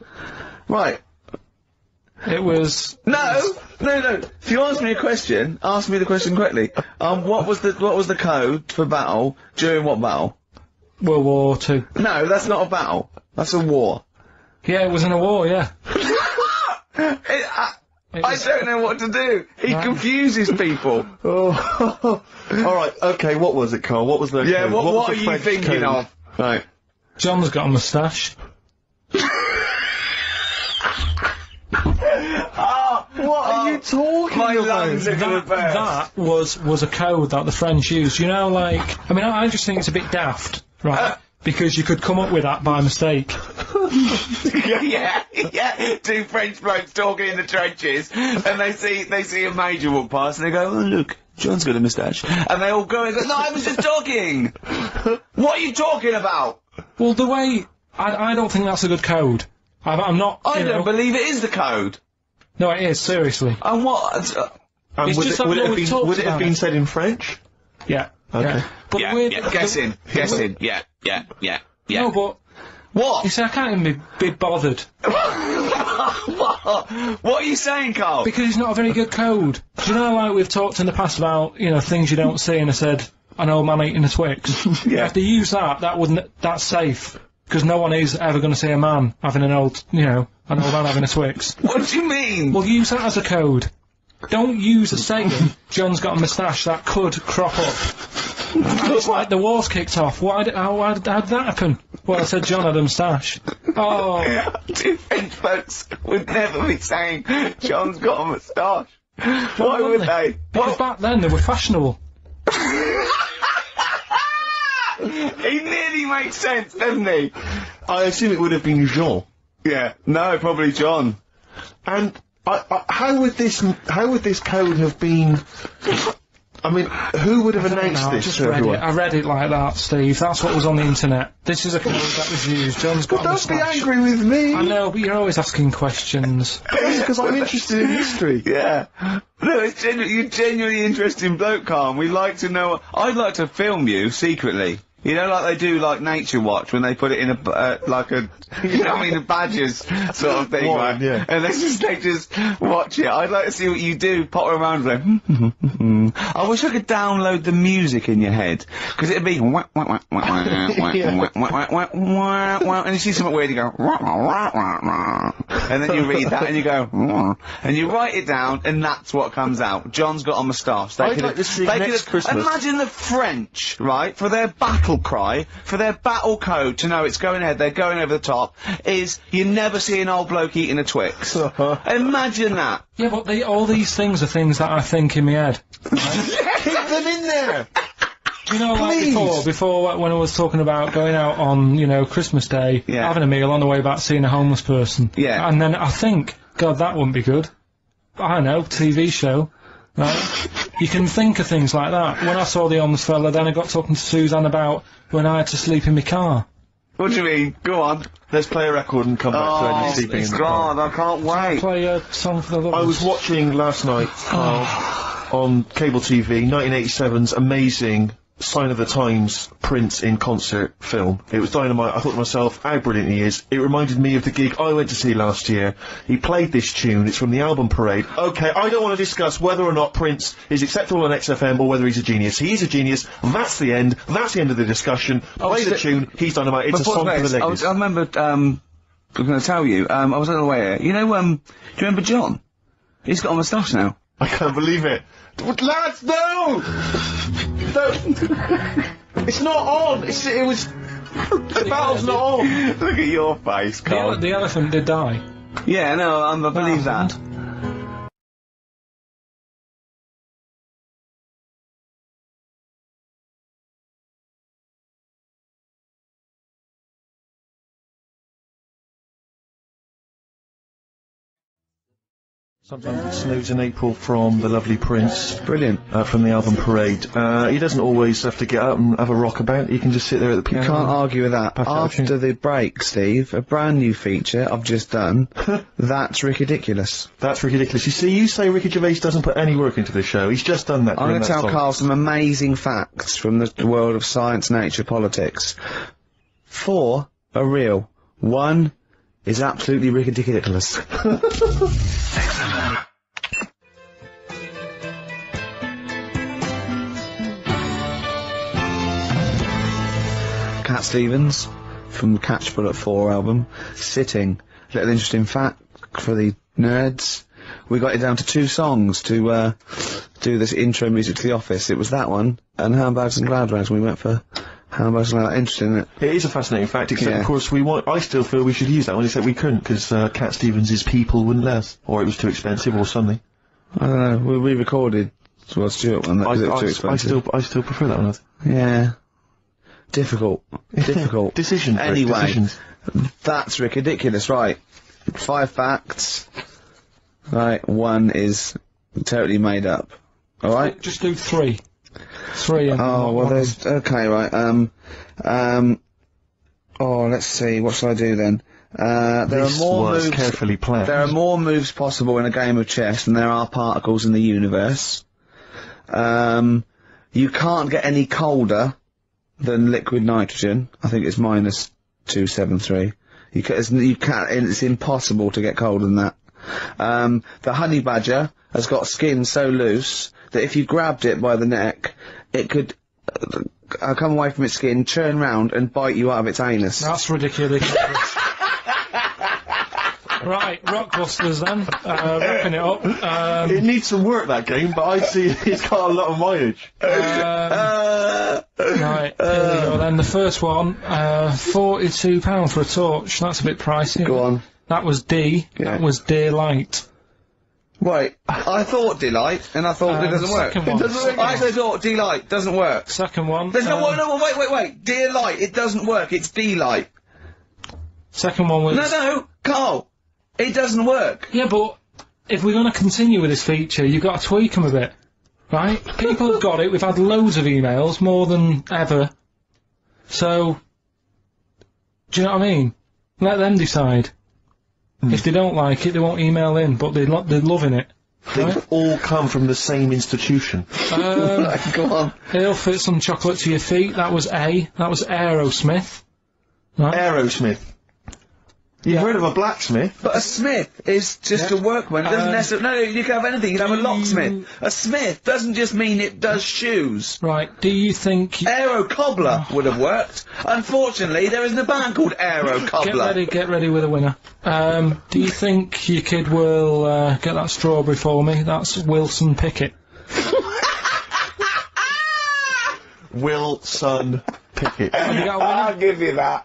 Right. It was... No! If you ask me a question, ask me the question correctly. What was the code for battle during what battle? World War Two. No, that's not a battle. That's a war. Yeah, it was in a war, yeah. I don't know what to do. He confuses people. Oh. Alright, okay, what was it, Carl? What was the Yeah, code? what was are the you French thinking code? of? Right. John's got a moustache. What are you talking My about? lungs are gonna burst. That was a code that the French used. You know, like, I mean, I just think it's a bit daft, right? Because you could come up with that by mistake. yeah. Two French blokes talking in the trenches, and they see a major walk past, and they go, "Oh look, John's got a moustache," and they all go and go, "No, I was just talking." What are you talking about? Well, the way I don't think that's a good code. I'm not. I you don't know, believe it is the code. No, it is, seriously. And what? And It's would just it, that would it no have one been, talks would it have about been it. said in French? Yeah. Okay. Yeah. But Yeah, we're- yeah. Guessing. Yeah. No, but What? you see, I can't even be bothered What are you saying, Carl? because it's not a very good code. Do you know, like we've talked in the past about, you know, things you don't see, and I said an old man eating a Twix. Yeah. If they use that's safe because no one is ever going to see a man having an old man having a Twix. What do you mean? Well, use that as a code. Don't use a saying, John's got a moustache, that could crop up. And it's like the war's kicked off. How did that happen? Well, I said John had a moustache. Oh. Two French folks would never be saying John's got a moustache. Why would they? Because back then they were fashionable. He nearly makes sense, doesn't he? I assume it would have been Jean. Yeah. No, probably John. And how would this code have been? I mean, who would have announced No, I this just to read everyone? it. I read it like that, Steve. That's what was on the internet. This is a code that was used. John's got a Don't be moustache. angry with me. I know, but you're always asking questions. Because I'm interested in history. Yeah. No, it's you're genuinely interesting bloke, Carl. We like to know. I'd like to film you secretly. You know, like they do, like Nature Watch, when they put it in a, like a, you know what I mean, a Badgers sort of thing, What? right? Yeah. And they just watch it. I'd like to see what you do, pop around like, I wish I could download the music in your head, because it'd be wah, wah, wah, wah, wah, wah, wah, wah, wah, wah, wah, and you see something weird, you go, wah, wah, wah, wah, wah. And then you read that and you go, wah, and you write it down, and that's what comes out. John's got a moustache. They I'd could like to see they next could Christmas. Imagine the French, right, for their battle cry, for their battle code to know it's going ahead, they're going over the top, is you never see an old bloke eating a Twix. Imagine that. Yeah, but all these things are things that I think in my head. Keep them in there. You know, like Please. before when I was talking about going out on, you know, Christmas Day, Yeah. having a meal on the way back, seeing a homeless person. Yeah. And then I think, God, that wouldn't be good. I don't know, TV show. Right? You can think of things like that. When I saw the homeless fella, then I got talking to Suzanne about when I had to sleep in my car. What do you mean? Go on. Let's play a record and come back to Eddie sleeping in the car. God, I can't wait. Play a song for the lovers. I was watching last night on cable TV 1987's amazing Sign of the Times Prince in concert film. It was dynamite. I thought to myself, how brilliant he is. It reminded me of the gig I went to see last year. He played this tune. It's from the album Parade. Okay, I don't want to discuss whether or not Prince is acceptable on XFM or whether he's a genius. He is a genius. That's the end. That's the end of the discussion. Play the tune. He's dynamite. It's a Before song for the this, ladies. I remember, I was going to tell you, I was on the way here. You know, do you remember John? He's got a moustache now. I can't believe it. Lads, no! It's not on. It was. The battle's not on. Look at your face, Carl. The elephant did die. Yeah, no, I believe that. Sometimes it snows in April from the lovely Prince. Brilliant. From the album Parade. He doesn't always have to get up and have a rock about. He can just sit there at the piano. You can't argue with that. Back out of tune. After the break, Steve, a brand new feature I've just done. That's ridiculous. That's ridiculous. You see, you say Ricky Gervais doesn't put any work into the show. He's just done that. I'm going going to tell Carl some amazing facts from the world of science, nature, politics. 4 are real. 1 is absolutely ridiculous. Cat Stevens from the Catch Bullet 4 album, Sitting. Little interesting fact for the nerds. we got it down to 2 songs to, do this intro music to The Office. It was that one, and Handbags and Glad Rags. We went for Handbags and Glad Rags. Interesting, isn't it? It is a fascinating fact, except of course I still feel we should use that one, except we couldn't, because, Cat Stevens' People wouldn't let us. Or it was too expensive, or something. I don't know, we re-recorded Rod Stewart one, that was too expensive. I still prefer that one. Yeah. Difficult. Decisions. Anyway, decisions. That's ridiculous, right. 5 facts. Right, 1 is totally made up. Alright? Just do 3. 3 and oh, well there's, okay, right, let's see, what shall I do then? There are more moves carefully planned. There are more moves possible in a game of chess than there are particles in the universe. You can't get any colder than liquid nitrogen. I think it's -273. You can't, it's impossible to get colder than that. The honey badger has got skin so loose that if you grabbed it by the neck, it could come away from its skin, turn round and bite you out of its anus. That's ridiculous. Right, Rockbusters then, wrapping it up. It needs some work, that game, but I see it's got a lot of mileage. Right, here we go then. The first one, £42 for a torch. That's a bit pricey. Go on. That was D. Yeah. That was Daylight. Wait, I thought Delight, and I thought it doesn't work. Second one. I thought Delight doesn't work. Second one. There's wait. Delight, it doesn't work, it's Delight. Second one was... No, Carl. It doesn't work. Yeah, but if we're going to continue with this feature, you've got to tweak them a bit, right? People have got it. We've had loads of emails, more than ever. So, do you know what I mean? Let them decide. If they don't like it, they won't email in, but they're loving it. They've right? all come from the same institution. Go on. He'll fit some chocolate to your feet. That was A. That was Aerosmith. Right? Aerosmith. You've heard of a blacksmith? But a smith is just a workman. It doesn't necessarily... No, you can have anything. You can have a locksmith. A smith doesn't just mean it does shoes. Right, do you think... Aero Cobbler would have worked. Unfortunately, there isn't a band called Aero Cobbler. Get ready with a winner. Do you think your kid will get that strawberry for me? That's Wilson Pickett. Wilson Pickett. Have you got a winner? I'll give you that.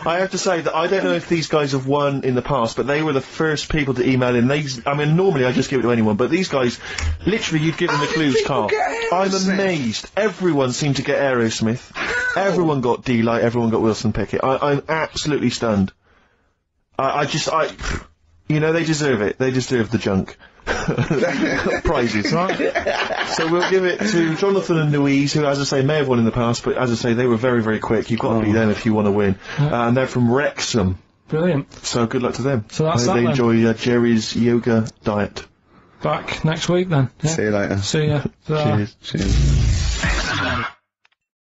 I have to say that I don't know if these guys have won in the past, but they were the first people to email in. I mean, normally I just give it to anyone, but these guys, literally, you've given the clues, Carl. I'm amazed. Everyone seemed to get Aerosmith. Everyone got D-Light, everyone got Wilson Pickett. I'm absolutely stunned. You know, they deserve it. They deserve the junk. Prizes, right? So we'll give it to Jonathan and Louise, who, as I say, may have won in the past, but as I say, they were very, very quick. You've got to beat them if you want to win. And they're from Wrexham. Brilliant. So good luck to them. So that's they enjoy Jerry's yoga diet. Back next week then. Yeah. See you later. See ya. Cheers. Cheers.